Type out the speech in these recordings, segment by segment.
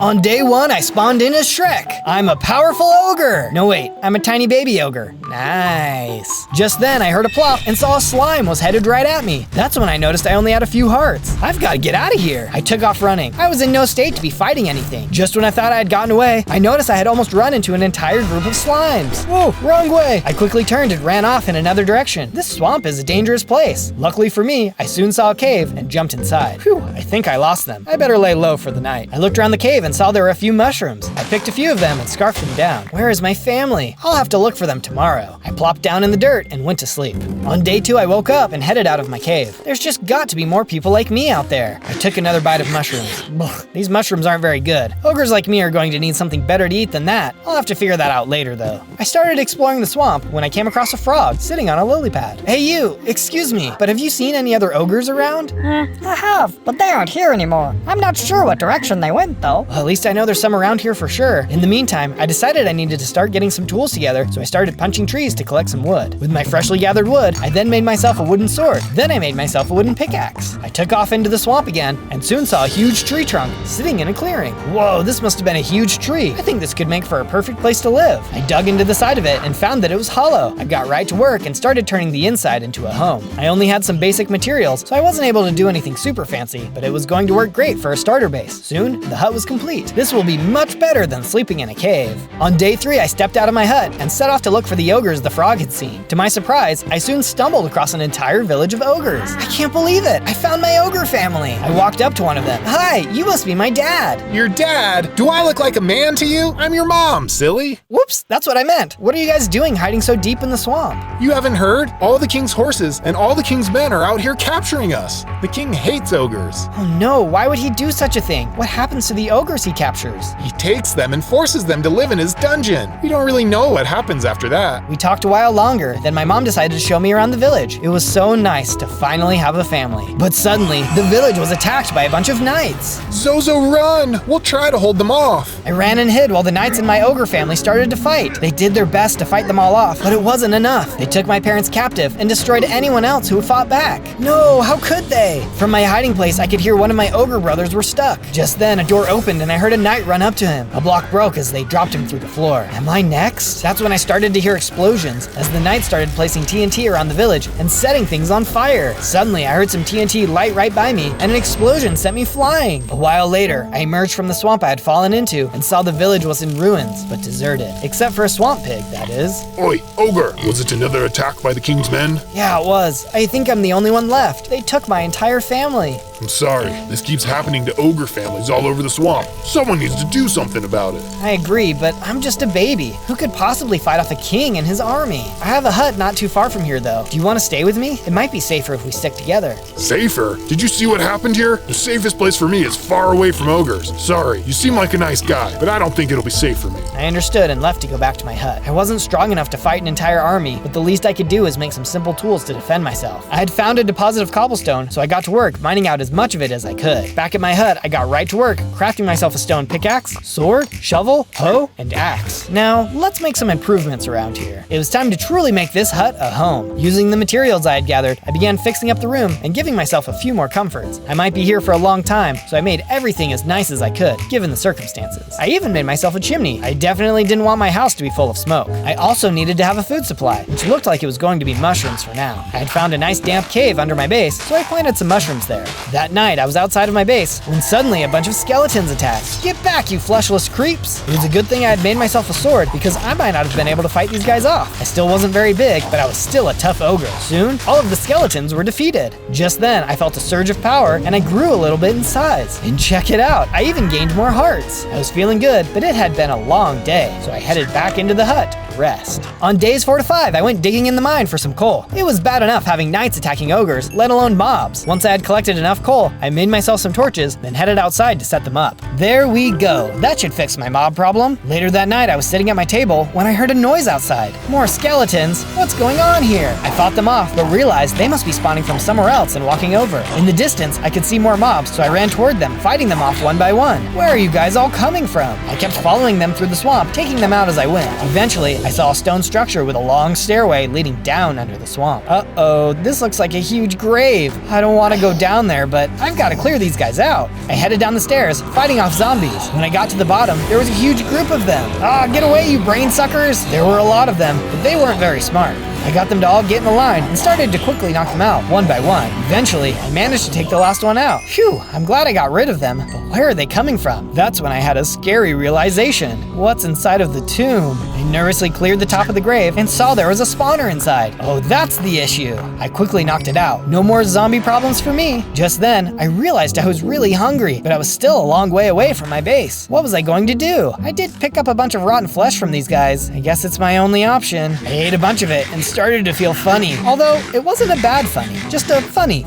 On day 1, I spawned in as SHREK. I'm a powerful ogre. No wait, I'm a tiny baby ogre. Nice. Just then, I heard a plop and saw a slime was headed right at me. That's when I noticed I only had a few hearts. I've got to get out of here. I took off running. I was in no state to be fighting anything. Just when I thought I had gotten away, I noticed I had almost run into an entire group of slimes. Whoa, wrong way. I quickly turned and ran off in another direction. This swamp is a dangerous place. Luckily for me, I soon saw a cave and jumped inside. Whew, I think I lost them. I better lay low for the night. I looked around the cave and saw there were a few mushrooms. I picked a few of them and scarfed them down. Where is my family? I'll have to look for them tomorrow. I plopped down in the dirt and went to sleep. On day 2, I woke up and headed out of my cave. There's just got to be more people like me out there. I took another bite of mushrooms. Ugh, these mushrooms aren't very good. Ogres like me are going to need something better to eat than that. I'll have to figure that out later though. I started exploring the swamp when I came across a frog sitting on a lily pad. Hey you, excuse me, but have you seen any other ogres around? I have, but they aren't here anymore. I'm not sure what direction they went though. Well, at least I know there's some around here for sure. In the meantime, I decided I needed to start getting some tools together, so I started punching trees to collect some wood. With my freshly gathered wood, I then made myself a wooden sword. Then I made myself a wooden pickaxe. I took off into the swamp again, and soon saw a huge tree trunk sitting in a clearing. Whoa, this must have been a huge tree. I think this could make for a perfect place to live. I dug into the side of it and found that it was hollow. I got right to work and started turning the inside into a home. I only had some basic materials, so I wasn't able to do anything super fancy, but it was going to work great for a starter base. Soon, the hut was complete. This will be much better than sleeping in a cave. On day 3, I stepped out of my hut and set off to look for the ogres the frog had seen. To my surprise, I soon stumbled across an entire village of ogres. I can't believe it! I found my ogre family! I walked up to one of them. Hi, you must be my dad. Your dad? Do I look like a man to you? I'm your mom, silly. Whoops, that's what I meant. What are you guys doing hiding so deep in the swamp? You haven't heard? All the king's horses and all the king's men are out here capturing us. The king hates ogres. Oh no, why would he do such a thing? What happens to the ogres he captures? He takes them and forces them to live in his dungeon. We don't really know what happens after that. We talked a while longer, then my mom decided to show me around the village. It was so nice to finally have a family. But suddenly, the village was attacked by a bunch of knights. Zozo, run! We'll try to hold them off. I ran and hid while the knights in my ogre family started to fight. They did their best to fight them all off, but it wasn't enough. They took my parents captive and destroyed anyone else who fought back. No, how could they? From my hiding place, I could hear one of my ogre brothers were stuck. Just then, a door opened and I heard a knight run up to him. A block broke as they dropped him through the floor. Am I next? That's when I started to hear explosions as the knights started placing TNT around the village and setting things on fire. Suddenly, I heard some TNT light right by me and an explosion sent me flying. A while later, I emerged from the swamp I had fallen into and saw the village was in ruins, but deserted. Except for a swamp pig, that is. Oi, ogre! Was it another attack by the king's men? Yeah, it was. I think I'm the only one left. They took my entire family. I'm sorry. This keeps happening to ogre families all over the swamp. Someone needs to do something about it. I agree, but I'm just a baby. Who could possibly fight off a king and his army? I have a hut not too far from here, though. Do you want to stay with me? It might be safer if we stick together. Safer? Did you see what happened here? The safest place for me is far away from ogres. Sorry, you seem like a nice guy, but I don't think it'll be safe for me. I understood and left to go back to my hut. I wasn't strong enough to fight an entire army, but the least I could do is make some simple tools to defend myself. I had found a deposit of cobblestone, so I got to work mining out as much of it as I could. Back at my hut, I got right to work, crafting myself a stone pickaxe, sword, shovel, hoe, and axe. Now, let's make some improvements around here. It was time to truly make this hut a home. Using the materials I had gathered, I began fixing up the room and giving myself a few more comforts. I might be here for a long time, so I made everything as nice as I could, given the circumstances. I even made myself a chimney. I definitely didn't want my house to be full of smoke. I also needed to have a food supply, which looked like it was going to be mushrooms for now. I had found a nice damp cave under my base, so I planted some mushrooms there. That night, I was outside of my base when suddenly a bunch of skeletons attacked. Get back, you fleshless creeps! It was a good thing I had made myself a sword because I might not have been able to fight these guys off. I still wasn't very big, but I was still a tough ogre. Soon, all of the skeletons were defeated. Just then, I felt a surge of power and I grew a little bit in size. And check it out, I even gained more hearts. I was feeling good, but it had been a long day, so I headed back into the hut to rest. On days 4 to 5, I went digging in the mine for some coal. It was bad enough having knights attacking ogres, let alone mobs. Once I had collected enough coal, I made myself some torches, then headed outside to set them up. There we go. That should fix my mob problem. Later that night, I was sitting at my table when I heard a noise outside. More skeletons. What's going on here? I fought them off, but realized they must be spawning from somewhere else and walking over. In the distance, I could see more mobs, so I ran toward them, fighting them off one by one. Where are you guys all coming from? I kept following them through the swamp, taking them out as I went. Eventually, I saw a stone structure with a long stairway leading down under the swamp. Uh-oh, this looks like a huge grave. I don't want to go down there, but but I've got to clear these guys out. I headed down the stairs, fighting off zombies. When I got to the bottom, there was a huge group of them. Ah, get away, you brain suckers! There were a lot of them, but they weren't very smart. I got them to all get in a line and started to quickly knock them out, one by one. Eventually, I managed to take the last one out. Phew, I'm glad I got rid of them, but where are they coming from? That's when I had a scary realization. What's inside of the tomb? I nervously cleared the top of the grave and saw there was a spawner inside. Oh, that's the issue. I quickly knocked it out. No more zombie problems for me. Just then, I realized I was really hungry, but I was still a long way away from my base. What was I going to do? I did pick up a bunch of rotten flesh from these guys. I guess it's my only option. I ate a bunch of it and started to feel funny. Although, it wasn't a bad funny, just a funny.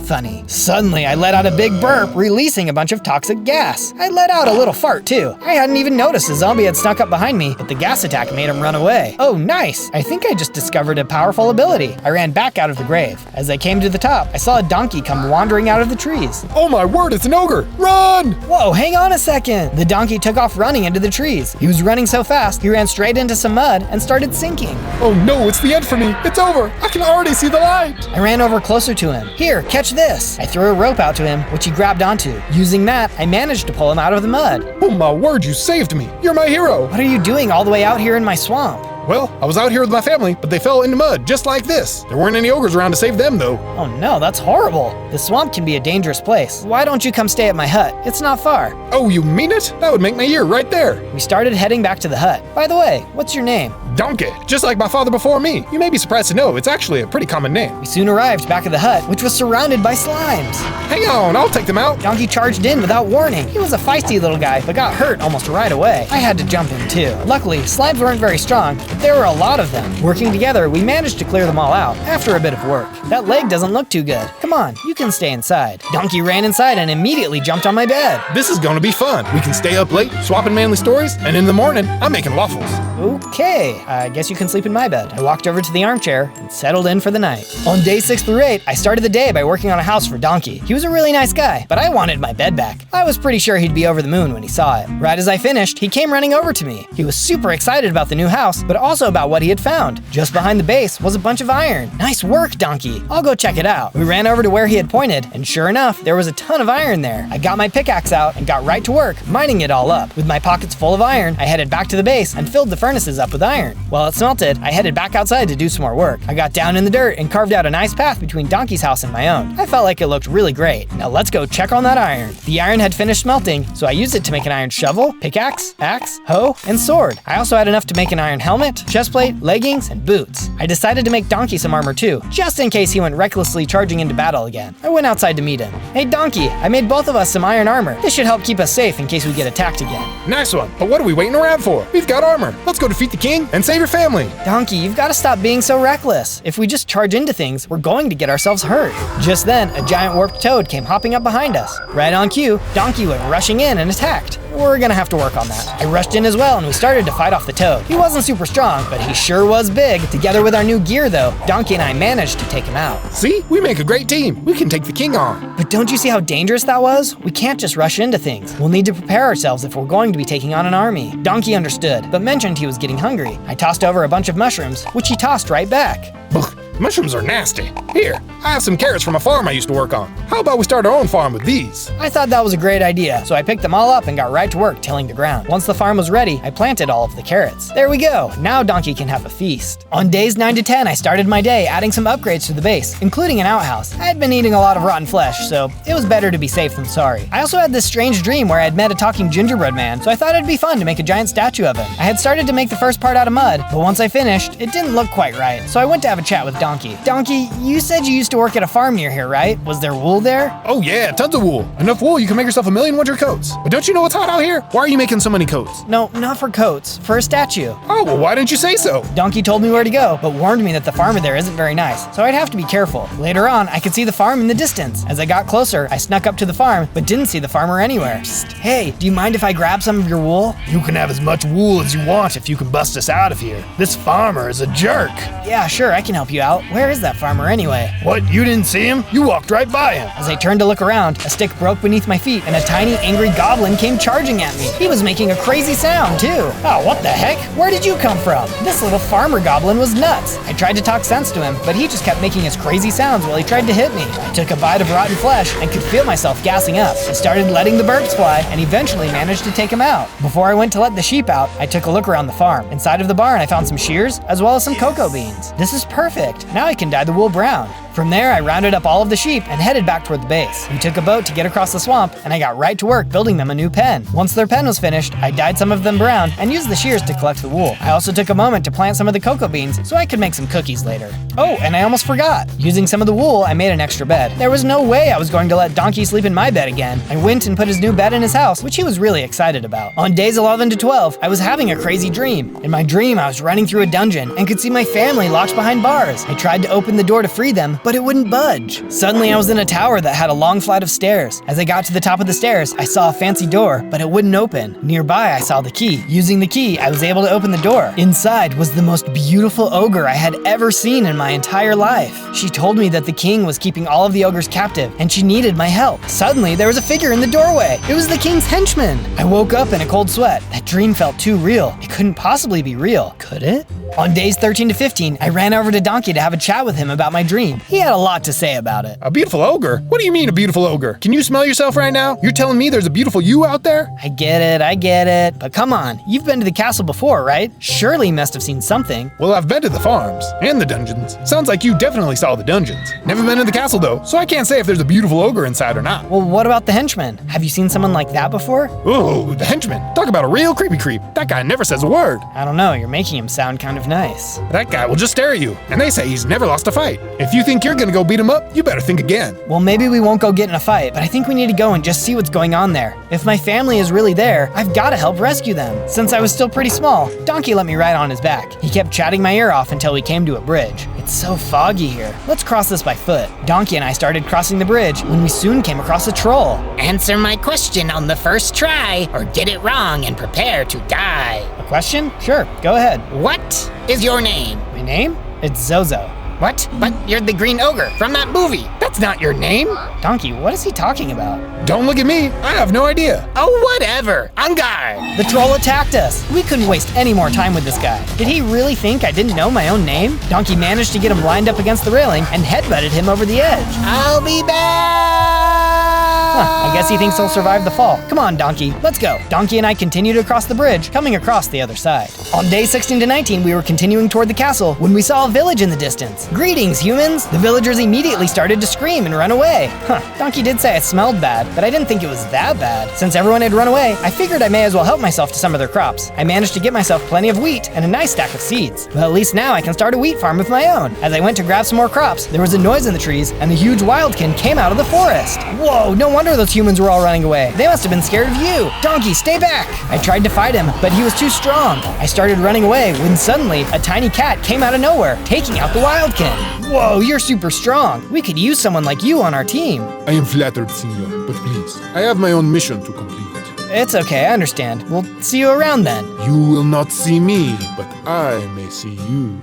Suddenly, I let out a big burp, releasing a bunch of toxic gas. I let out a little fart too. I hadn't even noticed a zombie had snuck up behind me, but the gas attack made him run away. Oh, nice! I think I just discovered a powerful ability. I ran back out of the grave. As I came to the top, I saw a donkey come wandering out of the trees. Oh my word, it's an ogre! Run! Whoa, hang on a second! The donkey took off running into the trees. He was running so fast, he ran straight into some mud and started sinking. Oh no, it's the end for me. It's over. I can already see the light. I ran over closer to him. Here, catch this. I threw a rope out to him, which he grabbed onto. Using that, I managed to pull him out of the mud. Oh my word, you saved me. You're my hero. What are you doing all the way out here in my swamp? Well, I was out here with my family, but they fell into mud, just like this. There weren't any ogres around to save them, though. Oh no, that's horrible. The swamp can be a dangerous place. Why don't you come stay at my hut? It's not far. Oh, you mean it? That would make my year right there. We started heading back to the hut. By the way, what's your name? Donkey, just like my father before me. You may be surprised to know it's actually a pretty common name. We soon arrived back at the hut, which was surrounded by slimes. Hang on, I'll take them out. Donkey charged in without warning. He was a feisty little guy, but got hurt almost right away. I had to jump in too. Luckily, slimes weren't very strong, but there were a lot of them. Working together, we managed to clear them all out after a bit of work. That leg doesn't look too good. Come on, you can stay inside. Donkey ran inside and immediately jumped on my bed. This is gonna be fun. We can stay up late, swapping manly stories, and in the morning, I'm making waffles. Okay, I guess you can sleep in my bed. I walked over to the armchair and settled in for the night. On day 6 through 8, I started the day by working on a house for Donkey. He was a really nice guy, but I wanted my bed back. I was pretty sure he'd be over the moon when he saw it. Right as I finished, he came running over to me. He was super excited about the new house, but also about what he had found. Just behind the base was a bunch of iron. Nice work, Donkey. I'll go check it out. We ran over to where he had pointed, and sure enough, there was a ton of iron there. I got my pickaxe out and got right to work, mining it all up. With my pockets full of iron, I headed back to the base and filled the furnaces up with iron. While it smelted, I headed back outside to do some more work. I got down in the dirt and carved out a nice path between Donkey's house and my own. I felt like it looked really great. Now let's go check on that iron. The iron had finished smelting, so I used it to make an iron shovel, pickaxe, axe, hoe, and sword. I also had enough to make an iron helmet, chestplate, leggings, and boots. I decided to make Donkey some armor too, just in case he went recklessly charging into battle again. I went outside to meet him. Hey Donkey, I made both of us some iron armor. This should help keep us safe in case we get attacked again. Nice one, but what are we waiting around for? We've got armor. Let's go defeat the king and save your family. Donkey, you've got to stop being so reckless. If we just charge into things, we're going to get ourselves hurt. Just then, a giant warped toad came hopping up behind us. Right on cue, Donkey went rushing in and attacked. We're gonna have to work on that. I rushed in as well and we started to fight off the toad. He wasn't super strong, but he sure was big. Together with our new gear though, Donkey and I managed to take him out. See, we make a great team. We can take the king on. But don't you see how dangerous that was? We can't just rush into things. We'll need to prepare ourselves if we're going to be taking on an army. Donkey understood, but mentioned he was getting hungry. I tossed over a bunch of mushrooms, which he tossed right back. Ugh, mushrooms are nasty. Here, I have some carrots from a farm I used to work on. How about we start our own farm with these? I thought that was a great idea, so I picked them all up and got right to work tilling the ground. Once the farm was ready, I planted all of the carrots. There we go. Now Donkey can have a feast. On days 9 to 10, I started my day adding some upgrades to the base, including an outhouse. I had been eating a lot of rotten flesh, so it was better to be safe than sorry. I also had this strange dream where I had met a talking gingerbread man, so I thought it'd be fun to make a giant statue of him. I had started to make the first part out of mud, but once I finished, it didn't look quite right, so I went to have a chat with Donkey. Donkey, you said you used to work at a farm near here, right? Was there wool there? Oh yeah, tons of wool. Enough wool you can make yourself a million winter coats. But don't you know it's hot out here? Why are you making so many coats? No, not for coats, for a statue. Oh, well why didn't you say so? Donkey told me where to go, but warned me that the farmer there isn't very nice, so I'd have to be careful. Later on, I could see the farm in the distance. As I got closer, I snuck up to the farm, but didn't see the farmer anywhere. Psst, hey, do you mind if I grab some of your wool? You can have as much wool as you want if you can bust us out of here. This farmer is a jerk. Yeah, sure, I can help you out. Well, where is that farmer anyway? What, you didn't see him? You walked right by him. As I turned to look around, a stick broke beneath my feet and a tiny, angry goblin came charging at me. He was making a crazy sound, too. Oh, what the heck? Where did you come from? This little farmer goblin was nuts. I tried to talk sense to him, but he just kept making his crazy sounds while he tried to hit me. I took a bite of rotten flesh and could feel myself gassing up. I started letting the burps fly and eventually managed to take him out. Before I went to let the sheep out, I took a look around the farm. Inside of the barn, I found some shears as well as some cocoa beans. This is perfect. Now I can dye the wool brown. From there, I rounded up all of the sheep and headed back toward the base. We took a boat to get across the swamp, and I got right to work building them a new pen. Once their pen was finished, I dyed some of them brown and used the shears to collect the wool. I also took a moment to plant some of the cocoa beans so I could make some cookies later. Oh, and I almost forgot. Using some of the wool, I made an extra bed. There was no way I was going to let Donkey sleep in my bed again. I went and put his new bed in his house, which he was really excited about. On days 11 to 12, I was having a crazy dream. In my dream, I was running through a dungeon and could see my family locked behind bars. I tried to open the door to free them, but it wouldn't budge. Suddenly, I was in a tower that had a long flight of stairs. As I got to the top of the stairs, I saw a fancy door, but it wouldn't open. Nearby, I saw the key. Using the key, I was able to open the door. Inside was the most beautiful ogre I had ever seen in my entire life. She told me that the king was keeping all of the ogres captive, and she needed my help. Suddenly, there was a figure in the doorway. It was the king's henchman. I woke up in a cold sweat. That dream felt too real. It couldn't possibly be real, could it? On days 13 to 15, I ran over to Donkey to have a chat with him about my dream. He had a lot to say about it. A beautiful ogre? What do you mean a beautiful ogre? Can you smell yourself right now? You're telling me there's a beautiful you out there? I get it. But come on, you've been to the castle before, right? Surely you must have seen something. Well, I've been to the farms and the dungeons. Sounds like you definitely saw the dungeons. Never been to the castle though, so I can't say if there's a beautiful ogre inside or not. Well, what about the henchman? Have you seen someone like that before? Oh, the henchman. Talk about a real creepy creep. That guy never says a word. I don't know, you're making him sound kind of nice. That guy will just stare at you, and they say he's never lost a fight. If you think you're gonna go beat him up, you better think again. Well, maybe we won't go get in a fight, but I think we need to go and just see what's going on there. If my family is really there, I've got to help rescue them. Since I was still pretty small, Donkey let me ride on his back. He kept chatting my ear off until we came to a bridge. It's so foggy here. Let's cross this by foot. Donkey and I started crossing the bridge when we soon came across a troll. Answer my question on the first try, or get it wrong and prepare to die. A question? Sure, go ahead. What is your name? My name? It's Zozo. What? But you're the green ogre from that movie. That's not your name. Donkey, what is he talking about? Don't look at me. I have no idea. Oh, whatever. On guard. The troll attacked us. We couldn't waste any more time with this guy. Did he really think I didn't know my own name? Donkey managed to get him lined up against the railing and headbutted him over the edge. I'll be back. I guess he thinks he'll survive the fall. Come on, Donkey, let's go. Donkey and I continued across the bridge, coming across the other side. On day 16 to 19, we were continuing toward the castle when we saw a village in the distance. Greetings, humans! The villagers immediately started to scream and run away. Donkey did say it smelled bad, but I didn't think it was that bad. Since everyone had run away, I figured I may as well help myself to some of their crops. I managed to get myself plenty of wheat and a nice stack of seeds. But at least now I can start a wheat farm of my own. As I went to grab some more crops, there was a noise in the trees and a huge wildkin came out of the forest. Whoa, no wonder those humans were all running away. They must have been scared of you. Donkey, stay back! I tried to fight him, but he was too strong. I started running away when suddenly a tiny cat came out of nowhere, taking out the wildkin. Whoa, you're super strong. We could use someone like you on our team. I am flattered, senor, but please, I have my own mission to complete. It's okay, I understand. We'll see you around then. You will not see me, but I may see you.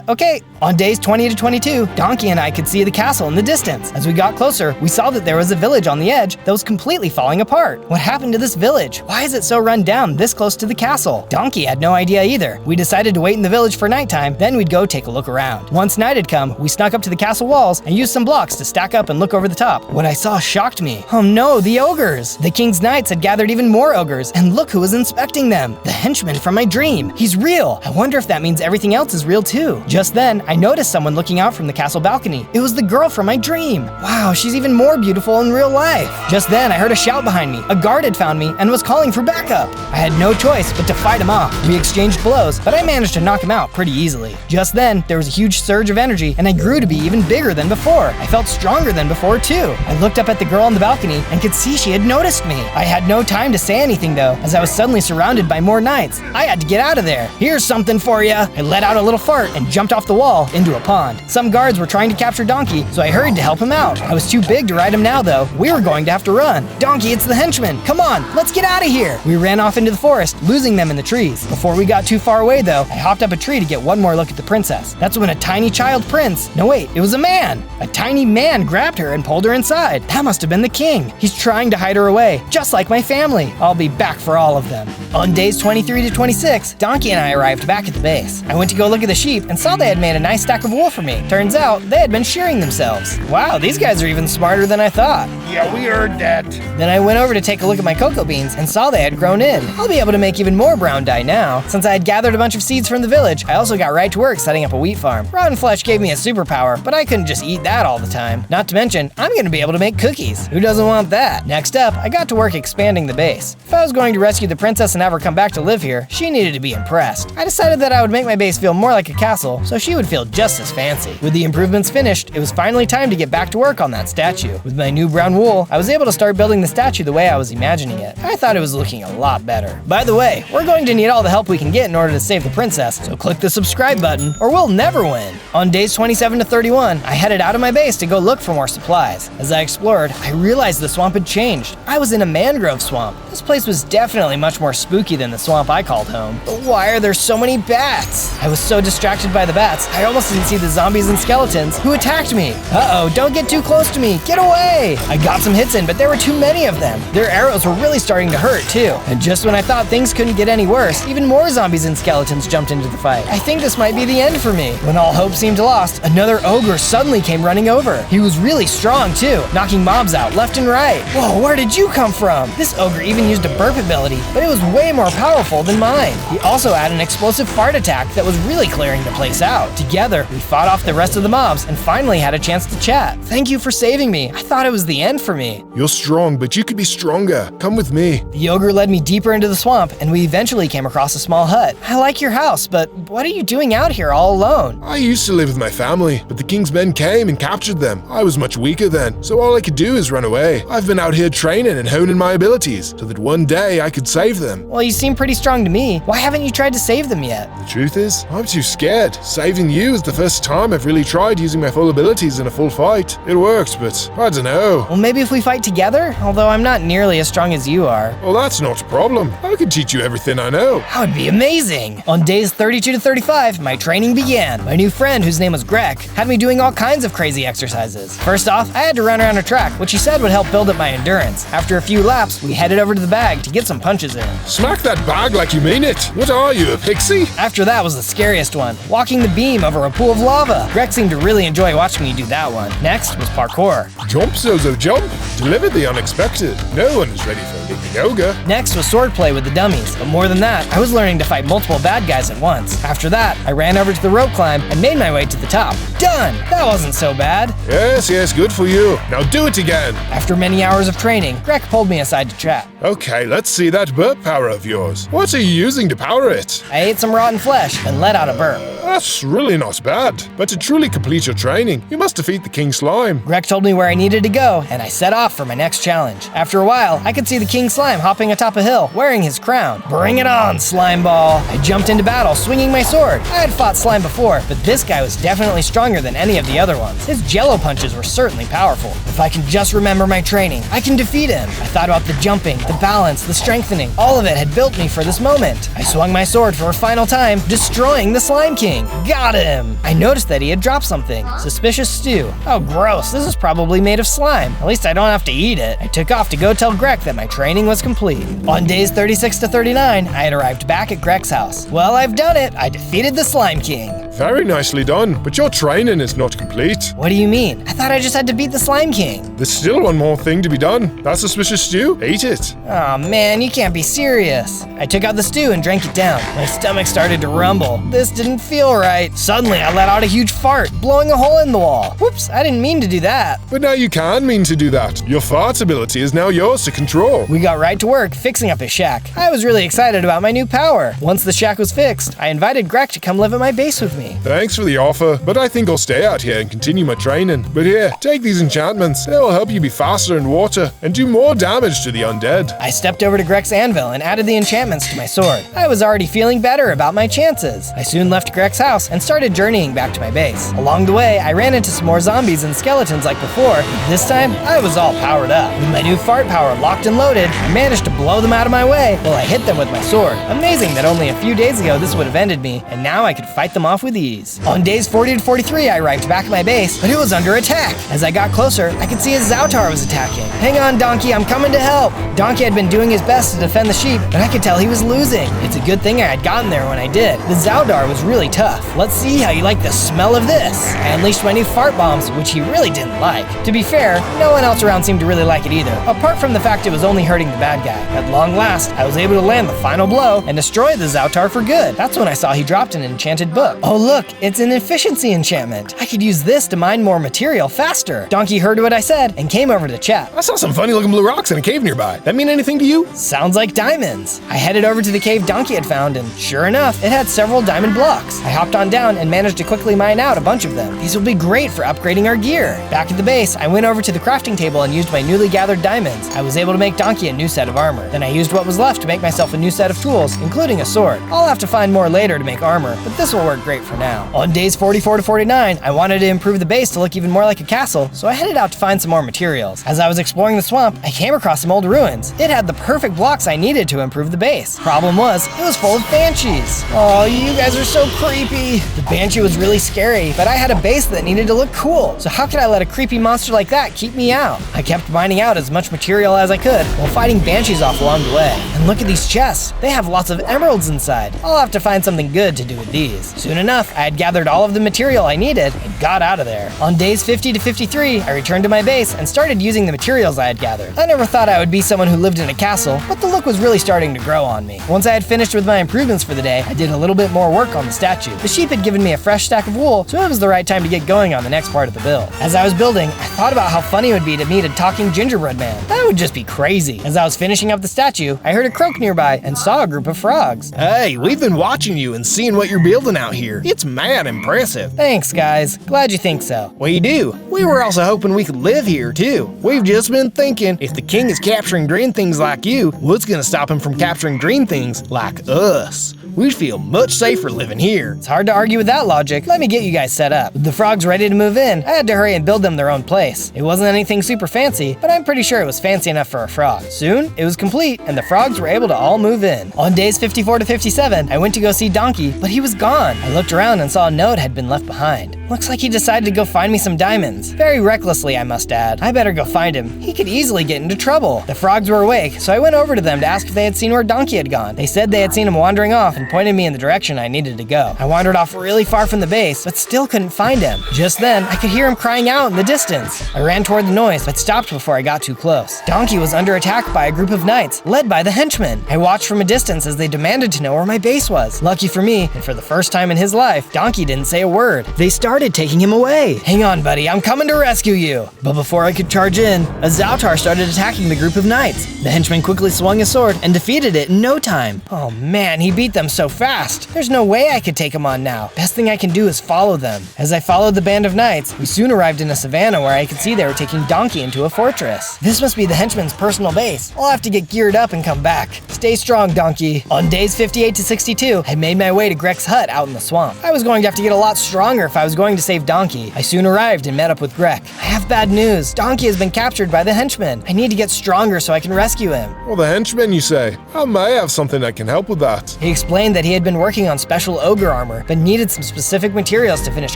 Okay. On days 20 to 22, Donkey and I could see the castle in the distance. As we got closer, we saw that there was a village on the edge that was completely falling apart. What happened to this village? Why is it so run down this close to the castle? Donkey had no idea either. We decided to wait in the village for nighttime, then we'd go take a look around. Once night had come, we snuck up to the castle walls and used some blocks to stack up and look over the top. What I saw shocked me. Oh no, the ogres! The king's knights had gathered even more ogres, and look who was inspecting them. The henchman from my dream. He's real. I wonder if that means everything else is real too. Just then, I noticed someone looking out from the castle balcony. It was the girl from my dream. Wow, she's even more beautiful in real life. Just then, I heard a shout behind me. A guard had found me and was calling for backup. I had no choice but to fight him off. We exchanged blows, but I managed to knock him out pretty easily. Just then, there was a huge surge of energy, and I grew to be even bigger than before. I felt stronger than before, too. I looked up at the girl on the balcony and could see she had noticed me. I had no time to say anything, though, as I was suddenly surrounded by more knights. I had to get out of there. Here's something for ya. I let out a little fart, and jumped off the wall into a pond. Some guards were trying to capture Donkey, so I hurried to help him out. I was too big to ride him now, though. We were going to have to run. Donkey, it's the henchmen. Come on, let's get out of here. We ran off into the forest, losing them in the trees. Before we got too far away, though, I hopped up a tree to get one more look at the princess. That's when a tiny child prince, no wait, it was a man. A tiny man grabbed her and pulled her inside. That must have been the king. He's trying to hide her away, just like my family. I'll be back for all of them. On days 23 to 26, Donkey and I arrived back at the base. I went to go look at the sheep and saw they had made a nice stack of wool for me. Turns out, they had been shearing themselves. Wow, these guys are even smarter than I thought. Yeah, we heard that. Then I went over to take a look at my cocoa beans and saw they had grown in. I'll be able to make even more brown dye now. Since I had gathered a bunch of seeds from the village, I also got right to work setting up a wheat farm. Rotten flesh gave me a superpower, but I couldn't just eat that all the time. Not to mention, I'm gonna be able to make cookies. Who doesn't want that? Next up, I got to work expanding the base. If I was going to rescue the princess and have her come back to live here, she needed to be impressed. I decided that I would make my base feel more like a castle, so she would feel just as fancy. With the improvements finished, it was finally time to get back to work on that statue. With my new brown wool, I was able to start building the statue the way I was imagining it. I thought it was looking a lot better. By the way, we're going to need all the help we can get in order to save the princess, so click the subscribe button or we'll never win. On days 27 to 31, I headed out of my base to go look for more supplies. As I explored, I realized the swamp had changed. I was in a mangrove swamp. This place was definitely much more spooky than the swamp I called home. But why are there so many bats? I was so distracted by the bats, I almost didn't see the zombies and skeletons who attacked me. Uh-oh, don't get too close to me, get away! I got some hits in, but there were too many of them. Their arrows were really starting to hurt too. And just when I thought things couldn't get any worse, even more zombies and skeletons jumped into the fight. I think this might be the end for me. When all hope seemed lost, another ogre suddenly came running over. He was really strong too, knocking mobs out left and right. Whoa, where did you come from? This ogre even used a burp ability, but it was way more powerful than mine. He also had an explosive fart attack that was really clearing the place out. Together, we fought off the rest of the mobs and finally had a chance to chat. Thank you for saving me. I thought it was the end for me. You're strong, but you could be stronger. Come with me. The ogre led me deeper into the swamp, and we eventually came across a small hut. I like your house, but what are you doing out here all alone? I used to live with my family, but the king's men came and captured them. I was much weaker then, so all I could do is run away. I've been out here training and honing my abilities, so that one day I could save them. Well, you seem pretty strong to me. Why haven't you tried to save them yet? The truth is, I'm too scared. Saving you is the first time I've really tried using my full abilities in a full fight. It works, but I don't know. Well, maybe if we fight together? Although I'm not nearly as strong as you are. Well, that's not a problem. I can teach you everything I know. That would be amazing! On days 32 to 35, my training began. My new friend, whose name was GRINCH, had me doing all kinds of crazy exercises. First off, I had to run around a track, which he said would help build up my endurance. After a few laps, we headed over to the bag to get some punches in. Smack that bag like you mean it. What are you, a pixie? After that was the scariest one, walking the beam over a pool of lava. GRINCH seemed to really enjoy watching me do that one. Next was parkour. Jump, Zozo, jump. Deliver the unexpected. No one is ready for big yoga. Next was swordplay with the dummies, but more than that, I was learning to fight multiple bad guys at once. After that, I ran over to the rope climb and made my way to the top. Done! That wasn't so bad. Yes, good for you. Now do it again. After many hours of training, GRINCH pulled me aside to chat. Okay, let's see that burp power of yours. What are you using to power it? I ate some rotten flesh and let out a burp. That's really not bad. But to truly complete your training, you must defeat the King Slime. GRINCH told me where I needed to go, and I set off for my next challenge. After a while, I could see the King Slime hopping atop a hill, wearing his crown. Bring it on, Slime Ball! I jumped into battle, swinging my sword. I had fought slime before, but this guy was definitely stronger than any of the other ones. His jello punches were certainly powerful. If I can just remember my training, I can defeat him. I thought about the jumping, the balance, the strengthening. All of it had built me for this moment. I swung my sword for a final time, destroying the Slime King. Got him! I noticed that he had dropped something. Suspicious stew. Oh, gross. This is probably made of slime. At least I don't have to eat it. I took off to go tell GRINCH that my training was complete. On days 36 to 39, I had arrived back at GRINCH's house. Well, I've done it. I defeated the Slime King. Very nicely done, but your training is not complete. What do you mean? I thought I just had to beat the Slime King. There's still one more thing to be done. That suspicious stew? Eat it. Oh man, you can't be serious. I took out the stew and drank it down. My stomach started to rumble. This didn't feel right. Suddenly, I let out a huge fart, blowing a hole in the wall. Whoops, I didn't mean to do that. But now you can mean to do that. Your fart ability is now yours to control. We got right to work fixing up his shack. I was really excited about my new power. Once the shack was fixed, I invited GRINCH to come live at my base with me. me. Thanks for the offer, but I think I'll stay out here and continue my training. But here, take these enchantments. They will help you be faster in water and do more damage to the undead. I stepped over to Grek's anvil and added the enchantments to my sword. I was already feeling better about my chances. I soon left Grek's house and started journeying back to my base. Along the way, I ran into some more zombies and skeletons like before. This time, I was all powered up. With my new fart power locked and loaded, I managed to blow them out of my way while I hit them with my sword. Amazing that only a few days ago this would have ended me, and now I could fight them off with ease. On days 40 to 43, I arrived back at my base, but it was under attack. As I got closer, I could see a Zautar was attacking. Hang on, Donkey, I'm coming to help. Donkey had been doing his best to defend the sheep, but I could tell he was losing. It's a good thing I had gotten there when I did. The Zautar was really tough. Let's see how you like the smell of this. I unleashed my new fart bombs, which he really didn't like. To be fair, no one else around seemed to really like it either, apart from the fact it was only hurting the bad guy. At long last, I was able to land the final blow and destroy the Zautar for good. That's when I saw he dropped an enchanted book. Oh look, it's an efficiency enchantment. I could use this to mine more material faster. Donkey heard what I said and came over to chat. I saw some funny looking blue rocks in a cave nearby. That mean anything to you? Sounds like diamonds. I headed over to the cave Donkey had found, and sure enough, it had several diamond blocks. I hopped on down and managed to quickly mine out a bunch of them. These will be great for upgrading our gear. Back at the base, I went over to the crafting table and used my newly gathered diamonds. I was able to make Donkey a new set of armor. Then I used what was left to make myself a new set of tools, including a sword. I'll have to find more later to make armor, but this will work great for now. On days 44 to 49, I wanted to improve the base to look even more like a castle, so I headed out to find some more materials. As I was exploring the swamp, I came across some old ruins. It had the perfect blocks I needed to improve the base. Problem was, it was full of banshees. Oh, you guys are so creepy. The banshee was really scary, but I had a base that needed to look cool, so how could I let a creepy monster like that keep me out? I kept mining out as much material as I could while fighting banshees off along the way. And look at these chests. They have lots of emeralds inside. I'll have to find something good to do with these. Soon enough, I had gathered all of the material I needed and got out of there. On days 50 to 53, I returned to my base and started using the materials I had gathered. I never thought I would be someone who lived in a castle, but the look was really starting to grow on me. Once I had finished with my improvements for the day, I did a little bit more work on the statue. The sheep had given me a fresh stack of wool, so it was the right time to get going on the next part of the build. As I was building, I thought about how funny it would be to meet a talking gingerbread man. That would just be crazy. As I was finishing up the statue, I heard a croak nearby and saw a group of frogs. Hey, we've been watching you and seeing what you're building out here. It's mad impressive. Thanks, guys. Glad you think so. We do. We were also hoping we could live here, too. We've just been thinking, if the king is capturing green things like you, what's gonna stop him from capturing green things like us? We'd feel much safer living here. It's hard to argue with that logic. Let me get you guys set up. With the frogs ready to move in, I had to hurry and build them their own place. It wasn't anything super fancy, but I'm pretty sure it was fancy enough for a frog. Soon, it was complete, and the frogs were able to all move in. On days 54 to 57, I went to go see Donkey, but he was gone. I looked around and saw a note had been left behind. Looks like he decided to go find me some diamonds. Very recklessly, I must add. I better go find him. He could easily get into trouble. The frogs were awake, so I went over to them to ask if they had seen where Donkey had gone. They said they had seen him wandering off and pointed me in the direction I needed to go. I wandered off really far from the base, but still couldn't find him. Just then, I could hear him crying out in the distance. I ran toward the noise, but stopped before I got too close. Donkey was under attack by a group of knights, led by the henchmen. I watched from a distance as they demanded to know where my base was. Lucky for me, and for the first time in his life, Donkey didn't say a word. They started taking him away. Hang on, buddy, I'm coming to rescue you. But before I could charge in, a Zautar started attacking the group of knights. The henchman quickly swung his sword and defeated it in no time. Oh man, he beat them so fast. There's no way I could take him on now. Best thing I can do is follow them. As I followed the band of knights, we soon arrived in a savannah where I could see they were taking Donkey into a fortress. This must be the henchman's personal base. I'll have to get geared up and come back. Stay strong, Donkey. On days 58 to 62, I made my way to Grek's hut out in the swamp. I was going to have to get a lot stronger if I was going to save Donkey. I soon arrived and met up with Grek. I have bad news. Donkey has been captured by the henchmen. I need to get stronger so I can rescue him. Well, the henchmen, you say? I may have something that can help with that. He explained that he had been working on special ogre armor, but needed some specific materials to finish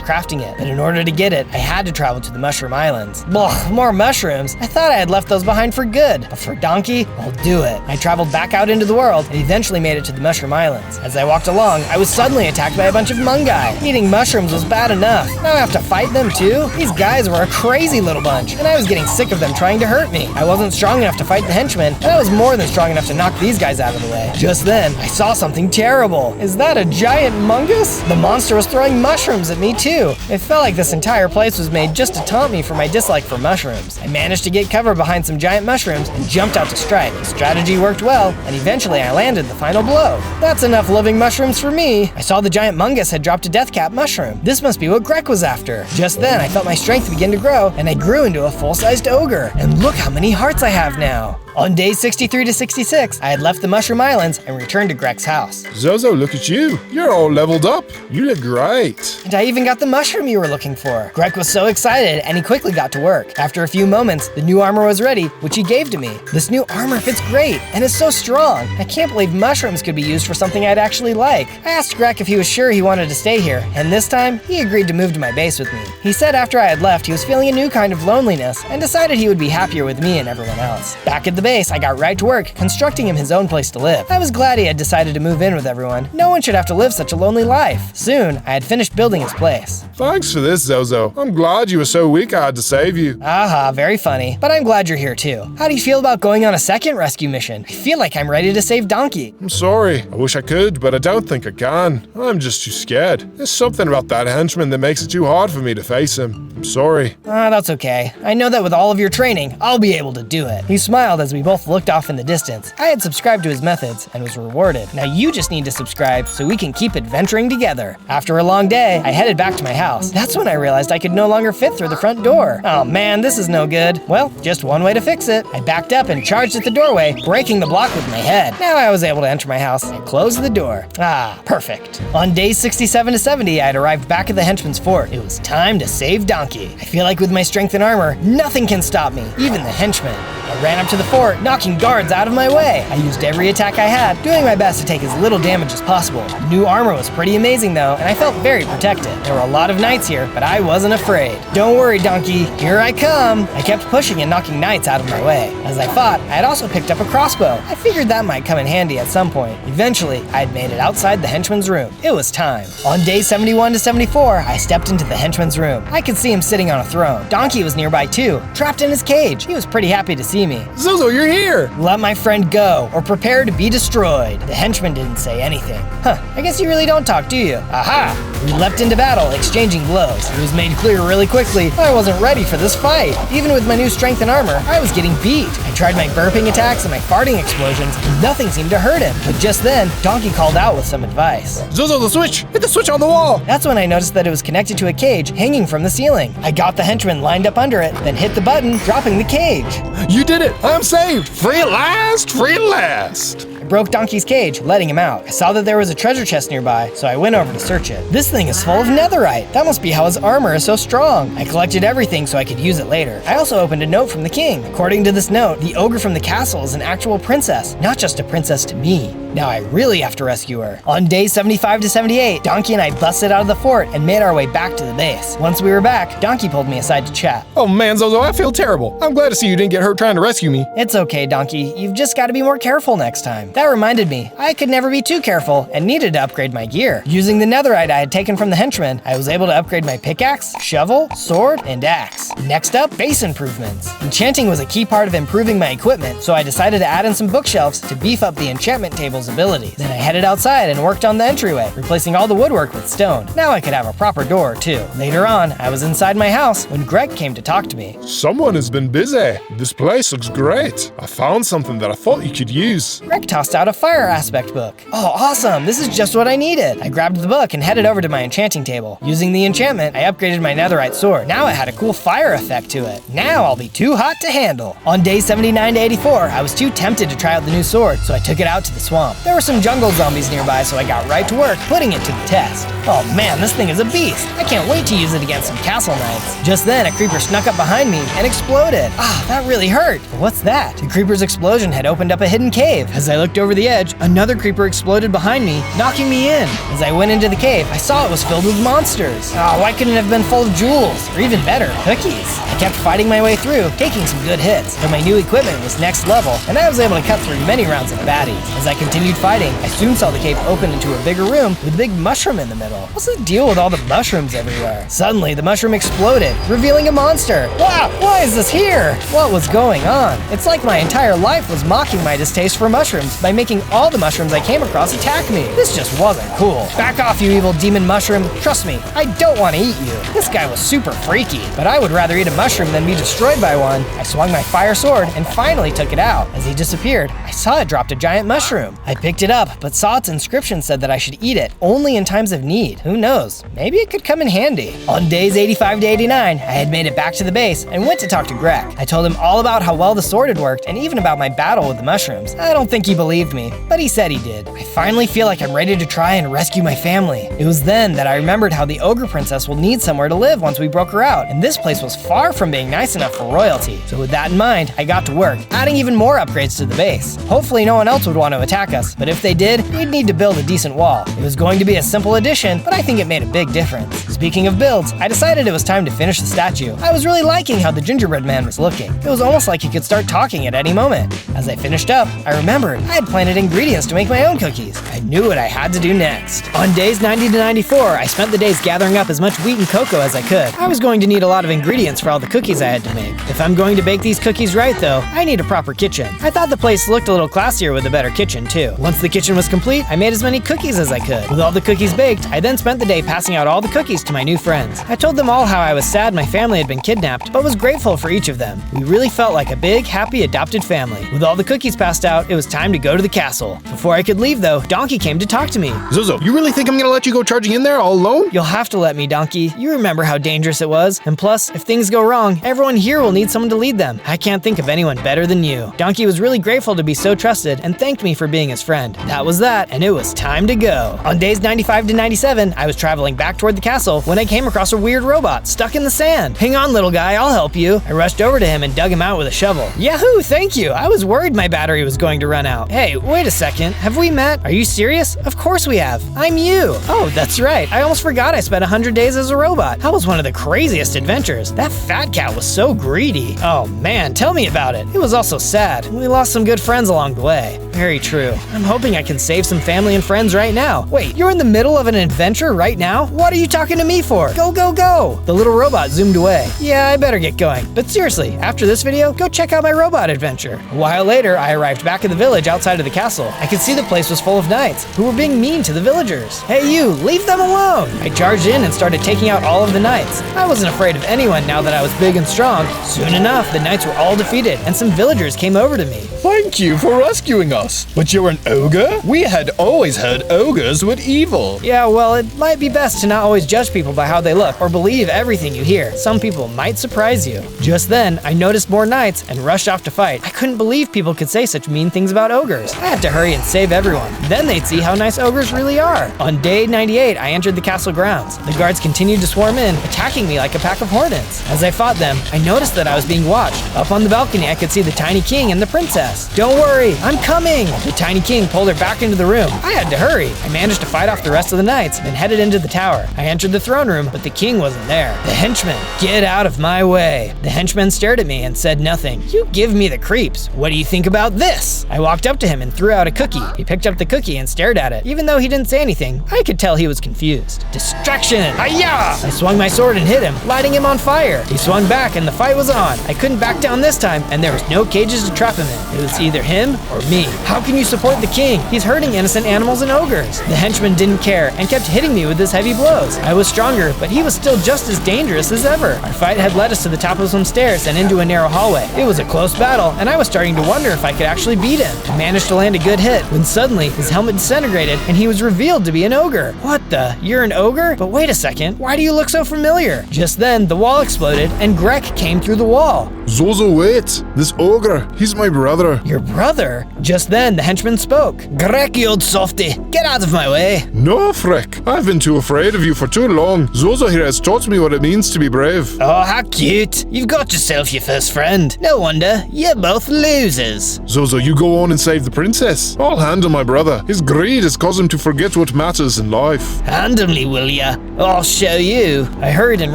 crafting it. But in order to get it, I had to travel to the Mushroom Islands. Blah, more mushrooms? I thought I had left those behind for good. But for Donkey, I'll do it. I traveled back out into the world and eventually made it to the Mushroom Islands. As I walked along, I was suddenly attacked by a bunch of mungai. Eating mushrooms was bad enough. Now I have to fight them too? These guys were a crazy little bunch, and I was getting sick of them trying to hurt me. I wasn't strong enough to fight the henchmen, and I was more than strong enough to knock these guys out of the way. Just then, I saw something terrible. terrible. Is that a giant mungus? The monster was throwing mushrooms at me too. It felt like this entire place was made just to taunt me for my dislike for mushrooms. I managed to get cover behind some giant mushrooms and jumped out to strike. The strategy worked well, and eventually I landed the final blow. That's enough living mushrooms for me. I saw the giant mungus had dropped a death cap mushroom. This must be what GRINCH was after. Just then, I felt my strength begin to grow, and I grew into a full-sized ogre. And look how many hearts I have now. On days 63 to 66, I had left the Mushroom Islands and returned to GREK's house. Zozo, look at you. You're all leveled up. You look great. And I even got the mushroom you were looking for. GREK was so excited, and he quickly got to work. After a few moments, the new armor was ready, which he gave to me. This new armor fits great, and is so strong. I can't believe mushrooms could be used for something I'd actually like. I asked GREK if he was sure he wanted to stay here, and this time, he agreed to move to my base with me. He said after I had left, he was feeling a new kind of loneliness, and decided he would be happier with me and everyone else. Back at the base, I got right to work, constructing him his own place to live. I was glad he had decided to move in with everyone. No one should have to live such a lonely life. Soon, I had finished building his place. Thanks for this, Zozo. I'm glad you were so weak I had to save you. Aha, very funny. But I'm glad you're here too. How do you feel about going on a second rescue mission? I feel like I'm ready to save Donkey. I'm sorry. I wish I could, but I don't think I can. I'm just too scared. There's something about that henchman that makes it too hard for me to face him. I'm sorry. That's okay. I know that with all of your training, I'll be able to do it. He smiled as we both looked off in the distance. I had subscribed to his methods and was rewarded. Now you just need to subscribe so we can keep adventuring together. After a long day, I headed back to my house. That's when I realized I could no longer fit through the front door. Oh man, this is no good. Well, just one way to fix it. I backed up and charged at the doorway, breaking the block with my head. Now I was able to enter my house and close the door. Ah, perfect. On days 67 to 70, I had arrived back at the henchman's fort. It was time to save Donkey. I feel like with my strength and armor, nothing can stop me, even the henchmen. I ran up to the fort, knocking guards out of my way. I used every attack I had, doing my best to take as little damage as possible. The new armor was pretty amazing though, and I felt very protected. There were a lot of knights here, but I wasn't afraid. Don't worry, Donkey, here I come. I kept pushing and knocking knights out of my way. As I fought, I had also picked up a crossbow. I figured that might come in handy at some point. Eventually, I had made it outside the henchman's room. It was time. On day 71 to 74, I stepped into the henchman's room. I could see him sitting on a throne. Donkey was nearby too, trapped in his cage. He was pretty happy to see me. Zozo, you're here! Let my friend go, or prepare to be destroyed. The henchman didn't say anything. I guess you really don't talk, do you? Aha! We leapt into battle, exchanging blows. It was made clear really quickly I wasn't ready for this fight. Even with my new strength and armor, I was getting beat. I tried my burping attacks and my farting explosions, and nothing seemed to hurt him. But just then, Donkey called out with some advice. Zozo, the switch! Hit the switch on the wall! That's when I noticed that it was connected to a cage hanging from the ceiling. I got the henchman lined up under it, then hit the button, dropping the cage. You did it! I'm saved! Free at last! Free at last! I broke Donkey's cage, letting him out. I saw that there was a treasure chest nearby, so I went over to search it. This thing is full of netherite. That must be how his armor is so strong. I collected everything so I could use it later. I also opened a note from the king. According to this note, the ogre from the castle is an actual princess, not just a princess to me. Now I really have to rescue her. On day 75 to 78, Donkey and I busted out of the fort and made our way back to the base. Once we were back, Donkey pulled me aside to chat. Oh man, Zozo, I feel terrible. I'm glad to see you didn't get hurt trying to rescue me. It's okay, Donkey. You've just got to be more careful next time. That reminded me, I could never be too careful and needed to upgrade my gear. Using the netherite I had taken from the henchman, I was able to upgrade my pickaxe, shovel, sword, and axe. Next up, base improvements. Enchanting was a key part of improving my equipment, so I decided to add in some bookshelves to beef up the enchantment table's abilities. Then I headed outside and worked on the entryway, replacing all the woodwork with stone. Now I could have a proper door, too. Later on, I was inside my house when GREK came to talk to me. Someone has been busy. This place looks great. I found something that I thought you could use. GREK tossed out a fire aspect book. Oh, awesome! This is just what I needed. I grabbed the book and headed over to my enchanting table. Using the enchantment, I upgraded my netherite sword. Now it had a cool fire effect to it. Now I'll be too hot to handle. On day 79 to 84, I was too tempted to try out the new sword, so I took it out to the swamp. There were some jungle zombies nearby, so I got right to work, putting it to the test. Oh man, this thing is a beast. I can't wait to use it against some castle knights. Just then, a creeper snuck up behind me and exploded. Ah, that really hurt. But what's that? The creeper's explosion had opened up a hidden cave. As I looked over the edge, another creeper exploded behind me, knocking me in. As I went into the cave, I saw it was filled with monsters. Oh, why couldn't it have been full of jewels? Or even better, cookies? I kept fighting my way through, taking some good hits, though my new equipment was next level, and I was able to cut through many rounds of baddies. As I continued fighting, I soon saw the cave open into a bigger room with a big mushroom in the middle. What's the deal with all the mushrooms everywhere? Suddenly, the mushroom exploded, revealing a monster. Wow, why is this here? What was going on? It's like my entire life was mocking my distaste for mushrooms by by making all the mushrooms I came across attack me. This just wasn't cool. Back off, you evil demon mushroom. Trust me, I don't want to eat you. This guy was super freaky, but I would rather eat a mushroom than be destroyed by one. I swung my fire sword and finally took it out. As he disappeared, I saw it dropped a giant mushroom. I picked it up, but saw its inscription said that I should eat it only in times of need. Who knows? Maybe it could come in handy. On days 85 to 89, I had made it back to the base and went to talk to GRINCH. I told him all about how well the sword had worked and even about my battle with the mushrooms. I don't think he believed me, but he said he did. I finally feel like I'm ready to try and rescue my family. It was then that I remembered how the ogre princess will need somewhere to live once we broke her out, and this place was far from being nice enough for royalty. So with that in mind, I got to work, adding even more upgrades to the base. Hopefully no one else would want to attack us, but if they did, we'd need to build a decent wall. It was going to be a simple addition, but I think it made a big difference. Speaking of builds, I decided it was time to finish the statue. I was really liking how the gingerbread man was looking. It was almost like he could start talking at any moment. As I finished up, I remembered I had planted ingredients to make my own cookies. I knew what I had to do next. On days 90 to 94, I spent the days gathering up as much wheat and cocoa as I could. I was going to need a lot of ingredients for all the cookies I had to make. If I'm going to bake these cookies right though, I need a proper kitchen. I thought the place looked a little classier with a better kitchen too. Once the kitchen was complete, I made as many cookies as I could. With all the cookies baked, I then spent the day passing out all the cookies to my new friends. I told them all how I was sad my family had been kidnapped, but was grateful for each of them. We really felt like a big, happy, adopted family. With all the cookies passed out, it was time to go to the castle. Before I could leave though, Donkey came to talk to me. Zozo, you really think I'm gonna let you go charging in there all alone? You'll have to let me, Donkey. You remember how dangerous it was. And plus, if things go wrong, everyone here will need someone to lead them. I can't think of anyone better than you. Donkey was really grateful to be so trusted and thanked me for being his friend. That was that, and it was time to go. On days 95 to 97, I was traveling back toward the castle when I came across a weird robot stuck in the sand. Hang on, little guy, I'll help you. I rushed over to him and dug him out with a shovel. Yahoo, thank you. I was worried my battery was going to run out. Hey, wait a second. Have we met? Are you serious? Of course we have. I'm you. Oh, that's right. I almost forgot I spent 100 days as a robot. That was one of the craziest adventures. That fat cat was so greedy. Oh man, tell me about it. It was also sad. We lost some good friends along the way. Very true. I'm hoping I can save some family and friends right now. Wait, you're in the middle of an adventure right now? What are you talking to me for? Go, go, go! The little robot zoomed away. Yeah, I better get going. But seriously, after this video, go check out my robot adventure. A while later, I arrived back at the village outside of the castle. I could see the place was full of knights who were being mean to the villagers. Hey you, leave them alone! I charged in and started taking out all of the knights. I wasn't afraid of anyone now that I was big and strong. Soon enough, the knights were all defeated and some villagers came over to me. Thank you for rescuing us. But you're an ogre? We had always heard ogres were evil. Yeah, well, it might be best to not always judge people by how they look or believe everything you hear. Some people might surprise you. Just then, I noticed more knights and rushed off to fight. I couldn't believe people could say such mean things about ogres. I had to hurry and save everyone. Then they'd see how nice ogres really are. On day 98, I entered the castle grounds. The guards continued to swarm in, attacking me like a pack of hornets. As I fought them, I noticed that I was being watched. Up on the balcony, I could see the tiny king and the princess. Don't worry, I'm coming! The tiny king pulled her back into the room. I had to hurry. I managed to fight off the rest of the knights, then headed into the tower. I entered the throne room, but the king wasn't there. The henchman, get out of my way. The henchman stared at me and said nothing. You give me the creeps. What do you think about this? I walked up to him and threw out a cookie. He picked up the cookie and stared at it. Even though he didn't say anything, I could tell he was confused. Distraction! Hi-ya! I swung my sword and hit him, lighting him on fire. He swung back and the fight was on. I couldn't back down this time, and there was no cages to trap him in. It was either him or me. How can you support the king? He's hurting innocent animals and ogres. The henchman didn't care and kept hitting me with his heavy blows. I was stronger, but he was still just as dangerous as ever. Our fight had led us to the top of some stairs and into a narrow hallway. It was a close battle, and I was starting to wonder if I could actually beat him. I managed to land a good hit when suddenly his helmet disintegrated and he was revealed to be an ogre. What the? You're an ogre? But wait a second, why do you look so familiar? Just then, the wall exploded and GRINCH came through the wall. Zozo, wait! This ogre, he's my brother. Your brother? Just then, the henchman spoke. GRINCH, you old softy, get out of my way. No, SHREK, I've been too afraid of you for too long. Zozo here has taught me what it means to be brave. Oh, how cute. You've got yourself your first friend. No wonder, you're both losers. Zozo, you go on and save the princess. I'll handle my brother. His greed has caused him to forget what matters in life. Handle me, will ya? I'll show you. I hurried and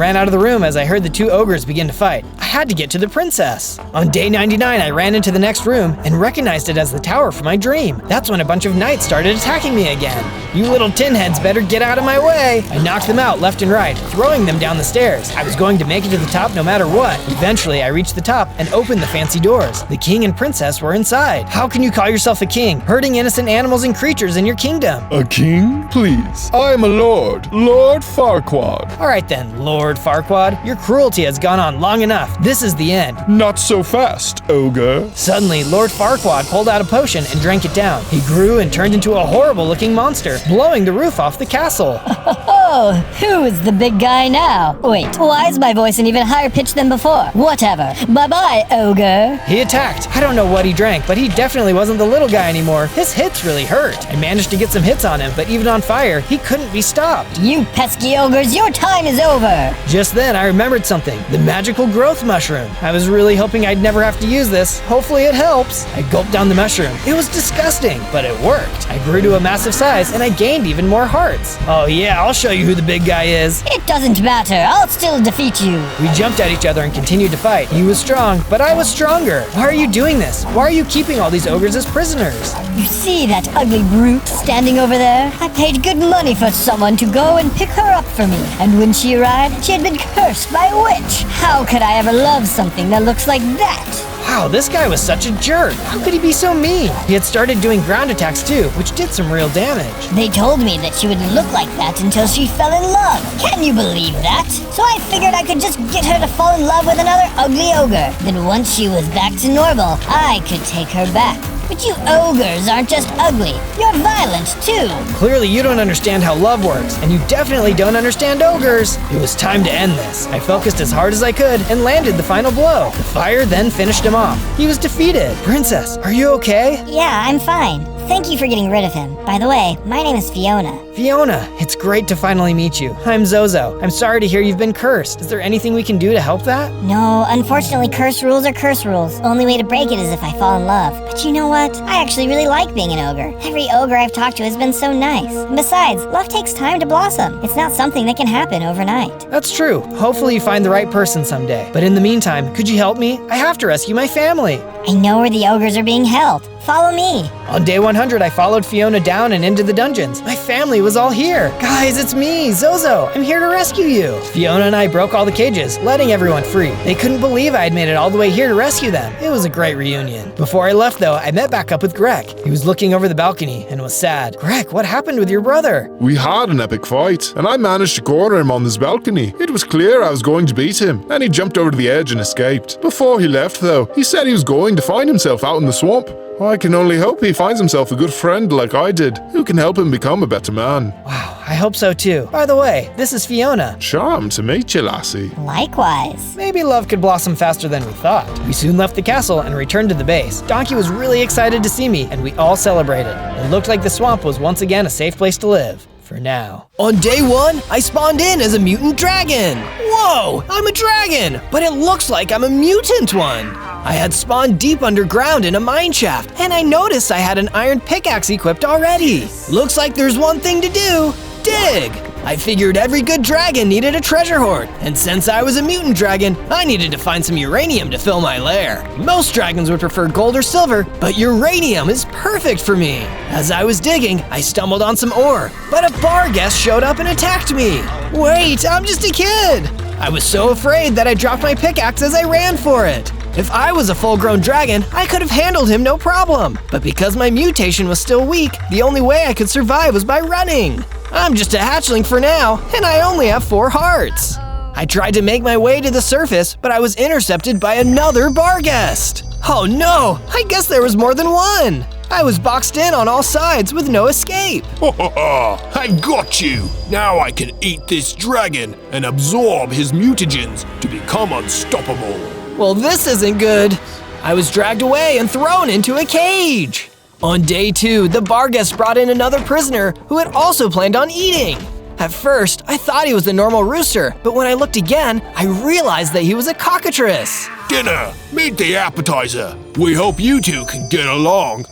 ran out of the room as I heard the two ogres begin to fight. I had to get to the princess. On day 99, I ran into the next room and recognized it as the tower from my dream. That's when a bunch of knights started attacking me again. You little tin heads better get out of my way. I knocked them out left and right, throwing them down the stairs. I was going to make it to the top no matter what. Eventually, I reached the top and opened the fancy doors. The king and princess were inside. How can you call yourself a king, hurting innocent animals and creatures in your kingdom? A king? Please. I am a lord. Lord Farquaad. All right then, Lord Farquaad. Your cruelty has gone on long enough. This is the end. Not so fast, ogre. Suddenly, Lord Farquaad pulled out a potion and drank it down. He grew and turned into a horrible-looking monster, blowing the roof off the castle. Oh, who is the big guy now? Wait, why is my voice an even higher pitch than before? Whatever. Bye-bye, ogre. He attacked. I don't know what he drank, but he definitely wasn't the little guy anymore. His hits really hurt. I managed to get some hits on him, but even on fire, he couldn't be stopped. You pesky ogres, your time is over. Just then, I remembered something. The magical growth mushroom. I was really hoping I'd never have to use this. Hopefully it helps. I gulped down the mushroom. It was disgusting, but it worked. I grew to a massive size, and I gained even more hearts. Oh yeah, I'll show you who the big guy is. It doesn't matter. I'll still defeat you. We jumped at each other and continued to fight. He was strong, but I was stronger. Why are you doing this? Why are you keeping all these ogres as prisoners? You see that ugly brute standing over there? I paid good money for someone to go and pick her up for me. And when she arrived, she had been cursed by a witch. How could I ever love something that looks like that? Wow, this guy was such a jerk. How could he be so mean? He had started doing ground attacks too, which did some real damage. They told me that she would look like that until she fell in love. Can you believe that? So I figured I could just get her to fall in love with another ugly ogre. Then once she was back to normal, I could take her back. But you ogres aren't just ugly, you're violent too. Clearly you don't understand how love works, and you definitely don't understand ogres. It was time to end this. I focused as hard as I could and landed the final blow. The fire then finished him off. He was defeated. Princess, are you okay? Yeah, I'm fine. Thank you for getting rid of him. By the way, my name is Fiona. Fiona, it's great to finally meet you. I'm Zozo. I'm sorry to hear you've been cursed. Is there anything we can do to help that? No, unfortunately, curse rules are curse rules. Only way to break it is if I fall in love. But you know what? I actually really like being an ogre. Every ogre I've talked to has been so nice. And besides, love takes time to blossom. It's not something that can happen overnight. That's true. Hopefully you find the right person someday. But in the meantime, could you help me? I have to rescue my family. I know where the ogres are being held. Follow me. On day 100, I followed Fiona down and into the dungeons. My family was all here. Guys, it's me, Zozo. I'm here to rescue you. Fiona and I broke all the cages, letting everyone free. They couldn't believe I had made it all the way here to rescue them. It was a great reunion. Before I left, though, I met back up with GRINCH. He was looking over the balcony and was sad. GRINCH, what happened with your brother? We had an epic fight, and I managed to corner him on this balcony. It was clear I was going to beat him, and he jumped over to the edge and escaped. Before he left, though, he said he was going to find himself out in the swamp. I can only hope he finds himself a good friend like I did, who can help him become a better man. Wow, I hope so too. By the way, this is Fiona. Charmed to meet you, lassie. Likewise. Maybe love could blossom faster than we thought. We soon left the castle and returned to the base. Donkey was really excited to see me, and we all celebrated. It looked like the swamp was once again a safe place to live. For now. On day 1, I spawned in as a mutant dragon. Whoa, I'm a dragon, but it looks like I'm a mutant one. I had spawned deep underground in a mine shaft, and I noticed I had an iron pickaxe equipped already. Looks like there's one thing to do, dig. I figured every good dragon needed a treasure hoard, and since I was a mutant dragon, I needed to find some uranium to fill my lair. Most dragons would prefer gold or silver, but uranium is perfect for me. As I was digging, I stumbled on some ore, but a bar guest showed up and attacked me. Wait, I'm just a kid. I was so afraid that I dropped my pickaxe as I ran for it. If I was a full-grown dragon, I could have handled him no problem. But because my mutation was still weak, the only way I could survive was by running. I'm just a hatchling for now, and I only have 4 hearts. I tried to make my way to the surface, but I was intercepted by another bar guest. Oh no, I guess there was more than one. I was boxed in on all sides with no escape. Ha ha ha! I've got you! Now I can eat this dragon and absorb his mutagens to become unstoppable. Well, this isn't good. I was dragged away and thrown into a cage. On day 2, the bar guest brought in another prisoner who had also planned on eating. At first, I thought he was a normal rooster, but when I looked again, I realized that he was a cockatrice. Dinner, meet the appetizer. We hope you two can get along.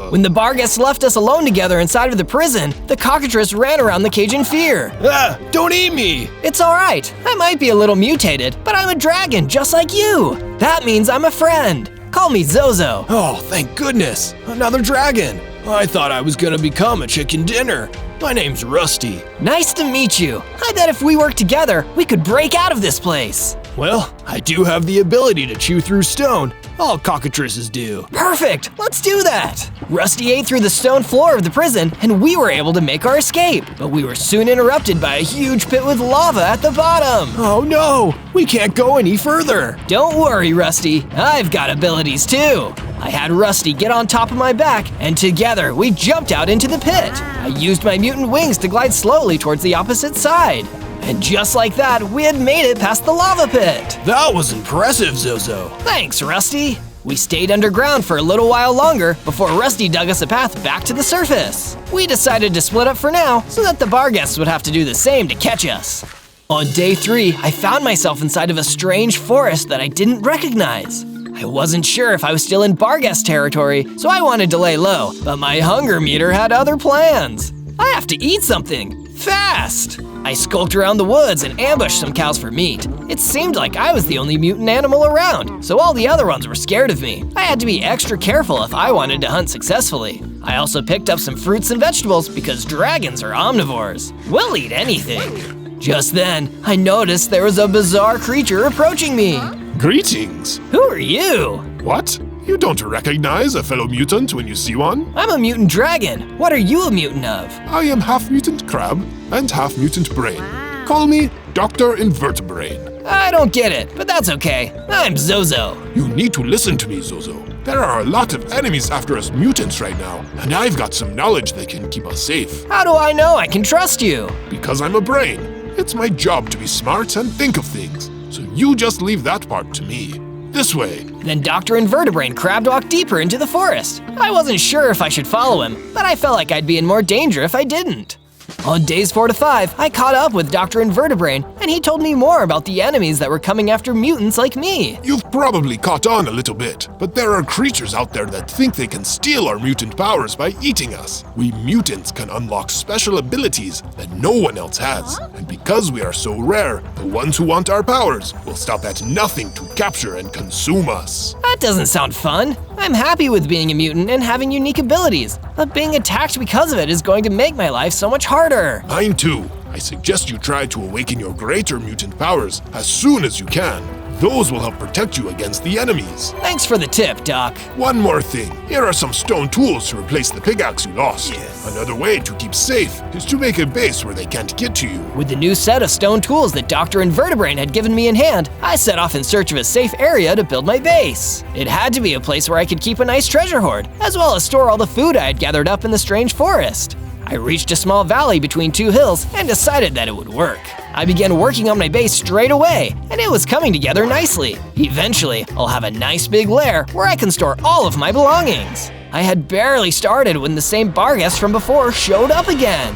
When the bar guests left us alone together inside of the prison, the cockatrice ran around the cage in fear. Ah, don't eat me! It's alright, I might be a little mutated, but I'm a dragon just like you. That means I'm a friend. Call me Zozo. Oh, thank goodness, another dragon. I thought I was gonna become a chicken dinner. My name's Rusty. Nice to meet you. I bet if we work together, we could break out of this place. Well, I do have the ability to chew through stone. All cockatrices do. Perfect, let's do that. Rusty ate through the stone floor of the prison, and we were able to make our escape. But we were soon interrupted by a huge pit with lava at the bottom. Oh no, we can't go any further. Don't worry, Rusty. I've got abilities too. I had Rusty get on top of my back, and together we jumped out into the pit. I used my mutant wings to glide slowly towards the opposite side. And just like that, we had made it past the lava pit. That was impressive, Zozo. Thanks, Rusty. We stayed underground for a little while longer before Rusty dug us a path back to the surface. We decided to split up for now so that the bar guests would have to do the same to catch us. On day 3, I found myself inside of a strange forest that I didn't recognize. I wasn't sure if I was still in bar guest territory, so I wanted to lay low, but my hunger meter had other plans. I have to eat something, fast! I skulked around the woods and ambushed some cows for meat. It seemed like I was the only mutant animal around, so all the other ones were scared of me. I had to be extra careful if I wanted to hunt successfully. I also picked up some fruits and vegetables because dragons are omnivores. We'll eat anything. Just then, I noticed there was a bizarre creature approaching me. Greetings. Who are you? What? You don't recognize a fellow mutant when you see one? I'm a mutant dragon. What are you a mutant of? I am half mutant crab and half mutant brain. Call me Dr. Invertebrain. I don't get it, but that's okay. I'm Zozo. You need to listen to me, Zozo. There are a lot of enemies after us mutants right now, and I've got some knowledge that can keep us safe. How do I know I can trust you? Because I'm a brain. It's my job to be smart and think of things, so you just leave that part to me. This way. Then Dr. Invertebrain crab walked deeper into the forest. I wasn't sure if I should follow him, but I felt like I'd be in more danger if I didn't. On days 4 to 5, I caught up with Dr. Invertebrain, and he told me more about the enemies that were coming after mutants like me. You've probably caught on a little bit, but there are creatures out there that think they can steal our mutant powers by eating us. We mutants can unlock special abilities that no one else has, and because we are so rare, the ones who want our powers will stop at nothing to capture and consume us. That doesn't sound fun. I'm happy with being a mutant and having unique abilities, but being attacked because of it is going to make my life so much harder. Mine too. I suggest you try to awaken your greater mutant powers as soon as you can. Those will help protect you against the enemies. Thanks for the tip, Doc. One more thing. Here are some stone tools to replace the pickaxe you lost. Another way to keep safe is to make a base where they can't get to you. With the new set of stone tools that Dr. Invertebrain had given me in hand, I set off in search of a safe area to build my base. It had to be a place where I could keep a nice treasure hoard, as well as store all the food I had gathered up in the strange forest. I reached a small valley between 2 hills and decided that it would work. I began working on my base straight away, and it was coming together nicely. Eventually, I'll have a nice big lair where I can store all of my belongings. I had barely started when the same bar guest from before showed up again.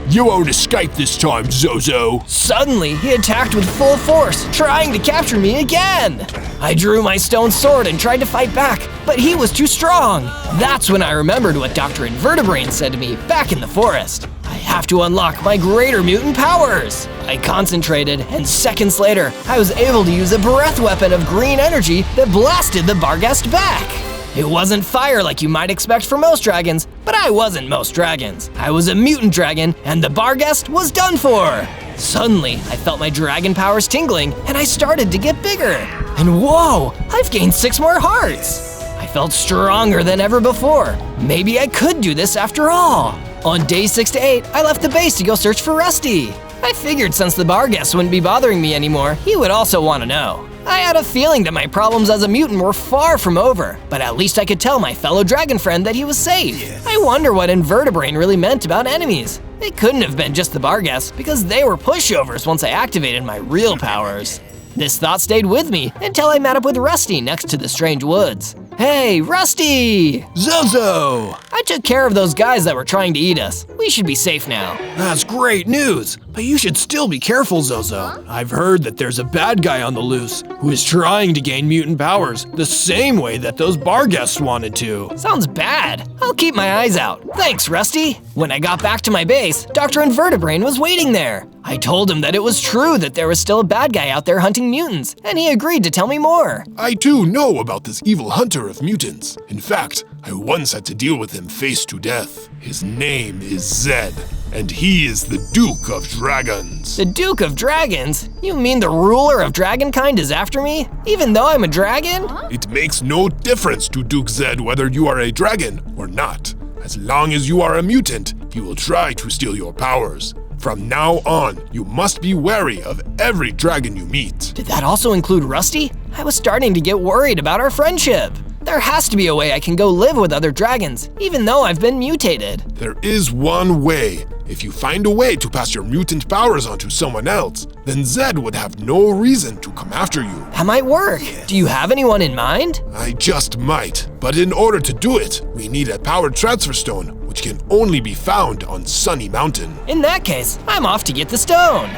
You won't escape this time, Zozo. Suddenly, he attacked with full force, trying to capture me again. I drew my stone sword and tried to fight back, but he was too strong. That's when I remembered what Dr. Invertebrain said to me back in the forest. I have to unlock my greater mutant powers. I concentrated, and seconds later, I was able to use a breath weapon of green energy that blasted the Barghest back. It wasn't fire like you might expect for most dragons, but I wasn't most dragons. I was a mutant dragon, and the Barghest was done for. Suddenly, I felt my dragon powers tingling, and I started to get bigger. And whoa, I've gained 6 more hearts. I felt stronger than ever before. Maybe I could do this after all. On days 6 to 8, I left the base to go search for Rusty. I figured since the Barghest wouldn't be bothering me anymore, he would also want to know. I had a feeling that my problems as a mutant were far from over, but at least I could tell my fellow dragon friend that he was safe. I wonder what Invertebrain really meant about enemies. It couldn't have been just the Barghest, because they were pushovers once I activated my real powers. This thought stayed with me until I met up with Rusty next to the strange woods. Hey, Rusty! Zozo! I took care of those guys that were trying to eat us. We should be safe now. That's great news, but you should still be careful, Zozo. I've heard that there's a bad guy on the loose who is trying to gain mutant powers the same way that those bar guests wanted to. Sounds bad. I'll keep my eyes out. Thanks, Rusty. When I got back to my base, Dr. Invertebrain was waiting there. I told him that it was true that there was still a bad guy out there hunting mutants, and he agreed to tell me more. I too know about this evil hunter of mutants. In fact, I once had to deal with him face to death. His name is Zed, and he is the Duke of Dragons. The Duke of Dragons? You mean the ruler of dragonkind is after me? Even though I'm a dragon? It makes no difference to Duke Zed whether you are a dragon or not. As long as you are a mutant, he will try to steal your powers. From now on, you must be wary of every dragon you meet. Did that also include Rusty? I was starting to get worried about our friendship. There has to be a way I can go live with other dragons, even though I've been mutated. There is one way. If you find a way to pass your mutant powers on to someone else, then Zed would have no reason to come after you. That might work. Do you have anyone in mind? I just might. But in order to do it, we need a power transfer stone, which can only be found on Sunny Mountain. In that case, I'm off to get the stone.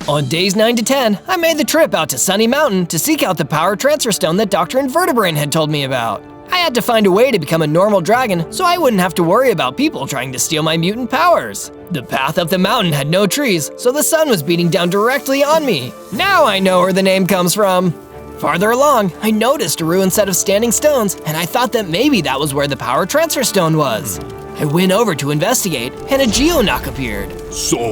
On days 9 to 10, I made the trip out to Sunny Mountain to seek out the power transfer stone that Dr. Invertebrain had told me about. I had to find a way to become a normal dragon so I wouldn't have to worry about people trying to steal my mutant powers. The path up the mountain had no trees, so the sun was beating down directly on me. Now I know where the name comes from. Farther along, I noticed a ruined set of standing stones, and I thought that maybe that was where the power transfer stone was. I went over to investigate, and a Geonock appeared. So,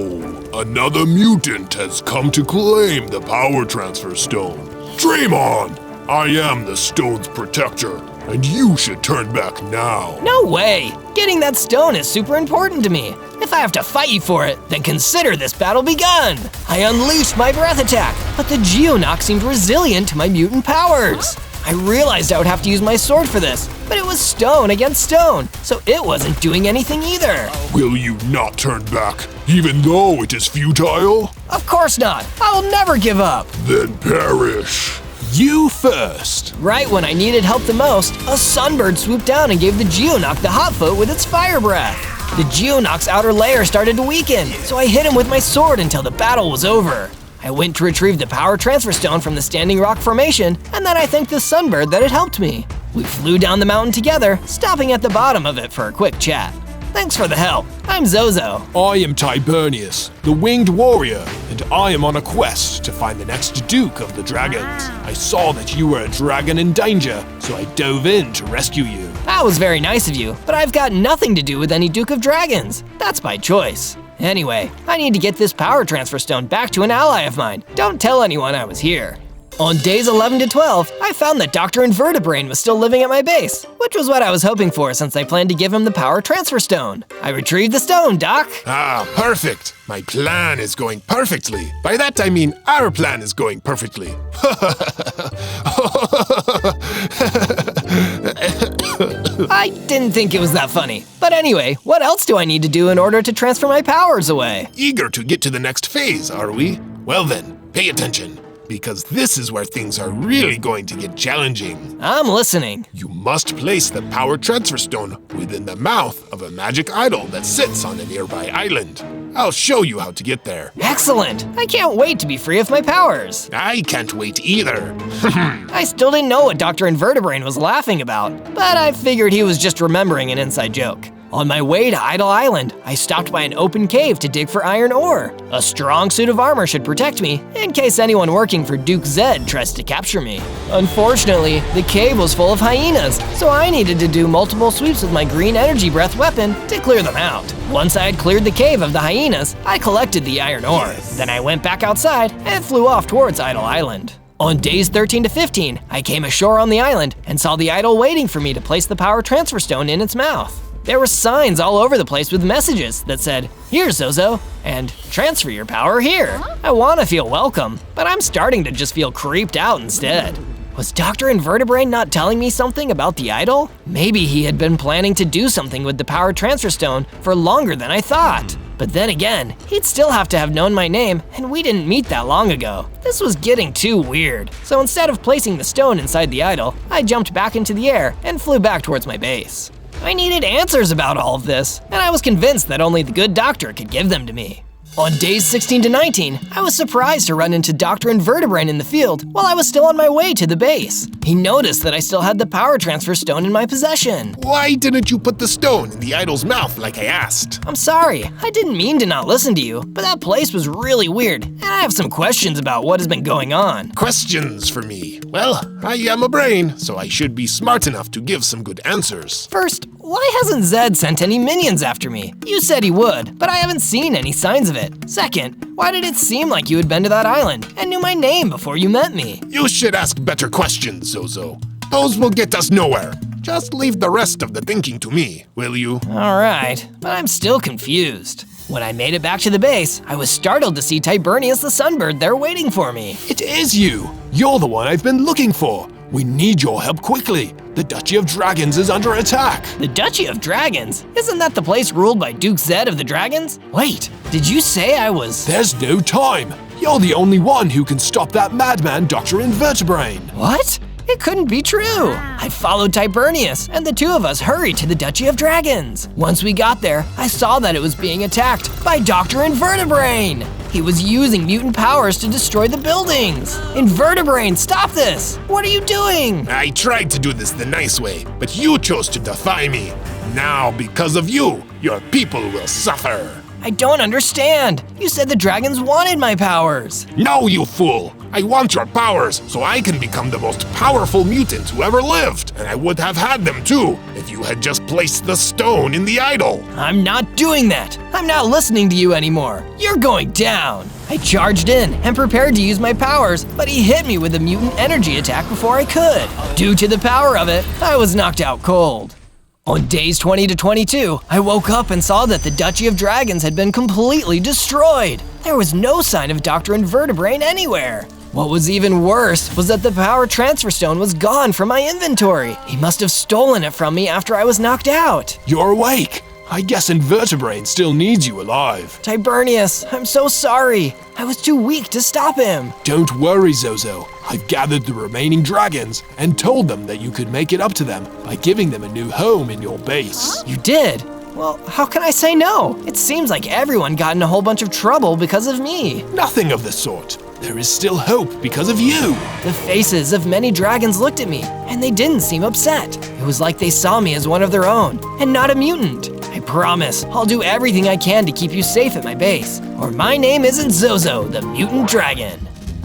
another mutant has come to claim the power transfer stone. Dream on! I am the stone's protector, and you should turn back now. No way! Getting that stone is super important to me. If I have to fight you for it, then consider this battle begun! I unleashed my breath attack, but the Geonock seemed resilient to my mutant powers. I realized I would have to use my sword for this, but it was stone against stone, so it wasn't doing anything either. Will you not turn back, even though it is futile? Of course not! I will never give up! Then perish. You first. Right when I needed help the most, a sunbird swooped down and gave the Geonock the hot foot with its fire breath. The Geonock's outer layer started to weaken, so I hit him with my sword until the battle was over. I went to retrieve the power transfer stone from the standing rock formation, and then I thanked the sunbird that had helped me. We flew down the mountain together, stopping at the bottom of it for a quick chat. Thanks for the help. I'm Zozo. I am Tibernius, the winged warrior, and I am on a quest to find the next Duke of the Dragons. I saw that you were a dragon in danger, so I dove in to rescue you. That was very nice of you, but I've got nothing to do with any Duke of Dragons. That's by choice. Anyway, I need to get this power transfer stone back to an ally of mine. Don't tell anyone I was here. On days 11 to 12, I found that Dr. Invertebrain was still living at my base, which was what I was hoping for since I planned to give him the power transfer stone. I retrieved the stone, Doc. Ah, perfect. My plan is going perfectly. By that I mean our plan is going perfectly. I didn't think it was that funny. But anyway, what else do I need to do in order to transfer my powers away? Eager to get to the next phase, are we? Well then, pay attention, because this is where things are really going to get challenging. I'm listening. You must place the power transfer stone within the mouth of a magic idol that sits on a nearby island. I'll show you how to get there. Excellent! I can't wait to be free of my powers. I can't wait either. I still didn't know what Dr. Invertebrain was laughing about, but I figured he was just remembering an inside joke. On my way to Idle Island, I stopped by an open cave to dig for iron ore. A strong suit of armor should protect me in case anyone working for Duke Zed tries to capture me. Unfortunately, the cave was full of hyenas, so I needed to do multiple sweeps with my green energy breath weapon to clear them out. Once I had cleared the cave of the hyenas, I collected the iron ore. Then I went back outside and flew off towards Idle Island. On days 13 to 15, I came ashore on the island and saw the idol waiting for me to place the power transfer stone in its mouth. There were signs all over the place with messages that said, "Here, Zozo," and "Transfer your power here." I want to feel welcome, but I'm starting to just feel creeped out instead. Was Dr. Invertebrain not telling me something about the idol? Maybe he had been planning to do something with the power transfer stone for longer than I thought. But then again, he'd still have to have known my name, and we didn't meet that long ago. This was getting too weird. So instead of placing the stone inside the idol, I jumped back into the air and flew back towards my base. I needed answers about all of this, and I was convinced that only the good doctor could give them to me. On days 16 to 19, I was surprised to run into Dr. Invertebrain in the field while I was still on my way to the base. He noticed that I still had the power transfer stone in my possession. Why didn't you put the stone in the idol's mouth like I asked? I'm sorry, I didn't mean to not listen to you, but that place was really weird, and I have some questions about what has been going on. Questions for me. Well, I am a brain, so I should be smart enough to give some good answers. First, why hasn't Zed sent any minions after me? You said he would, but I haven't seen any signs of it. Second, why did it seem like you had been to that island and knew my name before you met me? You should ask better questions, Zozo. Those will get us nowhere. Just leave the rest of the thinking to me, will you? Alright, but I'm still confused. When I made it back to the base, I was startled to see Tibernius the Sunbird there waiting for me. It is you! You're the one I've been looking for. We need your help quickly. The Duchy of Dragons is under attack. The Duchy of Dragons? Isn't that the place ruled by Duke Zed of the Dragons? Wait, did you say I was… There's no time. You're the only one who can stop that madman, Dr. Invertebrain. What? It couldn't be true. I followed Tibernius, and the two of us hurried to the Duchy of Dragons. Once we got there, I saw that it was being attacked by Dr. Invertebrain. He was using mutant powers to destroy the buildings. Invertebrain, stop this! What are you doing? I tried to do this the nice way, but you chose to defy me. Now, because of you, your people will suffer. I don't understand. You said the dragons wanted my powers. No, you fool! I want your powers so I can become the most powerful mutant who ever lived, and I would have had them too if you had just placed the stone in the idol. I'm not doing that. I'm not listening to you anymore. You're going down. I charged in and prepared to use my powers, but he hit me with a mutant energy attack before I could. Due to the power of it, I was knocked out cold. On days 20 to 22, I woke up and saw that the Duchy of Dragons had been completely destroyed. There was no sign of Dr. Invertebrain anywhere. What was even worse was that the power transfer stone was gone from my inventory. He must have stolen it from me after I was knocked out. You're awake. I guess Invertebrain still needs you alive. Tibernius, I'm so sorry. I was too weak to stop him. Don't worry, Zozo. I've gathered the remaining dragons and told them that you could make it up to them by giving them a new home in your base. You did? Well, how can I say no? It seems like everyone got in a whole bunch of trouble because of me. Nothing of the sort. There is still hope because of you. The faces of many dragons looked at me, and they didn't seem upset. It was like they saw me as one of their own, and not a mutant. I promise, I'll do everything I can to keep you safe at my base, or my name isn't Zozo, the mutant dragon.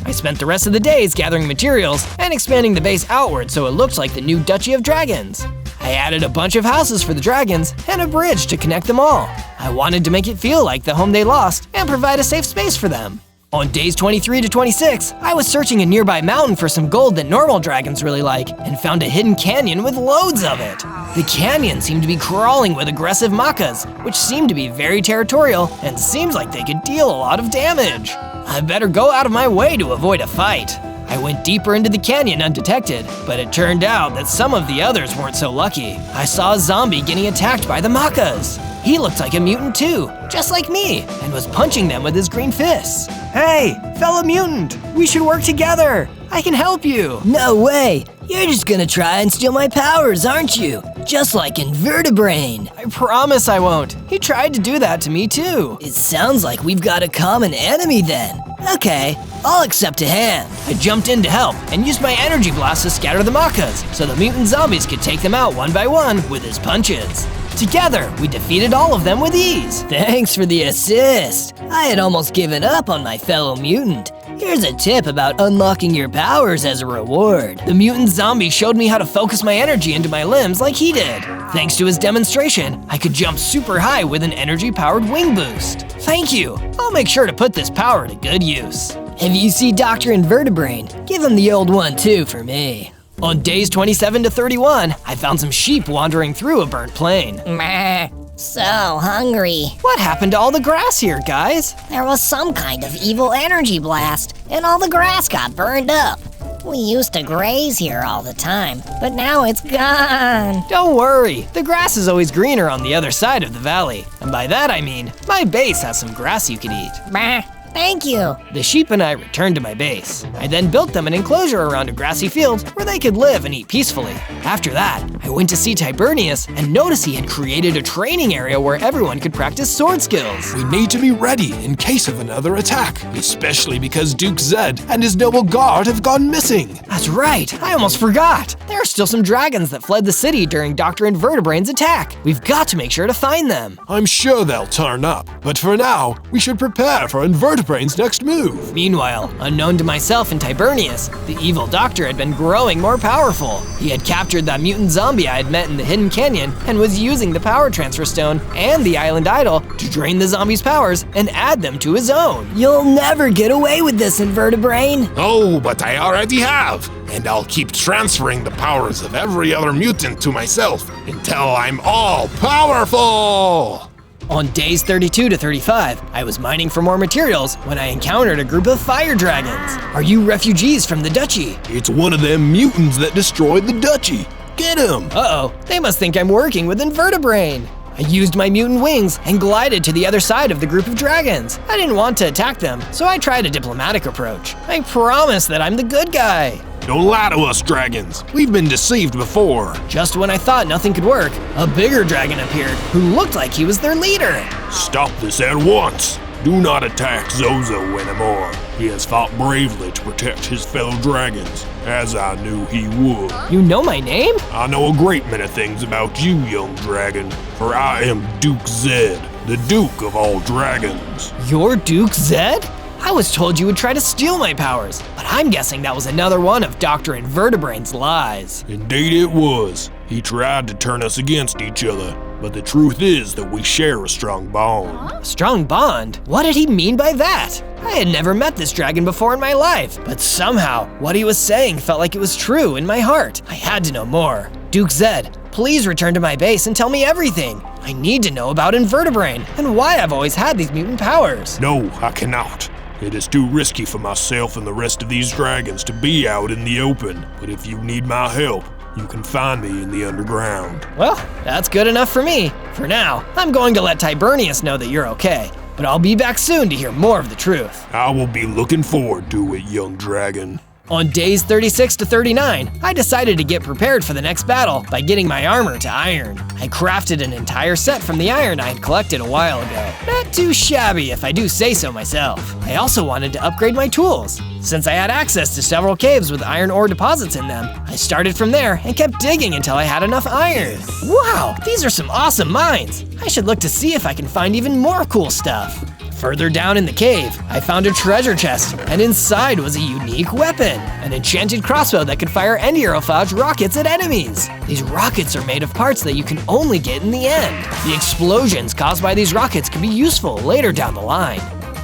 I spent the rest of the days gathering materials and expanding the base outward so it looked like the new Duchy of Dragons. I added a bunch of houses for the dragons and a bridge to connect them all. I wanted to make it feel like the home they lost and provide a safe space for them. On days 23 to 26, I was searching a nearby mountain for some gold that normal dragons really like and found a hidden canyon with loads of it. The canyon seemed to be crawling with aggressive macas, which seemed to be very territorial and seems like they could deal a lot of damage. I better go out of my way to avoid a fight. I went deeper into the canyon undetected, but it turned out that some of the others weren't so lucky. I saw a zombie getting attacked by the macas. He looked like a mutant too, just like me, and was punching them with his green fists. Hey, fellow mutant, we should work together. I can help you. No way. You're just gonna try and steal my powers, aren't you? Just like Invertebrain. I promise I won't. He tried to do that to me too. It sounds like we've got a common enemy then. Okay, I'll accept a hand. I jumped in to help and used my energy blast to scatter the macas so the mutant zombies could take them out one by one with his punches. Together, we defeated all of them with ease. Thanks for the assist. I had almost given up on my fellow mutant. Here's a tip about unlocking your powers as a reward. The mutant zombie showed me how to focus my energy into my limbs like he did. Thanks to his demonstration, I could jump super high with an energy-powered wing boost. Thank you. I'll make sure to put this power to good use. If you see Dr. Invertebrain, give him the old one too for me. On days 27 to 31, I found some sheep wandering through a burnt plain. Meh. So hungry. What happened to all the grass here, guys? There was some kind of evil energy blast, and all the grass got burned up. We used to graze here all the time, but now it's gone. Don't worry, the grass is always greener on the other side of the valley. And by that I mean, my base has some grass you could eat. Bah, thank you. The sheep and I returned to my base. I then built them an enclosure around a grassy field where they could live and eat peacefully. After that, I went to see Tibernius and noticed he had created a training area where everyone could practice sword skills. We need to be ready in case of another attack, especially because Duke Zed and his noble guard have gone missing. That's right, I almost forgot. There are still some dragons that fled the city during Dr. Invertebrain's attack. We've got to make sure to find them. I'm sure they'll turn up, but for now, we should prepare for Invertebrain's next move. Meanwhile, unknown to myself and Tibernius, the evil doctor had been growing more powerful. He had captured that mutant zombie I had met in the hidden canyon and was using the power transfer stone and the island idol to drain the zombie's powers and add them to his own. You'll never get away with this, Invertebrain. Oh, but I already have, and I'll keep transferring the powers of every other mutant to myself until I'm all powerful! On days 32 to 35, I was mining for more materials when I encountered a group of fire dragons. Are you refugees from the duchy? It's one of them mutants that destroyed the duchy. Get him! Uh-oh, they must think I'm working with Invertebrain. I used my mutant wings and glided to the other side of the group of dragons. I didn't want to attack them, so I tried a diplomatic approach. I promise that I'm the good guy. Don't lie to us, dragons. We've been deceived before. Just when I thought nothing could work, a bigger dragon appeared who looked like he was their leader. Stop this at once. Do not attack Zozo anymore. He has fought bravely to protect his fellow dragons, as I knew he would. You know my name? I know a great many things about you, young dragon, for I am Duke Zed, the Duke of all dragons. You're Duke Zed? I was told you would try to steal my powers, but I'm guessing that was another one of Dr. Invertebrain's lies. Indeed it was. He tried to turn us against each other, but the truth is that we share a strong bond. A strong bond? What did he mean by that? I had never met this dragon before in my life, but somehow, what he was saying felt like it was true in my heart. I had to know more. Duke Zed, please return to my base and tell me everything. I need to know about Invertebrain and why I've always had these mutant powers. No, I cannot. It is too risky for myself and the rest of these dragons to be out in the open, but if you need my help, you can find me in the underground. Well, that's good enough for me. For now, I'm going to let Tibernius know that you're okay, but I'll be back soon to hear more of the truth. I will be looking forward to it, young dragon. On days 36 to 39, I decided to get prepared for the next battle by getting my armor to iron. I crafted an entire set from the iron I had collected a while ago. Not too shabby if I do say so myself. I also wanted to upgrade my tools. Since I had access to several caves with iron ore deposits in them, I started from there and kept digging until I had enough iron. Wow, these are some awesome mines. I should look to see if I can find even more cool stuff. Further down in the cave, I found a treasure chest, and inside was a unique weapon, an enchanted crossbow that could fire endurophage rockets at enemies. These rockets are made of parts that you can only get in the end. The explosions caused by these rockets could be useful later down the line.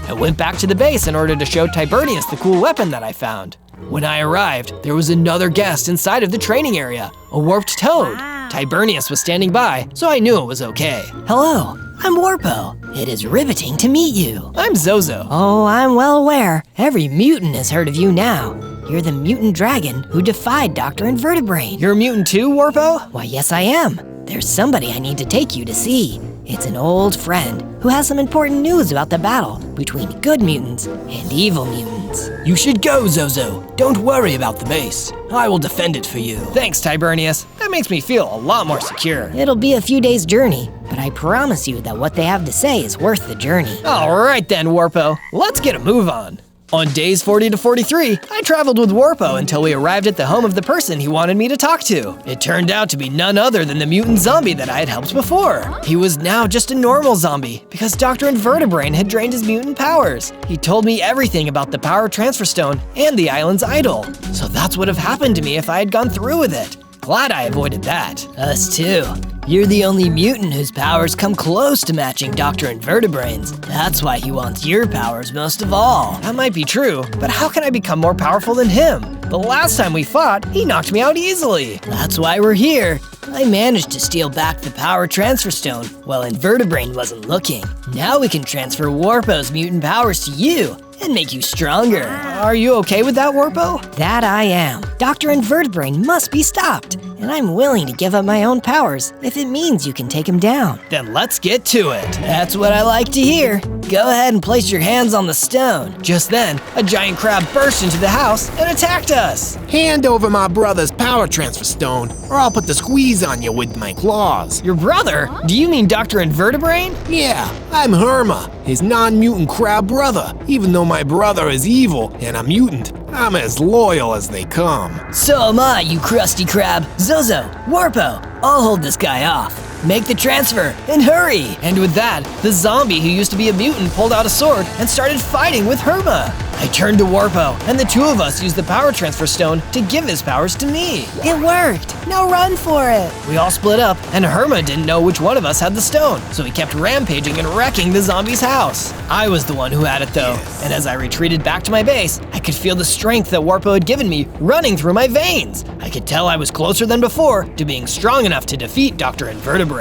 I went back to the base in order to show Tibernius the cool weapon that I found. When I arrived, there was another guest inside of the training area, a warped toad. Tibernius was standing by, so I knew it was okay. Hello, I'm Warpo. It is riveting to meet you. I'm Zozo. Oh, I'm well aware. Every mutant has heard of you now. You're the mutant dragon who defied Dr. Invertebrain. You're a mutant too, Warpo? Why, yes I am. There's somebody I need to take you to see. It's an old friend who has some important news about the battle between good mutants and evil mutants. You should go, Zozo. Don't worry about the base. I will defend it for you. Thanks, Tibernius. That makes me feel a lot more secure. It'll be a few days' journey, but I promise you that what they have to say is worth the journey. All right then, Warpo. Let's get a move on. On days 40 to 43, I traveled with Warpo until we arrived at the home of the person he wanted me to talk to. It turned out to be none other than the mutant zombie that I had helped before. He was now just a normal zombie because Dr. Invertebrain had drained his mutant powers. He told me everything about the power transfer stone and the island's idol. So that's what would have happened to me if I had gone through with it. Glad I avoided that. Us too. You're the only mutant whose powers come close to matching Dr. Invertebrain's. That's why he wants your powers most of all. That might be true, but how can I become more powerful than him? The last time we fought, he knocked me out easily. That's why we're here. I managed to steal back the power transfer stone while Invertebrain wasn't looking. Now we can transfer Warpo's mutant powers to you, and make you stronger. Are you okay with that, Warpo? That I am. Dr. Invertebrain must be stopped, and I'm willing to give up my own powers if it means you can take him down. Then let's get to it. That's what I like to hear. Go ahead and place your hands on the stone. Just then, a giant crab burst into the house and attacked us. Hand over my brother's power transfer stone, or I'll put the squeeze on you with my claws. Your brother? Do you mean Dr. Invertebrain? Yeah, I'm Herma, his non-mutant crab brother. Even though my brother is evil and a mutant, I'm as loyal as they come. So am I, you crusty crab. Zozo, Warpo, I'll hold this guy off. Make the transfer, and hurry! And with that, the zombie who used to be a mutant pulled out a sword and started fighting with Herma. I turned to Warpo, and the two of us used the power transfer stone to give his powers to me. It worked. Now run for it. We all split up, and Herma didn't know which one of us had the stone, so he kept rampaging and wrecking the zombie's house. I was the one who had it though, and as I retreated back to my base, I could feel the strength that Warpo had given me running through my veins. I could tell I was closer than before to being strong enough to defeat Dr. Invertebrain.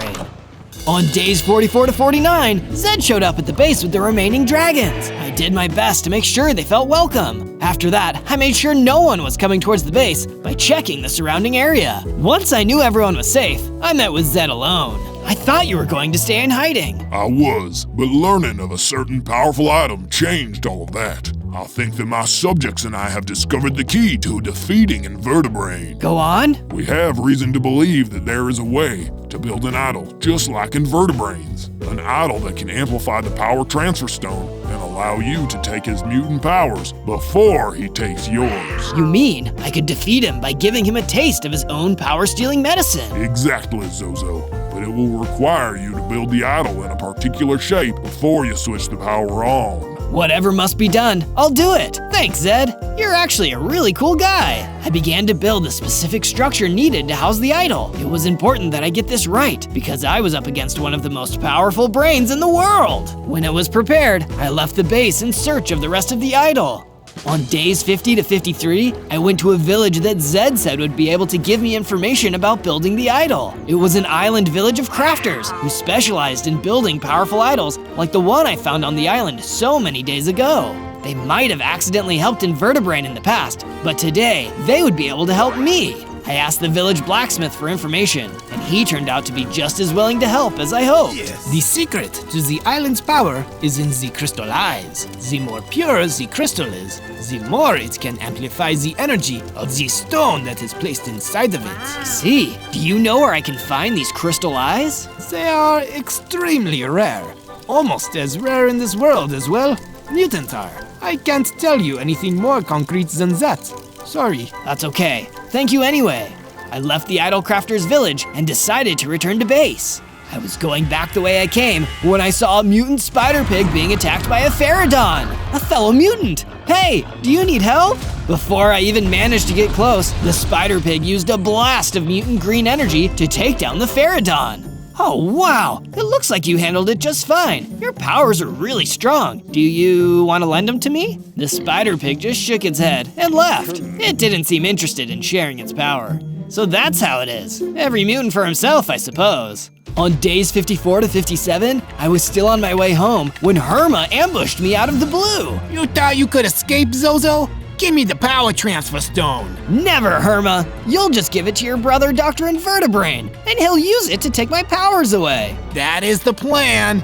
On days 44 to 49, Zed showed up at the base with the remaining dragons. I did my best to make sure they felt welcome. After that, I made sure no one was coming towards the base by checking the surrounding area. Once I knew everyone was safe, I met with Zed alone. I thought you were going to stay in hiding. I was, but learning of a certain powerful item changed all of that. I think that my subjects and I have discovered the key to defeating Invertebrain. Go on. We have reason to believe that there is a way to build an idol just like Invertebrain's. An idol that can amplify the power transfer stone and allow you to take his mutant powers before he takes yours. You mean I could defeat him by giving him a taste of his own power-stealing medicine? Exactly, Zozo. But it will require you to build the idol in a particular shape before you switch the power on. Whatever must be done, I'll do it. Thanks, Zed. You're actually a really cool guy. I began to build the specific structure needed to house the idol. It was important that I get this right, because I was up against one of the most powerful brains in the world. When it was prepared, I left the base in search of the rest of the idol. On days 50 to 53, I went to a village that Zed said would be able to give me information about building the idol. It was an island village of crafters who specialized in building powerful idols like the one I found on the island so many days ago. They might have accidentally helped Invertebrain in the past, but today they would be able to help me. I asked the village blacksmith for information, and he turned out to be just as willing to help as I hoped. The secret to the island's power is in the crystal eyes. The more pure the crystal is, the more it can amplify the energy of the stone that is placed inside of it. See, do you know where I can find these crystal eyes? They are extremely rare. Almost as rare in this world as, well, mutants are. I can't tell you anything more concrete than that. Sorry. That's okay. Thank you anyway. I left the idol crafter's village and decided to return to base. I was going back the way I came when I saw a mutant spider pig being attacked by a Pterodon, a fellow mutant. Hey, do you need help? Before I even managed to get close, the spider pig used a blast of mutant green energy to take down the Pterodon. Oh wow, it looks like you handled it just fine. Your powers are really strong. Do you want to lend them to me? The spider pig just shook its head and left. It didn't seem interested in sharing its power. So that's how it is. Every mutant for himself, I suppose. On days 54 to 57, I was still on my way home when Herma ambushed me out of the blue. You thought you could escape, Zozo? Give me the power transfer stone. Never, Herma. You'll just give it to your brother, Dr. Invertebrain, and he'll use it to take my powers away. That is the plan.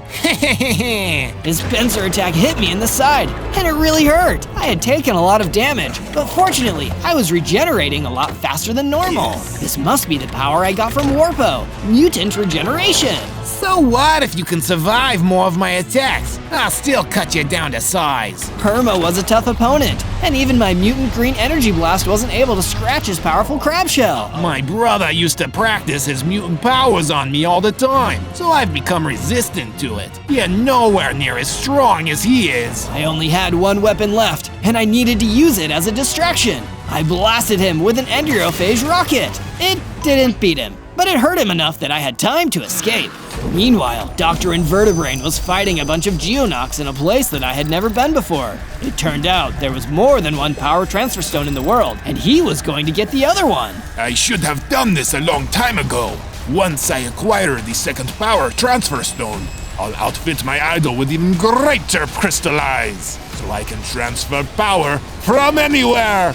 His pincer attack hit me in the side, and it really hurt. I had taken a lot of damage, but fortunately, I was regenerating a lot faster than normal. This must be the power I got from Warpo, mutant regeneration. So what if you can survive more of my attacks? I'll still cut you down to size. Herma was a tough opponent, and even my mutant green energy blast wasn't able to scratch his powerful crab shell. My brother used to practice his mutant powers on me all the time, so I've become resistant to it. You're nowhere near as strong as he is. I only had one weapon left, and I needed to use it as a distraction. I blasted him with an endurophage rocket. It didn't beat him, but it hurt him enough that I had time to escape. Meanwhile, Dr. Invertebrain was fighting a bunch of Geonox in a place that I had never been before. It turned out there was more than one power transfer stone in the world, and he was going to get the other one. I should have done this a long time ago. Once I acquired the second power transfer stone, I'll outfit my idol with even greater crystal eyes, so I can transfer power from anywhere.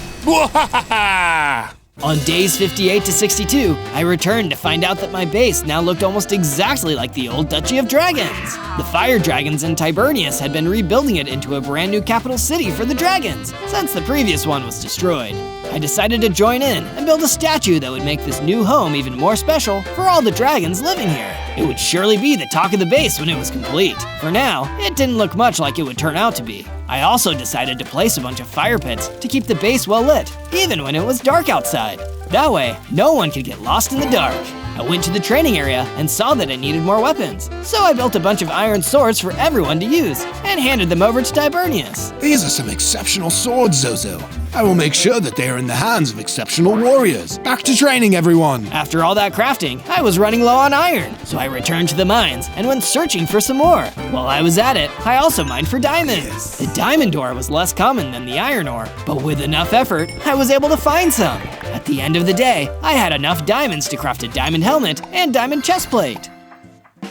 On days 58 to 62, I returned to find out that my base now looked almost exactly like the old Duchy of Dragons. The fire dragons in Tibernius had been rebuilding it into a brand new capital city for the dragons, since the previous one was destroyed. I decided to join in and build a statue that would make this new home even more special for all the dragons living here. It would surely be the talk of the base when it was complete. For now, it didn't look much like it would turn out to be. I also decided to place a bunch of fire pits to keep the base well lit, even when it was dark outside. That way, no one could get lost in the dark. I went to the training area and saw that it needed more weapons, so I built a bunch of iron swords for everyone to use and handed them over to Tibernius. These are some exceptional swords, Zozo. I will make sure that they are in the hands of exceptional warriors. Back to training, everyone. After all that crafting, I was running low on iron, so I returned to the mines and went searching for some more. While I was at it, I also mined for diamonds. The diamond ore was less common than the iron ore, but with enough effort, I was able to find some. At the end of the day, I had enough diamonds to craft a diamond helmet and diamond chestplate.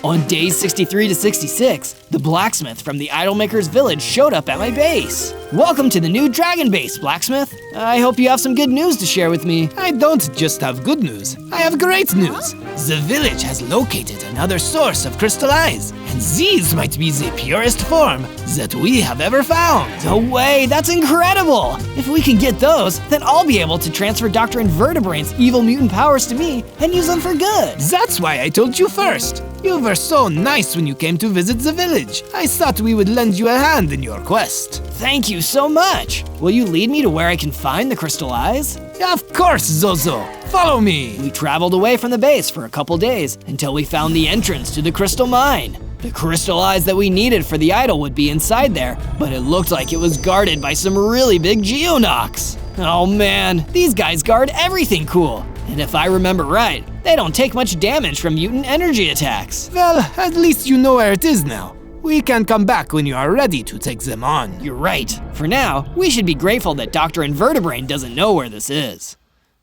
On days 63 to 66, the blacksmith from the Idolmaker's village showed up at my base. Welcome to the new dragon base, blacksmith. I hope you have some good news to share with me. I don't just have good news, I have great news. The village has located another source of crystal eyes, and these might be the purest form that we have ever found. No way, that's incredible! If we can get those, then I'll be able to transfer Dr. Invertebrain's evil mutant powers to me and use them for good. That's why I told you first. You were so nice when you came to visit the village. I thought we would lend you a hand in your quest. Thank you so much. Will you lead me to where I can find the crystal eyes? Of course, Zozo. Follow me. We traveled away from the base for a couple days until we found the entrance to the crystal mine. The crystal eyes that we needed for the idol would be inside there, but it looked like it was guarded by some really big geonocs. Oh man, these guys guard everything cool. And if I remember right, they don't take much damage from mutant energy attacks. Well, at least you know where it is now. We can come back when you are ready to take them on. You're right. For now, we should be grateful that Dr. Invertebrain doesn't know where this is.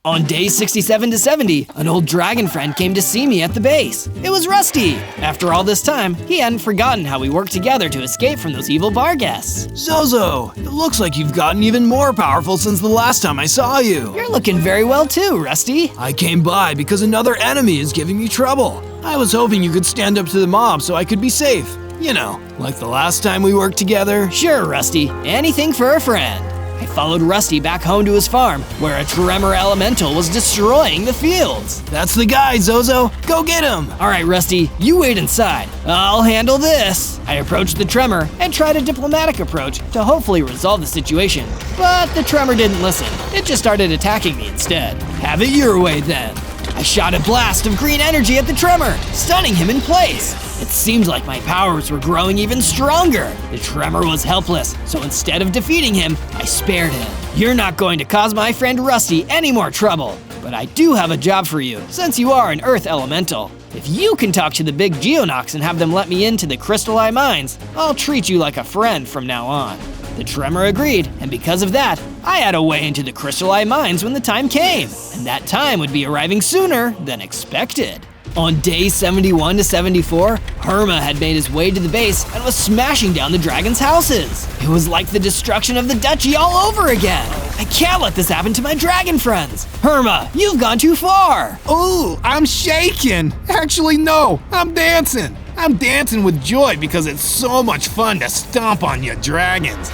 On days 67 to 70, an old dragon friend came to see me at the base. It was Rusty. After all this time, he hadn't forgotten how we worked together to escape from those evil bar guests. Zozo, it looks like you've gotten even more powerful since the last time I saw you. You're looking very well too, Rusty. I came by because another enemy is giving me trouble. I was hoping you could stand up to the mob so I could be safe. You know, like the last time we worked together. Sure, Rusty. Anything for a friend. I followed Rusty back home to his farm, where a tremor elemental was destroying the fields. That's the guy, Zozo. Go get him. All right, Rusty, you wait inside. I'll handle this. I approached the tremor and tried a diplomatic approach to hopefully resolve the situation. But the tremor didn't listen. It just started attacking me instead. Have it your way then. I shot a blast of green energy at the tremor, stunning him in place. It seemed like my powers were growing even stronger. The tremor was helpless, so instead of defeating him, I spared him. You're not going to cause my friend Rusty any more trouble, but I do have a job for you, since you are an Earth Elemental. If you can talk to the big Geonocs and have them let me into the Crystal Eye Mines, I'll treat you like a friend from now on. The tremor agreed, and because of that, I had a way into the Crystal Eye Mines when the time came, and that time would be arriving sooner than expected. On days 71 to 74, Herma had made his way to the base and was smashing down the dragon's houses. It was like the destruction of the duchy all over again. I can't let this happen to my dragon friends. Herma, you've gone too far. Ooh, I'm shaking. Actually, no, I'm dancing. I'm dancing with joy because it's so much fun to stomp on you dragons.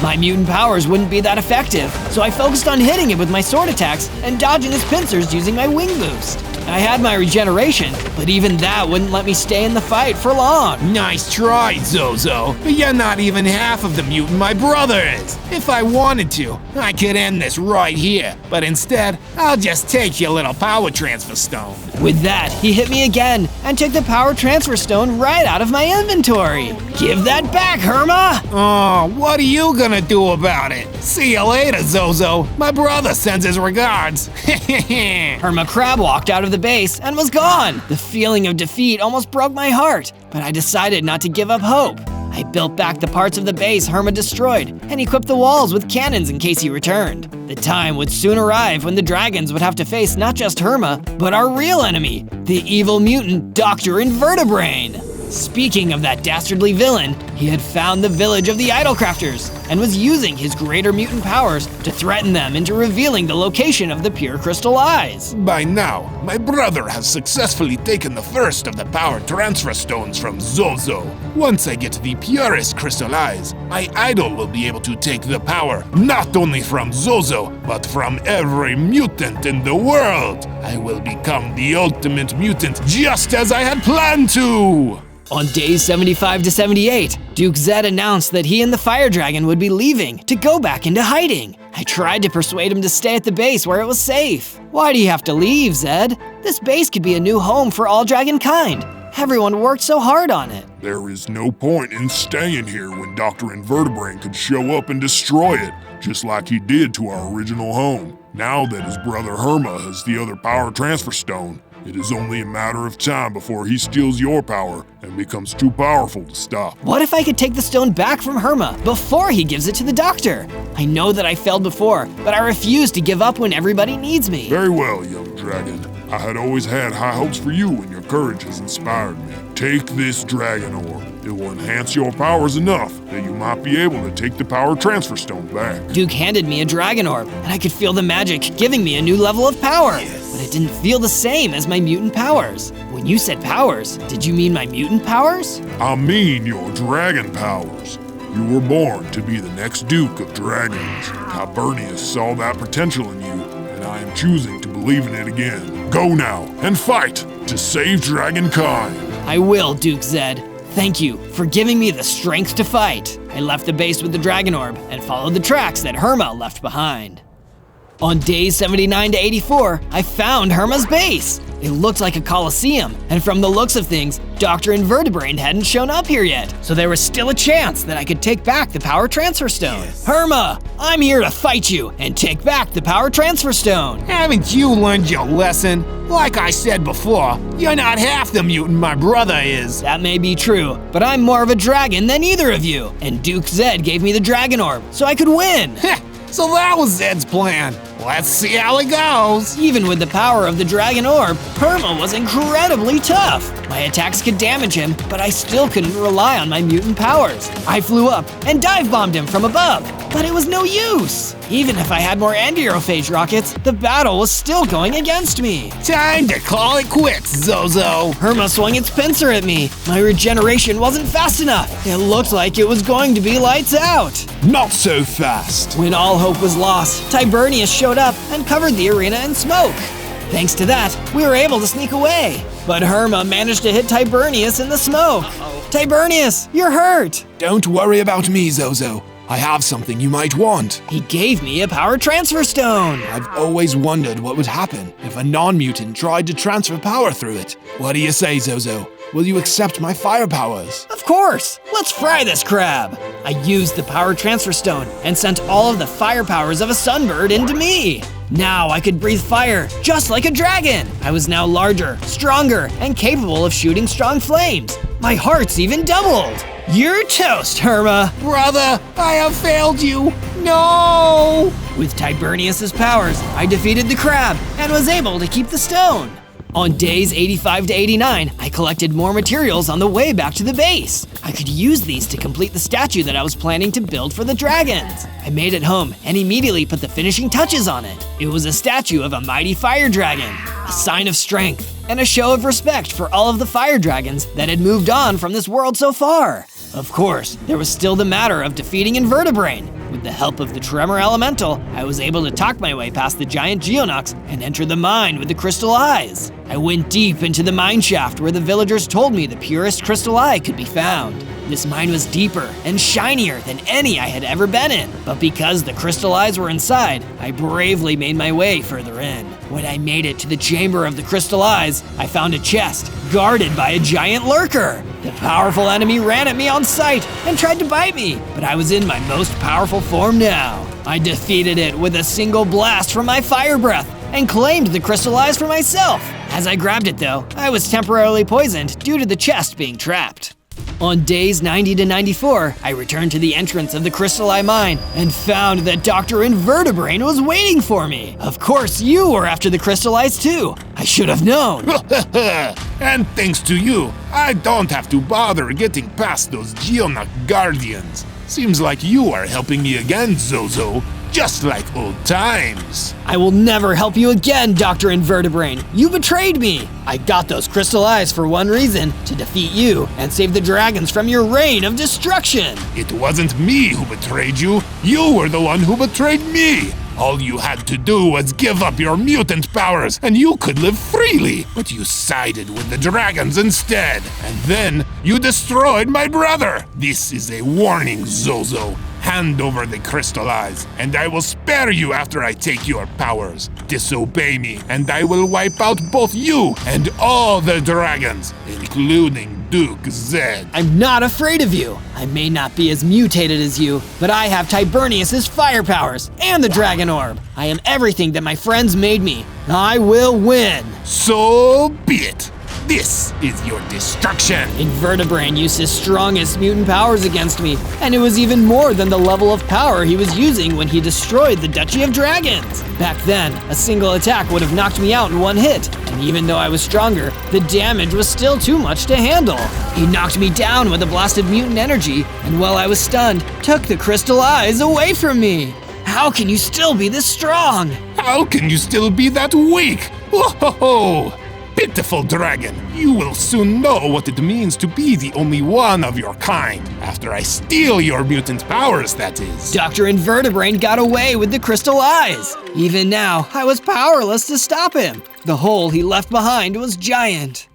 My mutant powers wouldn't be that effective, so I focused on hitting it with my sword attacks and dodging his pincers using my wing boost. I had my regeneration, but even that wouldn't let me stay in the fight for long. Nice try, Zozo, but you're not even half of the mutant my brother is. If I wanted to, I could end this right here, but instead, I'll just take your little power transfer stone. With that, he hit me again and took the power transfer stone right out of my inventory. Give that back, Herma! Oh, what are you gonna do about it? See you later, Zozo. My brother sends his regards. Herma Crab walked out of the base and was gone. The feeling of defeat almost broke my heart, but I decided not to give up hope. I built back the parts of the base Herma destroyed and equipped the walls with cannons in case he returned. The time would soon arrive when the dragons would have to face not just Herma, but our real enemy, the evil mutant Dr. Invertebrain. Speaking of that dastardly villain, he had found the village of the Idolcrafters and was using his greater mutant powers to threaten them into revealing the location of the pure crystal eyes. By now, my brother has successfully taken the first of the power transfer stones from Zozo. Once I get the purest crystal eyes, my idol will be able to take the power not only from Zozo, but from every mutant in the world. I will become the ultimate mutant just as I had planned to! On days 75 to 78, Duke Zed announced that he and the Fire Dragon would be leaving to go back into hiding. I tried to persuade him to stay at the base where it was safe. Why do you have to leave, Zed? This base could be a new home for all dragonkind. Everyone worked so hard on it. There is no point in staying here when Dr. Invertebrain could show up and destroy it, just like he did to our original home. Now that his brother Herma has the other power transfer stone, it is only a matter of time before he steals your power and becomes too powerful to stop. What if I could take the stone back from Herma before he gives it to the doctor? I know that I failed before, but I refuse to give up when everybody needs me. Very well, young dragon. I had always had high hopes for you and your courage has inspired me. Take this dragon orb. It will enhance your powers enough that you might be able to take the power transfer stone back. Duke handed me a dragon orb, and I could feel the magic giving me a new level of power. But it didn't feel the same as my mutant powers. When you said powers, did you mean my mutant powers? I mean your dragon powers. You were born to be the next Duke of Dragons. Hibernius saw that potential in you, and I am choosing to believe in it again. Go now and fight to save dragonkind. I will, Duke Zed. Thank you for giving me the strength to fight. I left the base with the dragon orb and followed the tracks that Herma left behind. On days 79 to 84, I found Herma's base. It looked like a coliseum, and from the looks of things, Dr. Invertebrain hadn't shown up here yet, so there was still a chance that I could take back the power transfer stone. Herma, I'm here to fight you and take back the power transfer stone. Haven't you learned your lesson? Like I said before, you're not half the mutant my brother is. That may be true, but I'm more of a dragon than either of you, and Duke Zed gave me the dragon orb so I could win. So that was Zed's plan. Let's see how it goes. Even with the power of the dragon orb, Herma was incredibly tough. My attacks could damage him, but I still couldn't rely on my mutant powers. I flew up and dive bombed him from above, but it was no use. Even if I had more anti-aerophage rockets, the battle was still going against me. Time to call it quits, Zozo. Herma swung its pincer at me. My regeneration wasn't fast enough. It looked like it was going to be lights out. Not so fast. When all hope was lost, Tibernius showed up and covered the arena in smoke. Thanks to that, we were able to sneak away. But Herma managed to hit Tibernius in the smoke. Tibernius, you're hurt. Don't worry about me, Zozo. I have something you might want. He gave me a power transfer stone. I've always wondered what would happen if a non-mutant tried to transfer power through it. What do you say, Zozo? Will you accept my fire powers? Of course! Let's fry this crab! I used the power transfer stone and sent all of the fire powers of a sunbird into me. Now I could breathe fire just like a dragon. I was now larger, stronger, and capable of shooting strong flames. My heart's even doubled. You're toast, Herma. Brother, I have failed you. No! With Tibernius's powers, I defeated the crab and was able to keep the stone. On days 85 to 89, I collected more materials on the way back to the base. I could use these to complete the statue that I was planning to build for the dragons. I made it home and immediately put the finishing touches on it. It was a statue of a mighty fire dragon, a sign of strength, and a show of respect for all of the fire dragons that had moved on from this world so far. Of course, there was still the matter of defeating Invertebrain. With the help of the Tremor Elemental, I was able to talk my way past the giant Geonox and enter the mine with the crystal eyes. I went deep into the mine shaft where the villagers told me the purest crystal eye could be found. This mine was deeper and shinier than any I had ever been in, but because the crystal eyes were inside, I bravely made my way further in. When I made it to the chamber of the crystal eyes, I found a chest guarded by a giant lurker. The powerful enemy ran at me on sight and tried to bite me, but I was in my most powerful form now. I defeated it with a single blast from my fire breath and claimed the crystal eyes for myself. As I grabbed it though, I was temporarily poisoned due to the chest being trapped. On days 90 to 94, I returned to the entrance of the Crystal Eye Mine and found that Dr. Invertebrain was waiting for me. Of course, you were after the Crystal Eyes too. I should have known. And thanks to you, I don't have to bother getting past those Geonoc Guardians. Seems like you are helping me again, Zozo. Just like old times. I will never help you again, Dr. Invertebrain. You betrayed me. I got those crystal eyes for one reason, to defeat you and save the dragons from your reign of destruction. It wasn't me who betrayed you. You were the one who betrayed me. All you had to do was give up your mutant powers and you could live freely. But you sided with the dragons instead. And then you destroyed my brother. This is a warning, Zozo. Hand over the crystal eyes, and I will spare you after I take your powers. Disobey me, and I will wipe out both you and all the dragons, including Duke Zed. I'm not afraid of you. I may not be as mutated as you, but I have Tibernius's fire powers and the dragon orb. I am everything that my friends made me. I will win. So be it. This is your destruction! Invertebrain used his strongest mutant powers against me, and it was even more than the level of power he was using when he destroyed the Duchy of Dragons. Back then, a single attack would have knocked me out in one hit, and even though I was stronger, the damage was still too much to handle. He knocked me down with a blast of mutant energy, and while I was stunned, took the crystal eyes away from me. How can you still be this strong? How can you still be that weak? Whoa! Pitiful dragon, you will soon know what it means to be the only one of your kind, after I steal your mutant powers, that is. Dr. Invertebrain got away with the crystal eyes. Even now, I was powerless to stop him. The hole he left behind was giant.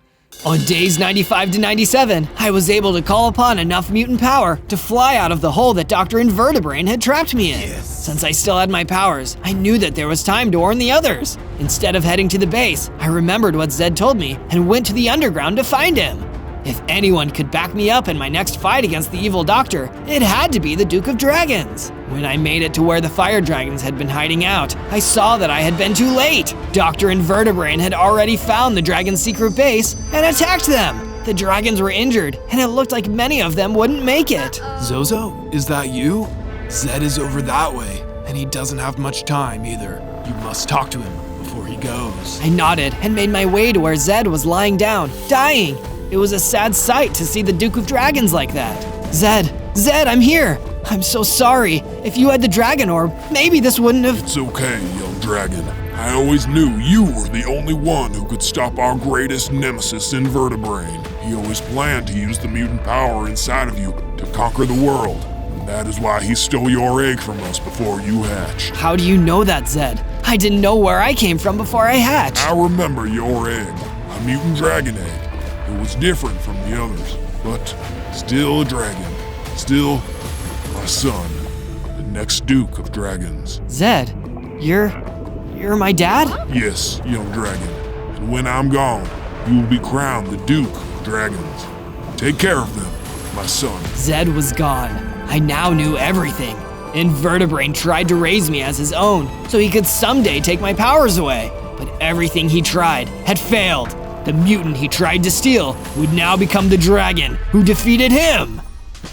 On days 95 to 97, I was able to call upon enough mutant power to fly out of the hole that Dr. Invertebrain had trapped me in. Yes. Since I still had my powers, I knew that there was time to warn the others. Instead of heading to the base, I remembered what Zed told me and went to the underground to find him. If anyone could back me up in my next fight against the evil doctor, it had to be the Duke of Dragons. When I made it to where the fire dragons had been hiding out, I saw that I had been too late. Dr. Invertebrain had already found the dragon's secret base and attacked them. The dragons were injured, and it looked like many of them wouldn't make it. Zozo, is that you? Zed is over that way, and he doesn't have much time either. You must talk to him before he goes. I nodded and made my way to where Zed was lying down, dying. It was a sad sight to see the Duke of Dragons like that. Zed, I'm here. I'm so sorry. If you had the dragon orb, maybe this wouldn't have— It's okay, young dragon. I always knew you were the only one who could stop our greatest nemesis, Invertebrain. He always planned to use the mutant power inside of you to conquer the world. And that is why he stole your egg from us before you hatched. How do you know that, Zed? I didn't know where I came from before I hatched. I remember your egg, a mutant dragon egg. It was different from the others, but still a dragon. Still my son, the next Duke of Dragons. Zed, you're my dad? Yes, young dragon. And when I'm gone, you will be crowned the Duke of Dragons. Take care of them, my son. Zed was gone. I now knew everything. Invertebrain tried to raise me as his own, so he could someday take my powers away. But everything he tried had failed. The mutant he tried to steal would now become the dragon who defeated him.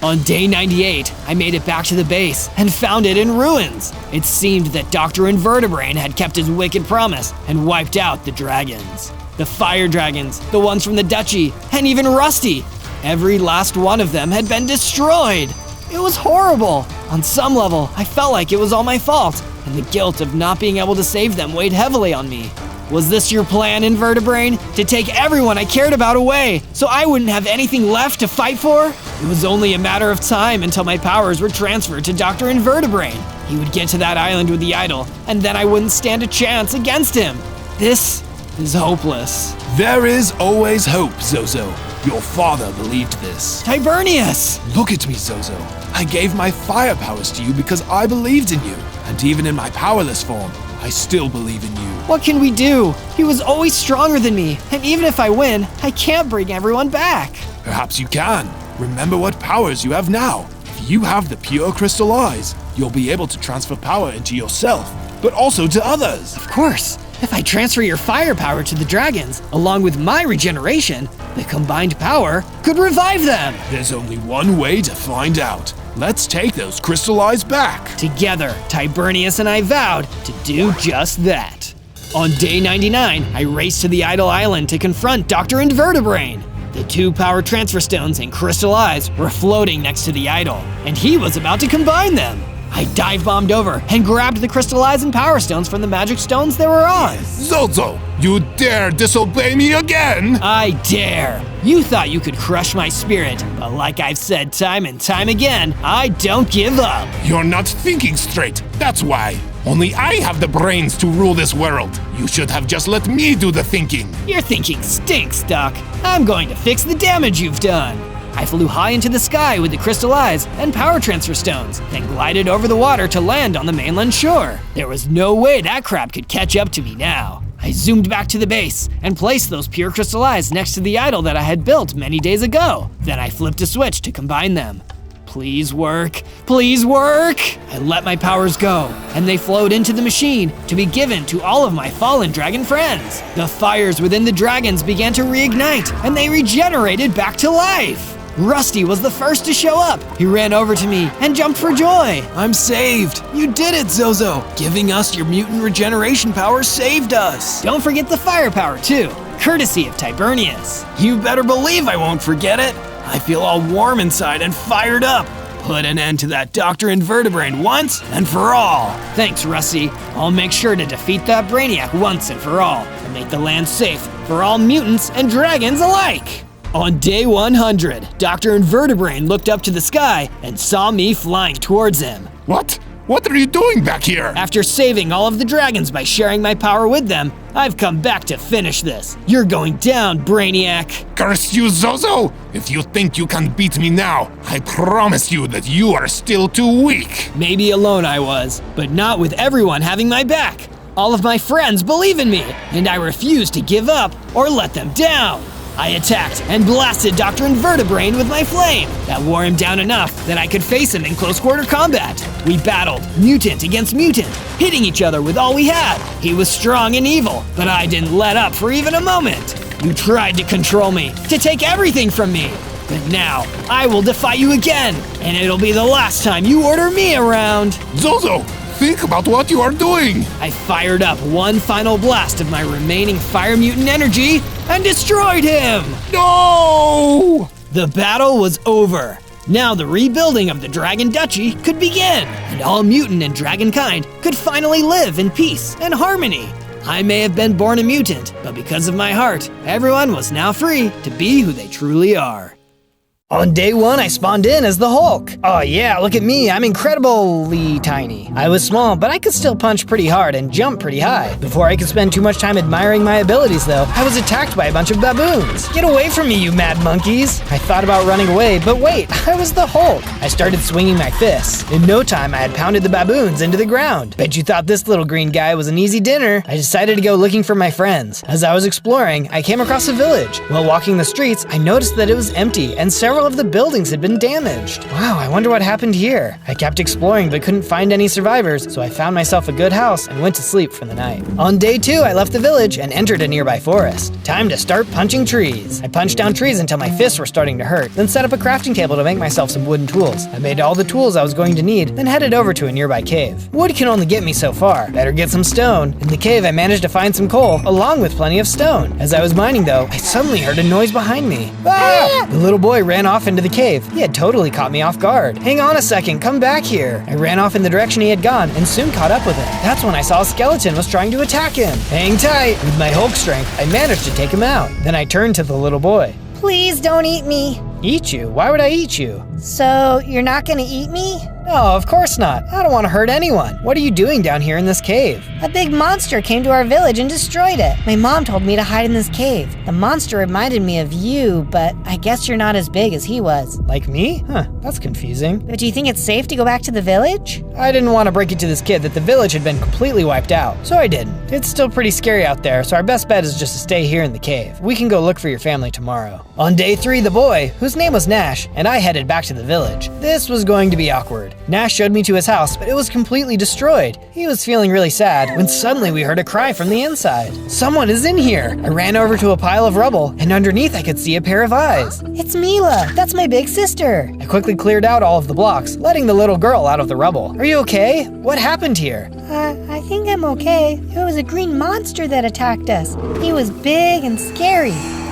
On day 98, I made it back to the base and found it in ruins. It seemed that Dr. Invertebrain had kept his wicked promise and wiped out the dragons. The fire dragons, the ones from the Duchy, and even Rusty. Every last one of them had been destroyed. It was horrible. On some level, I felt like it was all my fault, and the guilt of not being able to save them weighed heavily on me. Was this your plan, Invertebrain? To take everyone I cared about away, so I wouldn't have anything left to fight for? It was only a matter of time until my powers were transferred to Dr. Invertebrain. He would get to that island with the idol, and then I wouldn't stand a chance against him. This is hopeless. There is always hope, Zozo. Your father believed this. Tibernius! Look at me, Zozo. I gave my fire powers to you because I believed in you. And even in my powerless form, I still believe in you. What can we do? He was always stronger than me, and even if I win, I can't bring everyone back. Perhaps you can. Remember what powers you have now. If you have the pure crystal eyes, you'll be able to transfer power into yourself, but also to others. Of course. If I transfer your firepower to the dragons, along with my regeneration, the combined power could revive them. There's only one way to find out. Let's take those crystal eyes back. Together, Tibernius and I vowed to do just that. On day 99, I raced to the Idle Island to confront Dr. Invertebrain. The 2 power transfer stones and crystal eyes were floating next to the idol, and he was about to combine them. I dive-bombed over and grabbed the crystal eyes and power stones from the magic stones they were on. Zozo, you dare disobey me again? I dare. You thought you could crush my spirit, but like I've said time and time again, I don't give up. You're not thinking straight, that's why. Only I have the brains to rule this world. You should have just let me do the thinking. Your thinking stinks, Doc. I'm going to fix the damage you've done. I flew high into the sky with the crystal eyes and power transfer stones, then glided over the water to land on the mainland shore. There was no way that crab could catch up to me now. I zoomed back to the base and placed those pure crystal eyes next to the idol that I had built many days ago. Then I flipped a switch to combine them. Please work, please work! I let my powers go, and they flowed into the machine to be given to all of my fallen dragon friends. The fires within the dragons began to reignite, and they regenerated back to life. Rusty was the first to show up. He ran over to me and jumped for joy. I'm saved. You did it, Zozo. Giving us your mutant regeneration power saved us. Don't forget the firepower too, courtesy of Tibernius. You better believe I won't forget it. I feel all warm inside and fired up. Put an end to that Dr. Invertebrain once and for all. Thanks, Rusty. I'll make sure to defeat that Brainiac once and for all, and make the land safe for all mutants and dragons alike. On day 100, Dr. Invertebrain looked up to the sky and saw me flying towards him. What? What are you doing back here? After saving all of the dragons by sharing my power with them, I've come back to finish this. You're going down, Brainiac. Curse you, Zozo! If you think you can beat me now, I promise you that you are still too weak. Maybe alone I was, but not with everyone having my back. All of my friends believe in me, and I refuse to give up or let them down. I attacked and blasted Dr. Invertebrain with my flame. That wore him down enough that I could face him in close-quarter combat. We battled, mutant against mutant, hitting each other with all we had. He was strong and evil, but I didn't let up for even a moment. You tried to control me, to take everything from me. But now, I will defy you again, and it'll be the last time you order me around. Zozo, think about what you are doing. I fired up one final blast of my remaining fire mutant energy and destroyed him. No! The battle was over. Now the rebuilding of the Dragon Duchy could begin, and all mutant and dragon kind could finally live in peace and harmony. I may have been born a mutant, but because of my heart, everyone was now free to be who they truly are. On day 1, I spawned in as the Hulk. Oh yeah, look at me, I'm incredibly tiny. I was small, but I could still punch pretty hard and jump pretty high. Before I could spend too much time admiring my abilities though, I was attacked by a bunch of baboons. Get away from me, you mad monkeys. I thought about running away, but wait, I was the Hulk. I started swinging my fists. In no time, I had pounded the baboons into the ground. Bet you thought this little green guy was an easy dinner. I decided to go looking for my friends. As I was exploring, I came across a village. While walking the streets, I noticed that it was empty and several of the buildings had been damaged. Wow, I wonder what happened here. I kept exploring but couldn't find any survivors, so I found myself a good house and went to sleep for the night. On day 2, I left the village and entered a nearby forest. Time to start punching trees. I punched down trees until my fists were starting to hurt, then set up a crafting table to make myself some wooden tools. I made all the tools I was going to need, then headed over to a nearby cave. Wood can only get me so far. Better get some stone. In the cave, I managed to find some coal, along with plenty of stone. As I was mining though, I suddenly heard a noise behind me. Ah! The little boy ran off into the cave. He had totally caught me off guard. Hang on a second, come back here. I ran off in the direction he had gone and soon caught up with him. That's when I saw a skeleton was trying to attack him. Hang tight. With my Hulk strength, I managed to take him out. Then I turned to the little boy. Please don't eat me. Eat you? Why would I eat you? So, you're not gonna eat me? No, of course not. I don't want to hurt anyone. What are you doing down here in this cave? A big monster came to our village and destroyed it. My mom told me to hide in this cave. The monster reminded me of you, but I guess you're not as big as he was. Like me? Huh, that's confusing. But do you think it's safe to go back to the village? I didn't want to break it to this kid that the village had been completely wiped out, so I didn't. It's still pretty scary out there, so our best bet is just to stay here in the cave. We can go look for your family tomorrow. On day 3, the boy, whose name was Nash, and I headed back to the village. This was going to be awkward. forward. Nash showed me to his house, but it was completely destroyed. He was feeling really sad when suddenly we heard a cry from the inside. Someone is in here! I ran over to a pile of rubble, and underneath I could see a pair of eyes. It's Mila. That's my big sister. I quickly cleared out all of the blocks, letting the little girl out of the rubble. Are you okay? What happened here? I think I'm okay. It was a green monster that attacked us. He was big and scary.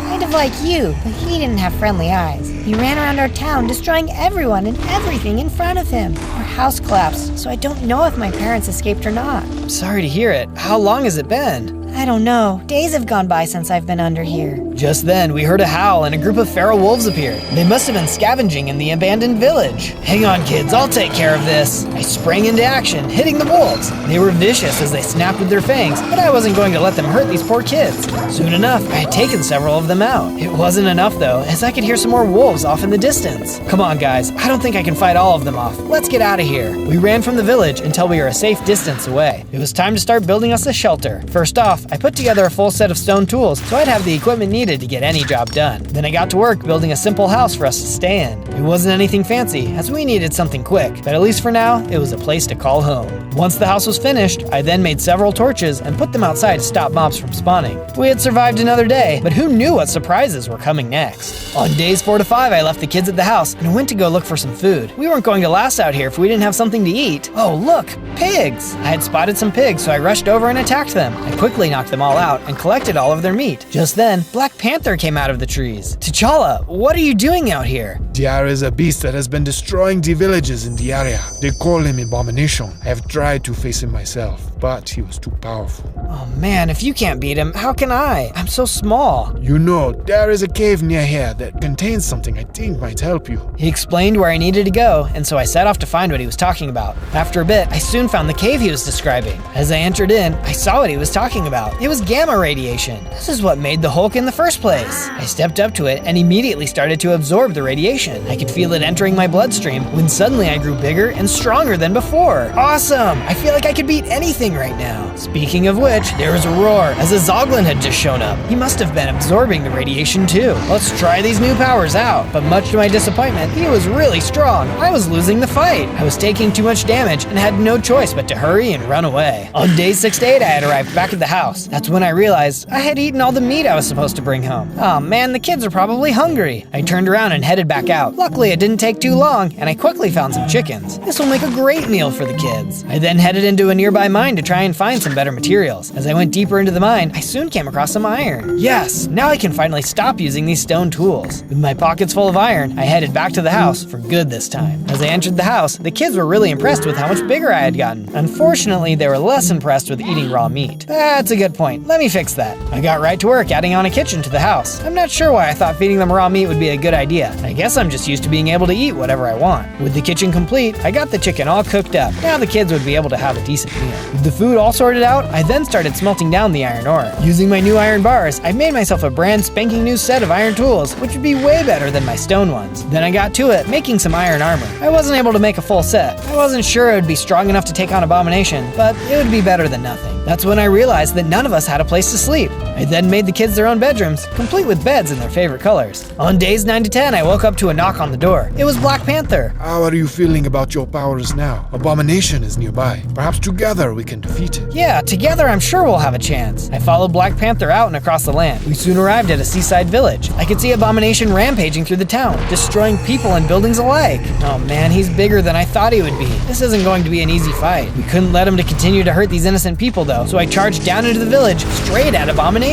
Kind of like you, but he didn't have friendly eyes. He ran around our town, destroying everyone and everything in front of him. Our house collapsed, so I don't know if my parents escaped or not. I'm sorry to hear it. How long has it been? I don't know. Days have gone by since I've been under here. Just then, we heard a howl and a group of feral wolves appeared. They must have been scavenging in the abandoned village. Hang on, kids, I'll take care of this. I sprang into action, hitting the wolves. They were vicious as they snapped with their fangs, but I wasn't going to let them hurt these poor kids. Soon enough, I had taken several of them out. It wasn't enough though, as I could hear some more wolves off in the distance. Come on, guys, I don't think I can fight all of them off. Let's get out of here. We ran from the village until we were a safe distance away. It was time to start building us a shelter. First off, I put together a full set of stone tools so I'd have the equipment needed to get any job done. Then I got to work building a simple house for us to stay in. It wasn't anything fancy, as we needed something quick, but at least for now, it was a place to call home. Once the house was finished, I then made several torches and put them outside to stop mobs from spawning. We had survived another day, but who knew what surprises were coming next? On days 4 to 5, I left the kids at the house and went to go look for some food. We weren't going to last out here if we didn't have something to eat. Oh, look, pigs! I had spotted some pigs, so I rushed over and attacked them. I quickly knocked them all out and collected all of their meat. Just then, Black Panther came out of the trees. T'Challa, what are you doing out here? There is a beast that has been destroying the villages in the area. They call him Abomination. I have tried to face him myself, but he was too powerful. Oh man, if you can't beat him, how can I? I'm so small. You know, there is a cave near here that contains something I think might help you. He explained where I needed to go, and so I set off to find what he was talking about. After a bit, I soon found the cave he was describing. As I entered in, I saw what he was talking about. It was gamma radiation. This is what made the Hulk in the first place. I stepped up to it and immediately started to absorb the radiation. I could feel it entering my bloodstream when suddenly I grew bigger and stronger than before. Awesome! I feel like I could beat anything right now. Speaking of which, there was a roar as a Zoglin had just shown up. He must have been absorbing the radiation too. Let's try these new powers out. But much to my disappointment, he was really strong. I was losing the fight. I was taking too much damage and had no choice but to hurry and run away. On day 6 to 8, I had arrived back at the house. That's when I realized I had eaten all the meat I was supposed to bring home. Oh man, the kids are probably hungry. I turned around and headed back out. Luckily, it didn't take too long, and I quickly found some chickens. This will make a great meal for the kids. I then headed into a nearby mine to try and find some better materials. As I went deeper into the mine, I soon came across some iron. Yes, now I can finally stop using these stone tools. With my pockets full of iron, I headed back to the house for good this time. As I entered the house, the kids were really impressed with how much bigger I had gotten. Unfortunately, they were less impressed with eating raw meat. That's a good point. Let me fix that. I got right to work adding on a kitchen to the house. I'm not sure why I thought feeding them raw meat would be a good idea. I guess I'm just used to being able to eat whatever I want. With the kitchen complete, I got the chicken all cooked up. Now the kids would be able to have a decent meal. With the food all sorted out, I then started smelting down the iron ore. Using my new iron bars, I made myself a brand spanking new set of iron tools, which would be way better than my stone ones. Then I got to it, making some iron armor. I wasn't able to make a full set. I wasn't sure it would be strong enough to take on Abomination, but it would be better than nothing. That's when I realized that none of us had a place to sleep. I then made the kids their own bedrooms, complete with beds in their favorite colors. On days 9 to 10, I woke up to a knock on the door. It was Black Panther. How are you feeling about your powers now? Abomination is nearby. Perhaps together we can defeat it. Yeah, together I'm sure we'll have a chance. I followed Black Panther out and across the land. We soon arrived at a seaside village. I could see Abomination rampaging through the town, destroying people and buildings alike. Oh man, he's bigger than I thought he would be. This isn't going to be an easy fight. We couldn't let him to continue to hurt these innocent people though, so I charged down into the village, straight at Abomination.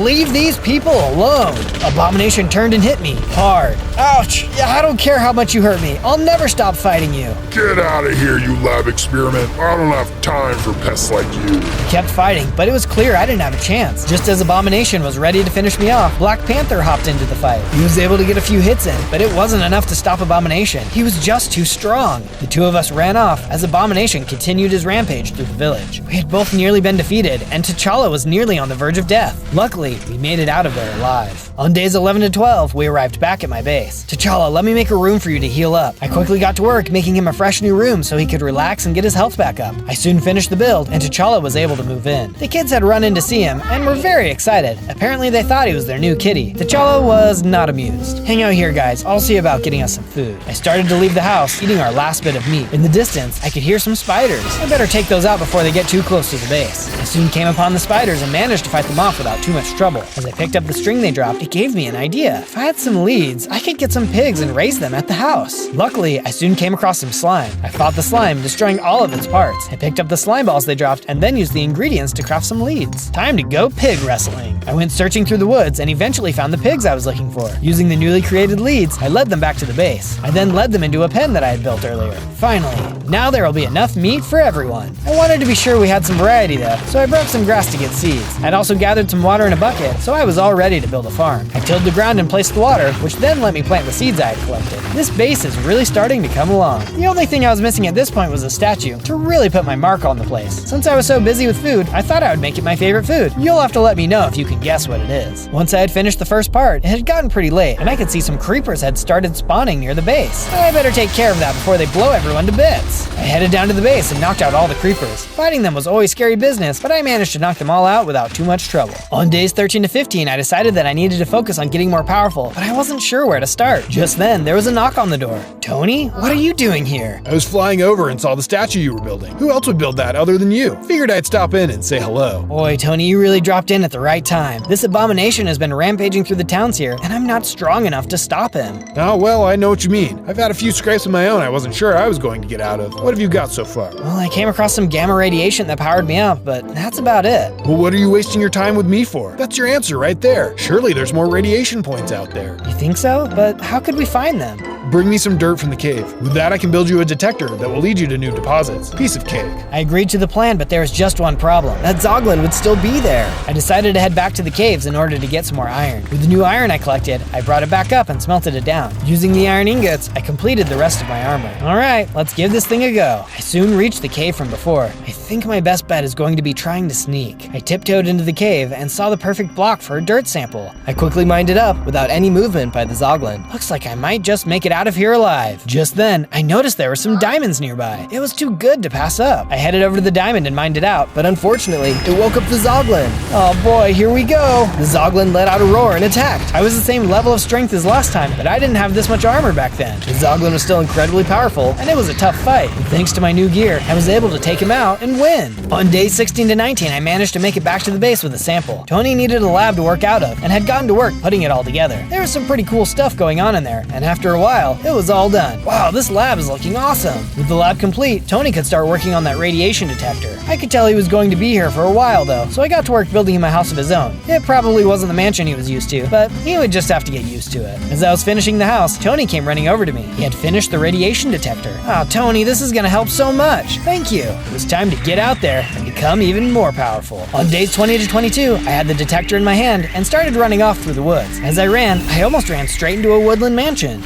Leave these people alone. Abomination turned and hit me hard. Ouch! I don't care how much you hurt me. I'll never stop fighting you. Get out of here, you lab experiment. I don't have time for pests like you. I kept fighting, but it was clear I didn't have a chance. Just as Abomination was ready to finish me off, Black Panther hopped into the fight. He was able to get a few hits in, but it wasn't enough to stop Abomination. He was just too strong. The two of us ran off as Abomination continued his rampage through the village. We had both nearly been defeated, and T'Challa was nearly on the verge of death. Luckily, we made it out of there alive. On days 11 to 12, we arrived back at my base. T'Challa, let me make a room for you to heal up. I quickly got to work making him a fresh new room so he could relax and get his health back up. I soon finished the build, and T'Challa was able to move in. The kids had run in to see him and were very excited. Apparently, they thought he was their new kitty. T'Challa was not amused. Hang out here, guys. I'll see about getting us some food. I started to leave the house, eating our last bit of meat. In the distance, I could hear some spiders. I better take those out before they get too close to the base. I soon came upon the spiders and managed to fight them off without too much trouble. As I picked up the string they dropped, it gave me an idea. If I had some leads, I could get some pigs and raise them at the house. Luckily, I soon came across some slime. I fought the slime, destroying all of its parts. I picked up the slime balls they dropped and then used the ingredients to craft some leads. Time to go pig wrestling. I went searching through the woods and eventually found the pigs I was looking for. Using the newly created leads, I led them back to the base. I then led them into a pen that I had built earlier. Finally, now there will be enough meat for everyone. I wanted to be sure we had some variety though, so I broke some grass to get seeds. I'd also gathered some water in a bucket, so I was all ready to build a farm. I tilled the ground and placed the water, which then let me plant the seeds I had collected. This base is really starting to come along. The only thing I was missing at this point was a statue to really put my mark on the place. Since I was so busy with food, I thought I would make it my favorite food. You'll have to let me know if you can guess what it is. Once I had finished the first part, it had gotten pretty late, and I could see some creepers had started spawning near the base. I better take care of that before they blow everyone to bits. I headed down to the base and knocked out all the creepers. Fighting them was always scary business, but I managed to knock them all out without too much trouble. On days 13 to 15, I decided that I needed to focus on getting more powerful, but I wasn't sure where to start. Just then, there was a knock on the door. Tony, what are you doing here? I was flying over and saw the statue you were building. Who else would build that other than you? Figured I'd stop in and say hello. Boy, Tony, you really dropped in at the right time. This abomination has been rampaging through the towns here, and I'm not strong enough to stop him. Oh, well, I know what you mean. I've had a few scrapes of my own I wasn't sure I was going to get out of. What have you got so far? Well, I came across some gamma radiation that powered me up, but that's about it. Well, what are you wasting your time with me for? That's your answer right there. Surely there's more radiation points out there. You think so? But how could we find them? Bring me some dirt from the cave. With that, I can build you a detector that will lead you to new deposits. Piece of cake. I agreed to the plan, but there was just one problem. That Zoglin would still be there. I decided to head back to the caves in order to get some more iron. With the new iron I collected, I brought it back up and smelted it down. Using the iron ingots, I completed the rest of my armor. Alright, let's give this thing a go. I soon reached the cave from before. I think my best bet is going to be trying to sneak. I tiptoed into the cave and saw the perfect block for a dirt sample. I quickly mined it up without any movement by the Zoglin. Looks like I might just make it out of here alive. Just then, I noticed there were some diamonds nearby. It was too good to pass up. I headed over to the diamond and mined it out, but unfortunately, it woke up the Zoglin. Oh boy, here we go. The Zoglin let out a roar and attacked. I was the same level of strength as last time, but I didn't have this much armor back then. The Zoglin was still incredibly powerful, and it was a tough fight. And thanks to my new gear, I was able to take him out and win. On days 16 to 19, I managed to make it back to the base with a sample. Tony needed a lab to work out of, and had gotten to work putting it all together. There was some pretty cool stuff going on in there, and after a while, it was all done. Wow, this lab is looking awesome. With the lab complete, Tony could start working on that radiation detector. I could tell he was going to be here for a while though, so I got to work building him a house of his own. It probably wasn't the mansion he was used to, but he would just have to get used to it. As I was finishing the house, Tony came running over to me. He had finished the radiation detector. Oh, Tony, this is gonna help so much. Thank you. It was time to get out there and become even more powerful. On days 20 to 22, I had the detector in my hand and started running off through the woods. As I ran, I almost ran straight into a woodland mansion.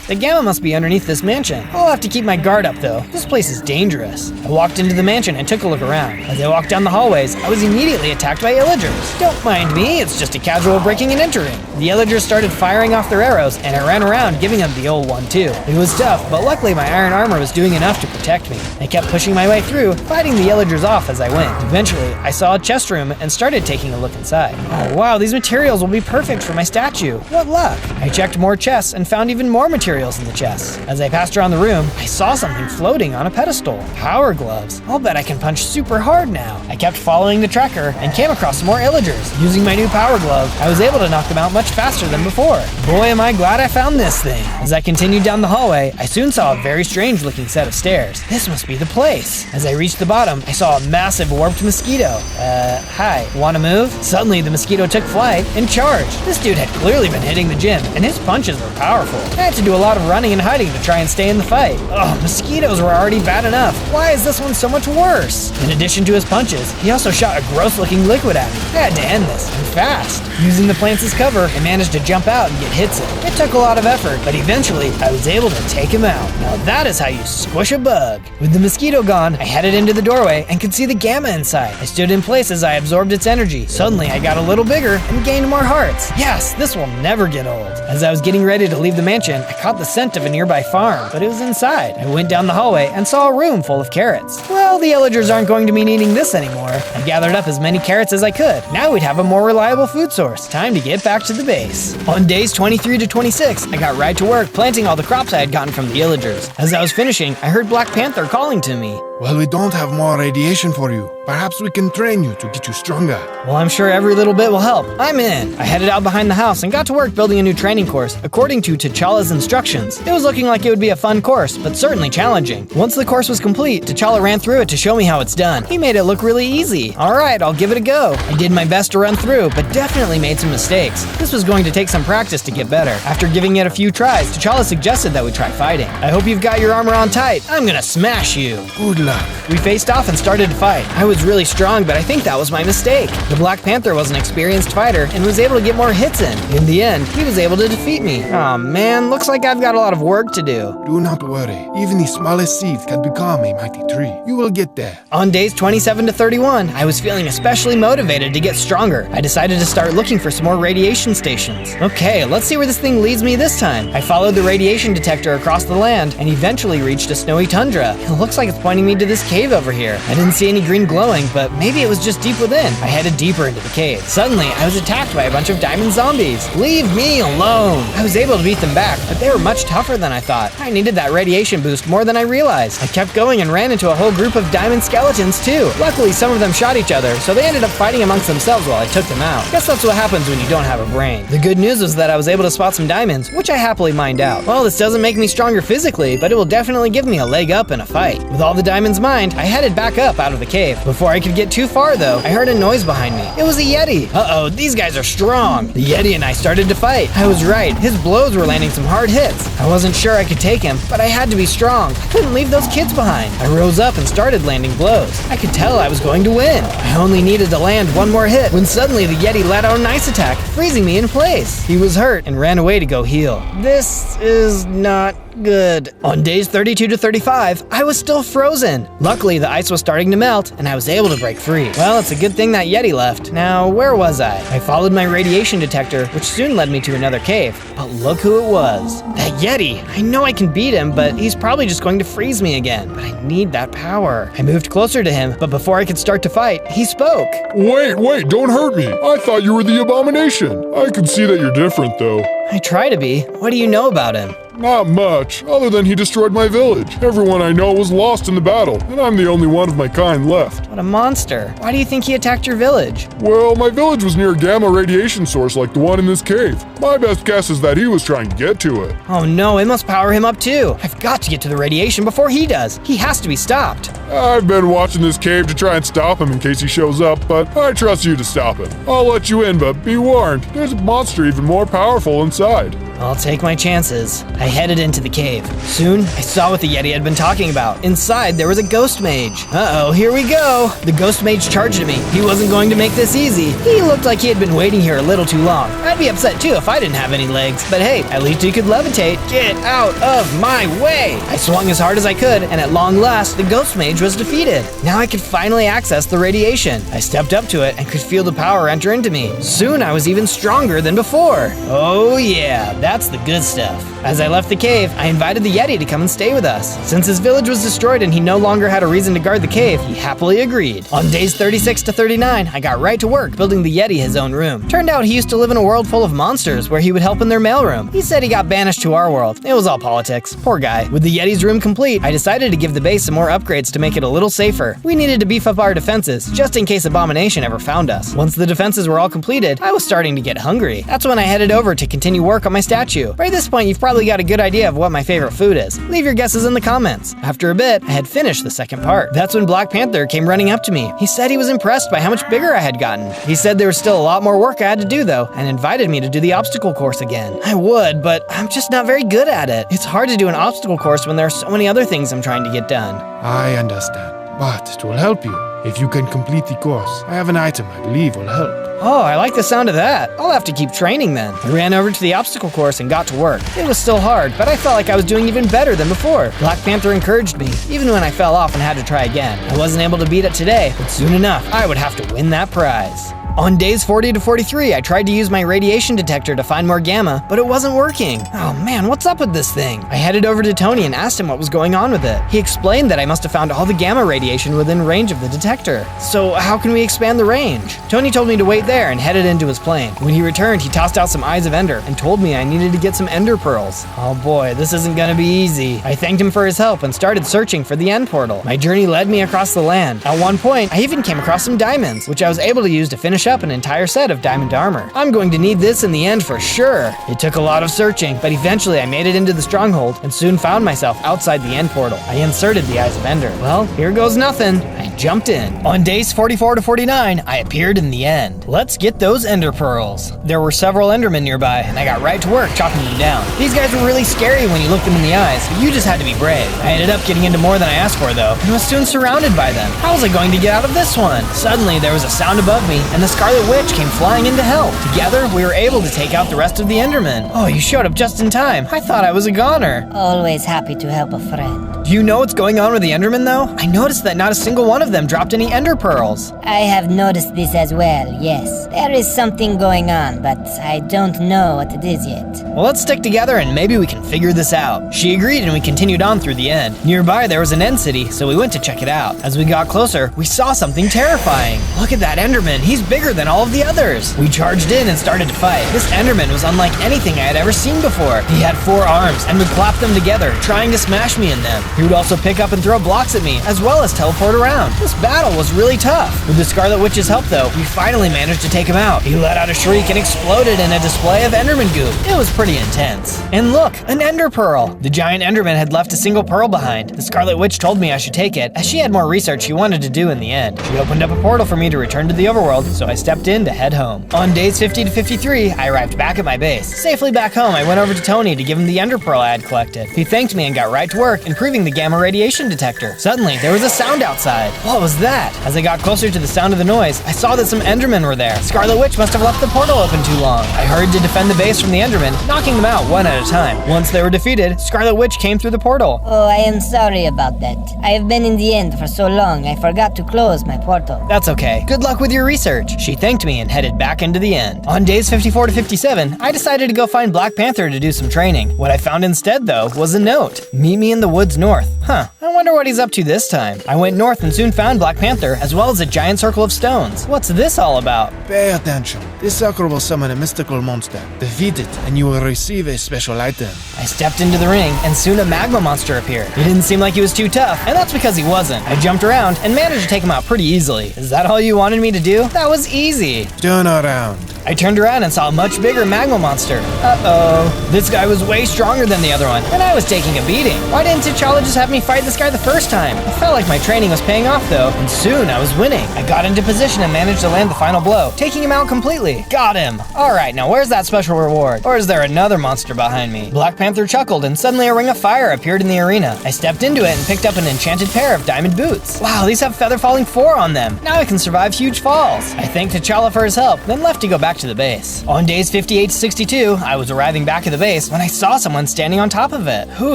The gamma must be underneath this mansion. I'll have to keep my guard up though. This place is dangerous. I walked into the mansion and took a look around. As I walked down the hallways, I was immediately attacked by illagers. Don't mind me, it's just a casual breaking and entering. The illagers started firing off their arrows, and I ran around giving them the old one too. It was tough, but luckily my iron armor was doing enough to protect me. I kept pushing my way through, fighting the illagers off as I went. Eventually, I saw a chest room and started taking a look inside. Oh wow, these materials will be perfect for my statue. What luck! I checked more chests and found even more materials in the chests. As I passed around the room, I saw something floating on a pedestal. Power gloves. I'll bet I can punch super hard now. I kept following the tracker and came across some more illagers. Using my new power glove, I was able to knock them out much faster than before. Boy, am I glad I found this thing. As I continued down the hallway, I soon saw a very strange looking set of stairs. This must be the place. As I reached the bottom, I saw a massive warped mosquito. Hi, wanna move? Suddenly, the mosquito took flight and charged. This dude had clearly been hitting the gym, and his punches were powerful. I had to do a lot lot of running and hiding to try and stay in the fight. Ugh, mosquitoes were already bad enough. Why is this one so much worse? In addition to his punches, he also shot a gross-looking liquid at me. I had to end this, and fast. Using the plants as cover, I managed to jump out and get hits in. It took a lot of effort, but eventually, I was able to take him out. Now that is how you squish a bug. With the mosquito gone, I headed into the doorway and could see the gamma inside. I stood in place as I absorbed its energy. Suddenly, I got a little bigger and gained more hearts. Yes, this will never get old. As I was getting ready to leave the mansion, I caught the scent of a nearby farm, but it was inside. I went down the hallway and saw a room full of carrots. Well, the Illagers aren't going to be needing this anymore. I gathered up as many carrots as I could. Now we'd have a more reliable food source. Time to get back to the base. On days 23 to 26, I got right to work planting all the crops I had gotten from the Illagers. As I was finishing, I heard Black Panther calling to me. Well, we don't have more radiation for you. Perhaps we can train you to get you stronger. Well, I'm sure every little bit will help. I'm in. I headed out behind the house and got to work building a new training course according to T'Challa's instructions. It was looking like it would be a fun course, but certainly challenging. Once the course was complete, T'Challa ran through it to show me how it's done. He made it look really easy. All right, I'll give it a go. I did my best to run through, but definitely made some mistakes. This was going to take some practice to get better. After giving it a few tries, T'Challa suggested that we try fighting. I hope you've got your armor on tight. I'm gonna smash you. Good luck. We faced off and started to fight. I was really strong, but I think that was my mistake. The Black Panther was an experienced fighter and was able to get more hits in. In the end, he was able to defeat me. Aw man, looks like I've got a lot of work to do. Do not worry. Even the smallest seeds can become a mighty tree. You will get there. On days 27 to 31, I was feeling especially motivated to get stronger. I decided to start looking for some more radiation stations. Okay, let's see where this thing leads me this time. I followed the radiation detector across the land and eventually reached a snowy tundra. It looks like it's pointing me to this cave over here. I didn't see any green glowing, but maybe it was just deep within. I headed deeper into the cave. Suddenly, I was attacked by a bunch of diamond zombies. Leave me alone! I was able to beat them back, but they were much tougher than I thought. I needed that radiation boost more than I realized. I kept going and ran into a whole group of diamond skeletons too. Luckily, some of them shot each other, so they ended up fighting amongst themselves while I took them out. Guess that's what happens when you don't have a brain. The good news was that I was able to spot some diamonds, which I happily mined out. Well, this doesn't make me stronger physically, but it will definitely give me a leg up in a fight. With all the diamonds mined, I headed back up out of the cave. Before I could get too far though, I heard a noise behind me. It was a Yeti. Uh-oh, these guys are strong. The Yeti and I started to fight. I was right, his blows were landing some hard hits. I wasn't sure I could take him, but I had to be strong. I couldn't leave those kids behind. I rose up and started landing blows. I could tell I was going to win. I only needed to land one more hit when suddenly the Yeti let out an ice attack, freezing me in place. He was hurt and ran away to go heal. This is not good. On days 32 to 35, I was still frozen. Luckily, the ice was starting to melt, and I was able to break free. Well, it's a good thing that Yeti left. Now, where was I? I followed my radiation detector, which soon led me to another cave. But look who it was. That Yeti. I know I can beat him, but he's probably just going to freeze me again. But I need that power. I moved closer to him, but before I could start to fight, he spoke. Wait, don't hurt me. I thought you were the Abomination. I can see that you're different, though. I try to be. What do you know about him? Not much, other than he destroyed my village. Everyone I know was lost in the battle, and I'm the only one of my kind left. What a monster. Why do you think he attacked your village? Well, my village was near a gamma radiation source like the one in this cave. My best guess is that he was trying to get to it. Oh no, it must power him up too. I've got to get to the radiation before he does. He has to be stopped. I've been watching this cave to try and stop him in case he shows up, but I trust you to stop him. I'll let you in, but be warned, there's a monster even more powerful inside. I'll take my chances. I headed into the cave. Soon, I saw what the Yeti had been talking about. Inside, there was a ghost mage. Uh-oh, here we go. The ghost mage charged at me. He wasn't going to make this easy. He looked like he had been waiting here a little too long. I'd be upset too if I didn't have any legs. But hey, at least he could levitate. Get out of my way! I swung as hard as I could, and at long last, the ghost mage was defeated. Now I could finally access the radiation. I stepped up to it and could feel the power enter into me. Soon, I was even stronger than before. Oh yeah, that's the good stuff. As I left the cave, I invited the Yeti to come and stay with us. Since his village was destroyed and he no longer had a reason to guard the cave, he happily agreed. On days 36 to 39, I got right to work building the Yeti his own room. Turned out he used to live in a world full of monsters where he would help in their mailroom. He said he got banished to our world. It was all politics. Poor guy. With the Yeti's room complete, I decided to give the base some more upgrades to make it a little safer. We needed to beef up our defenses, just in case Abomination ever found us. Once the defenses were all completed, I was starting to get hungry. That's when I headed over to continue work on my stat statue. By this point, you've probably got a good idea of what my favorite food is. Leave your guesses in the comments. After a bit, I had finished the second part. That's when Black Panther came running up to me. He said he was impressed by how much bigger I had gotten. He said there was still a lot more work I had to do though, and invited me to do the obstacle course again. I would, but I'm just not very good at it. It's hard to do an obstacle course when there are so many other things I'm trying to get done. I understand, but it will help you. If you can complete the course, I have an item I believe will help. Oh, I like the sound of that. I'll have to keep training then. I ran over to the obstacle course and got to work. It was still hard, but I felt like I was doing even better than before. Black Panther encouraged me, even when I fell off and had to try again. I wasn't able to beat it today, but soon enough, I would have to win that prize. On days 40 to 43, I tried to use my radiation detector to find more gamma, but it wasn't working. Oh man, what's up with this thing? I headed over to Tony and asked him what was going on with it. He explained that I must have found all the gamma radiation within range of the detector. So how can we expand the range? Tony told me to wait there and headed into his plane. When he returned, he tossed out some Eyes of Ender and told me I needed to get some Ender Pearls. Oh boy, this isn't gonna be easy. I thanked him for his help and started searching for the end portal. My journey led me across the land. At one point, I even came across some diamonds, which I was able to use to finish up an entire set of diamond armor. I'm going to need this in the end for sure. It took a lot of searching, but eventually I made it into the stronghold and soon found myself outside the end portal. I inserted the Eyes of Ender. Well, here goes nothing. I jumped in. On days 44 to 49, I appeared in the end. Let's get those Ender Pearls. There were several Endermen nearby, and I got right to work chopping them down. These guys were really scary when you looked them in the eyes. You just had to be brave. I ended up getting into more than I asked for though, and was soon surrounded by them. How was I going to get out of this one? Suddenly, there was a sound above me, and the Scarlet Witch came flying in to help. Together, we were able to take out the rest of the Endermen. Oh, you showed up just in time. I thought I was a goner. Always happy to help a friend. Do you know what's going on with the Endermen though? I noticed that not a single one of them dropped any Ender Pearls. I have noticed this as well, yes. There is something going on, but I don't know what it is yet. Well, let's stick together and maybe we can figure this out. She agreed and we continued on through the end. Nearby there was an end city, so we went to check it out. As we got closer, we saw something terrifying. Look at that Enderman, he's bigger than all of the others. We charged in and started to fight. This Enderman was unlike anything I had ever seen before. He had 4 arms and would clap them together, trying to smash me in them. He would also pick up and throw blocks at me, as well as teleport around. This battle was really tough. With the Scarlet Witch's help though, we finally managed to take him out. He let out a shriek and exploded in a display of Enderman goop. It was pretty intense. And look, an Ender Pearl. The giant Enderman had left a single pearl behind. The Scarlet Witch told me I should take it, as she had more research she wanted to do in the end. She opened up a portal for me to return to the overworld, so I stepped in to head home. On days 50 to 53, I arrived back at my base. Safely back home, I went over to Tony to give him the Ender Pearl I had collected. He thanked me and got right to work, improving the gamma radiation detector. Suddenly, there was a sound outside. What was that? As I got closer to the sound of the noise, I saw that some Endermen were there. Scarlet Witch must have left the portal open too long. I hurried to defend the base from the Endermen, knocking them out one at a time. Once they were defeated, Scarlet Witch came through the portal. Oh, I am sorry about that. I have been in the end for so long, I forgot to close my portal. That's okay. Good luck with your research. She thanked me and headed back into the end. On days 54 to 57, I decided to go find Black Panther to do some training. What I found instead, though, was a note. Meet me in the woods north. Huh, I wonder what he's up to this time. I went north and soon found Black Panther, as well as a giant circle of stones. What's this all about? Pay attention. This circle will summon a mystical monster. Defeat it, and you will receive a special item. I stepped into the ring, and soon a magma monster appeared. He didn't seem like he was too tough, and that's because he wasn't. I jumped around and managed to take him out pretty easily. Is that all you wanted me to do? That was easy. Turn around. I turned around and saw a much bigger magma monster. Uh-oh. This guy was way stronger than the other one, and I was taking a beating. Why didn't T'Challa just have me fight this guy the first time? I felt like my training was paying off though, and soon I was winning. I got into position and managed to land the final blow, taking him out completely. Got him. Alright, now where's that special reward? Or is there another monster behind me? Black Panther chuckled, and suddenly a ring of fire appeared in the arena. I stepped into it and picked up an enchanted pair of diamond boots. Wow, these have feather falling 4 on them. Now I can survive huge falls. I thanked T'Challa for his help, then left to go back to the base. On days 58 to 62, I was arriving back at the base when I saw someone standing on top of it. Who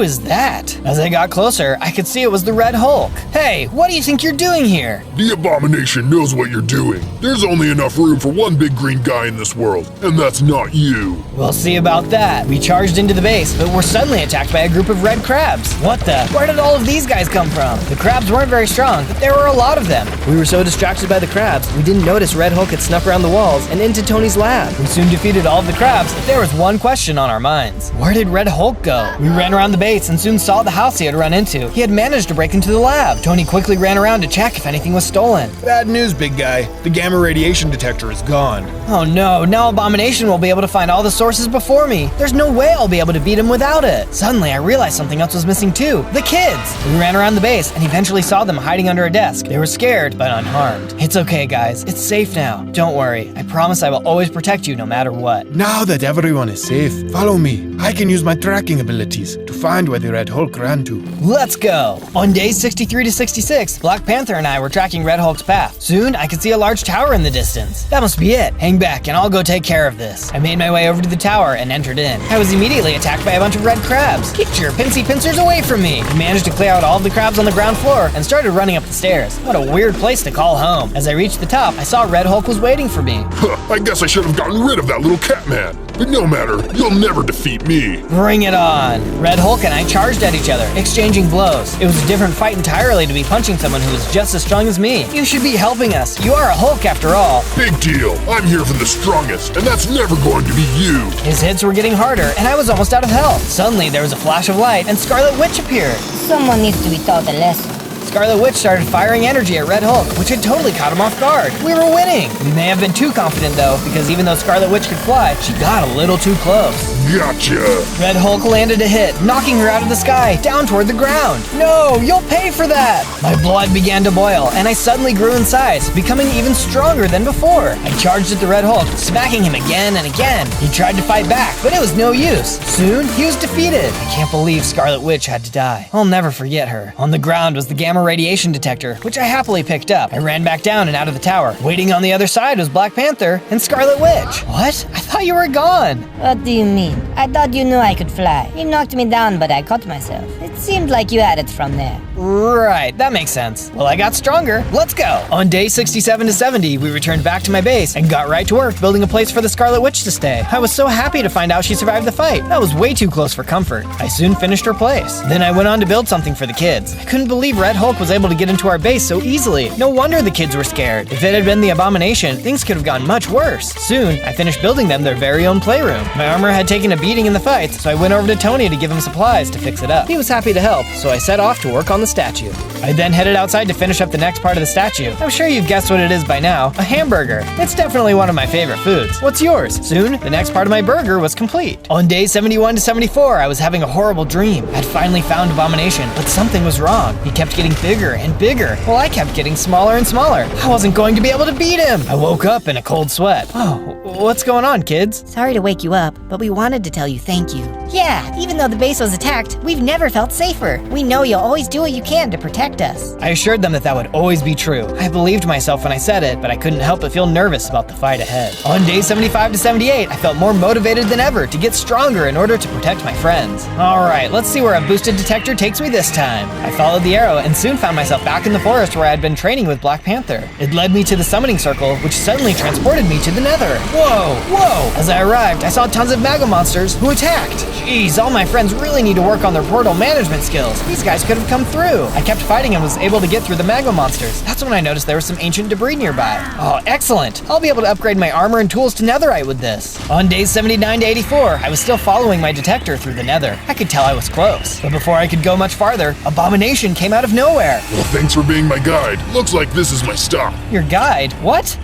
is that? As I got closer, I could see it was the Red Hulk. Hey, what do you think you're doing here? The Abomination knows what you're doing. There's only enough room for one big green guy in this world, and that's not you. We'll see about that. We charged into the base, but were suddenly attacked by a group of red crabs. What the? Where did all of these guys come from? The crabs weren't very strong, but there were a lot of them. We were so distracted by the crabs, we didn't notice Red Hulk had snuck around the walls and into Tony's his lab. We soon defeated all of the crabs, but there was one question on our minds. Where did Red Hulk go? We ran around the base and soon saw the house he had run into. He had managed to break into the lab. Tony quickly ran around to check if anything was stolen. Bad news, big guy. The gamma radiation detector is gone. Oh no, now Abomination will be able to find all the sources before me. There's no way I'll be able to beat him without it. Suddenly, I realized something else was missing too. The kids! We ran around the base and eventually saw them hiding under a desk. They were scared, but unharmed. It's okay, guys. It's safe now. Don't worry. I promise I will always protect you no matter what. Now that everyone is safe, follow me. I can use my tracking abilities to find where the Red Hulk ran to. Let's go! On days 63 to 66, Black Panther and I were tracking Red Hulk's path. Soon, I could see a large tower in the distance. That must be it. Hang back and I'll go take care of this. I made my way over to the tower and entered in. I was immediately attacked by a bunch of red crabs. Get your pincy pincers away from me! I managed to clear out all of the crabs on the ground floor and started running up the stairs. What a weird place to call home. As I reached the top, I saw Red Hulk was waiting for me. I guess I should have gotten rid of that little cat man. But no matter, you'll never defeat me. Bring it on! Red Hulk and I charged at each other, exchanging blows. It was a different fight entirely to be punching someone who was just as strong as me. You should be helping us. You are a Hulk after all. Big deal. I'm here for the strongest, and that's never going to be you. His hits were getting harder, and I was almost out of health. Suddenly, there was a flash of light, and Scarlet Witch appeared. Someone needs to be taught a lesson. Scarlet Witch started firing energy at Red Hulk, which had totally caught him off guard. We were winning! We may have been too confident though, because even though Scarlet Witch could fly, she got a little too close. Gotcha! Red Hulk landed a hit, knocking her out of the sky, down toward the ground. No, you'll pay for that! My blood began to boil, and I suddenly grew in size, becoming even stronger than before. I charged at the Red Hulk, smacking him again and again. He tried to fight back, but it was no use. Soon, he was defeated. I can't believe Scarlet Witch had to die. I'll never forget her. On the ground was the gamma radiation detector, which I happily picked up. I ran back down and out of the tower. Waiting on the other side was Black Panther and Scarlet Witch. What? I thought you were gone. What do you mean? I thought you knew I could fly. You knocked me down, but I caught myself. It seemed like you had it from there. Right, that makes sense. Well, I got stronger. Let's go. On day 67 to 70, we returned back to my base and got right to work building a place for the Scarlet Witch to stay. I was so happy to find out she survived the fight. That was way too close for comfort. I soon finished her place. Then I went on to build something for the kids. I couldn't believe Red Hulk was able to get into our base so easily. No wonder the kids were scared. If it had been the Abomination, things could have gotten much worse. Soon, I finished building them their very own playroom. My armor had taken a beating in the fights, so I went over to Tony to give him supplies to fix it up. He was happy to help, so I set off to work on the statue. I then headed outside to finish up the next part of the statue. I'm sure you've guessed what it is by now, a hamburger. It's definitely one of my favorite foods. What's yours? Soon, the next part of my burger was complete. On days 71 to 74, I was having a horrible dream. I'd finally found Abomination, but something was wrong. He kept getting bigger and bigger, while I kept getting smaller and smaller. I wasn't going to be able to beat him. I woke up in a cold sweat. Oh, what's going on, kids? Sorry to wake you up, but we wanted to tell you thank you. Yeah, even though the base was attacked, we've never felt safer. We know you'll always do what you can to protect us. I assured them that would always be true. I believed myself when I said it, but I couldn't help but feel nervous about the fight ahead. On day 75 to 78, I felt more motivated than ever to get stronger in order to protect my friends. Alright, let's see where a boosted detector takes me this time. I followed the arrow and soon found myself back in the forest where I had been training with Black Panther. It led me to the summoning circle, which suddenly transported me to the Nether. Whoa, whoa! As I arrived, I saw tons of Mega Monsters who attacked. Jeez, all my friends really need to work on their portal management skills. These guys could have come through. I kept fighting and was able to get through the Magma Monsters. That's when I noticed there was some ancient debris nearby. Oh, excellent! I'll be able to upgrade my armor and tools to netherite with this. On days 79 to 84, I was still following my detector through the Nether. I could tell I was close. But before I could go much farther, Abomination came out of nowhere. Well, thanks for being my guide. Looks like this is my stop. Your guide? What?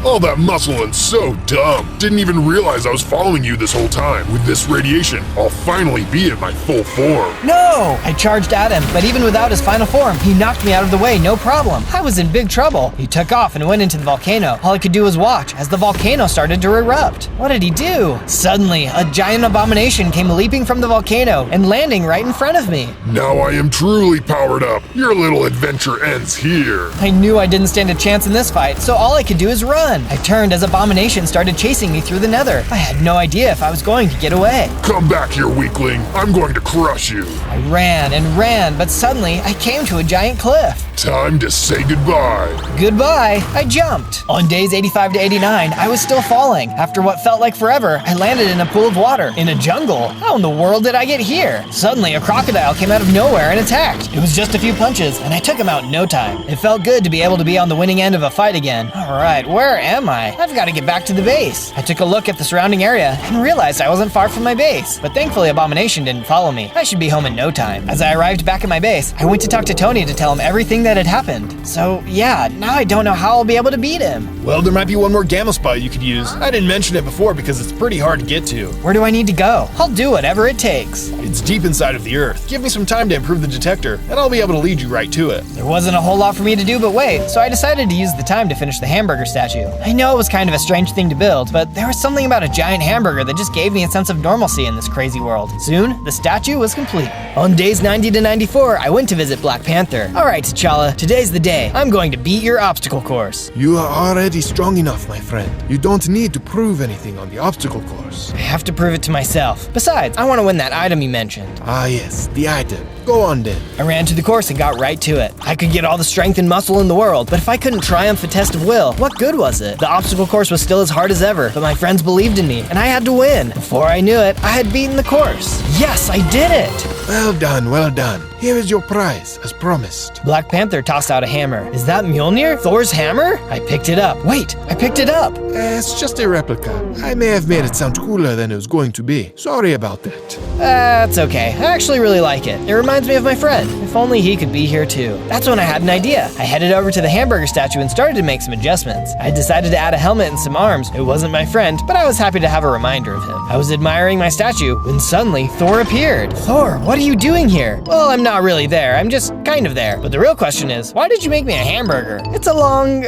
All that muscle and so dumb. Didn't even realize I was following you this whole time. With this radiation, I'll finally be in my full form. No! I charged at him, but even without his final form, he knocked me out of the way, no problem. I was in big trouble. He took off and went into the volcano. All I could do was watch as the volcano started to erupt. What did he do? Suddenly, a giant Abomination came leaping from the volcano and landing right in front of me. Now I am truly powered up. Your little adventure ends here. I knew I didn't stand a chance in this fight, so all I could do is run. I turned as Abomination started chasing me through the Nether. I had no idea if I was going to get away. Come back here, weakling. I'm going to crush you. I ran and ran, but suddenly I came to a giant cliff. Time to say goodbye. Goodbye. I jumped. On days 85 to 89, I was still falling. After what felt like forever, I landed in a pool of water, in a jungle. How in the world did I get here? Suddenly, a crocodile came out of nowhere and attacked. It was just a few punches, and I took him out in no time. It felt good to be able to be on the winning end of a fight again. All right, where am I? I've got to get back to the base. I took a look at the surrounding area and realized I wasn't far from my base. But thankfully, Abomination didn't follow me. I should be home in no time. As I arrived back at my base, I went to talk to Tony to tell him everything that had happened. So yeah, now I don't know how I'll be able to beat him. Well, there might be one more gamma spot you could use. I didn't mention it before because it's pretty hard to get to. Where do I need to go? I'll do whatever it takes. It's deep inside of the Earth. Give me some time to improve the detector, and I'll be able to lead you right to it. There wasn't a whole lot for me to do but wait, so I decided to use the time to finish the hamburger statue. I know it was kind of a strange thing to build, but there was something about a giant hamburger that just gave me a sense of normalcy in this crazy world. Soon, the statue was complete. On days 90 to 94, I went to visit Black Panther. All right, T'Challa, today's the day. I'm going to beat your obstacle course. You are already strong enough, my friend. You don't need to prove anything on the obstacle course. I have to prove it to myself. Besides, I want to win that item you mentioned. Ah yes, the item. Go on then. I ran to the course and got right to it. I could get all the strength and muscle in the world, but if I couldn't triumph a test of will, what good was it? The obstacle course was still as hard as ever, but my friends believed in me, and I had to win. Before I knew it, I had beaten the course. Yes, I did it! Well done, well done. Here is your prize, as promised. Black Panther tossed out a hammer. Is that Mjolnir? Thor's hammer? I picked it up. Wait, I picked it up. It's just a replica. I may have made it sound cooler than it was going to be. Sorry about that. It's okay. I actually really like it. It reminds me of my friend. If only he could be here too. That's when I had an idea. I headed over to the hamburger statue and started to make some adjustments. I decided to add a helmet and some arms. It wasn't my friend, but I was happy to have a reminder of him. I was admiring my statue when suddenly Thor appeared. Thor, what are you doing here? Well, I'm not really there. I'm just kind of there. But the real question is, why did you make me a hamburger? It's a long,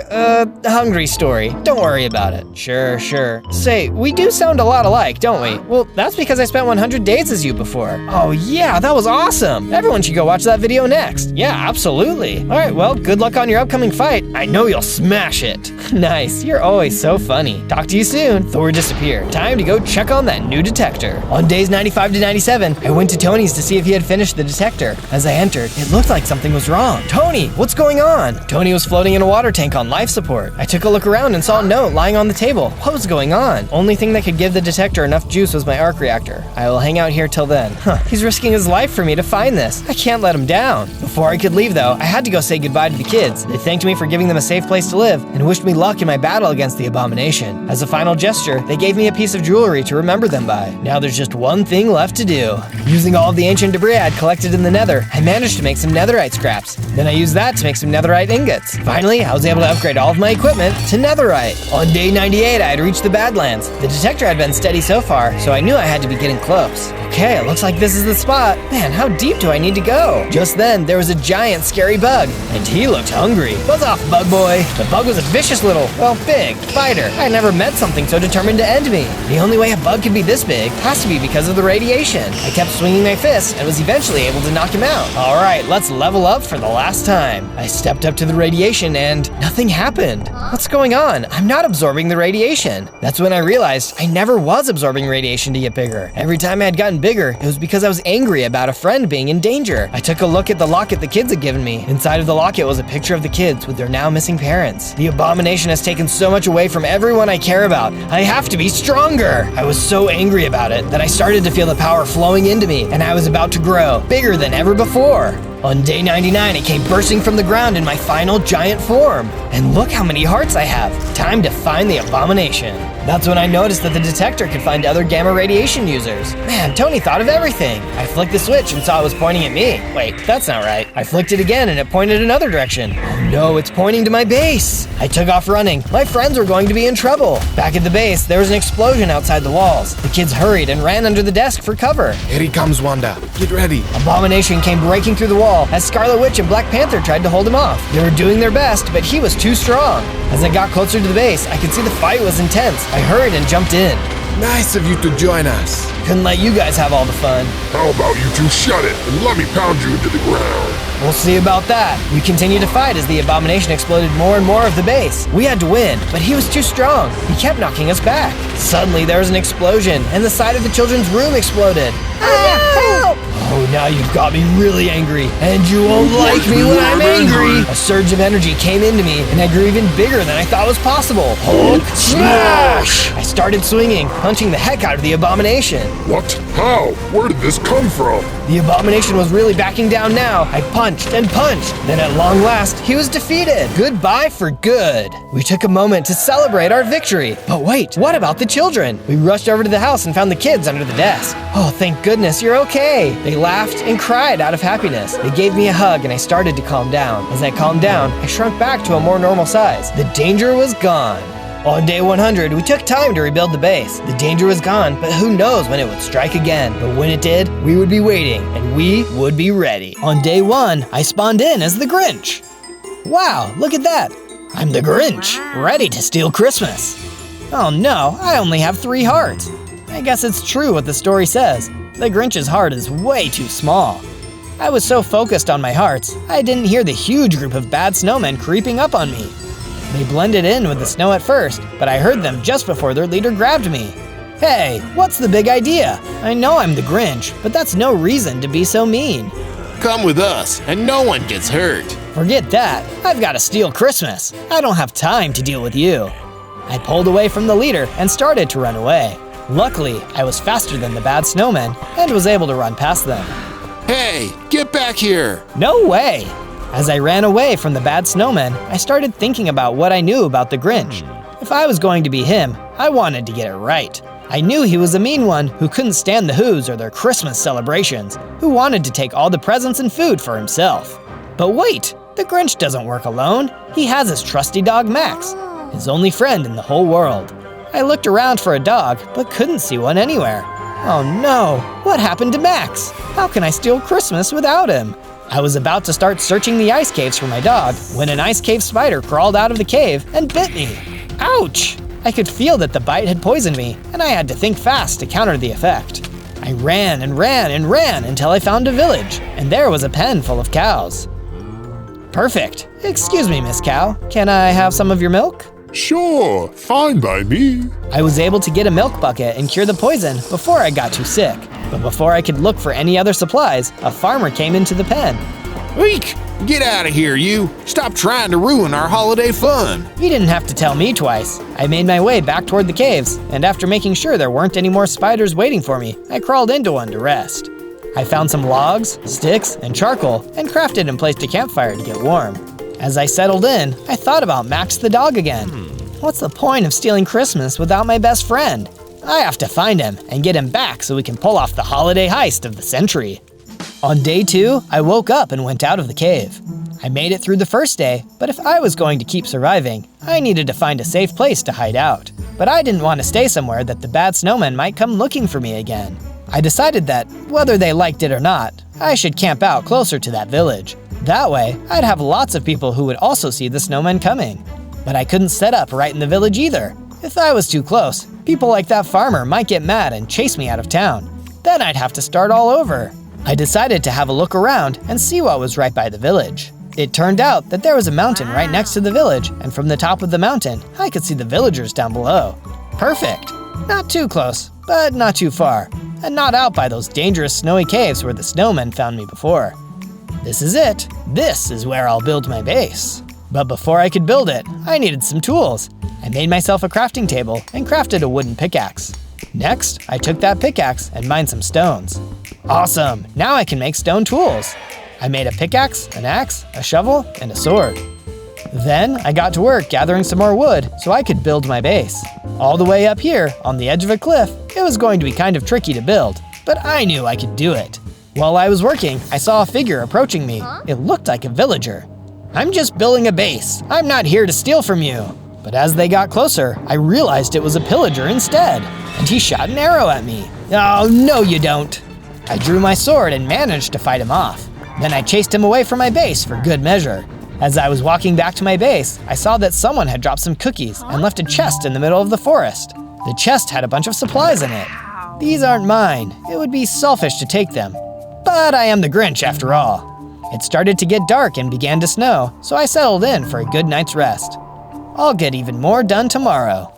hungry story. Don't worry about it. Sure. Say, we do sound a lot alike, don't we? Well, that's because I spent 100 days as you before. Oh yeah, that was awesome. Everyone should go watch that video next. Yeah, absolutely. All right, well, good luck on your upcoming fight. I know you'll smash it. Nice, you're always so funny. Talk to you soon. Thor disappeared. Time to go check on that new detector. On days 95 to 97, I went to Tony's to see if he had finished the detector. As I entered, it looked like something was wrong. Tony, what's going on? Tony was floating in a water tank on life support. I took a look around and saw a note lying on the table. What was going on? Only thing that could give the detector enough juice was my arc reactor. I will hang out here till then. He's risking his life for me to find this. I can't let him down. Before I could leave though, I had to go say goodbye to the kids. They thanked me for giving them a safe place to live and wished me luck in my battle against the Abomination. As a final gesture, they gave me a piece of jewelry to remember them by. Now there's just one thing left to do. Using all of the ancient debris I had collected in the nether, I managed to make some netherite scraps. Then I used that to make some netherite ingots. Finally, I was able to upgrade all of my equipment to netherite. On day 98, I had reached the Badlands. The detector had been steady so far, so I knew I had to be getting close. Okay, it looks like this is the spot. Man, how deep do I need to go? Just then, there was a giant, scary bug, and he looked hungry. Buzz off, bug boy. The bug was a vicious little, well, big fighter. I had never met something so determined to end me. The only way a bug could be this big has to be because of the radiation. I kept swinging my fist and was eventually able to knock him out. All right, let's level up for the last time. I stepped up to the radiation and nothing happened. What's going on? I'm not absorbing the radiation. That's when I realized I never was absorbing radiation to get bigger. Every time I had gotten bigger, it was because I was angry about a friend being in danger. I took a look at the locket the kids had given me. Inside of the locket was a picture of the kids with their now missing parents. The Abomination has taken so much away from everyone I care about. I have to be stronger. I was so angry about it that I started to feel the power flowing into me, and I was about to grow bigger than ever before. On day 99, it came bursting from the ground in my final giant form. And look how many hearts I have. Time to find the Abomination. That's when I noticed that the detector could find other gamma radiation users. Man, Tony thought of everything. I flicked the switch and saw it was pointing at me. Wait, that's not right. I flicked it again and it pointed another direction. Oh no, it's pointing to my base. I took off running. My friends were going to be in trouble. Back at the base, there was an explosion outside the walls. The kids hurried and ran under the desk for cover. Here he comes, Wanda. Get ready. Abomination came breaking through the wall as Scarlet Witch and Black Panther tried to hold him off. They were doing their best, but he was too strong. As I got closer to the base, I could see the fight was intense. I hurried and jumped in. Nice of you to join us. Couldn't let you guys have all the fun. How about you two shut it and let me pound you into the ground? We'll see about that. We continued to fight as the Abomination exploded more and more of the base. We had to win, but he was too strong. He kept knocking us back. Suddenly, there was an explosion, and the side of the children's room exploded. Help! Oh now you've got me really angry, and you won't like me when I'm angry. A surge of energy came into me, and I grew even bigger than I thought was possible. Hulk smash! I started swinging, punching the heck out of the abomination. What? How? Where did this come from? The abomination was really backing down now. I punched and punched. Then at long last, he was defeated. Goodbye for good. We took a moment to celebrate our victory. But wait, what about the children? We rushed over to the house and found the kids under the desk. Oh, thank goodness you're okay. They laughed and cried out of happiness. They gave me a hug and I started to calm down. As I calmed down, I shrunk back to a more normal size. The danger was gone. On day 100, we took time to rebuild the base. The danger was gone, but who knows when it would strike again. But when it did, we would be waiting, and we would be ready. On day 1, I spawned in as the Grinch. Wow, look at that. I'm the Grinch, ready to steal Christmas. Oh no, I only have 3 hearts. I guess it's true what the story says. The Grinch's heart is way too small. I was so focused on my hearts, I didn't hear the huge group of bad snowmen creeping up on me. They blended in with the snow at first, but I heard them just before their leader grabbed me. Hey, what's the big idea? I know I'm the Grinch, but that's no reason to be so mean. Come with us, and no one gets hurt. Forget that. I've got to steal Christmas. I don't have time to deal with you. I pulled away from the leader and started to run away. Luckily, I was faster than the bad snowmen and was able to run past them. Hey, get back here! No way! As I ran away from the bad snowmen, I started thinking about what I knew about the Grinch. If I was going to be him, I wanted to get it right. I knew he was a mean one who couldn't stand the Who's or their Christmas celebrations, who wanted to take all the presents and food for himself. But wait, the Grinch doesn't work alone. He has his trusty dog Max, his only friend in the whole world. I looked around for a dog, but couldn't see one anywhere. Oh no, what happened to Max? How can I steal Christmas without him? I was about to start searching the ice caves for my dog when an ice cave spider crawled out of the cave and bit me. Ouch! I could feel that the bite had poisoned me, and I had to think fast to counter the effect. I ran and ran and ran until I found a village, and there was a pen full of cows. Perfect. Excuse me, Miss Cow. Can I have some of your milk? Sure, fine by me. I was able to get a milk bucket and cure the poison before I got too sick. But before I could look for any other supplies, a farmer came into the pen. Eek! Get out of here, you! Stop trying to ruin our holiday fun! You didn't have to tell me twice. I made my way back toward the caves, and after making sure there weren't any more spiders waiting for me, I crawled into one to rest. I found some logs, sticks, and charcoal, and crafted and placed a campfire to get warm. As I settled in, I thought about Max the dog again. What's the point of stealing Christmas without my best friend? I have to find him and get him back so we can pull off the holiday heist of the century. On day 2, I woke up and went out of the cave. I made it through the first day, but if I was going to keep surviving, I needed to find a safe place to hide out. But I didn't want to stay somewhere that the bad snowmen might come looking for me again. I decided that, whether they liked it or not, I should camp out closer to that village. That way, I'd have lots of people who would also see the snowmen coming. But I couldn't set up right in the village either. If I was too close, people like that farmer might get mad and chase me out of town. Then I'd have to start all over. I decided to have a look around and see what was right by the village. It turned out that there was a mountain right next to the village, and from the top of the mountain, I could see the villagers down below. Perfect. Not too close, but not too far, and not out by those dangerous snowy caves where the snowmen found me before. This is it. This is where I'll build my base. But before I could build it, I needed some tools. I made myself a crafting table and crafted a wooden pickaxe. Next, I took that pickaxe and mined some stones. Awesome! Now I can make stone tools. I made a pickaxe, an axe, a shovel, and a sword. Then I got to work gathering some more wood so I could build my base. All the way up here, on the edge of a cliff, it was going to be kind of tricky to build, but I knew I could do it. While I was working, I saw a figure approaching me. It looked like a villager. I'm just building a base. I'm not here to steal from you. But as they got closer, I realized it was a pillager instead, and he shot an arrow at me. Oh, no you don't. I drew my sword and managed to fight him off. Then I chased him away from my base for good measure. As I was walking back to my base, I saw that someone had dropped some cookies and left a chest in the middle of the forest. The chest had a bunch of supplies in it. These aren't mine. It would be selfish to take them. But I am the Grinch after all. It started to get dark and began to snow, so I settled in for a good night's rest. I'll get even more done tomorrow.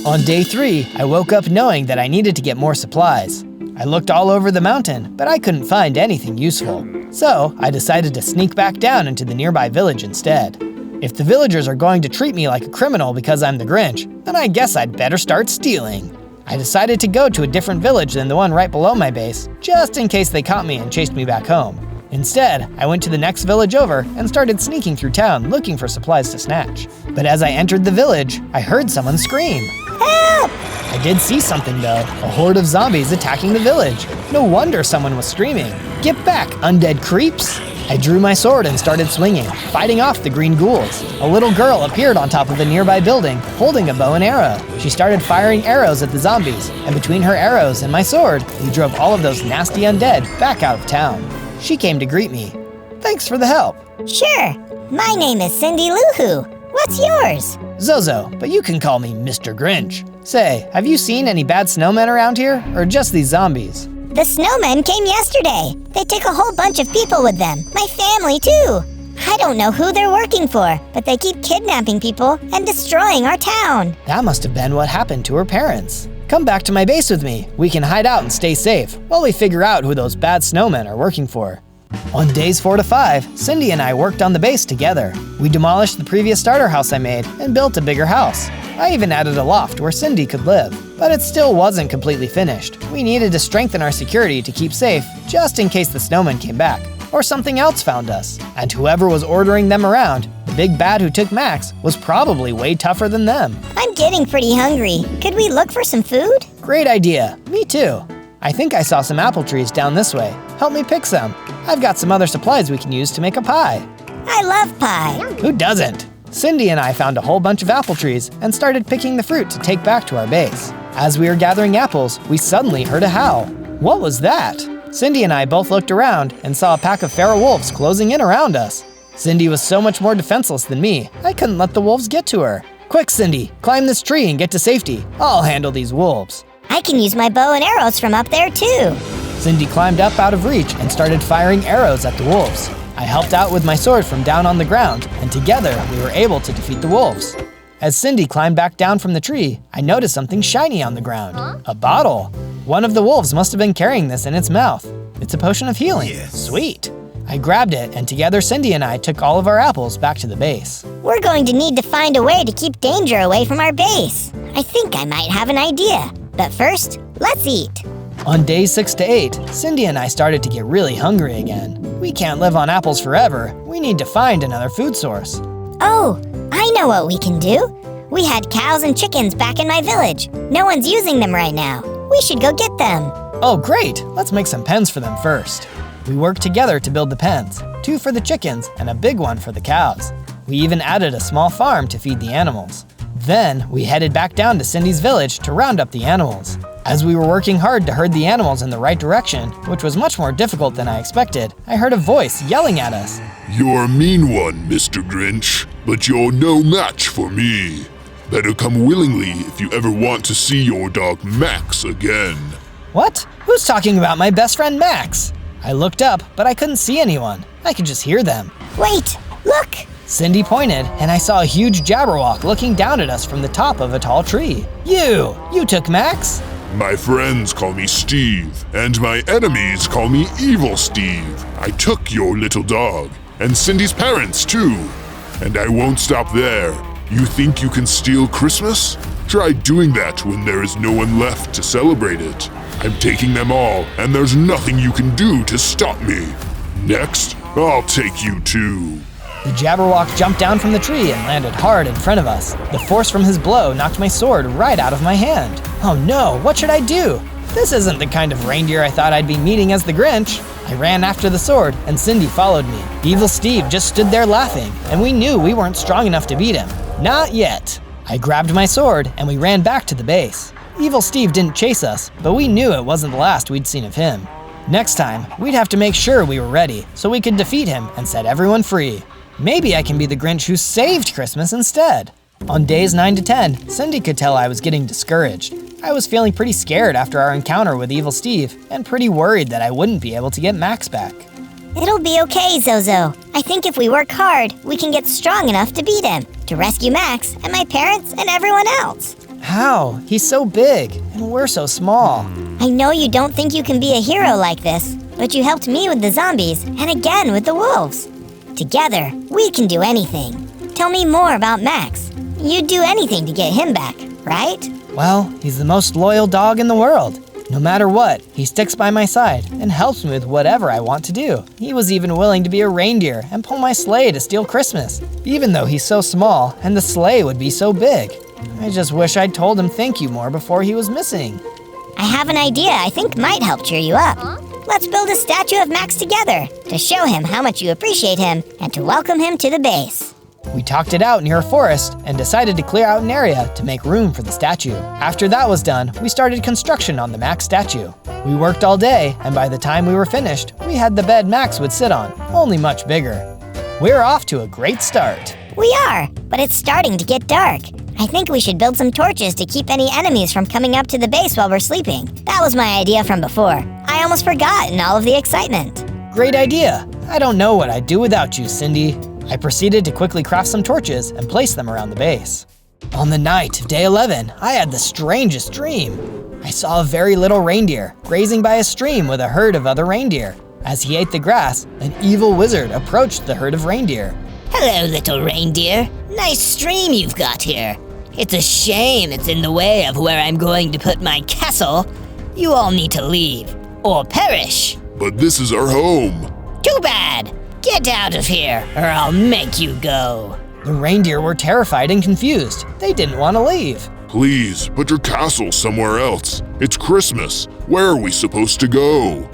On day 3, I woke up knowing that I needed to get more supplies. I looked all over the mountain, but I couldn't find anything useful. So I decided to sneak back down into the nearby village instead. If the villagers are going to treat me like a criminal because I'm the Grinch, then I guess I'd better start stealing. I decided to go to a different village than the one right below my base, just in case they caught me and chased me back home. Instead, I went to the next village over and started sneaking through town looking for supplies to snatch. But as I entered the village, I heard someone scream. Help! I did see something though, a horde of zombies attacking the village. No wonder someone was screaming. Get back, undead creeps! I drew my sword and started swinging, fighting off the green ghouls. A little girl appeared on top of a nearby building, holding a bow and arrow. She started firing arrows at the zombies, and between her arrows and my sword, we drove all of those nasty undead back out of town. She came to greet me. Thanks for the help. Sure. My name is Cindy Lou Who. What's yours? Zozo, but you can call me Mr. Grinch. Say, have you seen any bad snowmen around here, or just these zombies? The snowmen came yesterday. They took a whole bunch of people with them. My family, too. I don't know who they're working for, but they keep kidnapping people and destroying our town. That must have been what happened to her parents. Come back to my base with me. We can hide out and stay safe while we figure out who those bad snowmen are working for. On days 4 to 5, Cindy and I worked on the base together. We demolished the previous starter house I made and built a bigger house. I even added a loft where Cindy could live, but it still wasn't completely finished. We needed to strengthen our security to keep safe, just in case the snowmen came back, or something else found us. And whoever was ordering them around, the big bad who took Max, was probably way tougher than them. I'm getting pretty hungry. Could we look for some food? Great idea. Me too. I think I saw some apple trees down this way. Help me pick some. I've got some other supplies we can use to make a pie. I love pie. Who doesn't? Cindy and I found a whole bunch of apple trees and started picking the fruit to take back to our base. As we were gathering apples, we suddenly heard a howl. What was that? Cindy and I both looked around and saw a pack of feral wolves closing in around us. Cindy was so much more defenseless than me, I couldn't let the wolves get to her. Quick, Cindy, climb this tree and get to safety. I'll handle these wolves. I can use my bow and arrows from up there too. Cindy climbed up out of reach and started firing arrows at the wolves. I helped out with my sword from down on the ground, and together we were able to defeat the wolves. As Cindy climbed back down from the tree, I noticed something shiny on the ground. A bottle. One of the wolves must have been carrying this in its mouth. It's a potion of healing. Yes. Sweet. I grabbed it, and together Cindy and I took all of our apples back to the base. We're going to need to find a way to keep danger away from our base. I think I might have an idea. But first, let's eat. On days 6 to 8, Cindy and I started to get really hungry again. We can't live on apples forever. We need to find another food source. Oh, I know what we can do. We had cows and chickens back in my village. No one's using them right now. We should go get them. Oh, great. Let's make some pens for them first. We worked together to build the pens, 2 for the chickens and a big one for the cows. We even added a small farm to feed the animals. Then, we headed back down to Cindy's village to round up the animals. As we were working hard to herd the animals in the right direction, which was much more difficult than I expected, I heard a voice yelling at us. You're a mean one, Mr. Grinch, but you're no match for me. Better come willingly if you ever want to see your dog Max again. What? Who's talking about my best friend Max? I looked up, but I couldn't see anyone. I could just hear them. Wait, look! Cindy pointed, and I saw a huge Jabberwock looking down at us from the top of a tall tree. You took Max? My friends call me Steve, and my enemies call me Evil Steve. I took your little dog, and Cindy's parents too. And I won't stop there. You think you can steal Christmas? Try doing that when there is no one left to celebrate it. I'm taking them all, and there's nothing you can do to stop me. Next, I'll take you too. The Jabberwock jumped down from the tree and landed hard in front of us. The force from his blow knocked my sword right out of my hand. Oh no, what should I do? This isn't the kind of reindeer I thought I'd be meeting as the Grinch. I ran after the sword, and Cindy followed me. Evil Steve just stood there laughing, and we knew we weren't strong enough to beat him. Not yet. I grabbed my sword, and we ran back to the base. Evil Steve didn't chase us, but we knew it wasn't the last we'd seen of him. Next time, we'd have to make sure we were ready, so we could defeat him and set everyone free. Maybe I can be the Grinch who saved Christmas instead. On days 9 to 10, Cindy could tell I was getting discouraged. I was feeling pretty scared after our encounter with Evil Steve, and pretty worried that I wouldn't be able to get Max back. It'll be okay, Zozo. I think if we work hard, we can get strong enough to beat him, to rescue Max and my parents and everyone else. How? He's so big, and we're so small. I know you don't think you can be a hero like this, but you helped me with the zombies, and again with the wolves. Together, we can do anything. Tell me more about Max. You'd do anything to get him back, right? Well, he's the most loyal dog in the world. No matter what, he sticks by my side and helps me with whatever I want to do. He was even willing to be a reindeer and pull my sleigh to steal Christmas, even though he's so small and the sleigh would be so big. I just wish I'd told him thank you more before he was missing. I have an idea I think might help cheer you up. Let's build a statue of Max together to show him how much you appreciate him and to welcome him to the base. We talked it out near a forest and decided to clear out an area to make room for the statue. After that was done, we started construction on the Max statue. We worked all day, and by the time we were finished, we had the bed Max would sit on, only much bigger. We're off to a great start. We are, but it's starting to get dark. I think we should build some torches to keep any enemies from coming up to the base while we're sleeping. That was my idea from before. I almost forgot in all of the excitement. Great idea. I don't know what I'd do without you, Cindy. I proceeded to quickly craft some torches and place them around the base. On the night of day 11, I had the strangest dream. I saw a very little reindeer grazing by a stream with a herd of other reindeer. As he ate the grass, an evil wizard approached the herd of reindeer. Hello, little reindeer. Nice stream you've got here. It's a shame it's in the way of where I'm going to put my castle. You all need to leave, or perish. But this is our home. Too bad. Get out of here, or I'll make you go. The reindeer were terrified and confused. They didn't want to leave. Please, put your castle somewhere else. It's Christmas. Where are we supposed to go?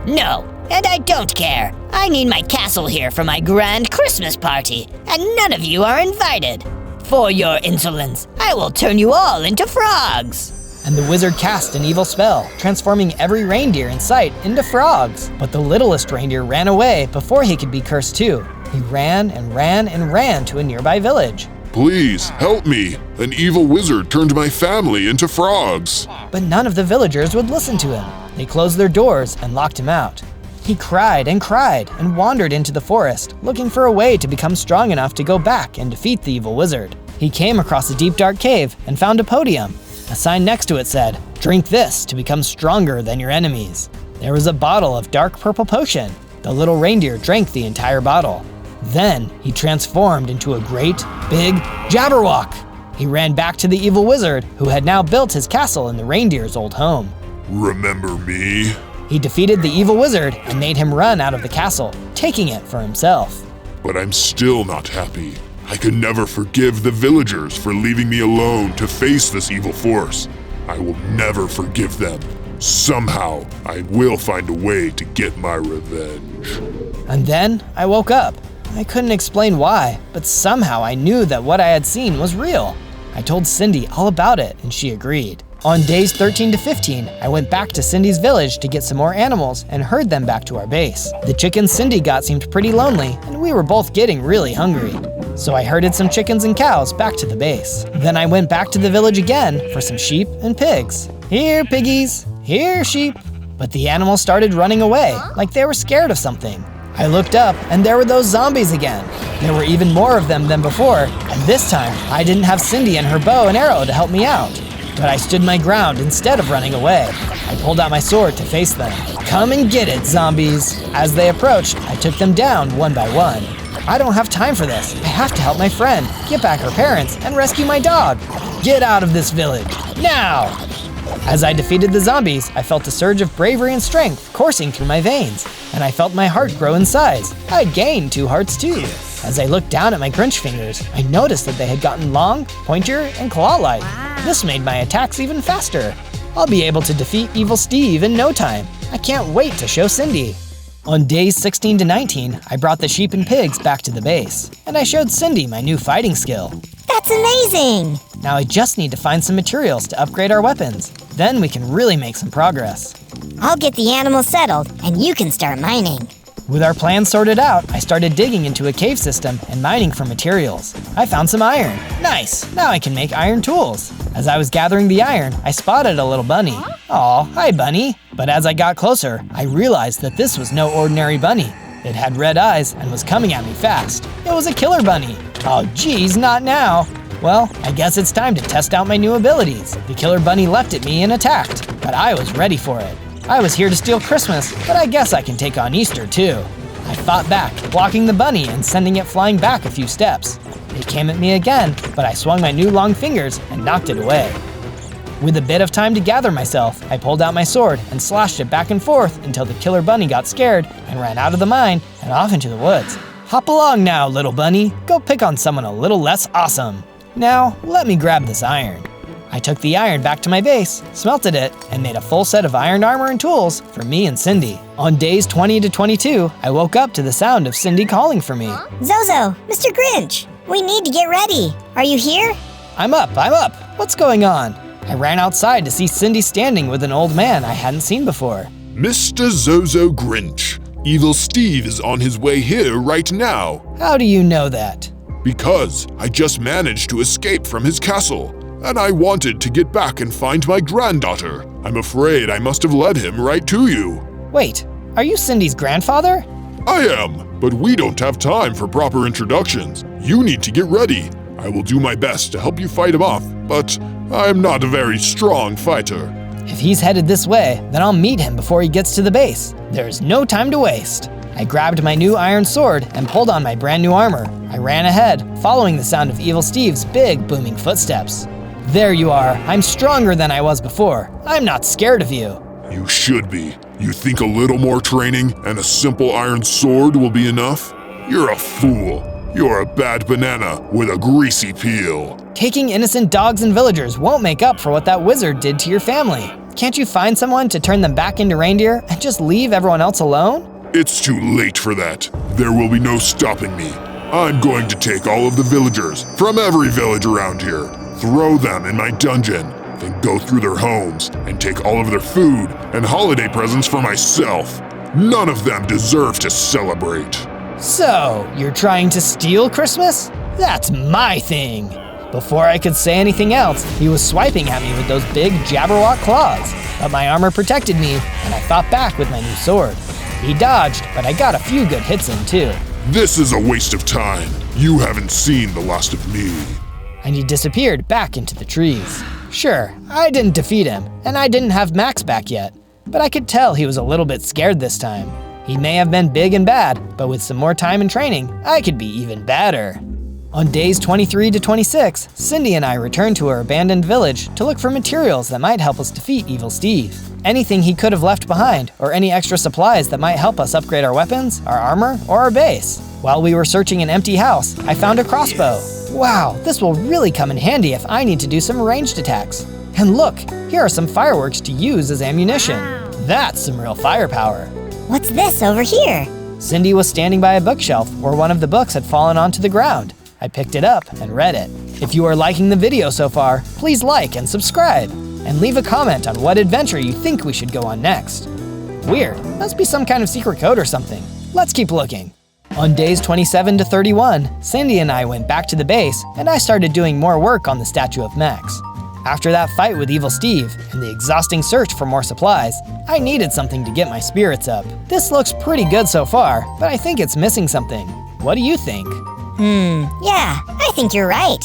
No, and I don't care. I need my castle here for my grand Christmas party, and none of you are invited. For your insolence, I will turn you all into frogs. And the wizard cast an evil spell, transforming every reindeer in sight into frogs. But the littlest reindeer ran away before he could be cursed too. He ran and ran and ran to a nearby village. Please, help me. An evil wizard turned my family into frogs. But none of the villagers would listen to him. They closed their doors and locked him out. He cried and wandered into the forest, looking for a way to become strong enough to go back and defeat the evil wizard. He came across a deep dark cave and found a podium. A sign next to it said, "Drink this to become stronger than your enemies." There was a bottle of dark purple potion. The little reindeer drank the entire bottle. Then he transformed into a great, big Jabberwock. He ran back to the evil wizard, who had now built his castle in the reindeer's old home. Remember me? He defeated the evil wizard and made him run out of the castle, taking it for himself. But I'm still not happy. I can never forgive the villagers for leaving me alone to face this evil force. I will never forgive them. Somehow, I will find a way to get my revenge. And then I woke up. I couldn't explain why, but somehow I knew that what I had seen was real. I told Cindy all about it, and she agreed. On days 13 to 15, I went back to Cindy's village to get some more animals and herd them back to our base. The chickens Cindy got seemed pretty lonely, and we were both getting really hungry. So I herded some chickens and cows back to the base. Then I went back to the village again for some sheep and pigs. Here, piggies. Here, sheep. But the animals started running away, like they were scared of something. I looked up, and there were those zombies again. There were even more of them than before, and this time, I didn't have Cindy and her bow and arrow to help me out. But I stood my ground instead of running away. I pulled out my sword to face them. Come and get it, zombies! As they approached, I took them down one by one. I don't have time for this. I have to help my friend, get back her parents, and rescue my dog. Get out of this village, now! As I defeated the zombies, I felt a surge of bravery and strength coursing through my veins, and I felt my heart grow in size. I'd gained 2 hearts too. As I looked down at my GRINCH fingers, I noticed that they had gotten long, pointier, and claw-like. This made my attacks even faster. I'll be able to defeat Evil Steve in no time. I can't wait to show Cindy. On days 16 to 19, I brought the sheep and pigs back to the base, and I showed Cindy my new fighting skill. That's amazing! Now I just need to find some materials to upgrade our weapons. Then we can really make some progress. I'll get the animals settled, and you can start mining. With our plans sorted out, I started digging into a cave system and mining for materials. I found some iron. Nice! Now I can make iron tools. As I was gathering the iron, I spotted a little bunny. Aw, hi bunny. But as I got closer, I realized that this was no ordinary bunny. It had red eyes and was coming at me fast. It was a killer bunny. Oh geez, not now. Well, I guess it's time to test out my new abilities. The killer bunny leapt at me and attacked, but I was ready for it. I was here to steal Christmas, but I guess I can take on Easter too. I fought back, blocking the bunny and sending it flying back a few steps. It came at me again, but I swung my new long fingers and knocked it away. With a bit of time to gather myself, I pulled out my sword and slashed it back and forth until the killer bunny got scared and ran out of the mine and off into the woods. Hop along now, little bunny. Go pick on someone a little less awesome. Now, let me grab this iron. I took the iron back to my base, smelted it, and made a full set of iron armor and tools for me and Cindy. On days 20 to 22, I woke up to the sound of Cindy calling for me. Zozo, Mr. Grinch, we need to get ready. Are you here? I'm up. What's going on? I ran outside to see Cindy standing with an old man I hadn't seen before. Mr. Zozo Grinch, Evil Steve is on his way here right now. How do you know that? Because I just managed to escape from his castle, and I wanted to get back and find my granddaughter. I'm afraid I must have led him right to you. Wait, are you Cindy's grandfather? I am, but we don't have time for proper introductions. You need to get ready. I will do my best to help you fight him off, but I'm not a very strong fighter. If he's headed this way, then I'll meet him before he gets to the base. There's no time to waste. I grabbed my new iron sword and pulled on my brand new armor. I ran ahead, following the sound of Evil Steve's big, booming footsteps. There you are. I'm stronger than I was before. I'm not scared of you. You should be. You think a little more training and a simple iron sword will be enough? You're a fool. You're a bad banana with a greasy peel. Taking innocent dogs and villagers won't make up for what that wizard did to your family. Can't you find someone to turn them back into reindeer and just leave everyone else alone? It's too late for that. There will be no stopping me. I'm going to take all of the villagers from every village around here, throw them in my dungeon, then go through their homes and take all of their food and holiday presents for myself. None of them deserve to celebrate. So, you're trying to steal Christmas? That's my thing. Before I could say anything else, he was swiping at me with those big Jabberwock claws. But my armor protected me, and I fought back with my new sword. He dodged, but I got a few good hits in too. This is a waste of time. You haven't seen the last of me. And he disappeared back into the trees. Sure, I didn't defeat him, and I didn't have Max back yet, but I could tell he was a little bit scared this time. He may have been big and bad, but with some more time and training, I could be even badder. On days 23 to 26, Cindy and I returned to our abandoned village to look for materials that might help us defeat Evil Steve. Anything he could have left behind, or any extra supplies that might help us upgrade our weapons, our armor, or our base. While we were searching an empty house, I found a crossbow. Wow, this will really come in handy if I need to do some ranged attacks. And look, here are some fireworks to use as ammunition. That's some real firepower. What's this over here? Cindy was standing by a bookshelf where one of the books had fallen onto the ground. I picked it up and read it. If you are liking the video so far, please like and subscribe, and leave a comment on what adventure you think we should go on next. Weird, must be some kind of secret code or something. Let's keep looking. On days 27 to 31, Cindy and I went back to the base, and I started doing more work on the statue of Max. After that fight with Evil Steve and the exhausting search for more supplies, I needed something to get my spirits up. This looks pretty good so far, but I think it's missing something. What do you think? Yeah, I think you're right.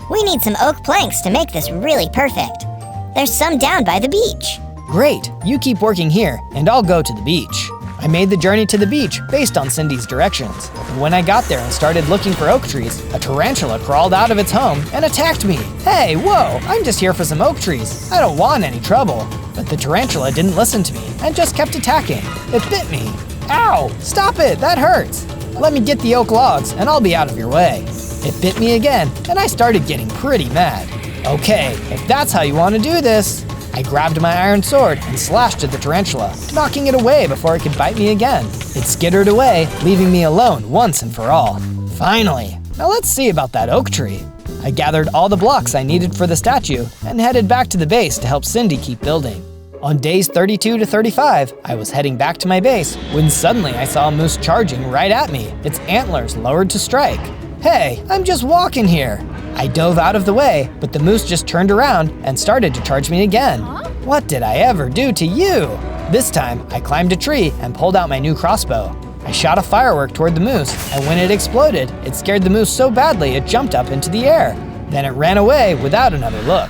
We need some oak planks to make this really perfect. There's some down by the beach. Great, you keep working here, and I'll go to the beach. I made the journey to the beach based on Cindy's directions. And when I got there and started looking for oak trees, a tarantula crawled out of its home and attacked me. Hey, whoa, I'm just here for some oak trees. I don't want any trouble. But the tarantula didn't listen to me and just kept attacking. It bit me. Ow, stop it, that hurts. Let me get the oak logs and I'll be out of your way. It bit me again and I started getting pretty mad. Okay, if that's how you want to do this. I grabbed my iron sword and slashed at the tarantula, knocking it away before it could bite me again. It skittered away, leaving me alone once and for all. Finally, now let's see about that oak tree. I gathered all the blocks I needed for the statue and headed back to the base to help Cindy keep building. On days 32 to 35, I was heading back to my base when suddenly I saw a moose charging right at me, its antlers lowered to strike. Hey, I'm just walking here. I dove out of the way, but the moose just turned around and started to charge me again. What did I ever do to you? This time, I climbed a tree and pulled out my new crossbow. I shot a firework toward the moose, and when it exploded, it scared the moose so badly it jumped up into the air. Then it ran away without another look.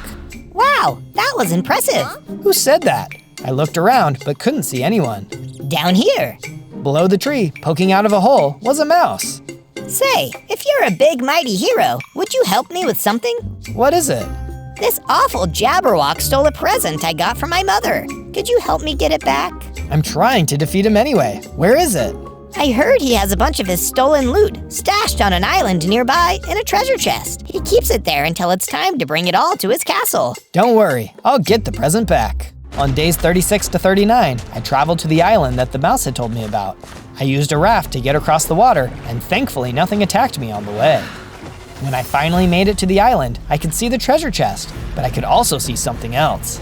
Wow, that was impressive. Who said that? I looked around but couldn't see anyone. Down here. Below the tree, poking out of a hole, was a mouse. Say, if you're a big mighty hero, would you help me with something? What is it? This awful Jabberwock stole a present I got from my mother. Could you help me get it back? I'm trying to defeat him anyway. Where is it? I heard he has a bunch of his stolen loot stashed on an island nearby in a treasure chest. He keeps it there until it's time to bring it all to his castle. Don't worry, I'll get the present back. On days 36 to 39, I traveled to the island that the mouse had told me about. I used a raft to get across the water, and thankfully nothing attacked me on the way. When I finally made it to the island, I could see the treasure chest, but I could also see something else.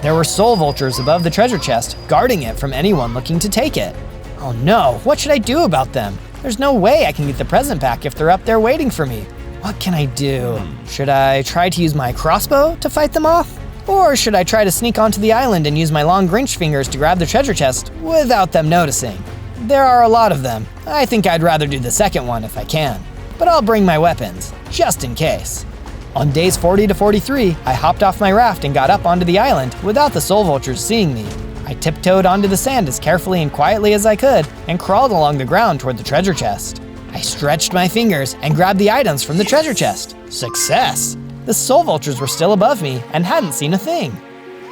There were soul vultures above the treasure chest, guarding it from anyone looking to take it. Oh no, what should I do about them? There's no way I can get the present back if they're up there waiting for me. What can I do? Should I try to use my crossbow to fight them off? Or should I try to sneak onto the island and use my long Grinch fingers to grab the treasure chest without them noticing? There are a lot of them. I think I'd rather do the second one if I can. But I'll bring my weapons, just in case. On days 40 to 43, I hopped off my raft and got up onto the island without the soul vultures seeing me. I tiptoed onto the sand as carefully and quietly as I could and crawled along the ground toward the treasure chest. I stretched my fingers and grabbed the items from the treasure chest. Success! The soul vultures were still above me and hadn't seen a thing.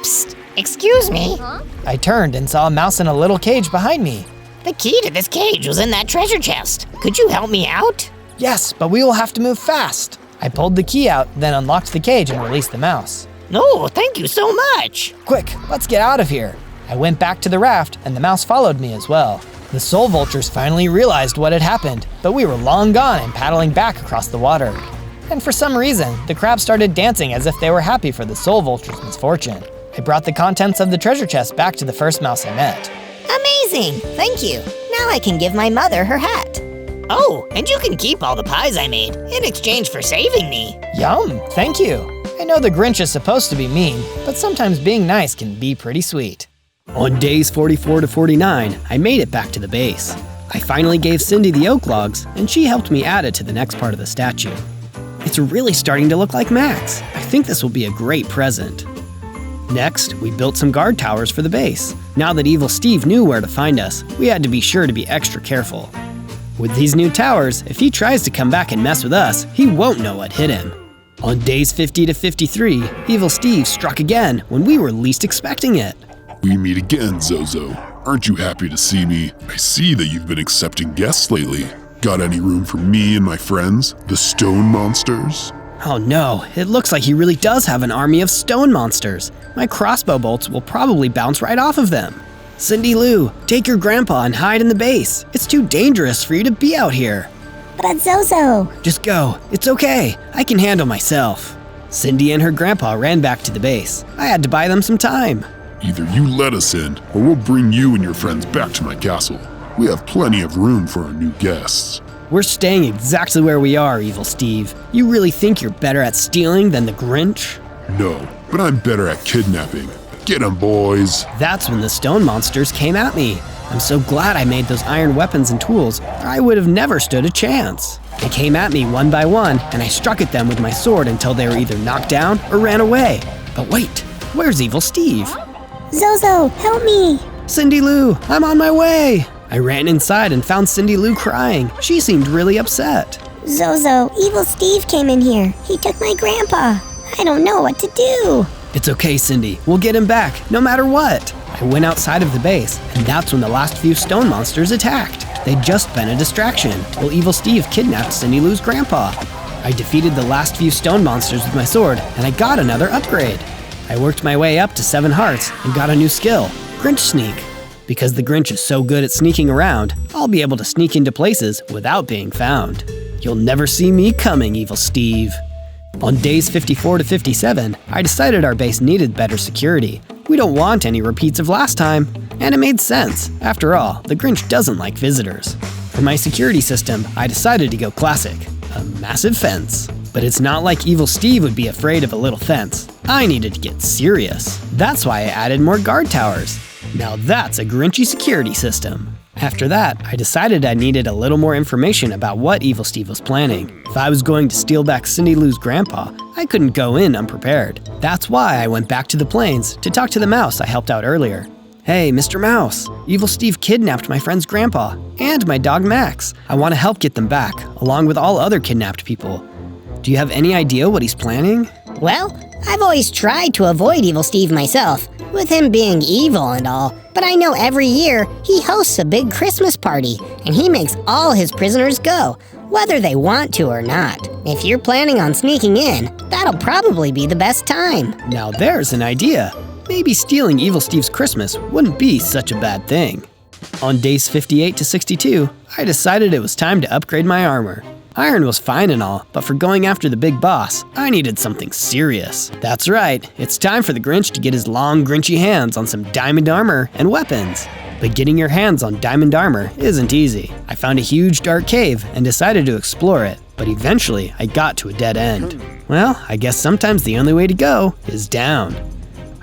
Psst, excuse me. I turned and saw a mouse in a little cage behind me. The key to this cage was in that treasure chest. Could you help me out? Yes, but we will have to move fast. I pulled the key out, then unlocked the cage and released the mouse. No, thank you so much. Quick, let's get out of here. I went back to the raft and the mouse followed me as well. The soul vultures finally realized what had happened, but we were long gone and paddling back across the water. And for some reason, the crabs started dancing as if they were happy for the soul vulture's misfortune. I brought the contents of the treasure chest back to the first mouse I met. Amazing, thank you. Now I can give my mother her hat. Oh, and you can keep all the pies I made in exchange for saving me. Yum, thank you. I know the Grinch is supposed to be mean, but sometimes being nice can be pretty sweet. On days 44 to 49, I made it back to the base. I finally gave Cindy the oak logs, and she helped me add it to the next part of the statue. It's really starting to look like Max. I think this will be a great present. Next, we built some guard towers for the base. Now that Evil Steve knew where to find us, we had to be sure to be extra careful. With these new towers, if he tries to come back and mess with us, he won't know what hit him. On days 50 to 53, Evil Steve struck again when we were least expecting it. We meet again, Zozo. Aren't you happy to see me? I see that you've been accepting guests lately. Got any room for me and my friends, the stone monsters? Oh no, it looks like he really does have an army of stone monsters. My crossbow bolts will probably bounce right off of them. Cindy Lou, take your grandpa and hide in the base. It's too dangerous for you to be out here. But Zozo. Just go, it's okay. I can handle myself. Cindy and her grandpa ran back to the base. I had to buy them some time. Either you let us in, or we'll bring you and your friends back to my castle. We have plenty of room for our new guests. We're staying exactly where we are, Evil Steve. You really think you're better at stealing than the Grinch? No, but I'm better at kidnapping. Get 'em, boys. That's when the stone monsters came at me. I'm so glad I made those iron weapons and tools, or I would have never stood a chance. They came at me one by one, and I struck at them with my sword until they were either knocked down or ran away. But wait, where's Evil Steve? Zozo, help me. Cindy Lou, I'm on my way. I ran inside and found Cindy Lou crying. She seemed really upset. Zozo, Evil Steve came in here. He took my grandpa. I don't know what to do. It's okay, Cindy. We'll get him back, no matter what. I went outside of the base, and that's when the last few stone monsters attacked. They'd just been a distraction, while Evil Steve kidnapped Cindy Lou's grandpa. I defeated the last few stone monsters with my sword, and I got another upgrade. I worked my way up to 7 hearts and got a new skill, Grinch Sneak. Because the Grinch is so good at sneaking around, I'll be able to sneak into places without being found. You'll never see me coming, Evil Steve. On days 54 to 57, I decided our base needed better security. We don't want any repeats of last time. And it made sense. After all, the Grinch doesn't like visitors. For my security system, I decided to go classic, a massive fence. But it's not like Evil Steve would be afraid of a little fence. I needed to get serious. That's why I added more guard towers. Now that's a Grinchy security system. After that, I decided I needed a little more information about what Evil Steve was planning. If I was going to steal back Cindy Lou's grandpa, I couldn't go in unprepared. That's why I went back to the plains to talk to the mouse I helped out earlier. Hey, Mr. Mouse, Evil Steve kidnapped my friend's grandpa and my dog Max. I want to help get them back, along with all other kidnapped people. Do you have any idea what he's planning? Well, I've always tried to avoid Evil Steve myself, with him being evil and all, but I know every year he hosts a big Christmas party, and he makes all his prisoners go, whether they want to or not. If you're planning on sneaking in, that'll probably be the best time. Now there's an idea. Maybe stealing Evil Steve's Christmas wouldn't be such a bad thing. On days 58 to 62, I decided it was time to upgrade my armor. Iron was fine and all, but for going after the big boss, I needed something serious. That's right, it's time for the Grinch to get his long, grinchy hands on some diamond armor and weapons. But getting your hands on diamond armor isn't easy. I found a huge dark cave and decided to explore it, but eventually I got to a dead end. Well, I guess sometimes the only way to go is down.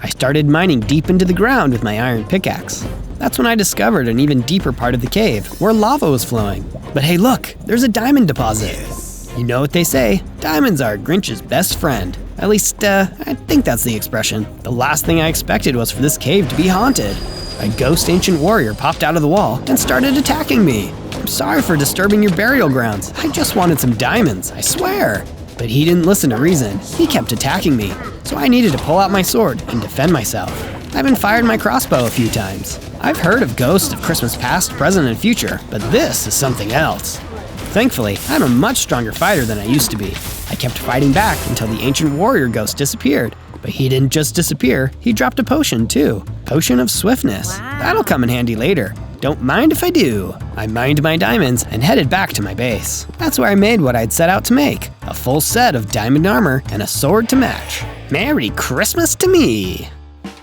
I started mining deep into the ground with my iron pickaxe. That's when I discovered an even deeper part of the cave where lava was flowing. But hey look, there's a diamond deposit. You know what they say, diamonds are Grinch's best friend. At least, I think that's the expression. The last thing I expected was for this cave to be haunted. A ghost ancient warrior popped out of the wall and started attacking me. I'm sorry for disturbing your burial grounds. I just wanted some diamonds, I swear. But he didn't listen to reason. He kept attacking me, so I needed to pull out my sword and defend myself. I've been fired my crossbow a few times. I've heard of ghosts of Christmas past, present, and future, but this is something else. Thankfully, I'm a much stronger fighter than I used to be. I kept fighting back until the ancient warrior ghost disappeared. But he didn't just disappear, he dropped a potion too. Potion of Swiftness. That'll come in handy later. Don't mind if I do. I mined my diamonds and headed back to my base. That's where I made what I'd set out to make. A full set of diamond armor and a sword to match. Merry Christmas to me!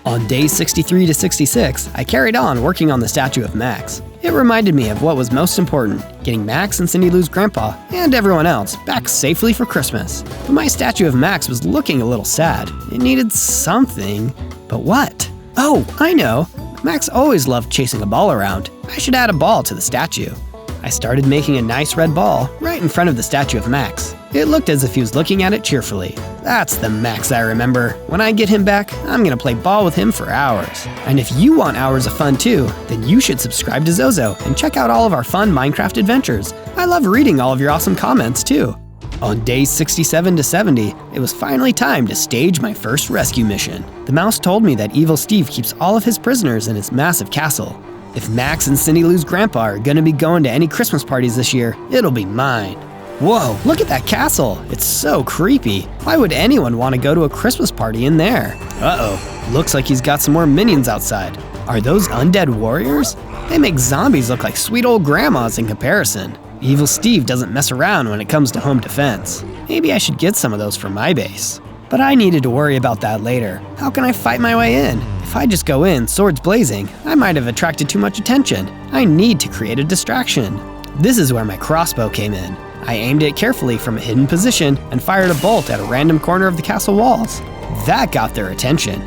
On days 63 to 66, I carried on working on the statue of Max. It reminded me of what was most important, getting Max and Cindy Lou's grandpa and everyone else back safely for Christmas. But my statue of Max was looking a little sad. It needed something, but what? Oh, I know. Max always loved chasing a ball around. I should add a ball to the statue. I started making a nice red ball right in front of the statue of Max. It looked as if he was looking at it cheerfully. That's the Max I remember. When I get him back, I'm gonna play ball with him for hours. And if you want hours of fun too, then you should subscribe to Zozo and check out all of our fun Minecraft adventures. I love reading all of your awesome comments too. On days 67 to 70, it was finally time to stage my first rescue mission. The mouse told me that Evil Steve keeps all of his prisoners in his massive castle. If Max and Cindy Lou's grandpa are gonna be going to any Christmas parties this year, it'll be mine. Whoa, look at that castle. It's so creepy. Why would anyone want to go to a Christmas party in there? Uh-oh, looks like he's got some more minions outside. Are those undead warriors? They make zombies look like sweet old grandmas in comparison. Evil Steve doesn't mess around when it comes to home defense. Maybe I should get some of those for my base. But I needed to worry about that later. How can I fight my way in? If I just go in, swords blazing, I might have attracted too much attention. I need to create a distraction. This is where my crossbow came in. I aimed it carefully from a hidden position and fired a bolt at a random corner of the castle walls. That got their attention.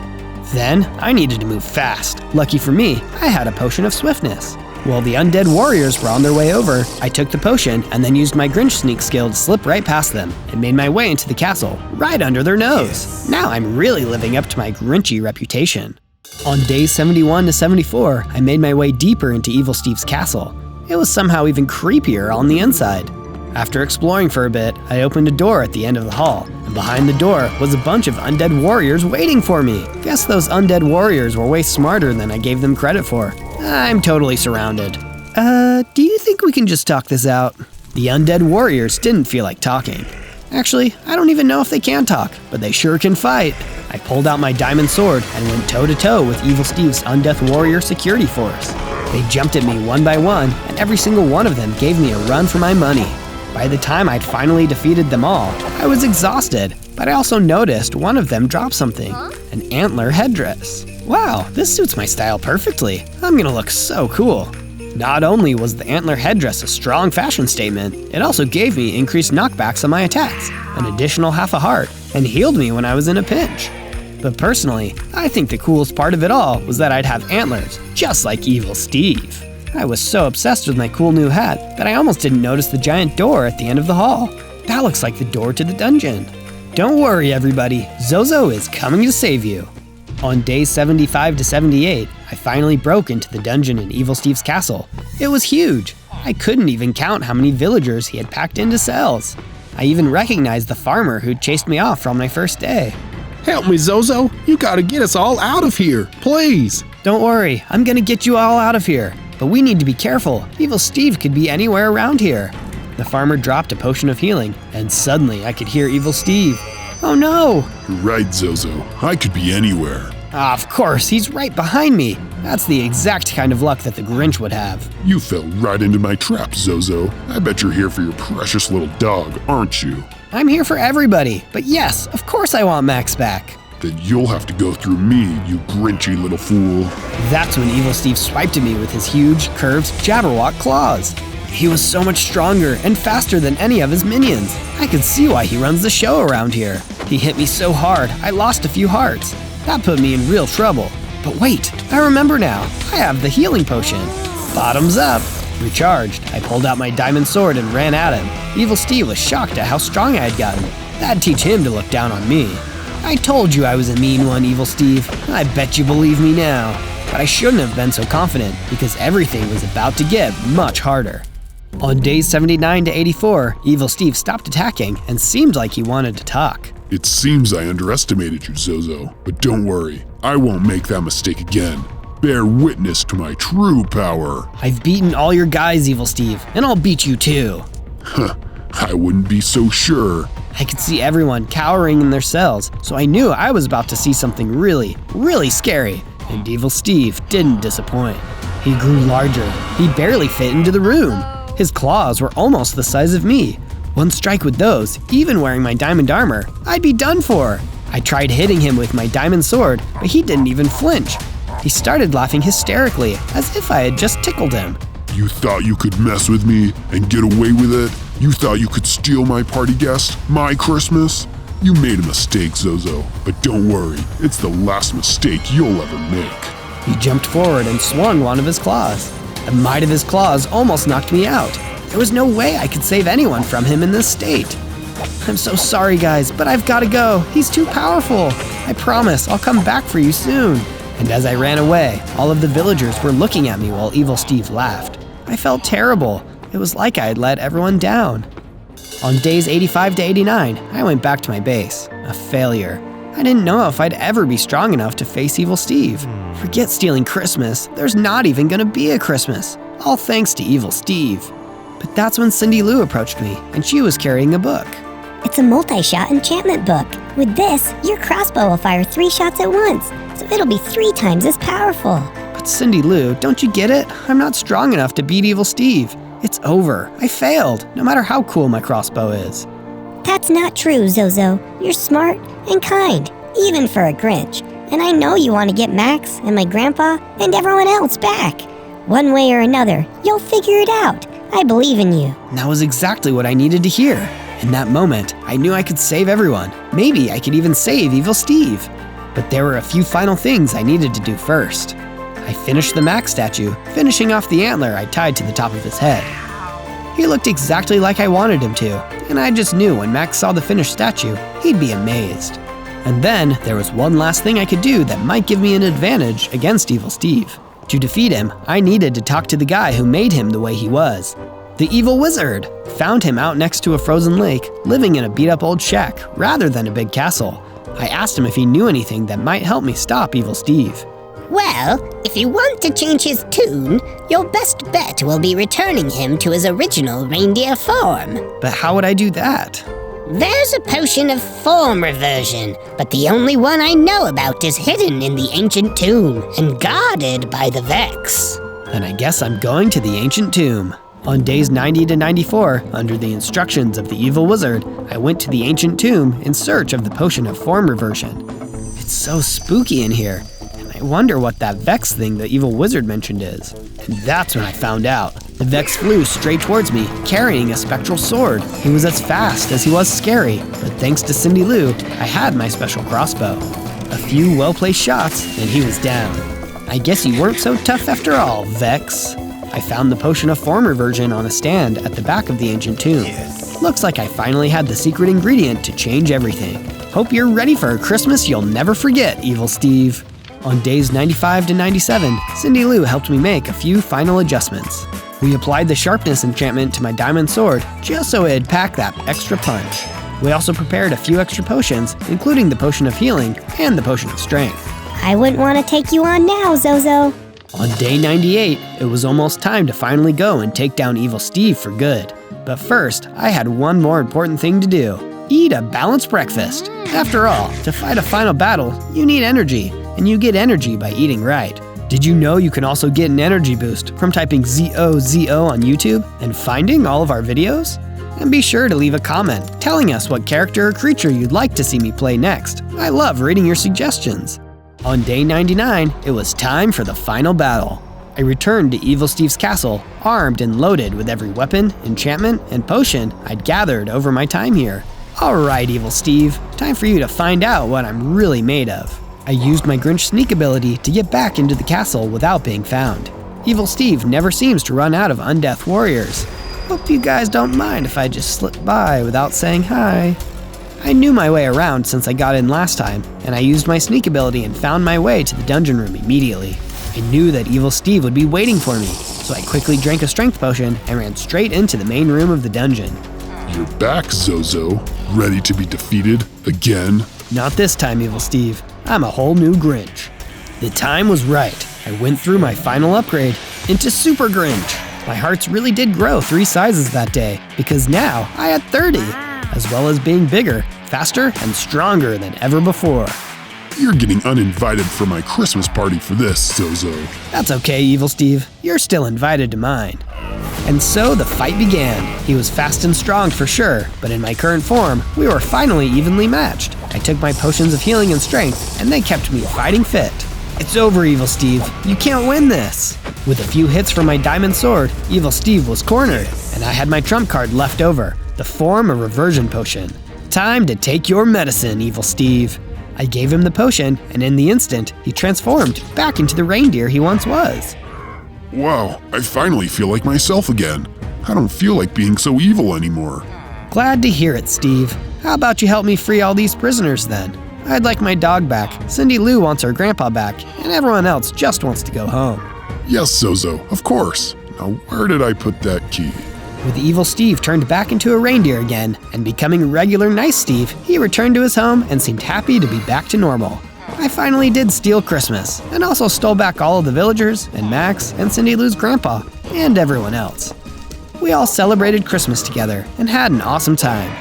Then, I needed to move fast. Lucky for me, I had a potion of swiftness. While the undead warriors were on their way over, I took the potion and then used my Grinch sneak skill to slip right past them and made my way into the castle, right under their nose. Now I'm really living up to my Grinchy reputation. On days 71 to 74, I made my way deeper into Evil Steve's castle. It was somehow even creepier on the inside. After exploring for a bit, I opened a door at the end of the hall, and behind the door was a bunch of undead warriors waiting for me. Guess those undead warriors were way smarter than I gave them credit for. I'm totally surrounded. Do you think we can just talk this out? The undead warriors didn't feel like talking. Actually, I don't even know if they can talk, but they sure can fight. I pulled out my diamond sword and went toe-to-toe with Evil Steve's Undeath Warrior security force. They jumped at me one by one, and every single one of them gave me a run for my money. By the time I'd finally defeated them all, I was exhausted, but I also noticed one of them drop something, an antler headdress. Wow, this suits my style perfectly. I'm gonna look so cool. Not only was the antler headdress a strong fashion statement, it also gave me increased knockbacks on my attacks, an additional half a heart, and healed me when I was in a pinch. But personally, I think the coolest part of it all was that I'd have antlers, just like Evil Steve. I was so obsessed with my cool new hat that I almost didn't notice the giant door at the end of the hall. That looks like the door to the dungeon. Don't worry, everybody. Zozo is coming to save you. On days 75 to 78, I finally broke into the dungeon in Evil Steve's castle. It was huge. I couldn't even count how many villagers he had packed into cells. I even recognized the farmer who'd chased me off on my first day. Help me, Zozo. You gotta get us all out of here, please. Don't worry, I'm gonna get you all out of here. But we need to be careful. Evil Steve could be anywhere around here. The farmer dropped a potion of healing, and suddenly I could hear Evil Steve. Oh no! You're right, Zozo. I could be anywhere. Of course, he's right behind me. That's the exact kind of luck that the Grinch would have. You fell right into my trap, Zozo. I bet you're here for your precious little dog, aren't you? I'm here for everybody, but yes, of course I want Max back. Then you'll have to go through me, you grinchy little fool. That's when Evil Steve swiped at me with his huge, curved Jabberwock claws. He was so much stronger and faster than any of his minions. I could see why he runs the show around here. He hit me so hard, I lost a few hearts. That put me in real trouble. But wait, I remember now. I have the healing potion. Bottoms up. Recharged, I pulled out my diamond sword and ran at him. Evil Steve was shocked at how strong I had gotten. That'd teach him to look down on me. I told you I was a mean one, Evil Steve. I bet you believe me now. But I shouldn't have been so confident, because everything was about to get much harder. On days 79 to 84, Evil Steve stopped attacking and seemed like he wanted to talk. It seems I underestimated you, Zozo, but don't worry. I won't make that mistake again. Bear witness to my true power. I've beaten all your guys, Evil Steve, and I'll beat you too. Huh, I wouldn't be so sure. I could see everyone cowering in their cells, so I knew I was about to see something really, really scary. And Evil Steve didn't disappoint. He grew larger. He barely fit into the room. His claws were almost the size of me. One strike with those, even wearing my diamond armor, I'd be done for. I tried hitting him with my diamond sword, but he didn't even flinch. He started laughing hysterically, as if I had just tickled him. You thought you could mess with me and get away with it? You thought you could steal my party guest, my Christmas? You made a mistake, Zozo, but don't worry, it's the last mistake you'll ever make. He jumped forward and swung one of his claws. The might of his claws almost knocked me out. There was no way I could save anyone from him in this state. I'm so sorry, guys, but I've got to go. He's too powerful. I promise I'll come back for you soon. And as I ran away, all of the villagers were looking at me while Evil Steve laughed. I felt terrible. It was like I had let everyone down. On days 85 to 89, I went back to my base. A failure. I didn't know if I'd ever be strong enough to face Evil Steve. Forget stealing Christmas. There's not even gonna be a Christmas. All thanks to Evil Steve. But that's when Cindy Lou approached me, and she was carrying a book. It's a multi-shot enchantment book. With this, your crossbow will fire 3 shots at once, so it'll be 3 times as powerful. But Cindy Lou, don't you get it? I'm not strong enough to beat Evil Steve. It's over. I failed, no matter how cool my crossbow is. That's not true, Zozo. You're smart and kind, even for a Grinch. And I know you want to get Max and my grandpa and everyone else back. One way or another, you'll figure it out. I believe in you. And that was exactly what I needed to hear. In that moment, I knew I could save everyone. Maybe I could even save Evil Steve. But there were a few final things I needed to do first. I finished the Max statue, finishing off the antler I tied to the top of his head. He looked exactly like I wanted him to, and I just knew when Max saw the finished statue, he'd be amazed. And then there was one last thing I could do that might give me an advantage against Evil Steve. To defeat him, I needed to talk to the guy who made him the way he was. The evil wizard. Found him out next to a frozen lake, living in a beat-up old shack rather than a big castle. I asked him if he knew anything that might help me stop Evil Steve. Well, if you want to change his tune, your best bet will be returning him to his original reindeer form. But how would I do that? There's a potion of form reversion, but the only one I know about is hidden in the ancient tomb and guarded by the Vex. Then I guess I'm going to the ancient tomb. On days 90 to 94, under the instructions of the evil wizard, I went to the ancient tomb in search of the potion of form reversion. It's so spooky in here, and I wonder what that Vex thing the evil wizard mentioned is. And that's when I found out. The Vex flew straight towards me, carrying a spectral sword. He was as fast as he was scary, but thanks to Cindy Lou, I had my special crossbow. A few well-placed shots, and he was down. I guess you weren't so tough after all, Vex. I found the potion of form reversion on a stand at the back of the ancient tomb. Looks like I finally had the secret ingredient to change everything. Hope you're ready for a Christmas you'll never forget, Evil Steve. On days 95 to 97, Cindy Lou helped me make a few final adjustments. We applied the sharpness enchantment to my diamond sword just so it'd pack that extra punch. We also prepared a few extra potions, including the potion of healing and the potion of strength. I wouldn't want to take you on now, Zozo. On day 98, it was almost time to finally go and take down Evil Steve for good. But first, I had one more important thing to do. Eat a balanced breakfast. After all, to fight a final battle, you need energy, and you get energy by eating right. Did you know you can also get an energy boost from typing ZOZO on YouTube and finding all of our videos? And be sure to leave a comment telling us what character or creature you'd like to see me play next. I love reading your suggestions. On day 99, it was time for the final battle. I returned to Evil Steve's castle, armed and loaded with every weapon, enchantment, and potion I'd gathered over my time here. Alright, Evil Steve, time for you to find out what I'm really made of. I used my Grinch sneak ability to get back into the castle without being found. Evil Steve never seems to run out of undeath warriors. Hope you guys don't mind if I just slip by without saying hi. I knew my way around since I got in last time, and I used my sneak ability and found my way to the dungeon room immediately. I knew that Evil Steve would be waiting for me, so I quickly drank a strength potion and ran straight into the main room of the dungeon. You're back, Zozo. Ready to be defeated again? Not this time, Evil Steve. I'm a whole new Grinch. The time was right. I went through my final upgrade into Super Grinch. My hearts really did grow 3 sizes that day, because now I had 30, as well as being bigger, faster, and stronger than ever before. You're getting uninvited for my Christmas party for this, Zozo. That's okay, Evil Steve. You're still invited to mine. And so the fight began. He was fast and strong for sure, but in my current form, we were finally evenly matched. I took my potions of healing and strength, and they kept me fighting fit. It's over, Evil Steve. You can't win this. With a few hits from my diamond sword, Evil Steve was cornered, and I had my trump card left over, the form of reversion potion. Time to take your medicine, Evil Steve. I gave him the potion, and in the instant, he transformed back into the reindeer he once was. Wow, I finally feel like myself again. I don't feel like being so evil anymore. Glad to hear it, Steve. How about you help me free all these prisoners then? I'd like my dog back, Cindy Lou wants her grandpa back, and everyone else just wants to go home. Yes, Zozo, of course. Now where did I put that key? With Evil Steve turned back into a reindeer again, and becoming regular Nice Steve, he returned to his home and seemed happy to be back to normal. I finally did steal Christmas, and also stole back all of the villagers, and Max, and Cindy Lou's grandpa, and everyone else. We all celebrated Christmas together, and had an awesome time.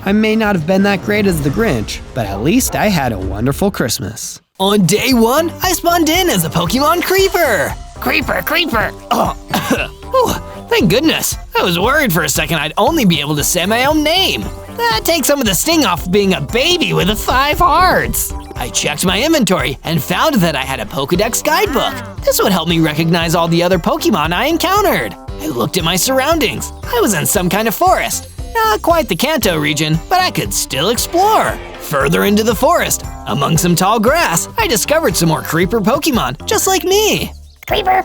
I may not have been that great as the Grinch, but at least I had a wonderful Christmas. On day 1, I spawned in as a Pokemon Creeper. Creeper. Oh, thank goodness. I was worried for a second I'd only be able to say my own name. That takes some of the sting off being a baby with 5 hearts. I checked my inventory and found that I had a Pokedex guidebook. This would help me recognize all the other Pokemon I encountered. I looked at my surroundings. I was in some kind of forest. Not quite the Kanto region, but I could still explore. Further into the forest, among some tall grass, I discovered some more creeper Pokemon, just like me. Creeper.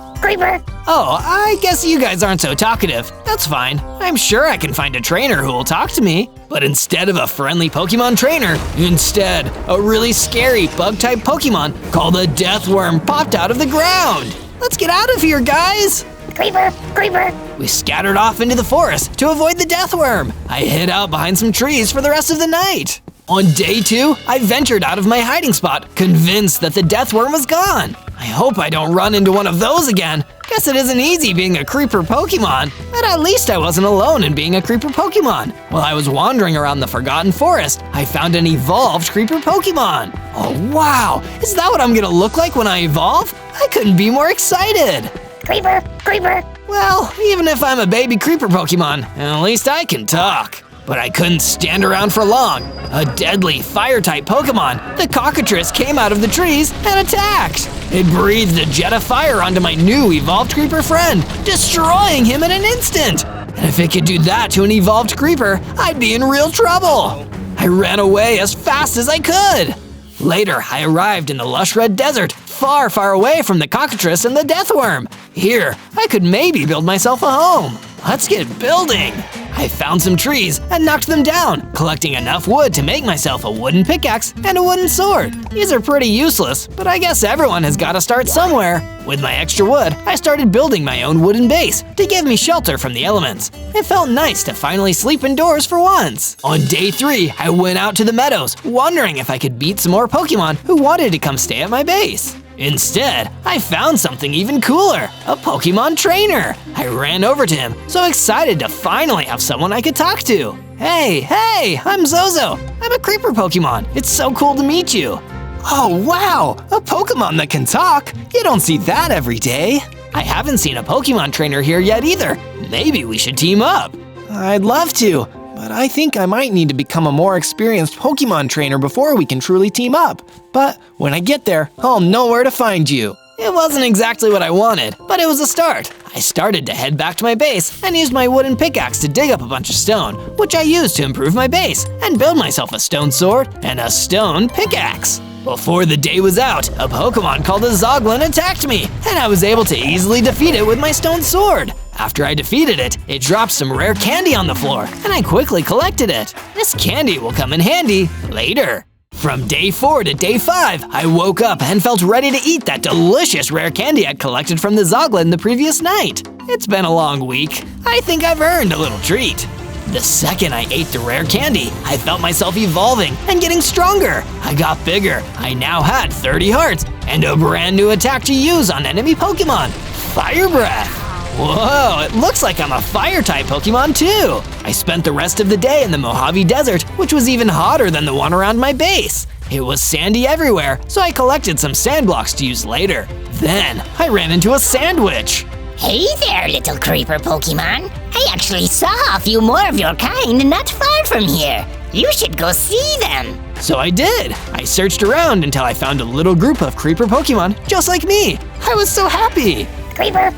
Oh, I guess you guys aren't so talkative. That's fine. I'm sure I can find a trainer who will talk to me. But instead of a friendly Pokemon trainer, instead, a really scary bug-type Pokemon called a Deathworm popped out of the ground. Let's get out of here, guys! Creeper. We scattered off into the forest to avoid the Deathworm. I hid out behind some trees for the rest of the night. On day 2, I ventured out of my hiding spot, convinced that the Deathworm was gone. I hope I don't run into one of those again. Guess it isn't easy being a creeper Pokemon, but at least I wasn't alone in being a creeper Pokemon. While I was wandering around the Forgotten Forest, I found an evolved creeper Pokemon. Oh wow, is that what I'm gonna look like when I evolve? I couldn't be more excited. Creeper. Well, even if I'm a baby creeper Pokemon, at least I can talk. But I couldn't stand around for long. A deadly fire-type Pokemon, the cockatrice, came out of the trees and attacked. It breathed a jet of fire onto my new evolved creeper friend, destroying him in an instant. And if it could do that to an evolved creeper, I'd be in real trouble. I ran away as fast as I could. Later, I arrived in the lush red desert, far, far away from the cockatrice and the Deathworm. Here, I could maybe build myself a home. let's get building. I found some trees and knocked them down, collecting enough wood to make myself a wooden pickaxe and a wooden sword. These are pretty useless, but I guess everyone has got to start somewhere. With my extra wood, I started building my own wooden base to give me shelter from the elements. It felt nice to finally sleep indoors for once. On day 3, I went out to the meadows, wondering if I could beat some more Pokemon who wanted to come stay at my base. Instead, I found something even cooler, a Pokemon trainer. I ran over to him, so excited to finally have someone I could talk to. Hey, I'm Zozo. I'm a creeper Pokemon. It's so cool to meet you. Oh wow, a Pokemon that can talk. You don't see that every day. I haven't seen a Pokemon trainer here yet either. Maybe we should team up. I'd love to, but I think I might need to become a more experienced Pokemon trainer before we can truly team up. But when I get there, I'll know where to find you. It wasn't exactly what I wanted, but it was a start. I started to head back to my base and used my wooden pickaxe to dig up a bunch of stone, which I used to improve my base and build myself a stone sword and a stone pickaxe. Before the day was out, a Pokemon called a Zoglin attacked me, and I was able to easily defeat it with my stone sword. After I defeated it, it dropped some rare candy on the floor, and I quickly collected it. This candy will come in handy later. From day 4 to day 5, I woke up and felt ready to eat that delicious rare candy I'd collected from the Zoglin the previous night. It's been a long week. I think I've earned a little treat. The second I ate the rare candy, I felt myself evolving and getting stronger. I got bigger. I now had 30 hearts and a brand new attack to use on enemy Pokemon, Fire Breath. Whoa, it looks like I'm a fire-type Pokemon too! I spent the rest of the day in the Mojave Desert, which was even hotter than the one around my base. It was sandy everywhere, so I collected some sand blocks to use later. Then, I ran into a sandwich. Hey there, little creeper Pokemon. I actually saw a few more of your kind not far from here. You should go see them. So I did. I searched around until I found a little group of creeper Pokemon just like me. I was so happy. Creeper.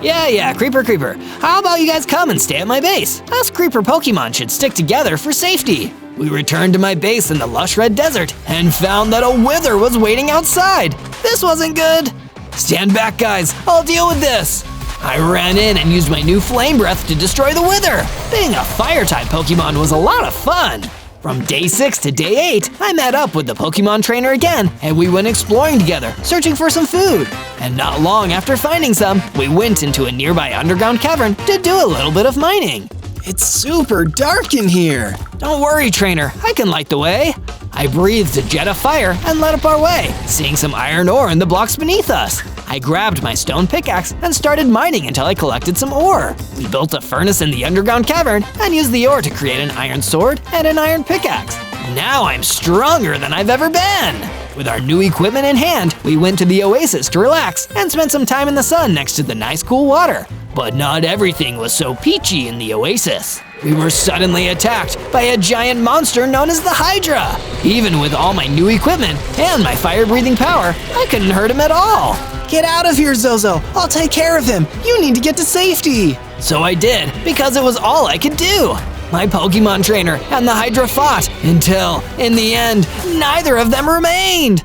Yeah, creeper. How about you guys come and stay at my base? Us creeper Pokemon should stick together for safety. We returned to my base in the lush red desert and found that a wither was waiting outside. This wasn't good. Stand back, guys. I'll deal with this. I ran in and used my new flame breath to destroy the wither. Being a fire-type Pokemon was a lot of fun. From day 6 to day 8, I met up with the Pokemon trainer again, and we went exploring together, searching for some food. And not long after finding some, we went into a nearby underground cavern to do a little bit of mining. It's super dark in here. Don't worry, trainer, I can light the way. I breathed a jet of fire and lit up our way, seeing some iron ore in the blocks beneath us. I grabbed my stone pickaxe and started mining until I collected some ore. We built a furnace in the underground cavern and used the ore to create an iron sword and an iron pickaxe. Now I'm stronger than I've ever been. With our new equipment in hand, we went to the oasis to relax and spent some time in the sun next to the nice cool water. But not everything was so peachy in the oasis. We were suddenly attacked by a giant monster known as the Hydra. Even with all my new equipment and my fire-breathing power, I couldn't hurt him at all. Get out of here, Zozo. I'll take care of him. You need to get to safety. So I did, because it was all I could do. My Pokemon trainer and the Hydra fought until, in the end, neither of them remained.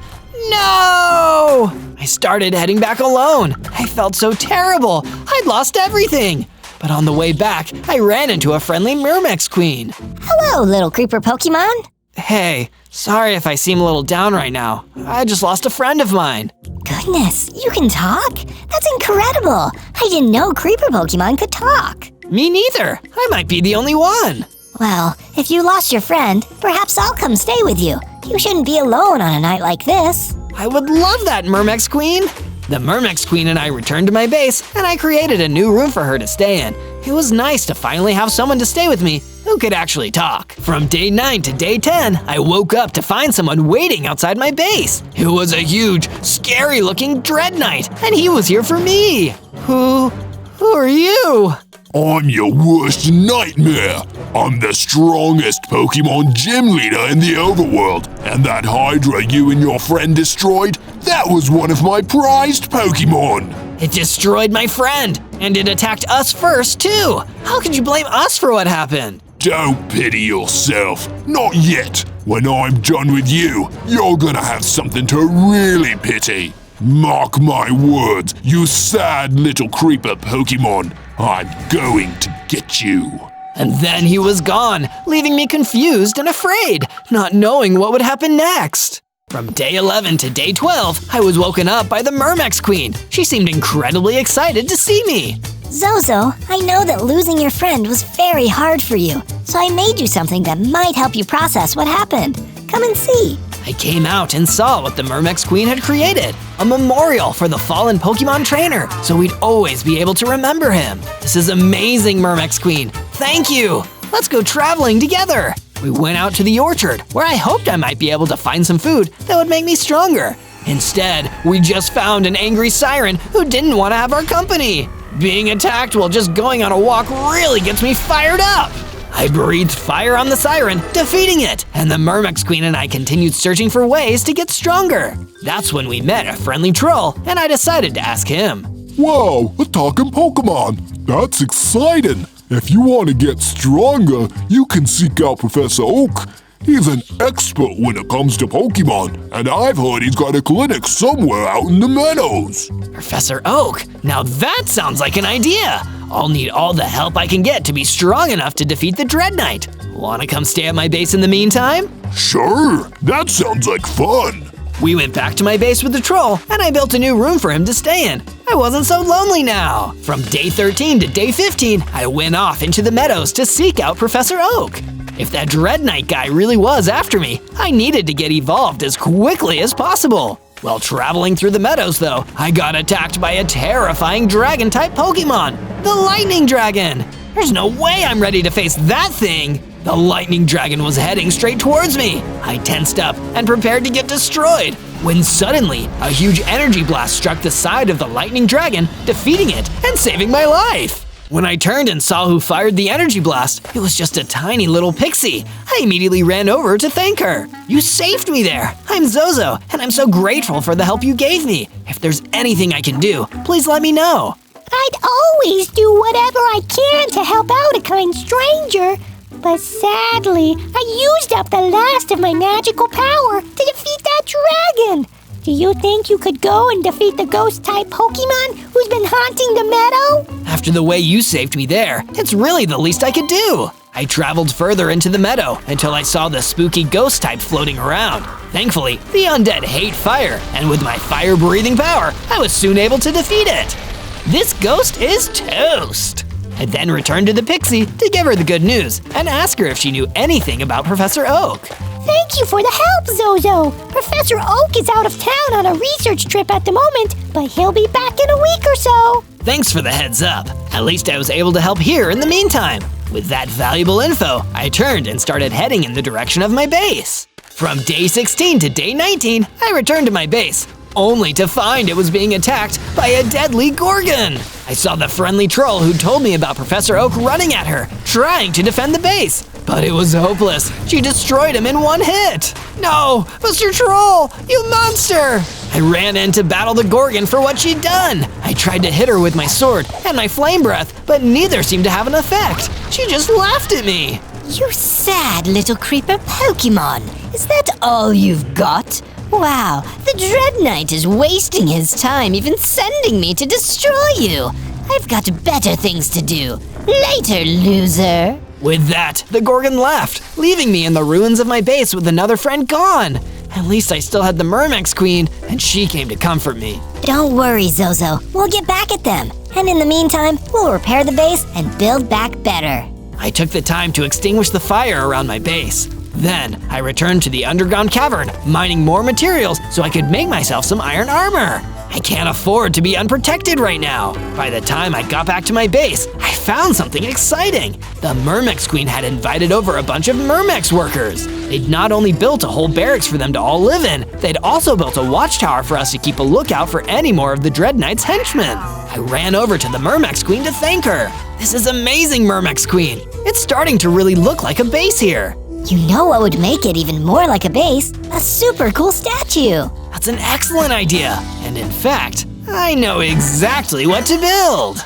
No! I started heading back alone. I felt so terrible. I'd lost everything. But on the way back, I ran into a friendly Myrmex queen. Hello, little creeper Pokemon. Hey, sorry if I seem a little down right now. I just lost a friend of mine. Goodness, you can talk? That's incredible. I didn't know creeper Pokemon could talk. Me neither. I might be the only one. Well, if you lost your friend, perhaps I'll come stay with you. You shouldn't be alone on a night like this. I would love that, Myrmex Queen. The Myrmex Queen and I returned to my base, and I created a new room for her to stay in. It was nice to finally have someone to stay with me who could actually talk. From day 9 to day 10, I woke up to find someone waiting outside my base. It was a huge, scary-looking Dread Knight, and he was here for me. Who are you? I'm your worst nightmare. I'm the strongest Pokemon gym leader in the overworld, and that Hydra you and your friend destroyed, that was one of my prized Pokemon. It destroyed my friend, and it attacked us first, too. How could you blame us for what happened? Don't pity yourself. Not yet. When I'm done with you, you're gonna have something to really pity. Mark my words, you sad little creeper Pokemon. I'm going to get you. And then he was gone, leaving me confused and afraid, not knowing what would happen next. From day 11 to day 12, I was woken up by the Myrmex Queen. She seemed incredibly excited to see me. Zozo, I know that losing your friend was very hard for you, so I made you something that might help you process what happened. Come and see. I came out and saw what the Myrmex Queen had created, a memorial for the fallen Pokemon trainer, so we'd always be able to remember him. This is amazing, Myrmex Queen. Thank you. Let's go traveling together. We went out to the orchard, where I hoped I might be able to find some food that would make me stronger. Instead, we just found an angry siren who didn't want to have our company. Being attacked while just going on a walk really gets me fired up. I breathed fire on the siren, defeating it, and the Myrmex Queen and I continued searching for ways to get stronger. That's when we met a friendly troll, and I decided to ask him. Wow, a talking Pokemon. That's exciting. If you want to get stronger, you can seek out Professor Oak. He's an expert when it comes to Pokemon, and I've heard he's got a clinic somewhere out in the meadows. Professor Oak? Now that sounds like an idea. I'll need all the help I can get to be strong enough to defeat the Dread Knight. Wanna come stay at my base in the meantime? Sure, that sounds like fun. We went back to my base with the troll, and I built a new room for him to stay in. I wasn't so lonely now. From day 13 to day 15, I went off into the meadows to seek out Professor Oak. If that Dread Knight guy really was after me, I needed to get evolved as quickly as possible. While traveling through the meadows, though, I got attacked by a terrifying dragon-type Pokemon, the Lightning Dragon. There's no way I'm ready to face that thing. The Lightning Dragon was heading straight towards me. I tensed up and prepared to get destroyed, when suddenly a huge energy blast struck the side of the Lightning Dragon, defeating it and saving my life. When I turned and saw who fired the energy blast, it was just a tiny little pixie. I immediately ran over to thank her. You saved me there. I'm Zozo, and I'm so grateful for the help you gave me. If there's anything I can do, please let me know. I'd always do whatever I can to help out a kind stranger. But sadly, I used up the last of my magical power to defeat that dragon. Do you think you could go and defeat the ghost-type Pokemon who's been haunting the meadow? After the way you saved me there, it's really the least I could do. I traveled further into the meadow until I saw the spooky ghost type floating around. Thankfully, the undead hate fire, and with my fire-breathing power, I was soon able to defeat it. This ghost is toast. I then returned to the pixie to give her the good news and ask her if she knew anything about Professor Oak. Thank you for the help, Zozo. Professor Oak is out of town on a research trip at the moment, but he'll be back in a week or so. Thanks for the heads up. At least I was able to help here in the meantime. With that valuable info, I turned and started heading in the direction of my base. From day 16 to day 19, I returned to my base, only to find it was being attacked by a deadly Gorgon. I saw the friendly troll who told me about Professor Oak running at her, trying to defend the base. But it was hopeless. She destroyed him in one hit. No, Mr. Troll, you monster! I ran in to battle the Gorgon for what she'd done. I tried to hit her with my sword and my flame breath, but neither seemed to have an effect. She just laughed at me. You sad little creeper Pokemon. Is that all you've got? Wow, the Dread Knight is wasting his time even sending me to destroy you. I've got better things to do. Later, loser. With that, the Gorgon left, leaving me in the ruins of my base with another friend gone. At least I still had the Myrmex Queen, and she came to comfort me. Don't worry, Zozo. We'll get back at them. And in the meantime, we'll repair the base and build back better. I took the time to extinguish the fire around my base. Then, I returned to the underground cavern, mining more materials so I could make myself some iron armor. I can't afford to be unprotected right now. By the time I got back to my base, I found something exciting. The Myrmex Queen had invited over a bunch of Myrmex workers. They'd not only built a whole barracks for them to all live in, they'd also built a watchtower for us to keep a lookout for any more of the Dread Knight's henchmen. I ran over to the Myrmex Queen to thank her. This is amazing, Myrmex Queen. It's starting to really look like a base here. You know what would make it even more like a base? A super cool statue. That's an excellent idea. And in fact, I know exactly what to build.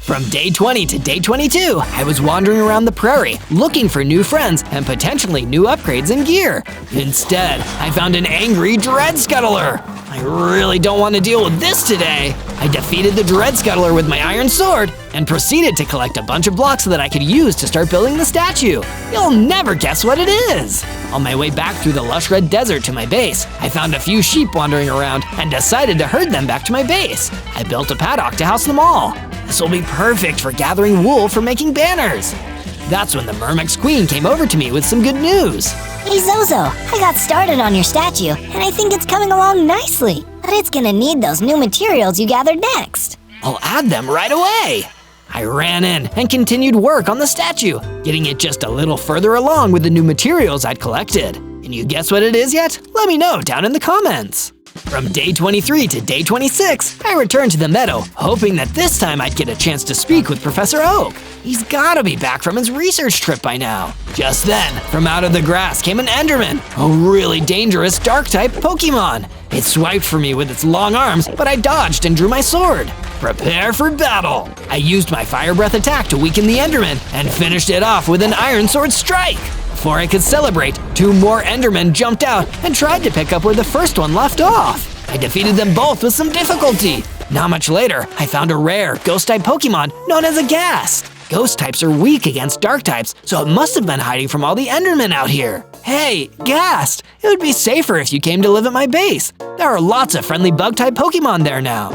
From day 20 to day 22, I was wandering around the prairie, looking for new friends and potentially new upgrades in gear. Instead, I found an angry dread scuttler. I really don't want to deal with this today. I defeated the dread scuttler with my iron sword and proceeded to collect a bunch of blocks that I could use to start building the statue. You'll never guess what it is. On my way back through the lush red desert to my base, I found a few sheep wandering around and decided to herd them back to my base. I built a paddock to house them all. This will be perfect for gathering wool for making banners. That's when the Myrmex Queen came over to me with some good news. Hey Zozo, I got started on your statue, and I think it's coming along nicely. But it's gonna need those new materials you gathered next. I'll add them right away. I ran in and continued work on the statue, getting it just a little further along with the new materials I'd collected. Can you guess what it is yet? Let me know down in the comments. From day 23 to day 26, I returned to the meadow, hoping that this time I'd get a chance to speak with Professor Oak. He's gotta be back from his research trip by now. Just then, from out of the grass came an Enderman, a really dangerous Dark-type Pokemon. It swiped for me with its long arms, but I dodged and drew my sword. Prepare for battle! I used my Fire Breath attack to weaken the Enderman and finished it off with an Iron Sword strike. Before I could celebrate, 2 more Endermen jumped out and tried to pick up where the first one left off. I defeated them both with some difficulty. Not much later, I found a rare Ghost-type Pokemon known as a Ghast. Ghost types are weak against Dark types, so it must have been hiding from all the Endermen out here. Hey, Ghast, it would be safer if you came to live at my base. There are lots of friendly Bug-type Pokemon there now.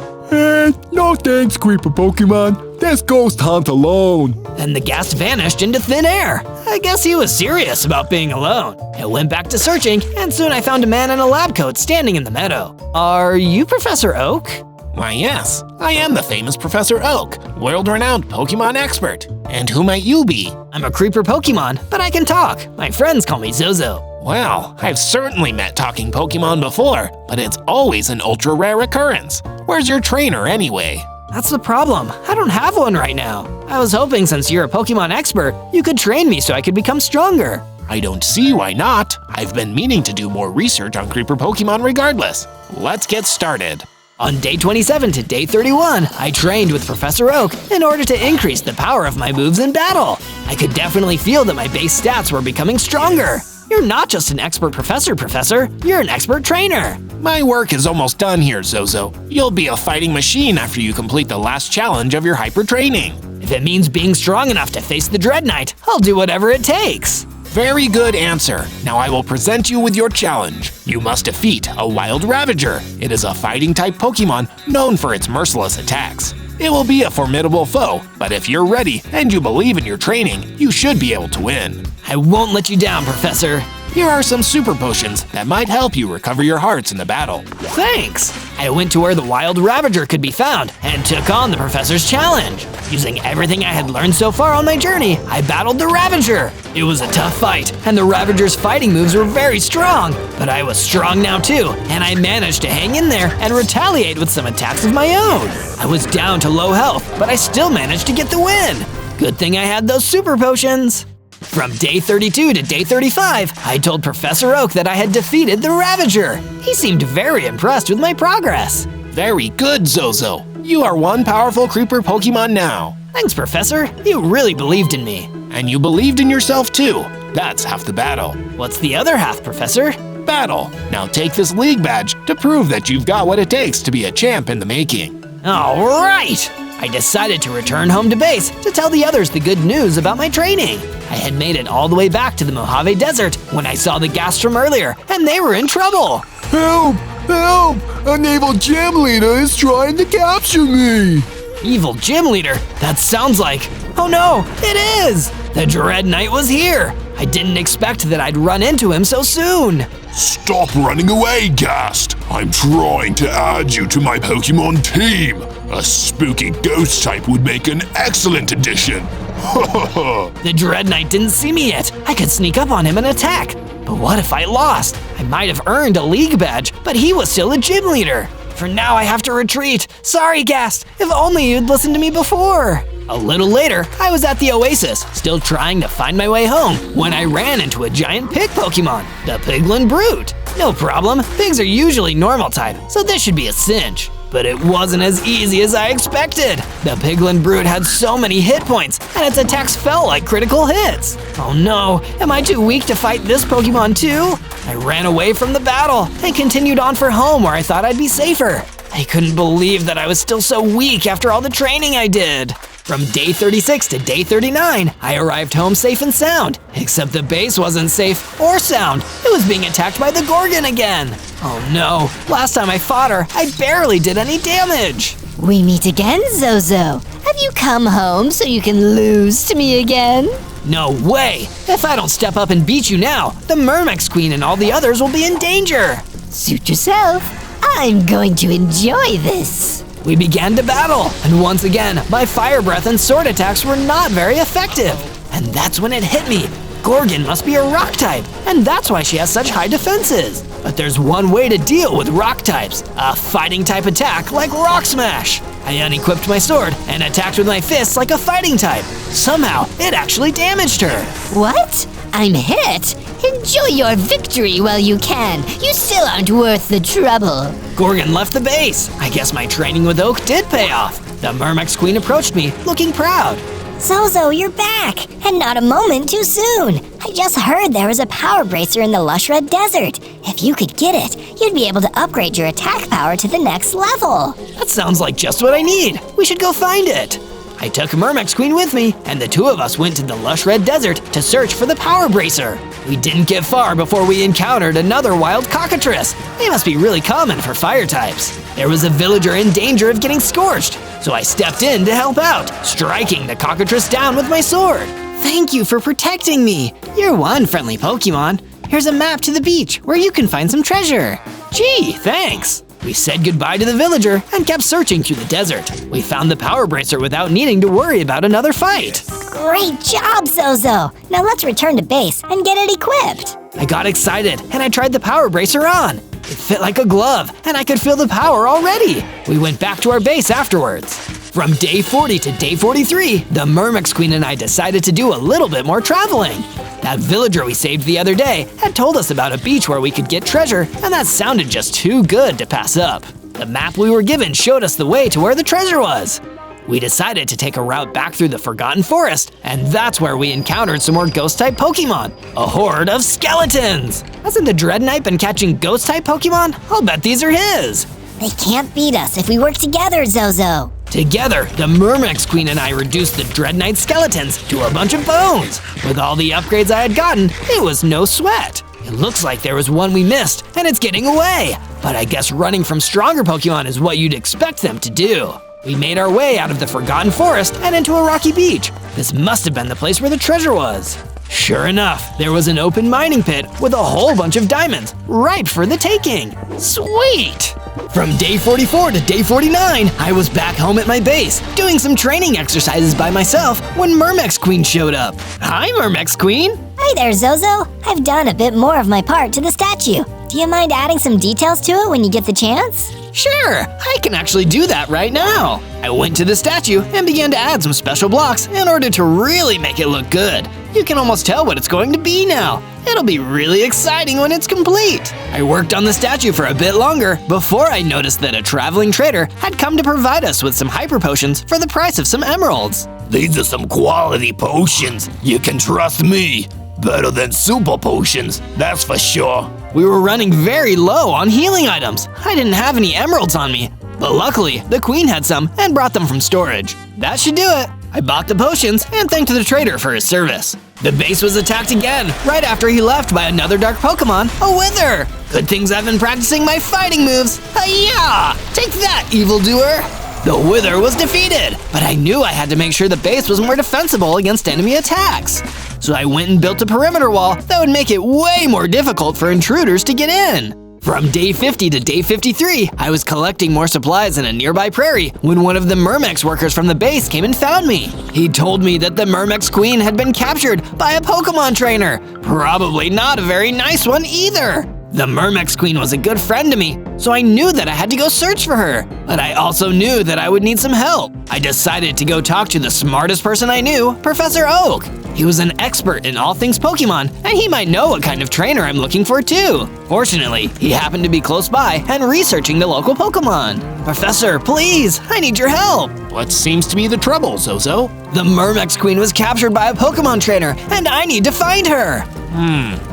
No thanks, Creeper Pokemon. Let's ghost hunt alone. Then the Ghast vanished into thin air. I guess he was serious about being alone. I went back to searching, and soon I found a man in a lab coat standing in the meadow. Are you Professor Oak? Why, yes, I am the famous Professor Oak, world-renowned Pokemon expert. And who might you be? I'm a creeper Pokemon, but I can talk. My friends call me Zozo. Well, I've certainly met talking Pokemon before, but it's always an ultra-rare occurrence. Where's your trainer anyway? That's the problem. I don't have one right now. I was hoping since you're a Pokemon expert, you could train me so I could become stronger. I don't see why not. I've been meaning to do more research on creeper Pokemon regardless. Let's get started. On day 27 to day 31, I trained with Professor Oak in order to increase the power of my moves in battle. I could definitely feel that my base stats were becoming stronger. You're not just an expert professor, you're an expert trainer. My work is almost done here, Zozo. You'll be a fighting machine after you complete the last challenge of your hyper training. If it means being strong enough to face the Dread Knight, I'll do whatever it takes. Very good answer. Now I will present you with your challenge. You must defeat a Wild Ravager. It is a fighting-type Pokemon known for its merciless attacks. It will be a formidable foe, but if you're ready and you believe in your training, you should be able to win. I won't let you down, Professor. Here are some super potions that might help you recover your hearts in the battle. Thanks! I went to where the Wild Ravager could be found and took on the Professor's challenge. Using everything I had learned so far on my journey, I battled the Ravager. It was a tough fight, and the Ravager's fighting moves were very strong. But I was strong now too, and I managed to hang in there and retaliate with some attacks of my own. I was down to low health, but I still managed to get the win. Good thing I had those super potions. From day 32 to day 35, I told Professor Oak that I had defeated the Ravager. He seemed very impressed with my progress. Very good, Zozo. You are one powerful creeper Pokemon now. Thanks, Professor. You really believed in me. And you believed in yourself too. That's half the battle. What's the other half, Professor? Battle. Now take this league badge to prove that you've got what it takes to be a champ in the making. All right! I decided to return home to base to tell the others the good news about my training. I had made it all the way back to the Mojave Desert when I saw the Ghast from earlier, and they were in trouble. Help! Help! An evil gym leader is trying to capture me! Evil gym leader? That sounds like… Oh no, it is! The Dread Knight was here! I didn't expect that I'd run into him so soon. Stop running away, Ghast! I'm trying to add you to my Pokemon team! A spooky ghost type would make an excellent addition! The Dread Knight didn't see me yet. I could sneak up on him and attack. But what if I lost? I might have earned a league badge, but he was still a gym leader. For now, I have to retreat. Sorry, Ghast. If only you'd listened to me before. A little later, I was at the Oasis, still trying to find my way home, when I ran into a giant pig Pokemon, the Piglin Brute. No problem, pigs are usually normal type, so this should be a cinch. But it wasn't as easy as I expected. The piglin brute had so many hit points, and its attacks felt like critical hits. Oh no, am I too weak to fight this Pokemon too? I ran away from the battle and continued on for home where I thought I'd be safer. I couldn't believe that I was still so weak after all the training I did. From day 36 to day 39, I arrived home safe and sound, except the base wasn't safe or sound. It was being attacked by the Gorgon again. Oh no, last time I fought her, I barely did any damage. We meet again, Zozo. Have you come home so you can lose to me again? No way! If I don't step up and beat you now, the Myrmex Queen and all the others will be in danger. Suit yourself. I'm going to enjoy this. We began to battle, and once again, my fire breath and sword attacks were not very effective. And that's when it hit me. Gorgon must be a rock type, and that's why she has such high defenses. But there's one way to deal with rock types, a fighting type attack like Rock Smash. I unequipped my sword and attacked with my fists like a fighting type. Somehow, it actually damaged her. What? I'm hit? Enjoy your victory while you can. You still aren't worth the trouble. Gorgon left the base. I guess my training with Oak did pay off. The Myrmex Queen approached me, looking proud. Zozo, you're back, and not a moment too soon. I just heard there was a power bracer in the lush red desert. If you could get it, you'd be able to upgrade your attack power to the next level. That sounds like just what I need. We should go find it. I took Myrmex Queen with me, and the two of us went to the lush red desert to search for the power bracer. We didn't get far before we encountered another wild cockatrice. They must be really common for fire types. There was a villager in danger of getting scorched, so I stepped in to help out, striking the cockatrice down with my sword. Thank you for protecting me. You're one friendly Pokemon. Here's a map to the beach where you can find some treasure. Gee, thanks. We said goodbye to the villager and kept searching through the desert. We found the power bracer without needing to worry about another fight. Great job, Zozo. Now let's return to base and get it equipped. I got excited and I tried the power bracer on. It fit like a glove and I could feel the power already. We went back to our base afterwards. From day 40 to day 43, the Myrmex Queen and I decided to do a little bit more traveling. That villager we saved the other day had told us about a beach where we could get treasure, and that sounded just too good to pass up. The map we were given showed us the way to where the treasure was. We decided to take a route back through the Forgotten Forest, and that's where we encountered some more ghost-type Pokemon, a horde of skeletons. Hasn't the Dreadnought been catching ghost-type Pokemon? I'll bet these are his. They can't beat us if we work together, Zozo. Together, the Myrmex Queen and I reduced the Dreadnought skeletons to a bunch of bones. With all the upgrades I had gotten, it was no sweat. It looks like there was one we missed, and it's getting away. But I guess running from stronger Pokemon is what you'd expect them to do. We made our way out of the Forgotten Forest and into a rocky beach. This must have been the place where the treasure was. Sure enough, there was an open mining pit with a whole bunch of diamonds, ripe for the taking. Sweet! From day 44 to day 49, I was back home at my base, doing some training exercises by myself when Myrmex Queen showed up. Hi, Myrmex Queen! Hi there, Zozo. I've done a bit more of my part to the statue. Do you mind adding some details to it when you get the chance? Sure, I can actually do that right now. I went to the statue and began to add some special blocks in order to really make it look good. You can almost tell what it's going to be now. It'll be really exciting when it's complete. I worked on the statue for a bit longer before I noticed that a traveling trader had come to provide us with some hyper potions for the price of some emeralds. These are some quality potions. You can trust me. Better than super potions, that's for sure. We were running very low on healing items. I didn't have any emeralds on me, but luckily the queen had some and brought them from storage. That should do it. I bought the potions and thanked the trader for his service. The base was attacked again, right after he left by another dark Pokemon, a Wither. Good things I've been practicing my fighting moves. Hi-ya! Take that, evildoer! The Wither was defeated, but I knew I had to make sure the base was more defensible against enemy attacks. So I went and built a perimeter wall that would make it way more difficult for intruders to get in. From day 50 to day 53, I was collecting more supplies in a nearby prairie when one of the Myrmex workers from the base came and found me. He told me that the Myrmex Queen had been captured by a Pokemon trainer. Probably not a very nice one either. The Myrmex Queen was a good friend to me, so I knew that I had to go search for her. But I also knew that I would need some help. I decided to go talk to the smartest person I knew, Professor Oak. He was an expert in all things Pokemon, and he might know what kind of trainer I'm looking for too. Fortunately, he happened to be close by and researching the local Pokemon. Professor, please, I need your help. What seems to be the trouble, Zozo? The Myrmex Queen was captured by a Pokemon trainer, and I need to find her.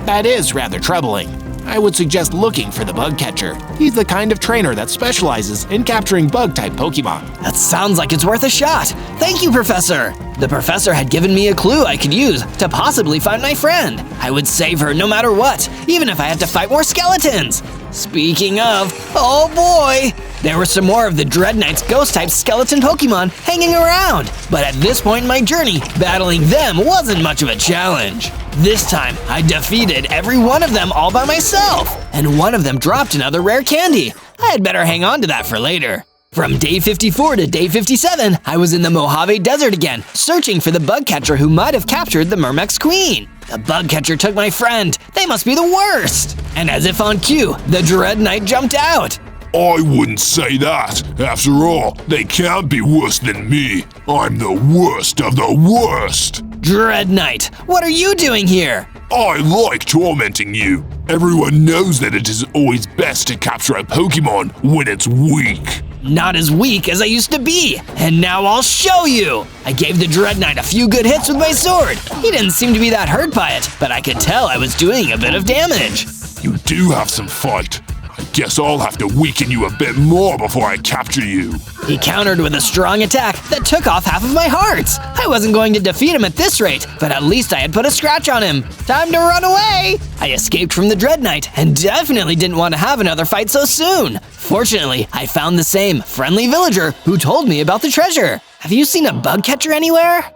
That is rather troubling. I would suggest looking for the bug catcher. He's the kind of trainer that specializes in capturing bug-type Pokemon. That sounds like it's worth a shot. Thank you, Professor. The professor had given me a clue I could use to possibly find my friend. I would save her no matter what, even if I had to fight more skeletons. Speaking of, oh boy! There were some more of the Dreadnight's ghost-type skeleton Pokemon hanging around, but at this point in my journey, battling them wasn't much of a challenge. This time, I defeated every one of them all by myself, and one of them dropped another rare candy. I had better hang on to that for later. From day 54 to day 57, I was in the Mojave Desert again, searching for the bug catcher who might have captured the Myrmex Queen. The bug catcher took my friend. They must be the worst. And as if on cue, the Dread Knight jumped out. I wouldn't say that. After all, they can't be worse than me. I'm the worst of the worst. Dread Knight, what are you doing here? I like tormenting you. Everyone knows that it is always best to capture a Pokemon when it's weak. Not as weak as I used to be, and now I'll show you! I gave the Dread Knight a few good hits with my sword. He didn't seem to be that hurt by it, but I could tell I was doing a bit of damage. You do have some fight. I guess I'll have to weaken you a bit more before I capture you. He countered with a strong attack that took off half of my hearts. I wasn't going to defeat him at this rate, but at least I had put a scratch on him. Time to run away! I escaped from the Dread Knight and definitely didn't want to have another fight so soon. Fortunately, I found the same friendly villager who told me about the treasure. Have you seen a bug catcher anywhere?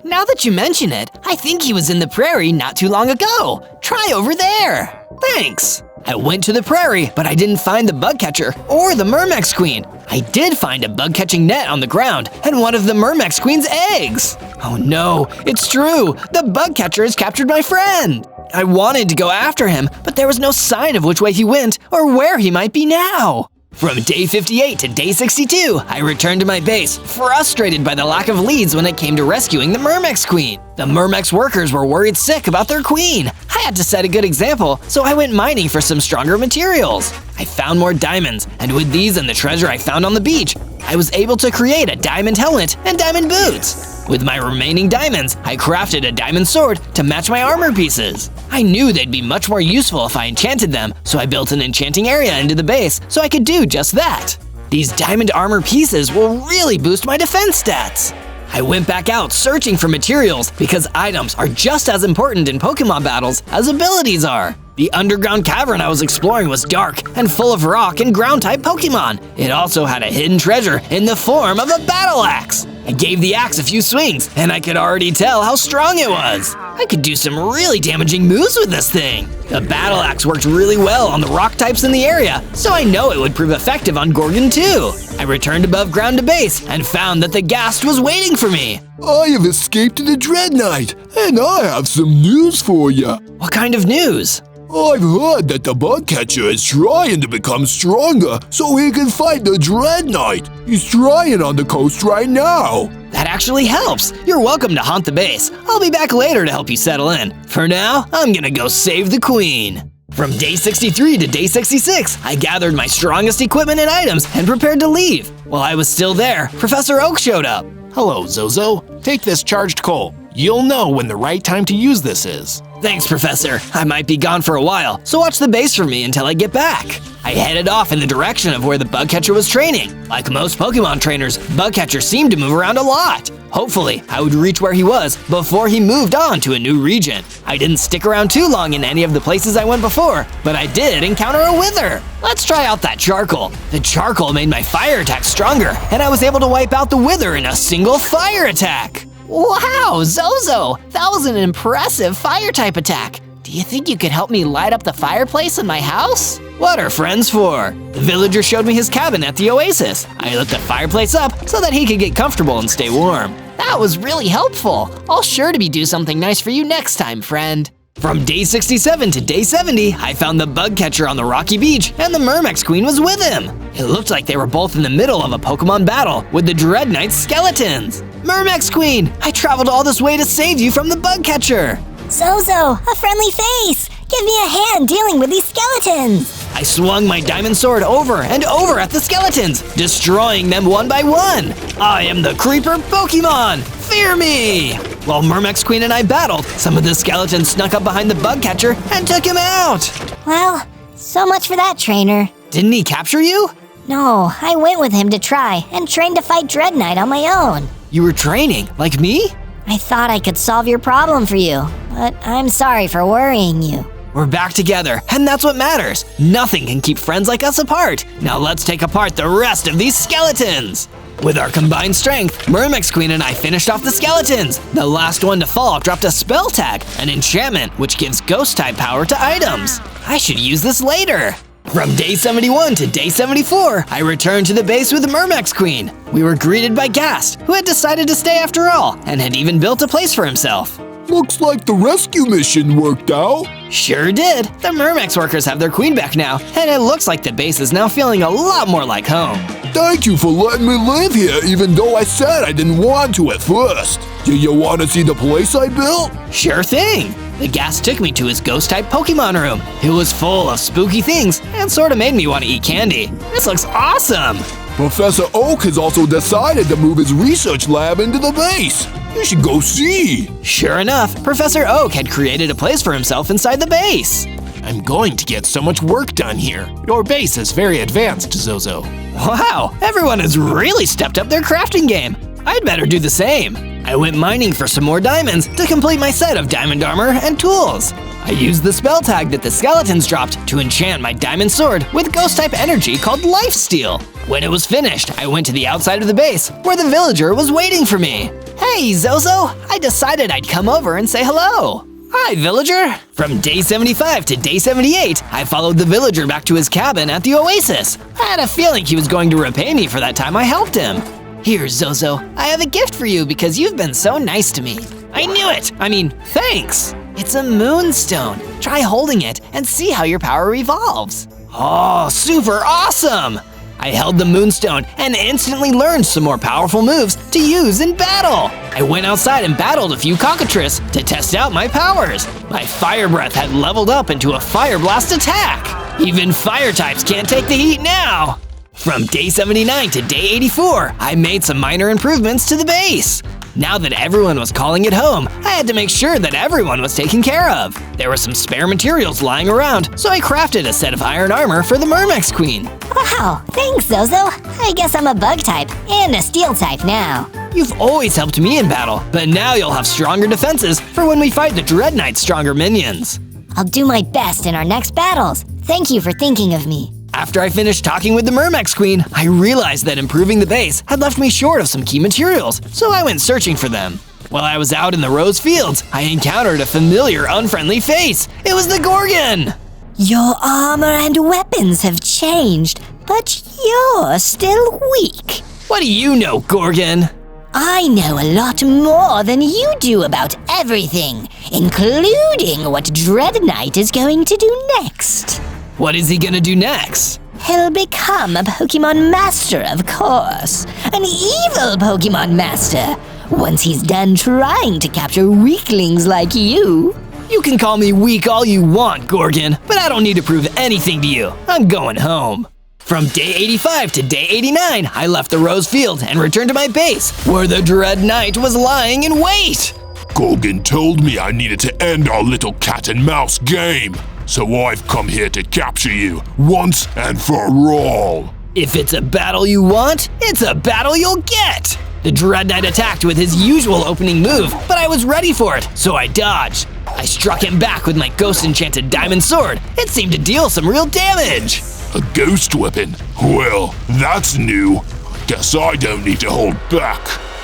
Now that you mention it, I think he was in the prairie not too long ago. Try over there. Thanks. I went to the prairie, but I didn't find the bug catcher or the Myrmex Queen. I did find a bug catching net on the ground and one of the Myrmex Queen's eggs. Oh no, it's true. The bug catcher has captured my friend. I wanted to go after him, but there was no sign of which way he went or where he might be now. From day 58 to day 62, I returned to my base, frustrated by the lack of leads when it came to rescuing the Myrmex Queen. The Myrmex workers were worried sick about their queen. I had to set a good example, so I went mining for some stronger materials. I found more diamonds, and with these and the treasure I found on the beach, I was able to create a diamond helmet and diamond boots. With my remaining diamonds, I crafted a diamond sword to match my armor pieces. I knew they'd be much more useful if I enchanted them, so I built an enchanting area into the base so I could do just that. These diamond armor pieces will really boost my defense stats. I went back out searching for materials because items are just as important in Pokemon battles as abilities are. The underground cavern I was exploring was dark and full of rock and ground-type Pokemon. It also had a hidden treasure in the form of a battle axe. I gave the axe a few swings, and I could already tell how strong it was. I could do some really damaging moves with this thing. The battle axe worked really well on the rock types in the area, so I know it would prove effective on Gorgon too. I returned above ground to base and found that the Ghast was waiting for me. I have escaped the Dread Knight, and I have some news for you. What kind of news? I've heard that the bug catcher is trying to become stronger so he can fight the Dread Knight. He's trying on the coast right now. That actually helps. You're welcome to haunt the base. I'll be back later to help you settle in. For now, I'm gonna go save the queen. From day 63 to day 66, I gathered my strongest equipment and items and prepared to leave. While I was still there, Professor Oak showed up. Hello, Zozo. Take this charged coal. You'll know when the right time to use this is. Thanks, Professor. I might be gone for a while, so watch the base for me until I get back. I headed off in the direction of where the bug catcher was training. Like most Pokemon trainers, bug catcher seemed to move around a lot. Hopefully, I would reach where he was before he moved on to a new region. I didn't stick around too long in any of the places I went before, but I did encounter a wither. Let's try out that charcoal. The charcoal made my fire attack stronger, and I was able to wipe out the wither in a single fire attack. Wow, Zozo! That was an impressive fire-type attack. Do you think you could help me light up the fireplace in my house? What are friends for? The villager showed me his cabin at the oasis. I lit the fireplace up so that he could get comfortable and stay warm. That was really helpful. I'll sure to do something nice for you next time, friend. From day 67 to day 70, I found the bug catcher on the rocky beach, and the Myrmex Queen was with him. It looked like they were both in the middle of a Pokemon battle with the Dread Knight's skeletons. Myrmex Queen, I traveled all this way to save you from the bug catcher. Zozo, a friendly face! Give me a hand dealing with these skeletons! I swung my diamond sword over and over at the skeletons, destroying them one by one. I am the Creeper Pokemon! Fear me! While Myrmex Queen and I battled, some of the skeletons snuck up behind the bug catcher and took him out. Well, so much for that trainer. Didn't he capture you? No, I went with him to try and trained to fight Dread Knight on my own. You were training, like me? I thought I could solve your problem for you, but I'm sorry for worrying you. We're back together, and that's what matters. Nothing can keep friends like us apart. Now let's take apart the rest of these skeletons. With our combined strength, Myrmex Queen and I finished off the skeletons. The last one to fall dropped a spell tag, an enchantment which gives ghost-type power to items. I should use this later. From day 71 to day 74, I returned to the base with the Myrmex Queen. We were greeted by Gast, who had decided to stay after all, and had even built a place for himself. Looks like the rescue mission worked out. Sure did. The Myrmex workers have their queen back now, and it looks like the base is now feeling a lot more like home. Thank you for letting me live here, even though I said I didn't want to at first. Do you want to see the place I built? Sure thing. The Gast took me to his ghost-type Pokemon room. It was full of spooky things and sort of made me want to eat candy. This looks awesome! Professor Oak has also decided to move his research lab into the base. You should go see. Sure enough, Professor Oak had created a place for himself inside the base. I'm going to get so much work done here. Your base is very advanced, Zozo. Wow, everyone has really stepped up their crafting game. I'd better do the same. I went mining for some more diamonds to complete my set of diamond armor and tools. I used the spell tag that the skeletons dropped to enchant my diamond sword with ghost-type energy called Lifesteal. When it was finished, I went to the outside of the base where the villager was waiting for me. Hey, Zozo, I decided I'd come over and say hello. Hi, villager. From day 75 to day 78, I followed the villager back to his cabin at the oasis. I had a feeling he was going to repay me for that time I helped him. Here, Zozo, I have a gift for you because you've been so nice to me. I knew it! I mean, thanks! It's a moonstone. Try holding it and see how your power evolves. Oh, super awesome! I held the moonstone and instantly learned some more powerful moves to use in battle. I went outside and battled a few cockatrice to test out my powers. My fire breath had leveled up into a fire blast attack. Even fire types can't take the heat now. From day 79 to day 84, I made some minor improvements to the base. Now that everyone was calling it home, I had to make sure that everyone was taken care of. There were some spare materials lying around, so I crafted a set of iron armor for the Myrmex Queen. Wow, thanks, Zozo. I guess I'm a bug type and a steel type now. You've always helped me in battle, but now you'll have stronger defenses for when we fight the Dread Knight's stronger minions. I'll do my best in our next battles. Thank you for thinking of me. After I finished talking with the Myrmex Queen, I realized that improving the base had left me short of some key materials, so I went searching for them. While I was out in the rose fields, I encountered a familiar, unfriendly face. It was the Gorgon! Your armor and weapons have changed, but you're still weak. What do you know, Gorgon? I know a lot more than you do about everything, including what Dread Knight is going to do next. What is he gonna do next? He'll become a Pokemon Master, of course. An evil Pokemon Master. Once he's done trying to capture weaklings like you. You can call me weak all you want, Gorgon, but I don't need to prove anything to you. I'm going home. From day 85 to day 89, I left the Rose Field and returned to my base, where the Dread Knight was lying in wait. Gorgon told me I needed to end our little cat and mouse game. So I've come here to capture you, once and for all. If it's a battle you want, it's a battle you'll get! The Dread Knight attacked with his usual opening move, but I was ready for it, so I dodged. I struck him back with my ghost-enchanted diamond sword. It seemed to deal some real damage. A ghost weapon? Well, that's new. Guess I don't need to hold back.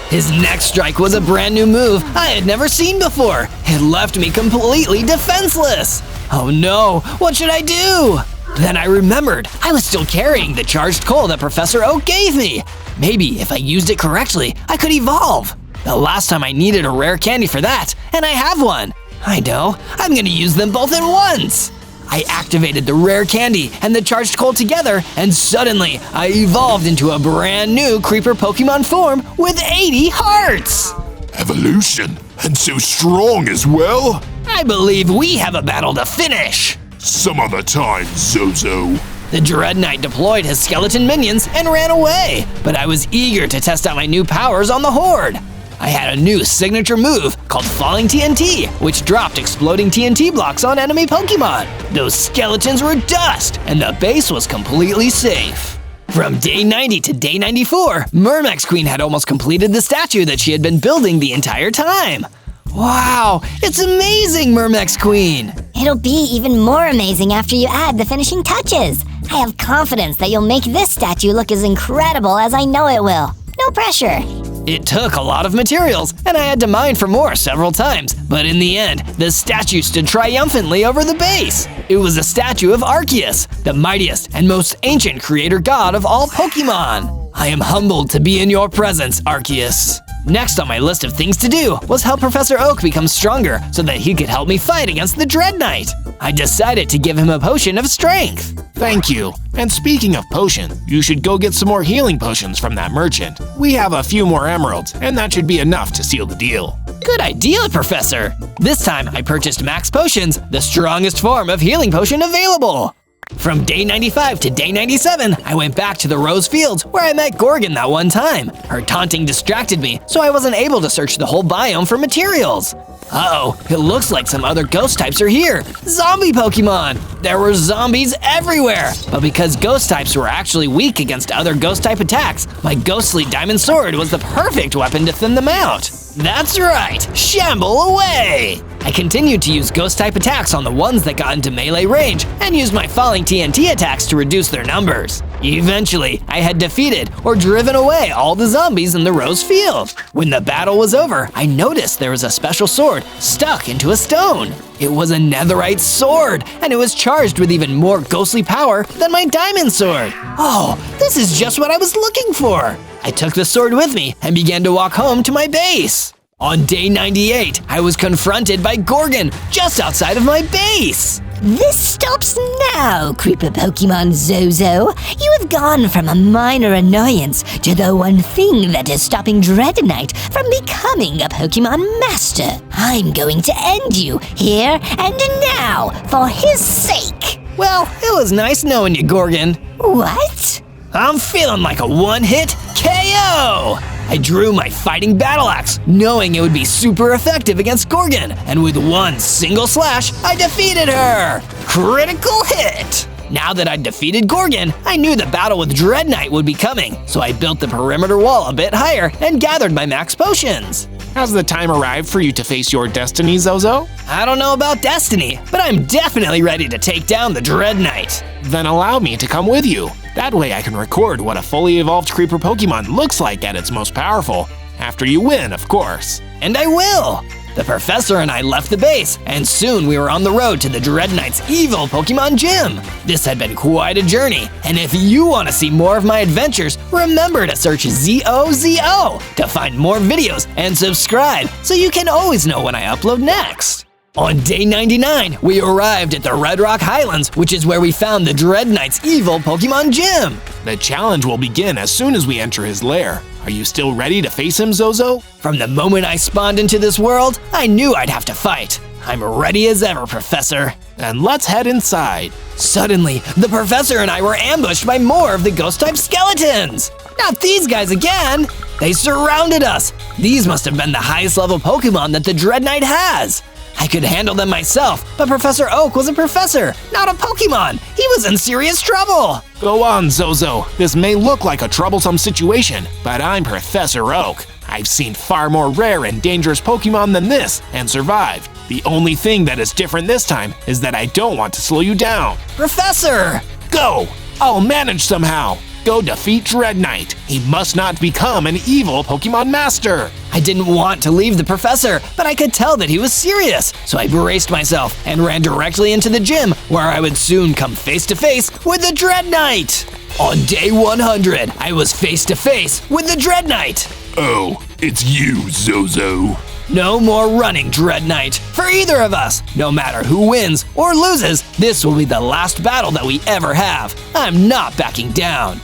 His next strike was a brand new move I had never seen before. It left me completely defenseless. Oh no, what should I do? Then I remembered I was still carrying the charged coal that Professor Oak gave me. Maybe if I used it correctly, I could evolve. The last time I needed a rare candy for that, and I have one. I know. I'm gonna use them both at once. I activated the rare candy and the charged coal together, and suddenly I evolved into a brand new creeper Pokemon form with 80 hearts. Evolution, and so strong as well? I believe we have a battle to finish. Some other time, Zozo. The Dread Knight deployed his skeleton minions and ran away, but I was eager to test out my new powers on the Horde. I had a new signature move called Falling TNT, which dropped exploding TNT blocks on enemy Pokemon. Those skeletons were dust, and the base was completely safe. From day 90 to day 94, Myrmex Queen had almost completed the statue that she had been building the entire time. Wow, it's amazing, Myrmex Queen! It'll be even more amazing after you add the finishing touches. I have confidence that you'll make this statue look as incredible as I know it will. No pressure. It took a lot of materials, and I had to mine for more several times, but in the end, the statue stood triumphantly over the base. It was a statue of Arceus, the mightiest and most ancient creator god of all Pokemon. I am humbled to be in your presence, Arceus. Next on my list of things to do was help Professor Oak become stronger so that he could help me fight against the Dread Knight. I decided to give him a potion of strength. Thank you. And speaking of potion, you should go get some more healing potions from that merchant. We have a few more emeralds, and that should be enough to seal the deal. Good idea, Professor. This time I purchased Max Potions, the strongest form of healing potion available. From day 95 to day 97, I went back to the Rose Fields where I met Gorgon that one time. Her taunting distracted me, so I wasn't able to search the whole biome for materials. Uh-oh, it looks like some other ghost types are here. Zombie Pokemon! There were zombies everywhere, but because ghost types were actually weak against other ghost type attacks, my ghostly diamond sword was the perfect weapon to thin them out. That's right, shamble away! I continued to use ghost type attacks on the ones that got into melee range and used my falling TNT attacks to reduce their numbers. Eventually, I had defeated or driven away all the zombies in the Rose Field. When the battle was over, I noticed there was a special sword stuck into a stone. It was a netherite sword, and it was charged with even more ghostly power than my diamond sword. Oh, this is just what I was looking for. I took the sword with me and began to walk home to my base. On day 98, I was confronted by Gorgon just outside of my base. This stops now, Creeper Pokemon Zozo. You have gone from a minor annoyance to the one thing that is stopping Dread Knight from becoming a Pokemon Master. I'm going to end you here and now for his sake. Well, it was nice knowing you, Gorgon. What? I'm feeling like a one-hit KO! I drew my fighting battle axe, knowing it would be super effective against Gorgon, and with one single slash, I defeated her! Critical hit! Now that I'd defeated Gorgon, I knew the battle with Dread Knight would be coming, so I built the perimeter wall a bit higher and gathered my max potions. Has the time arrived for you to face your destiny, Zozo? I don't know about destiny, but I'm definitely ready to take down the Dread Knight. Then allow me to come with you. That way I can record what a fully evolved creeper Pokemon looks like at its most powerful. After you win, of course. And I will! The professor and I left the base, and soon we were on the road to the Dread Knight's evil Pokemon gym. This had been quite a journey, and if you want to see more of my adventures, remember to search ZOZO to find more videos and subscribe so you can always know when I upload next. On day 99, we arrived at the Red Rock Highlands, which is where we found the Dread Knight's evil Pokemon gym. The challenge will begin as soon as we enter his lair. Are you still ready to face him, Zozo? From the moment I spawned into this world, I knew I'd have to fight. I'm ready as ever, Professor. And let's head inside. Suddenly, the Professor and I were ambushed by more of the Ghost-type skeletons. Not these guys again! They surrounded us. These must have been the highest level Pokemon that the Dread Knight has. I could handle them myself, but Professor Oak was a professor, not a Pokemon. He was in serious trouble. Go on, Zozo. This may look like a troublesome situation, but I'm Professor Oak. I've seen far more rare and dangerous Pokemon than this and survived. The only thing that is different this time is that I don't want to slow you down. Professor! Go! I'll manage somehow. Go defeat Dread Knight. He must not become an evil Pokemon Master. I didn't want to leave the professor, but I could tell that he was serious, so I braced myself and ran directly into the gym, where I would soon come face to face with the Dread Knight. On day 100, I was face to face with the Dread Knight. Oh, it's you, Zozo. No more running, Dread Knight, for either of us. No matter who wins or loses, this will be the last battle that we ever have. I'm not backing down.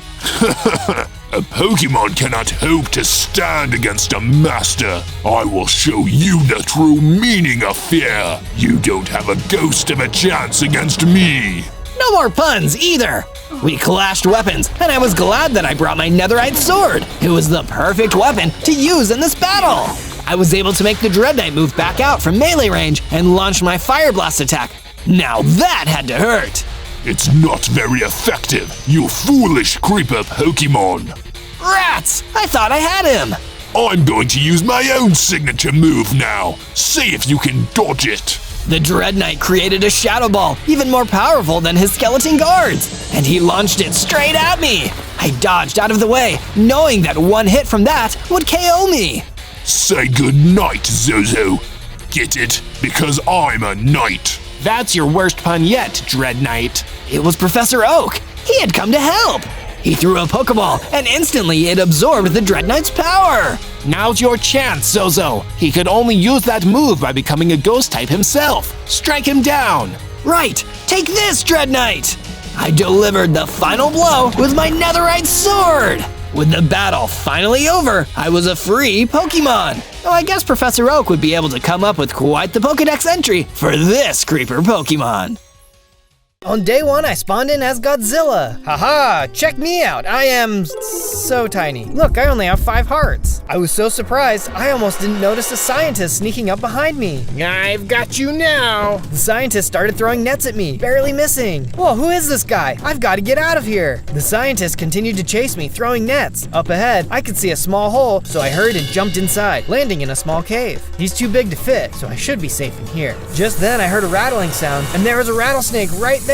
A Pokemon cannot hope to stand against a master. I will show you the true meaning of fear. You don't have a ghost of a chance against me. No more puns either. We clashed weapons, and I was glad that I brought my netherite sword. It was the perfect weapon to use in this battle. I was able to make the Dread Knight move back out from melee range and launch my Fire Blast attack. Now that had to hurt. It's not very effective, you foolish creeper Pokemon. Rats! I thought I had him. I'm going to use my own signature move now. See if you can dodge it. The Dread Knight created a Shadow Ball, even more powerful than his skeleton guards, and he launched it straight at me. I dodged out of the way, knowing that one hit from that would KO me. Say good night, Zozo. Get it? Because I'm a knight. That's your worst pun yet, Dread Knight. It was Professor Oak. He had come to help. He threw a Pokeball, and instantly it absorbed the Dread Knight's power. Now's your chance, Zozo. He could only use that move by becoming a ghost type himself. Strike him down. Right, take this, Dread Knight. I delivered the final blow with my netherite sword. With the battle finally over, I was a free Pokemon. Oh, I guess Professor Oak would be able to come up with quite the Pokedex entry for this creeper Pokemon. On day 1, I spawned in as Godzilla. Haha, check me out. I am so tiny. Look, I only have 5 hearts. I was so surprised, I almost didn't notice a scientist sneaking up behind me. I've got you now. The scientist started throwing nets at me, barely missing. Whoa, who is this guy? I've got to get out of here. The scientist continued to chase me, throwing nets. Up ahead, I could see a small hole, so I hurried and jumped inside, landing in a small cave. He's too big to fit, so I should be safe in here. Just then, I heard a rattling sound, and there was a rattlesnake right there.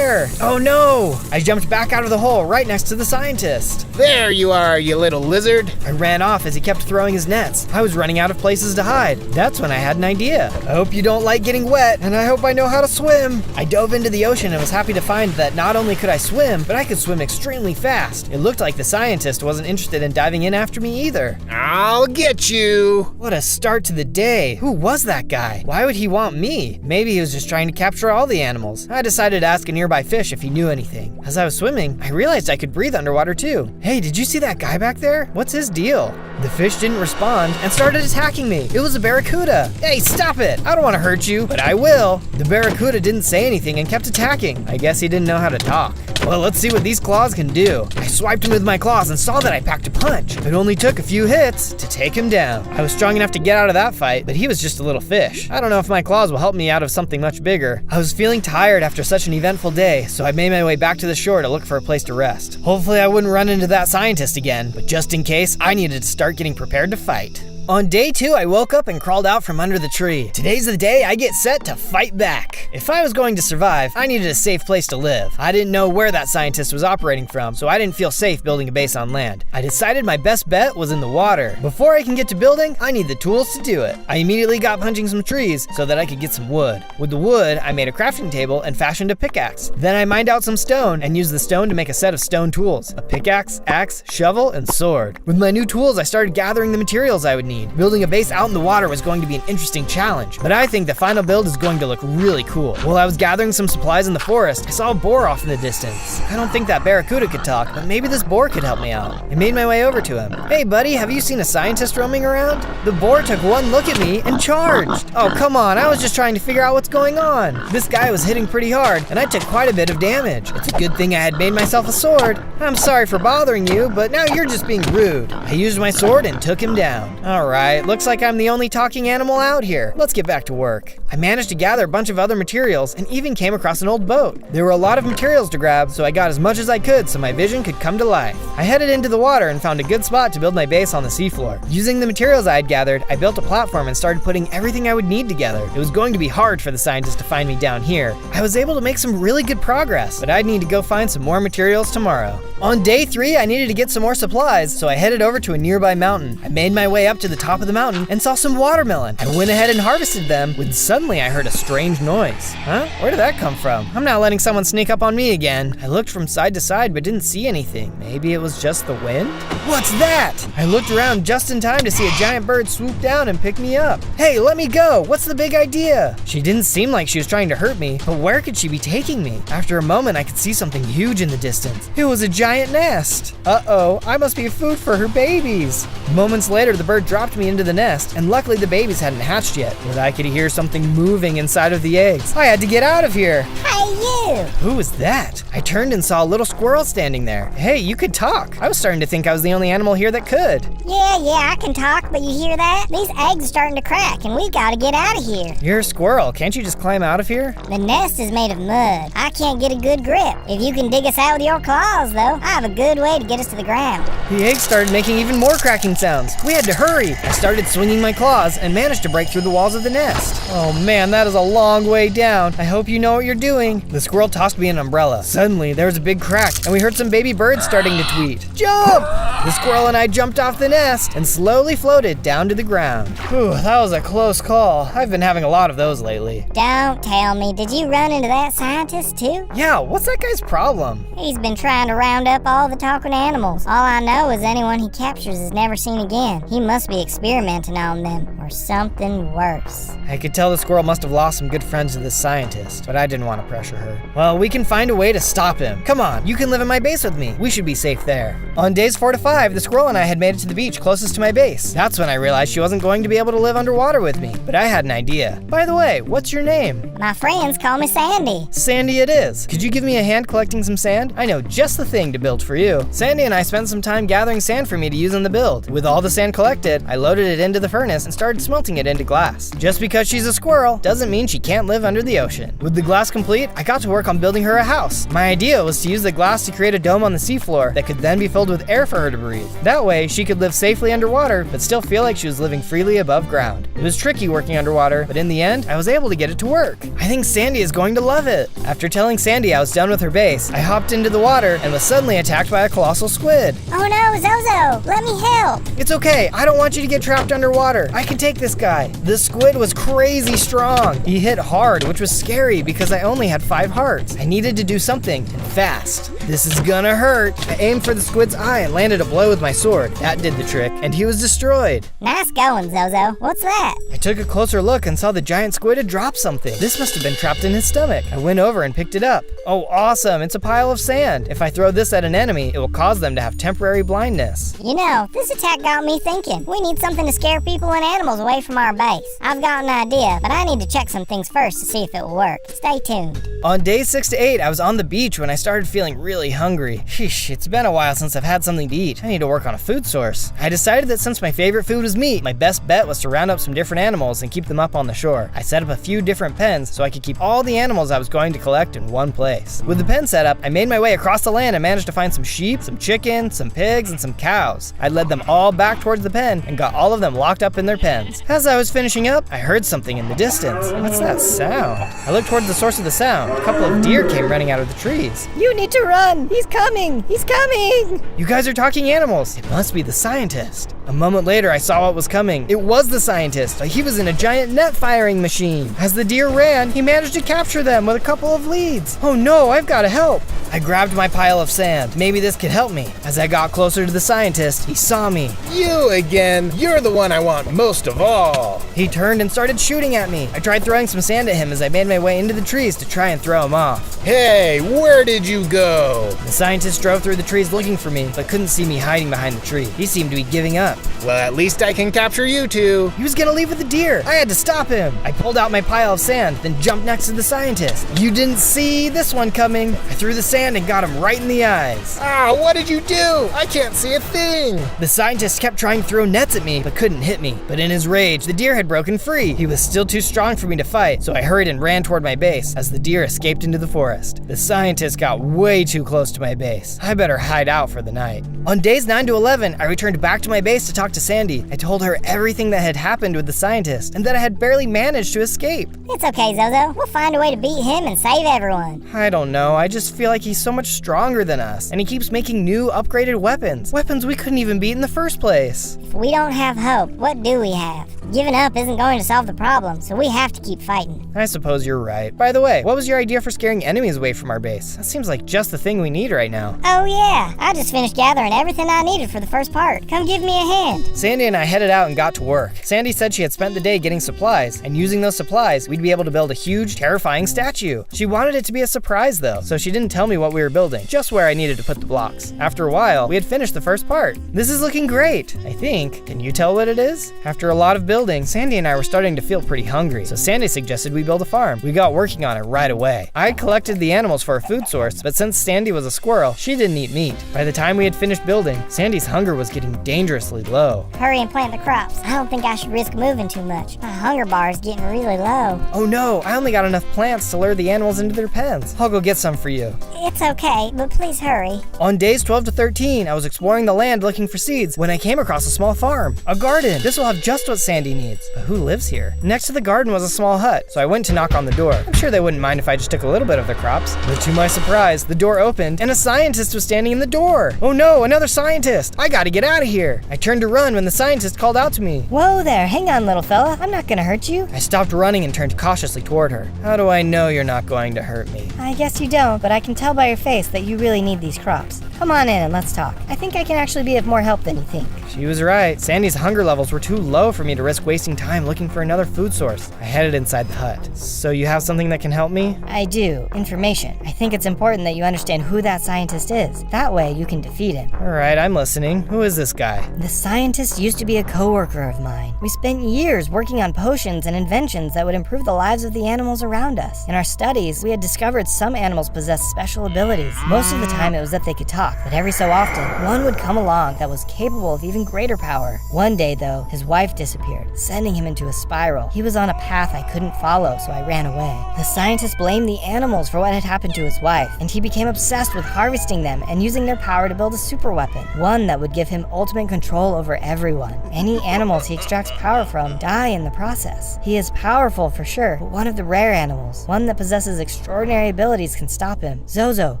Oh no! I jumped back out of the hole right next to the scientist. There you are, you little lizard. I ran off as he kept throwing his nets. I was running out of places to hide. That's when I had an idea. I hope you don't like getting wet, and I hope I know how to swim. I dove into the ocean and was happy to find that not only could I swim, but I could swim extremely fast. It looked like the scientist wasn't interested in diving in after me either. I'll get you. What a start to the day. Who was that guy? Why would he want me? Maybe he was just trying to capture all the animals. I decided to ask a nearby fish if he knew anything. As I was swimming, I realized I could breathe underwater too. Hey, did you see that guy back there? What's his deal? The fish didn't respond and started attacking me. It was a barracuda. Hey, stop it! I don't want to hurt you, but I will. The barracuda didn't say anything and kept attacking. I guess he didn't know how to talk. Well, let's see what these claws can do. I swiped him with my claws and saw that I packed a punch. It only took a few hits to take him down. I was strong enough to get out of that fight, but he was just a little fish. I don't know if my claws will help me out of something much bigger. I was feeling tired after such an eventful day, so I made my way back to the shore to look for a place to rest. Hopefully I wouldn't run into that scientist again, but just in case, I needed to start getting prepared to fight. On day 2, I woke up and crawled out from under the tree. Today's the day I get set to fight back. If I was going to survive, I needed a safe place to live. I didn't know where that scientist was operating from, so I didn't feel safe building a base on land. I decided my best bet was in the water. Before I can get to building, I need the tools to do it. I immediately got punching some trees so that I could get some wood. With the wood, I made a crafting table and fashioned a pickaxe. Then I mined out some stone and used the stone to make a set of stone tools: a pickaxe, axe, shovel, and sword. With my new tools, I started gathering the materials I would need. Building a base out in the water was going to be an interesting challenge, but I think the final build is going to look really cool. While I was gathering some supplies in the forest, I saw a boar off in the distance. I don't think that barracuda could talk, but maybe this boar could help me out. I made my way over to him. Hey buddy, have you seen a scientist roaming around? The boar took one look at me and charged. Oh come on, I was just trying to figure out what's going on. This guy was hitting pretty hard, and I took quite a bit of damage. It's a good thing I had made myself a sword. I'm sorry for bothering you, but now you're just being rude. I used my sword and took him down. Alright, looks like I'm the only talking animal out here. Let's get back to work. I managed to gather a bunch of other materials and even came across an old boat. There were a lot of materials to grab, so I got as much as I could so my vision could come to life. I headed into the water and found a good spot to build my base on the seafloor. Using the materials I had gathered, I built a platform and started putting everything I would need together. It was going to be hard for the scientist to find me down here. I was able to make some really good progress, but I'd need to go find some more materials tomorrow. On day 3, I needed to get some more supplies, so I headed over to a nearby mountain. I made my way up to to the top of the mountain and saw some watermelon. I went ahead and harvested them when suddenly I heard a strange noise. Huh? Where did that come from? I'm not letting someone sneak up on me again. I looked from side to side but didn't see anything. Maybe it was just the wind? What's that? I looked around just in time to see a giant bird swoop down and pick me up. Hey, let me go! What's the big idea? She didn't seem like she was trying to hurt me, but where could she be taking me? After a moment, I could see something huge in the distance. It was a giant nest. Uh-oh, I must be food for her babies. Moments later, the bird dropped me into the nest, and luckily the babies hadn't hatched yet, but I could hear something moving inside of the eggs. I had to get out of here. Hey, you! Who was that? I turned and saw a little squirrel standing there. Hey, you could talk. I was starting to think I was the only animal here that could. Yeah, I can talk, but you hear that? These eggs are starting to crack, and we gotta get out of here. You're a squirrel. Can't you just climb out of here? The nest is made of mud. I can't get a good grip. If you can dig us out with your claws, though, I have a good way to get us to the ground. The eggs started making even more cracking sounds. We had to hurry. I started swinging my claws and managed to break through the walls of the nest. Oh man, that is a long way down. I hope you know what you're doing. The squirrel tossed me an umbrella. Suddenly, there was a big crack, and we heard some baby birds starting to tweet. Jump! The squirrel and I jumped off the nest and slowly floated down to the ground. Whew, that was a close call. I've been having a lot of those lately. Don't tell me, did you run into that scientist too? Yeah, what's that guy's problem? He's been trying to round up all the talking animals. All I know is anyone he captures is never seen again. He must be experimenting on them, or something worse. I could tell the squirrel must have lost some good friends to this scientist, but I didn't want to pressure her. Well, we can find a way to stop him. Come on, you can live in my base with me. We should be safe there. On days 4 to 5, the squirrel and I had made it to the beach closest to my base. That's when I realized she wasn't going to be able to live underwater with me, but I had an idea. By the way, what's your name? My friends call me Sandy. Sandy it is. Could you give me a hand collecting some sand? I know just the thing to build for you. Sandy and I spent some time gathering sand for me to use in the build. With all the sand collected, I loaded it into the furnace and started smelting it into glass. Just because she's a squirrel doesn't mean she can't live under the ocean. With the glass complete, I got to work on building her a house. My idea was to use the glass to create a dome on the seafloor that could then be filled with air for her to breathe. That way, she could live safely underwater, but still feel like she was living freely above ground. It was tricky working underwater, but in the end, I was able to get it to work. I think Sandy is going to love it. After telling Sandy I was done with her base, I hopped into the water and was suddenly attacked by a colossal squid. Oh no, Zozo, let me help. It's okay, I don't want you to get trapped underwater. I can take this guy. This squid was crazy strong. He hit hard, which was scary because I only had 5 hearts. I needed to do something, and fast. This is gonna hurt. I aimed for the squid's eye and landed a blow with my sword. That did the trick, and he was destroyed. Nice going, Zozo. What's that? I took a closer look and saw the giant squid had dropped something. This must have been trapped in his stomach. I went over and picked it up. Oh, awesome, it's a pile of sand. If I throw this at an enemy, it will cause them to have temporary blindness. You know, this attack got me thinking. We need something to scare people and animals away from our base. I've got an idea, but I need to check some things first to see if it will work. Stay tuned. On days 6 to 8, I was on the beach when I started feeling really hungry. Sheesh, it's been a while since I've had something to eat. I need to work on a food source. I decided that since my favorite food was meat, my best bet was to round up some different animals and keep them up on the shore. I set up a few different pens so I could keep all the animals I was going to collect in one place. With the pen set up, I made my way across the land and managed to find some sheep, some chickens, some pigs, and some cows. I led them all back towards the pen and got all of them locked up in their pens. As I was finishing up, I heard something in the distance. What's that sound? I looked towards the source of the sound. A couple of deer came running out of the trees. You need to run. He's coming. He's coming. You guys are talking animals. It must be the scientist. A moment later, I saw what was coming. It was the scientist. He was in a giant net firing machine. As the deer ran, he managed to capture them with a couple of leads. Oh no, I've got to help. I grabbed my pile of sand. Maybe this could help me. As I got closer to the scientist, he saw me. You again. You're the one I want most of all. He turned and started shooting at me. I tried throwing some sand at him as I made my way into the trees to try and throw him off. Hey, where did you go? The scientist drove through the trees looking for me, but couldn't see me hiding behind the tree. He seemed to be giving up. Well, at least I can capture you two. He was gonna leave with the deer. I had to stop him. I pulled out my pile of sand, then jumped next to the scientist. You didn't see this one coming. I threw the sand and got him right in the eyes. Ah, what did you do? I can't see a thing. The scientist kept trying to throw nets at me, but couldn't hit me. But in his rage, the deer had broken free. He was still too strong for me to fight, so I hurried and ran toward my base as the deer escaped into the forest. The scientist got way too too close to my base. I better hide out for the night. On days 9 to 11, I returned back to my base to talk to Sandy. I told her everything that had happened with the scientist and that I had barely managed to escape. It's okay, Zozo. We'll find a way to beat him and save everyone. I don't know, I just feel like he's so much stronger than us, and he keeps making new, upgraded weapons. Weapons we couldn't even beat in the first place. If we don't have hope, what do we have? Giving up isn't going to solve the problem, so we have to keep fighting. I suppose you're right. By the way, what was your idea for scaring enemies away from our base? That seems like just the thing we need right now. Oh yeah, I just finished gathering everything I needed for the first part. Come give me a hand. Sandy and I headed out and got to work. Sandy said she had spent the day getting supplies, and using those supplies, we'd be able to build a huge, terrifying statue. She wanted it to be a surprise though, so she didn't tell me what we were building, just where I needed to put the blocks. After a while, we had finished the first part. This is looking great, I think. Can you tell what it is? After a lot of building, Sandy and I were starting to feel pretty hungry, so Sandy suggested we build a farm. We got working on it right away. I had collected the animals for a food source, but since Sandy was a squirrel, she didn't eat meat. By the time we had finished building, Sandy's hunger was getting dangerously low. Hurry and plant the crops. I don't think I should risk moving too much. My hunger bar is getting really low. Oh no, I only got enough plants to lure the animals into their pens. I'll go get some for you. It's okay, but please hurry. On days 12 to 13, I was exploring the land looking for seeds when I came across a small farm. A garden. This will have just what Sandy needs. But who lives here? Next to the garden was a small hut, so I went to knock on the door. I'm sure they wouldn't mind if I just took a little bit of their crops. But to my surprise, the door opened and a scientist was standing in the door. Oh no, another scientist! I gotta get out of here! I turned to run when the scientist called out to me. Whoa there, hang on, little fella. I'm not gonna hurt you. I stopped running and turned cautiously toward her. How do I know you're not going to hurt me? I guess you don't, but I can tell by your face that you really need these crops. Come on in and let's talk. I think I can actually be of more help than you think. She was right. Sandy's hunger levels were too low for me to risk wasting time looking for another food source. I headed inside the hut. So you have something that can help me? I do. Information. I think it's important that you understand who that scientist is. That way you can defeat him. Alright, I'm listening. Who is this guy? The scientist used to be a coworker of mine. We spent years working on potions and inventions that would improve the lives of the animals around us. In our studies, we had discovered some animals possessed special abilities. Most of the time it was that they could talk, but every so often, one would come along that was capable of even greater power. One day though, his wife disappeared, sending him into a spiral. He was on a path I couldn't follow, so I ran away. The scientist blamed the animals for what had happened to his wife, and he became obsessed with harvesting them and using their power to build a super weapon, one that would give him ultimate control over everyone. Any animals he extracts power from die in the process. He is powerful for sure, but one of the rare animals, one that possesses extraordinary abilities, can stop him. Zozo,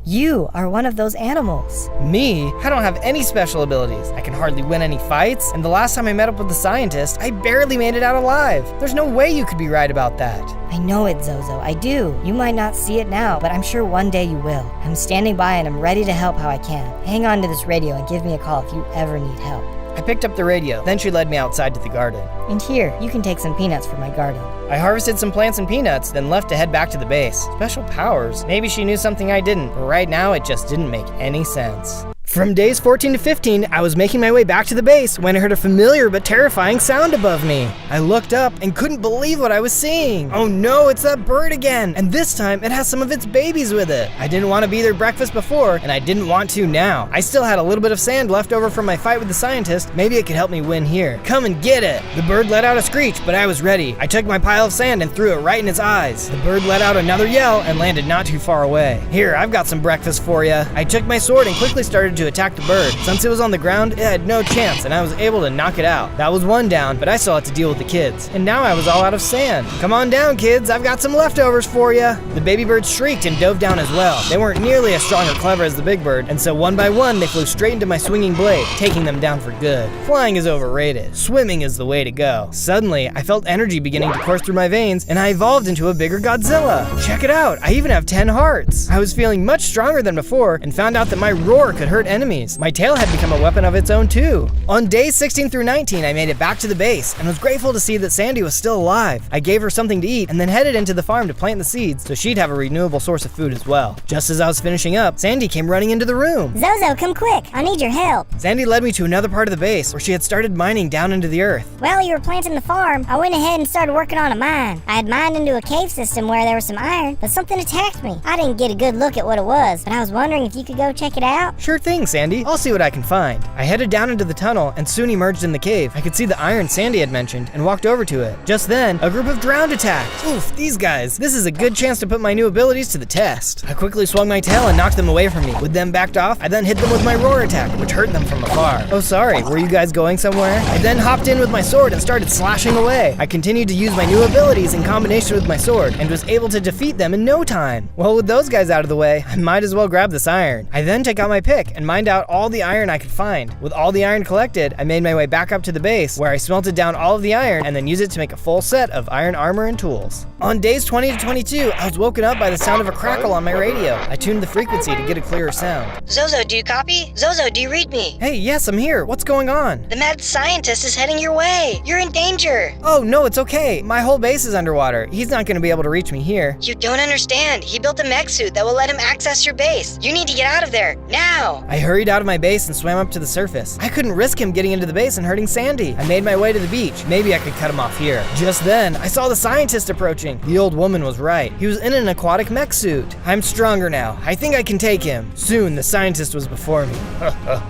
you are one of those animals. Me? I don't have any special abilities. I can hardly win any fights, and the last time I met up with the scientist, I barely made it out alive. There's no way you could be right about that. I know it, Zozo, I do. You might not see it now, but I'm sure one day you will. I'm standing by and I'm ready to help how I can. Hang on to this radio and give me a call if you ever need help. I picked up the radio, then she led me outside to the garden. And here, you can take some peanuts for my garden. I harvested some plants and peanuts, then left to head back to the base. Special powers? Maybe she knew something I didn't, but right now it just didn't make any sense. From days 14 to 15, I was making my way back to the base when I heard a familiar but terrifying sound above me. I looked up and couldn't believe what I was seeing. Oh no, it's that bird again, and this time it has some of its babies with it. I didn't want to be their breakfast before, and I didn't want to now. I still had a little bit of sand left over from my fight with the scientist. Maybe it could help me win here. Come and get it! The bird let out a screech, but I was ready. I took my pile of sand and threw it right in its eyes. The bird let out another yell and landed not too far away. Here, I've got some breakfast for you. I took my sword and quickly started to attack the bird. Since it was on the ground, it had no chance, and I was able to knock it out. That was one down, but I still had to deal with the kids. And now I was all out of sand. Come on down, kids, I've got some leftovers for you. The baby birds shrieked and dove down as well. They weren't nearly as strong or clever as the big bird, and so one by one, they flew straight into my swinging blade, taking them down for good. Flying is overrated. Swimming is the way to go. Suddenly, I felt energy beginning to course through my veins, and I evolved into a bigger Godzilla. Check it out, I even have 10 hearts. I was feeling much stronger than before, and found out that my roar could hurt enemies. My tail had become a weapon of its own too. On days 16 through 19, I made it back to the base, and was grateful to see that Sandy was still alive. I gave her something to eat, and then headed into the farm to plant the seeds, so she'd have a renewable source of food as well. Just as I was finishing up, Sandy came running into the room. Zozo, come quick. I need your help. Sandy led me to another part of the base, where she had started mining down into the earth. While you were planting the farm, I went ahead and started working on a mine. I had mined into a cave system where there was some iron, but something attacked me. I didn't get a good look at what it was, but I was wondering if you could go check it out. Sure thing, thing, Sandy. I'll see what I can find. I headed down into the tunnel and soon emerged in the cave. I could see the iron Sandy had mentioned and walked over to it. Just then, a group of drowned attacked. Oof, these guys. This is a good chance to put my new abilities to the test. I quickly swung my tail and knocked them away from me. With them backed off, I then hit them with my roar attack, which hurt them from afar. Oh, sorry. Were you guys going somewhere? I then hopped in with my sword and started slashing away. I continued to use my new abilities in combination with my sword and was able to defeat them in no time. Well, with those guys out of the way, I might as well grab this iron. I then took out my pick and mined out all the iron I could find. With all the iron collected, I made my way back up to the base where I smelted down all of the iron and then used it to make a full set of iron armor and tools. On days 20 to 22, I was woken up by the sound of a crackle on my radio. I tuned the frequency to get a clearer sound. Zozo, do you copy? Zozo, do you read me? Hey, yes, I'm here. What's going on? The mad scientist is heading your way. You're in danger. Oh, no, it's okay. My whole base is underwater. He's not going to be able to reach me here. You don't understand. He built a mech suit that will let him access your base. You need to get out of there, now. I hurried out of my base and swam up to the surface. I couldn't risk him getting into the base and hurting Sandy. I made my way to the beach. Maybe I could cut him off here. Just then, I saw the scientist approaching. The old woman was right. He was in an aquatic mech suit. I'm stronger now. I think I can take him. Soon, the scientist was before me.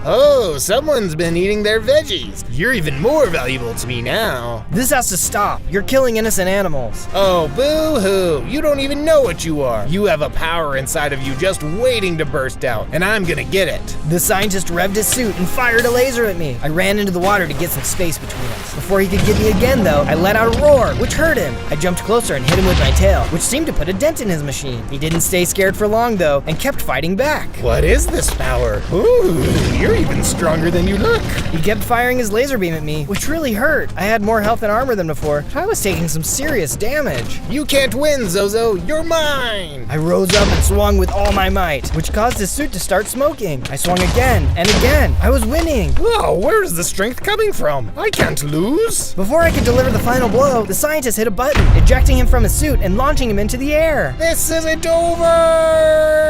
Oh, someone's been eating their veggies. You're even more valuable to me now. This has to stop. You're killing innocent animals. Oh, boo-hoo. You don't even know what you are. You have a power inside of you just waiting to burst out, and I'm gonna get it. The scientist revved his suit and fired a laser at me. I ran into the water to get some space between us. Before he could get me again, though, I let out a roar, which hurt him. I jumped closer and hit him with my tail, which seemed to put a dent in his machine. He didn't stay scared for long, though, and kept fighting back. What is this power? Ooh, you're even stronger than you look. He kept firing his laser beam at me, which really hurt. I had more health and armor than before. I was taking some serious damage. You can't win, Zozo. You're mine. I rose up and swung with all my might, which caused his suit to start smoking. I swung again and again. I was winning. Whoa, where's the strength coming from? I can't lose. Before I could deliver the final blow, the scientist hit a button, ejecting him from his suit and launching him into the air. This isn't over.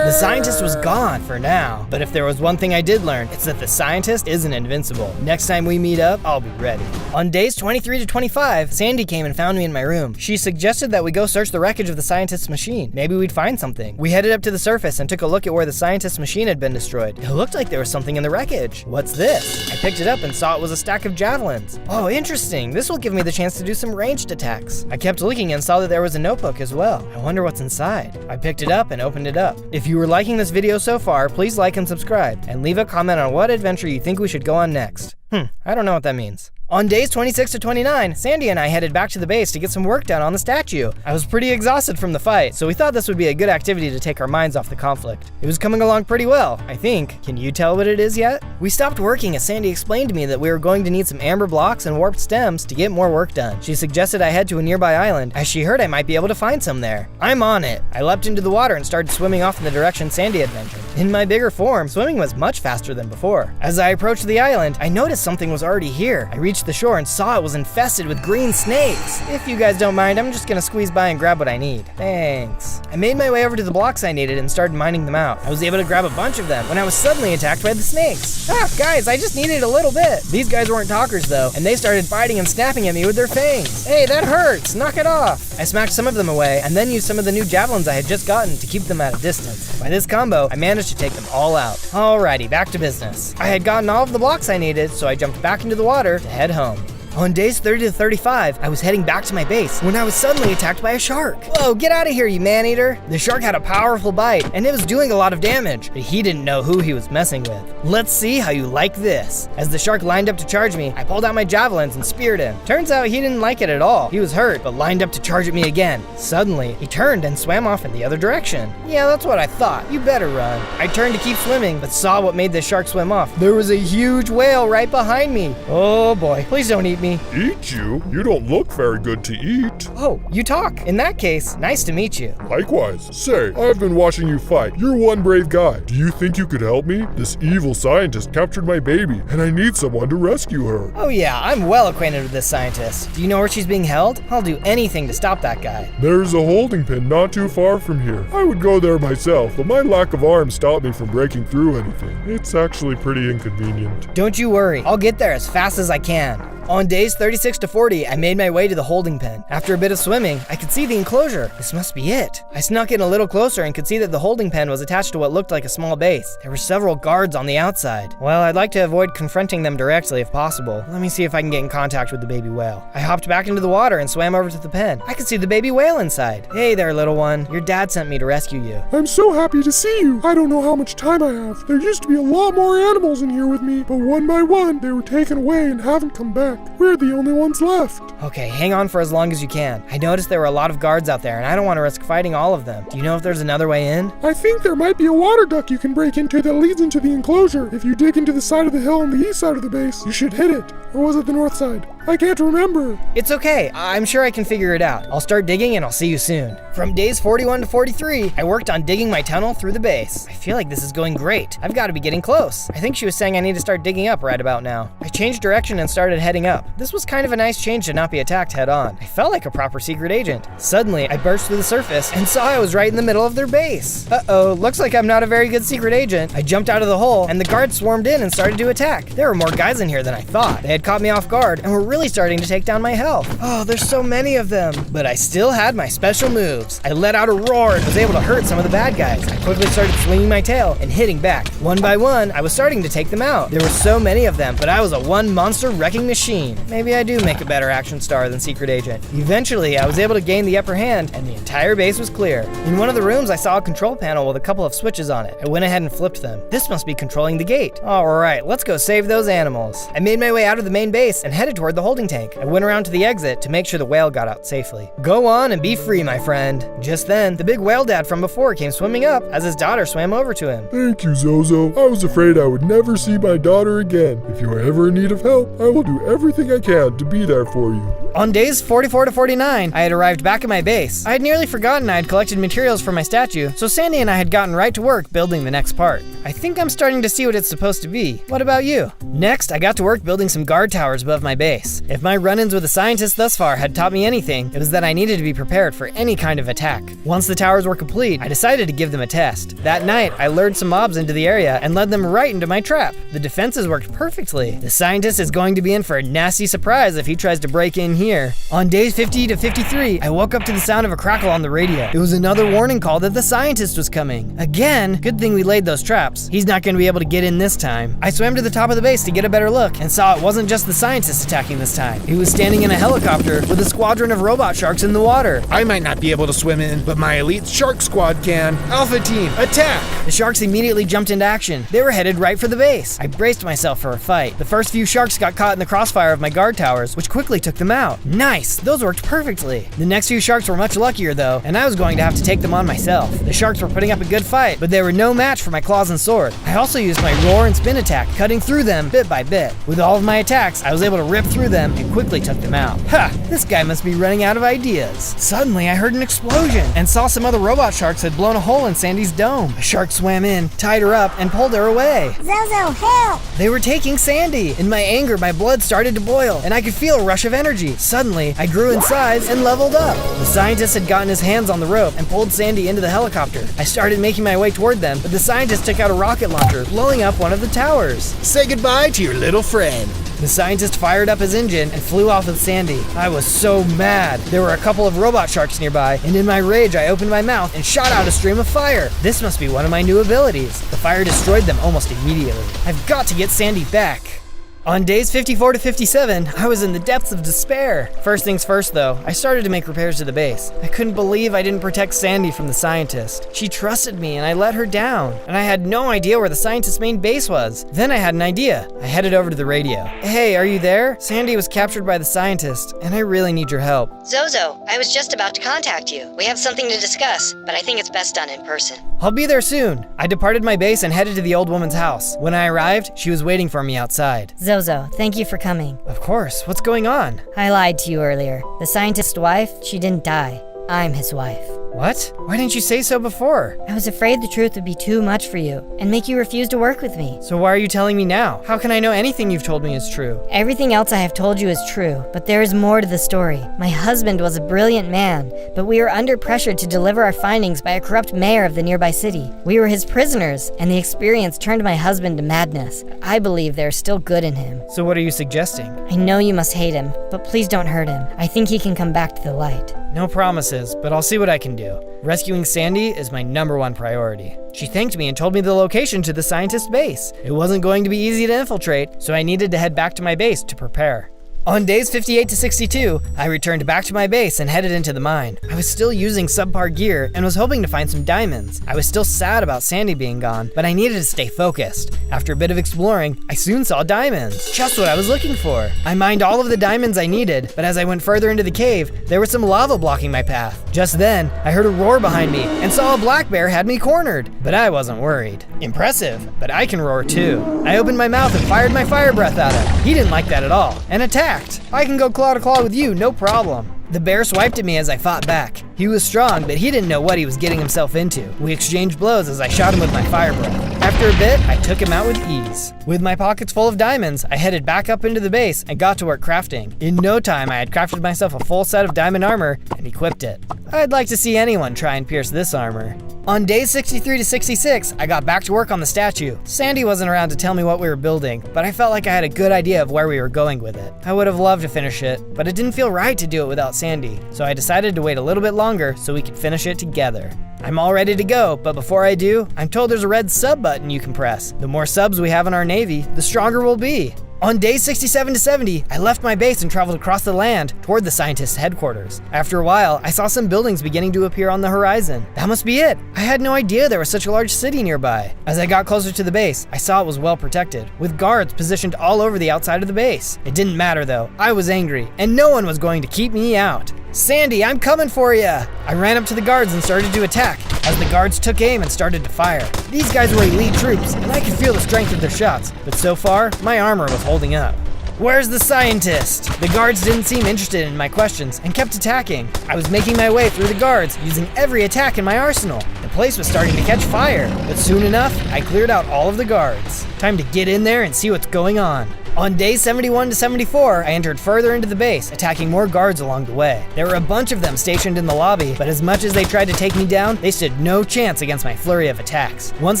The scientist was gone for now, but if there was one thing I did learn, it's that the scientist isn't invincible. Next time we meet up, I'll be ready. On days 23 to 25, Sandy came and found me in my room. She suggested that we go search the wreckage of the scientist's machine. Maybe we'd find something. We headed up to the surface and took a look at where the scientist's machine had been destroyed. It looked like there was something in the wreckage. What's this? I picked it up and saw it was a stack of javelins. Oh, interesting. This will give me the chance to do some ranged attacks. I kept looking and saw that there was a notebook as well. I wonder what's inside. I picked it up and opened it up. If you were liking this video so far, please like and subscribe, and leave a comment on what adventure you think we should go on next. I don't know what that means. On days 26 to 29, Sandy and I headed back to the base to get some work done on the statue. I was pretty exhausted from the fight, so we thought this would be a good activity to take our minds off the conflict. It was coming along pretty well, I think. Can you tell what it is yet? We stopped working as Sandy explained to me that we were going to need some amber blocks and warped stems to get more work done. She suggested I head to a nearby island, as she heard I might be able to find some there. I'm on it. I leapt into the water and started swimming off in the direction Sandy had mentioned. In my bigger form, swimming was much faster than before. As I approached the island, I noticed something was already here. I reached the shore and saw it was infested with green snakes. If you guys don't mind, I'm just gonna squeeze by and grab what I need. Thanks. I made my way over to the blocks I needed and started mining them out. I was able to grab a bunch of them when I was suddenly attacked by the snakes. Guys, I just needed a little bit. These guys weren't talkers though, and they started fighting and snapping at me with their fangs. Hey, that hurts, knock it off. I smacked some of them away and then used some of the new javelins I had just gotten to keep them at a distance. By this combo, I managed to take them all out. Alrighty, back to business. I had gotten all of the blocks I needed, so I jumped back into the water to head home. On days 30 to 35, I was heading back to my base when I was suddenly attacked by a shark. Whoa, get out of here, you man-eater. The shark had a powerful bite, and it was doing a lot of damage, but he didn't know who he was messing with. Let's see how you like this. As the shark lined up to charge me, I pulled out my javelins and speared him. Turns out he didn't like it at all. He was hurt, but lined up to charge at me again. Suddenly, he turned and swam off in the other direction. Yeah, that's what I thought. You better run. I turned to keep swimming, but saw what made the shark swim off. There was a huge whale right behind me. Oh boy, please don't eat me. Eat you? You don't look very good to eat. Oh, you talk. In that case, nice to meet you. Likewise. Say, I've been watching you fight. You're one brave guy. Do you think you could help me? This evil scientist captured my baby, and I need someone to rescue her. Oh yeah, I'm well acquainted with this scientist. Do you know where she's being held? I'll do anything to stop that guy. There's a holding pen not too far from here. I would go there myself, but my lack of arms stopped me from breaking through anything. It's actually pretty inconvenient. Don't you worry. I'll get there as fast as I can. On days 36 to 40, I made my way to the holding pen. After a bit of swimming, I could see the enclosure. This must be it. I snuck in a little closer and could see that the holding pen was attached to what looked like a small base. There were several guards on the outside. Well, I'd like to avoid confronting them directly if possible. Let me see if I can get in contact with the baby whale. I hopped back into the water and swam over to the pen. I could see the baby whale inside. Hey there, little one. Your dad sent me to rescue you. I'm so happy to see you. I don't know how much time I have. There used to be a lot more animals in here with me, but one by one, they were taken away and haven't come back. We're the only ones left. Okay, hang on for as long as you can. I noticed there were a lot of guards out there, and I don't want to risk fighting all of them. Do you know if there's another way in? I think there might be a water duct you can break into that leads into the enclosure. If you dig into the side of the hill on the east side of the base, you should hit it. Or was it the north side? I can't remember. It's okay. I'm sure I can figure it out. I'll start digging and I'll see you soon. From days 41 to 43, I worked on digging my tunnel through the base. I feel like this is going great. I've got to be getting close. I think she was saying I need to start digging up right about now. I changed direction and started heading up. This was kind of a nice change to not be attacked head on. I felt like a proper secret agent. Suddenly, I burst through the surface and saw I was right in the middle of their base. Uh-oh, looks like I'm not a very good secret agent. I jumped out of the hole and the guards swarmed in and started to attack. There were more guys in here than I thought. They had caught me off guard and were really starting to take down my health. Oh, there's so many of them. But I still had my special moves. I let out a roar and was able to hurt some of the bad guys. I quickly started swinging my tail and hitting back. One by one, I was starting to take them out. There were so many of them, but I was a one monster wrecking machine. Maybe I do make a better action star than secret agent. Eventually, I was able to gain the upper hand and the entire base was clear. In one of the rooms, I saw a control panel with a couple of switches on it. I went ahead and flipped them. This must be controlling the gate. All right, let's go save those animals. I made my way out of the main base and headed toward the holding tank. I went around to the exit to make sure the whale got out safely. Go on and be free, my friend. Just then, the big whale dad from before came swimming up as his daughter swam over to him. Thank you, Zozo. I was afraid I would never see my daughter again. If you are ever in need of help, I will do everything I can to be there for you. On days 44 to 49, I had arrived back at my base. I had nearly forgotten I had collected materials for my statue, so Sandy and I had gotten right to work building the next part. I think I'm starting to see what it's supposed to be. What about you? Next, I got to work building some guard towers above my base. If my run-ins with the scientists thus far had taught me anything, it was that I needed to be prepared for any kind of attack. Once the towers were complete, I decided to give them a test. That night, I lured some mobs into the area and led them right into my trap. The defenses worked perfectly. The scientist is going to be in for a nasty surprise if he tries to break in here. On days 50 to 53, I woke up to the sound of a crackle on the radio. It was another warning call that the scientist was coming. Again, good thing we laid those traps. He's not going to be able to get in this time. I swam to the top of the base to get a better look and saw it wasn't just the scientist attacking this time. He was standing in a helicopter with a squadron of robot sharks in the water. I might not be able to swim in, but my elite shark squad can. Alpha team, attack! The sharks immediately jumped into action. They were headed right for the base. I braced myself for a fight. The first few sharks got caught in the crossfire of my guard towers, which quickly took them out. Nice! Those worked perfectly. The next few sharks were much luckier though, and I was going to have to take them on myself. The sharks were putting up a good fight, but they were no match for my claws and sword. I also used my roar and spin attack, cutting through them bit by bit. With all of my attacks, I was able to rip through them and quickly took them out. Ha! This guy must be running out of ideas. Suddenly, I heard an explosion and saw some other robot sharks had blown a hole in Sandy's dome. A shark swam in, tied her up, and pulled her away. Zozo, help! They were taking Sandy. In my anger, my blood started to boil, and I could feel a rush of energy. Suddenly, I grew in size and leveled up. The scientist had gotten his hands on the rope and pulled Sandy into the helicopter. I started making my way toward them, but the scientist took out a rocket launcher, blowing up one of the towers. Say goodbye to your little friend. The scientist fired up his engine and flew off with Sandy. I was so mad. There were a couple of robot sharks nearby, and in my rage, I opened my mouth and shot out a stream of fire. This must be one of my new abilities. The fire destroyed them almost immediately. I've got to get Sandy back. On days 54 to 57, I was in the depths of despair. First things first though, I started to make repairs to the base. I couldn't believe I didn't protect Sandy from the scientist. She trusted me and I let her down. And I had no idea where the scientist's main base was. Then I had an idea. I headed over to the radio. Hey, are you there? Sandy was captured by the scientist, and I really need your help. Zozo, I was just about to contact you. We have something to discuss, but I think it's best done in person. I'll be there soon. I departed my base and headed to the old woman's house. When I arrived, she was waiting for me outside. Zozo, thank you for coming. Of course, what's going on? I lied to you earlier. The scientist's wife, she didn't die. I'm his wife. What? Why didn't you say so before? I was afraid the truth would be too much for you and make you refuse to work with me. So why are you telling me now? How can I know anything you've told me is true? Everything else I have told you is true, but there is more to the story. My husband was a brilliant man, but we were under pressure to deliver our findings by a corrupt mayor of the nearby city. We were his prisoners, and the experience turned my husband to madness. I believe there is still good in him. So what are you suggesting? I know you must hate him, but please don't hurt him. I think he can come back to the light. No promises, but I'll see what I can do. Rescuing Sandy is my #1 priority. She thanked me and told me the location to the scientist base. It wasn't going to be easy to infiltrate, so I needed to head back to my base to prepare. On days 58 to 62, I returned back to my base and headed into the mine. I was still using subpar gear and was hoping to find some diamonds. I was still sad about Sandy being gone, but I needed to stay focused. After a bit of exploring, I soon saw diamonds. Just what I was looking for. I mined all of the diamonds I needed, but as I went further into the cave, there was some lava blocking my path. Just then, I heard a roar behind me and saw a black bear had me cornered, but I wasn't worried. Impressive, but I can roar too. I opened my mouth and fired my fire breath at him. He didn't like that at all and attacked. I can go claw to claw with you, no problem. The bear swiped at me as I fought back. He was strong, but he didn't know what he was getting himself into. We exchanged blows as I shot him with my fire breath. After a bit, I took him out with ease. With my pockets full of diamonds, I headed back up into the base and got to work crafting. In no time, I had crafted myself a full set of diamond armor and equipped it. I'd like to see anyone try and pierce this armor. On days 63 to 66, I got back to work on the statue. Sandy wasn't around to tell me what we were building, but I felt like I had a good idea of where we were going with it. I would have loved to finish it, but it didn't feel right to do it without Sandy, so I decided to wait a little bit longer so we could finish it together. I'm all ready to go, but before I do, I'm told there's a red sub button you can press. The more subs we have in our navy, the stronger we'll be. On days 67 to 70, I left my base and traveled across the land toward the scientist's headquarters. After a while, I saw some buildings beginning to appear on the horizon. That must be it. I had no idea there was such a large city nearby. As I got closer to the base, I saw it was well protected, with guards positioned all over the outside of the base. It didn't matter though. I was angry, and no one was going to keep me out. Sandy, I'm coming for ya! I ran up to the guards and started to attack, as the guards took aim and started to fire. These guys were elite troops, and I could feel the strength of their shots, but so far, my armor was holding up. Where's the scientist? The guards didn't seem interested in my questions and kept attacking. I was making my way through the guards, using every attack in my arsenal. The place was starting to catch fire, but soon enough, I cleared out all of the guards. Time to get in there and see what's going on. On days 71 to 74, I entered further into the base, attacking more guards along the way. There were a bunch of them stationed in the lobby, but as much as they tried to take me down, they stood no chance against my flurry of attacks. Once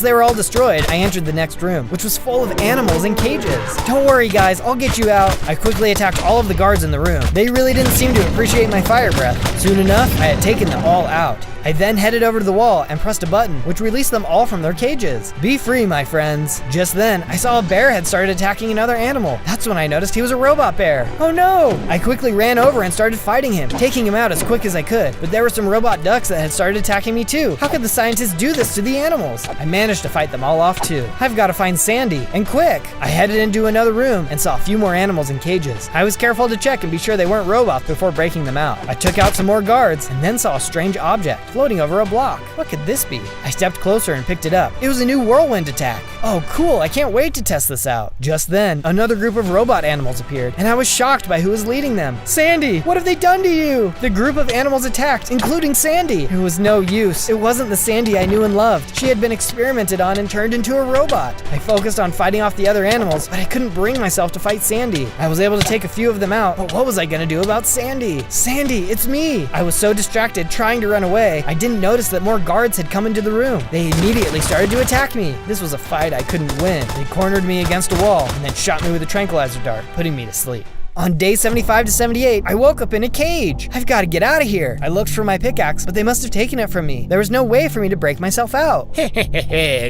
they were all destroyed, I entered the next room, which was full of animals in cages. Don't worry guys, I'll get you out. I quickly attacked all of the guards in the room. They really didn't seem to appreciate my fire breath. Soon enough, I had taken them all out. I then headed over to the wall and pressed a button, which released them all from their cages. Be free, my friends. Just then, I saw a bear had started attacking another animal. That's when I noticed he was a robot bear. Oh no! I quickly ran over and started fighting him, taking him out as quick as I could. But there were some robot ducks that had started attacking me too. How could the scientists do this to the animals? I managed to fight them all off too. I've got to find Sandy, and quick! I headed into another room and saw a few more animals in cages. I was careful to check and be sure they weren't robots before breaking them out. I took out some more guards and then saw a strange object floating over a block. What could this be? I stepped closer and picked it up. It was a new whirlwind attack. Oh cool, I can't wait to test this out. Just then, another group of robot animals appeared, and I was shocked by who was leading them. Sandy, what have they done to you? The group of animals attacked, including Sandy. It was no use. It wasn't the Sandy I knew and loved. She had been experimented on and turned into a robot. I focused on fighting off the other animals, but I couldn't bring myself to fight Sandy. I was able to take a few of them out, but what was I gonna do about Sandy? Sandy, it's me! I was so distracted trying to run away, I didn't notice that more guards had come into the room. They immediately started to attack me. This was a fight I couldn't win. They cornered me against a wall and then shot me with a tranquilizer dart, putting me to sleep. On day 75 to 78, I woke up in a cage. I've got to get out of here. I looked for my pickaxe, but they must have taken it from me. There was no way for me to break myself out.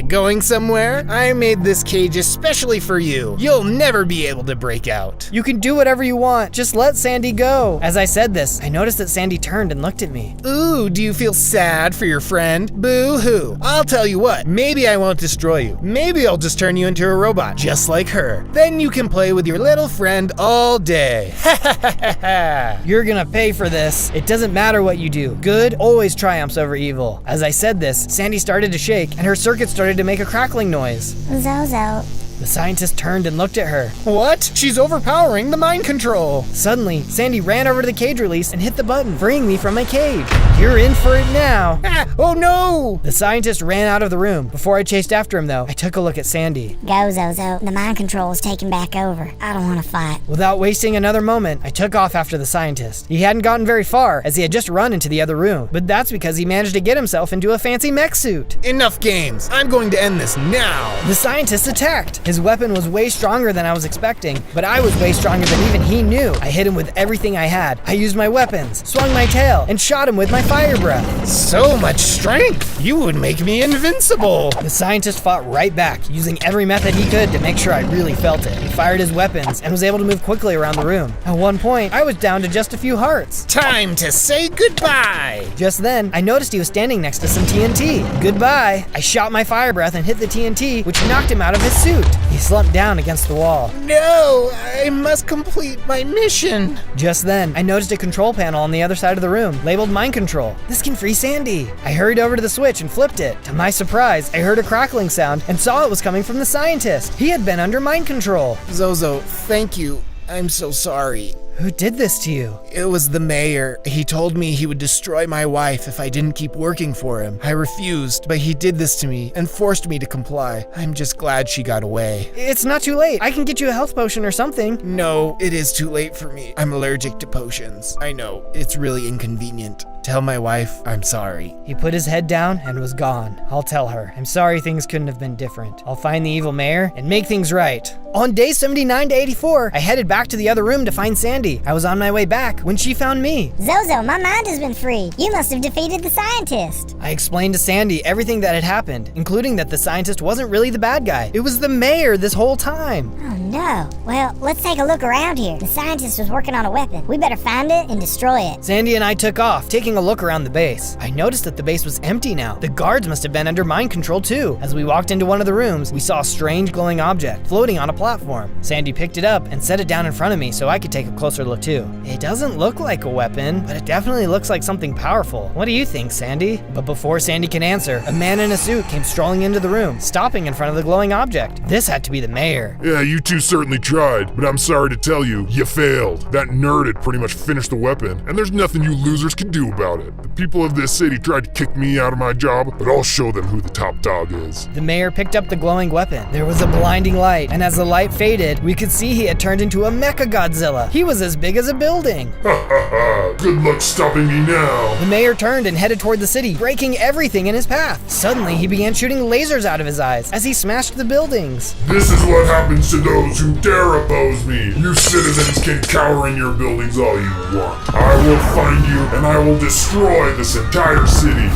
Going somewhere? I made this cage especially for you. You'll never be able to break out. You can do whatever you want. Just let Sandy go. As I said this, I noticed that Sandy turned and looked at me. Ooh, do you feel sad for your friend? Boo-hoo. I'll tell you what, maybe I won't destroy you. Maybe I'll just turn you into a robot, just like her. Then you can play with your little friend all day. You're gonna pay for this. It doesn't matter what you do. Good always triumphs over evil. As I said this, Sandy started to shake and her circuit started to make a crackling noise. Zozo, The scientist turned and looked at her. What? She's overpowering the mind control. Suddenly, Sandy ran over to the cage release and hit the button, freeing me from my cage. You're in for it now. Ah, oh no! The scientist ran out of the room. Before I chased after him, though, I took a look at Sandy. Go, Zozo. The mind control is taking back over. I don't want to fight. Without wasting another moment, I took off after the scientist. He hadn't gotten very far, as he had just run into the other room. But that's because he managed to get himself into a fancy mech suit. Enough games. I'm going to end this now. The scientist attacked. His weapon was way stronger than I was expecting, but I was way stronger than even he knew. I hit him with everything I had. I used my weapons, swung my tail, and shot him with my fire breath. So much strength. You would make me invincible. The scientist fought right back, using every method he could to make sure I really felt it. He fired his weapons and was able to move quickly around the room. At one point, I was down to just a few hearts. Time to say goodbye. Just then, I noticed he was standing next to some TNT. Goodbye. I shot my fire breath and hit the TNT, which knocked him out of his suit. He slumped down against the wall. No, I must complete my mission. Just then, I noticed a control panel on the other side of the room, labeled Mind Control. This can free Sandy. I hurried over to the switch and flipped it. To my surprise, I heard a crackling sound and saw it was coming from the scientist. He had been under mind control. Zozo, thank you. I'm so sorry. Who did this to you? It was the mayor. He told me he would destroy my wife if I didn't keep working for him. I refused, but he did this to me and forced me to comply. I'm just glad she got away. It's not too late. I can get you a health potion or something. No, it is too late for me. I'm allergic to potions. I know, it's really inconvenient. Tell my wife I'm sorry. He put his head down and was gone. I'll tell her. I'm sorry things couldn't have been different. I'll find the evil mayor and make things right. On day 79 to 84, I headed back to the other room to find Sandy. I was on my way back when she found me. Zozo, my mind has been freed. You must have defeated the scientist. I explained to Sandy everything that had happened, including that the scientist wasn't really the bad guy. It was the mayor this whole time. Oh no. Well, let's take a look around here. The scientist was working on a weapon. We better find it and destroy it. Sandy and I took off, taking a look around the base. I noticed that the base was empty now. The guards must have been under mind control too. As we walked into one of the rooms, we saw a strange glowing object floating on a platform. Sandy picked it up and set it down in front of me so I could take a closer look too. It doesn't look like a weapon, but it definitely looks like something powerful. What do you think, Sandy? But before Sandy can answer, a man in a suit came strolling into the room, stopping in front of the glowing object. This had to be the mayor. Yeah, you two certainly tried, but I'm sorry to tell you, you failed. That nerd had pretty much finished the weapon, and there's nothing you losers can do about it. The people of this city tried to kick me out of my job, but I'll show them who the top dog is. The mayor picked up the glowing weapon. There was a blinding light, and as the light faded, we could see he had turned into a mecha Godzilla. He was as big as a building. Ha ha ha, good luck stopping me now. The mayor turned and headed toward the city, breaking everything in his path. Suddenly, he began shooting lasers out of his eyes as he smashed the buildings. This is what happens to those who dare oppose me. You citizens can cower in your buildings all you want. I will find you and I will destroy this entire city.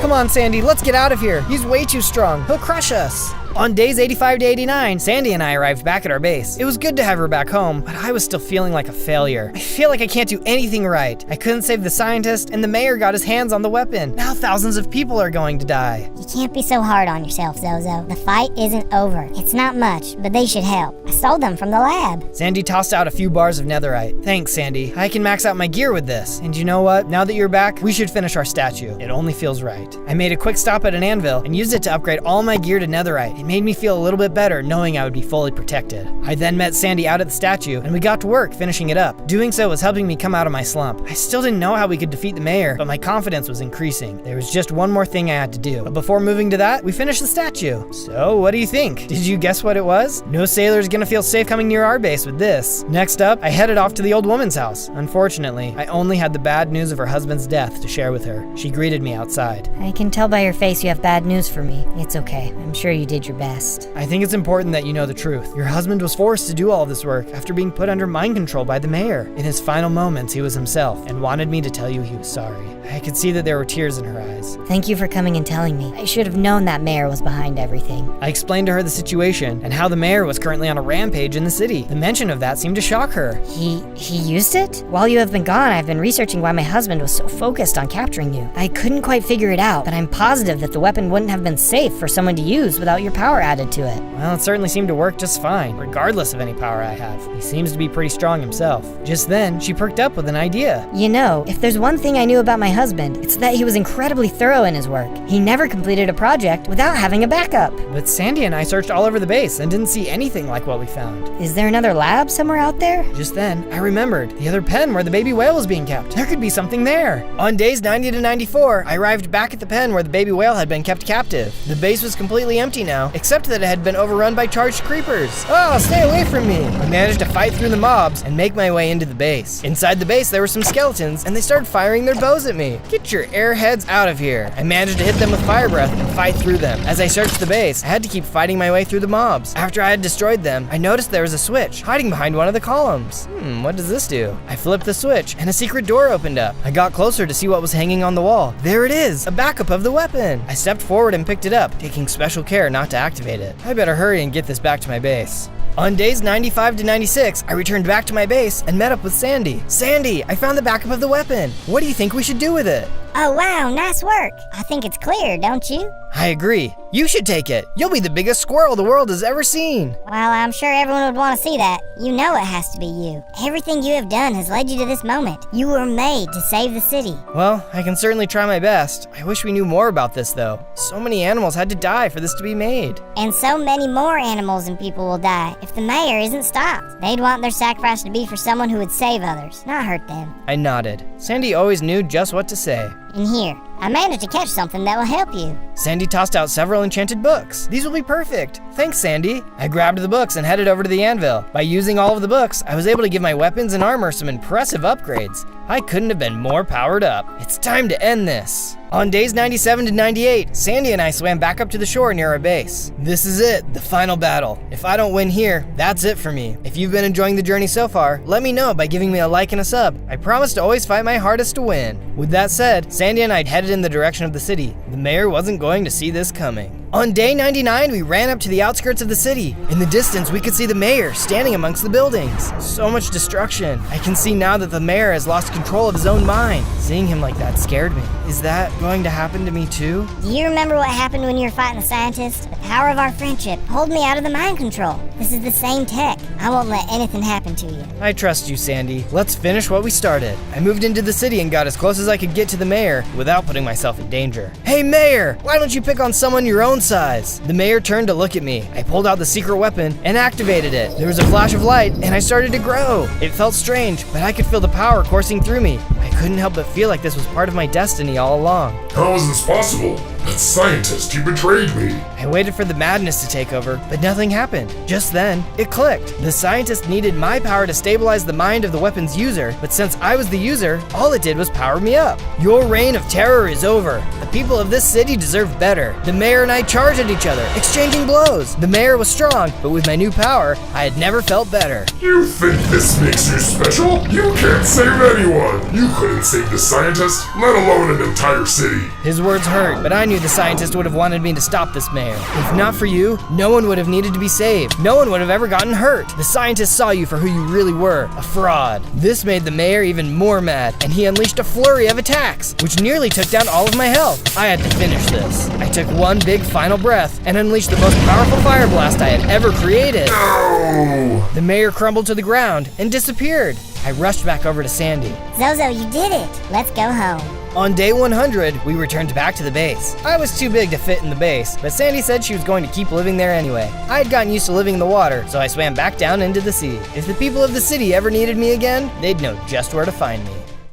Come on, Sandy, let's get out of here. He's way too strong. He'll crush us. On days 85 to 89, Sandy and I arrived back at our base. It was good to have her back home, but I was still feeling like a failure. I feel like I can't do anything right. I couldn't save the scientist, and the mayor got his hands on the weapon. Now thousands of people are going to die. You can't be so hard on yourself, Zozo. The fight isn't over. It's not much, but they should help. I stole them from the lab. Sandy tossed out a few bars of netherite. Thanks, Sandy. I can max out my gear with this. And you know what? Now that you're back, we should finish our statue. It only feels right. I made a quick stop at an anvil and used it to upgrade all my gear to netherite. It made me feel a little bit better knowing I would be fully protected. I then met Sandy out at the statue and we got to work finishing it up. Doing so was helping me come out of my slump. I still didn't know how we could defeat the mayor, but my confidence was increasing. There was just one more thing I had to do. But before moving to that, we finished the statue. So what do you think? Did you guess what it was? No sailor's gonna feel safe coming near our base with this. Next up, I headed off to the old woman's house. Unfortunately, I only had the bad news of her husband's death to share with her. She greeted me outside. I can tell by your face you have bad news for me. It's okay. I'm sure you did your best. I think it's important that you know the truth. Your husband was forced to do all this work after being put under mind control by the mayor. In his final moments, he was himself and wanted me to tell you he was sorry. I could see that there were tears in her eyes. Thank you for coming and telling me. I should have known that mayor was behind everything. I explained to her the situation and how the mayor was currently on a rampage in the city. The mention of that seemed to shock her. He used it? While you have been gone, I've been researching why my husband was so focused on capturing you. I couldn't quite figure it out, but I'm positive that the weapon wouldn't have been safe for someone to use without your power added to it. Well, it certainly seemed to work just fine, regardless of any power I have. He seems to be pretty strong himself. Just then, she perked up with an idea. You know, if there's one thing I knew about my husband, it's that he was incredibly thorough in his work. He never completed a project without having a backup. But Sandy and I searched all over the base and didn't see anything like what we found. Is there another lab somewhere out there? Just then, I remembered the other pen where the baby whale was being kept. There could be something there. On days 90 to 94, I arrived back at the pen where the baby whale had been kept captive. The base was completely empty now, except that it had been overrun by charged creepers. Oh, stay away from me! I managed to fight through the mobs and make my way into the base. Inside the base, there were some skeletons, and they started firing their bows at me. Get your airheads out of here. I managed to hit them with fire breath and fight through them. As I searched the base, I had to keep fighting my way through the mobs. After I had destroyed them, I noticed there was a switch hiding behind one of the columns. What does this do? I flipped the switch, and a secret door opened up. I got closer to see what was hanging on the wall. There it is, a backup of the weapon. I stepped forward and picked it up, taking special care not to activate it. I better hurry and get this back to my base. On days 95 to 96, I returned back to my base and met up with Sandy. Sandy, I found the backup of the weapon. What do you think we should do with it? Oh wow, nice work. I think it's clear, don't you? I agree. You should take it. You'll be the biggest squirrel the world has ever seen. Well, I'm sure everyone would want to see that. You know it has to be you. Everything you have done has led you to this moment. You were made to save the city. Well, I can certainly try my best. I wish we knew more about this, though. So many animals had to die for this to be made. And so many more animals and people will die if the mayor isn't stopped. They'd want their sacrifice to be for someone who would save others, not hurt them. I nodded. Sandy always knew just what to say. And here, I managed to catch something that will help you. Sandy tossed out several enchanted books. These will be perfect. Thanks, Sandy. I grabbed the books and headed over to the anvil. By using all of the books, I was able to give my weapons and armor some impressive upgrades. I couldn't have been more powered up. It's time to end this. On days 97 to 98, Sandy and I swam back up to the shore near our base. This is it, the final battle. If I don't win here, that's it for me. If you've been enjoying the journey so far, let me know by giving me a like and a sub. I promise to always fight my hardest to win. With that said, Sandy and I headed in the direction of the city. The mayor wasn't going to see this coming. On day 99, we ran up to the outskirts of the city. In the distance, we could see the mayor standing amongst the buildings. So much destruction. I can see now that the mayor has lost control of his own mind. Seeing him like that scared me. Is that going to happen to me too? Do you remember what happened when you were fighting the scientist? The power of our friendship pulled me out of the mind control. This is the same tech. I won't let anything happen to you. I trust you, Sandy. Let's finish what we started. I moved into the city and got as close as I could get to the mayor without putting myself in danger. Hey, mayor! Why don't you pick on someone your own size? The mayor turned to look at me. I pulled out the secret weapon and activated it. There was a flash of light and I started to grow. It felt strange, but I could feel the power coursing through me. I couldn't help but feel like this was part of my destiny all along. How is this possible? That scientist, he betrayed me. I waited for the madness to take over, but nothing happened. Just then, it clicked. The scientist needed my power to stabilize the mind of the weapon's user, but since I was the user, all it did was power me up. Your reign of terror is over. The people of this city deserve better. The mayor and I charged at each other, exchanging blows. The mayor was strong, but with my new power, I had never felt better. You think this makes you special? You can't save anyone. You couldn't save the scientist, let alone an entire city. His words hurt, but I knew the scientist would have wanted me to stop this mayor. If not for you, no one would have needed to be saved. No one would have ever gotten hurt. The scientist saw you for who you really were, a fraud. This made the mayor even more mad, and he unleashed a flurry of attacks, which nearly took down all of my health. I had to finish this. I took one big final breath and unleashed the most powerful fire blast I had ever created. No! The mayor crumbled to the ground and disappeared. I rushed back over to Sandy. Zozo, you did it. Let's go home. On day 100, we returned back to the base. I was too big to fit in the base, but Sandy said she was going to keep living there anyway. I had gotten used to living in the water, so I swam back down into the sea. If the people of the city ever needed me again, they'd know just where to find me.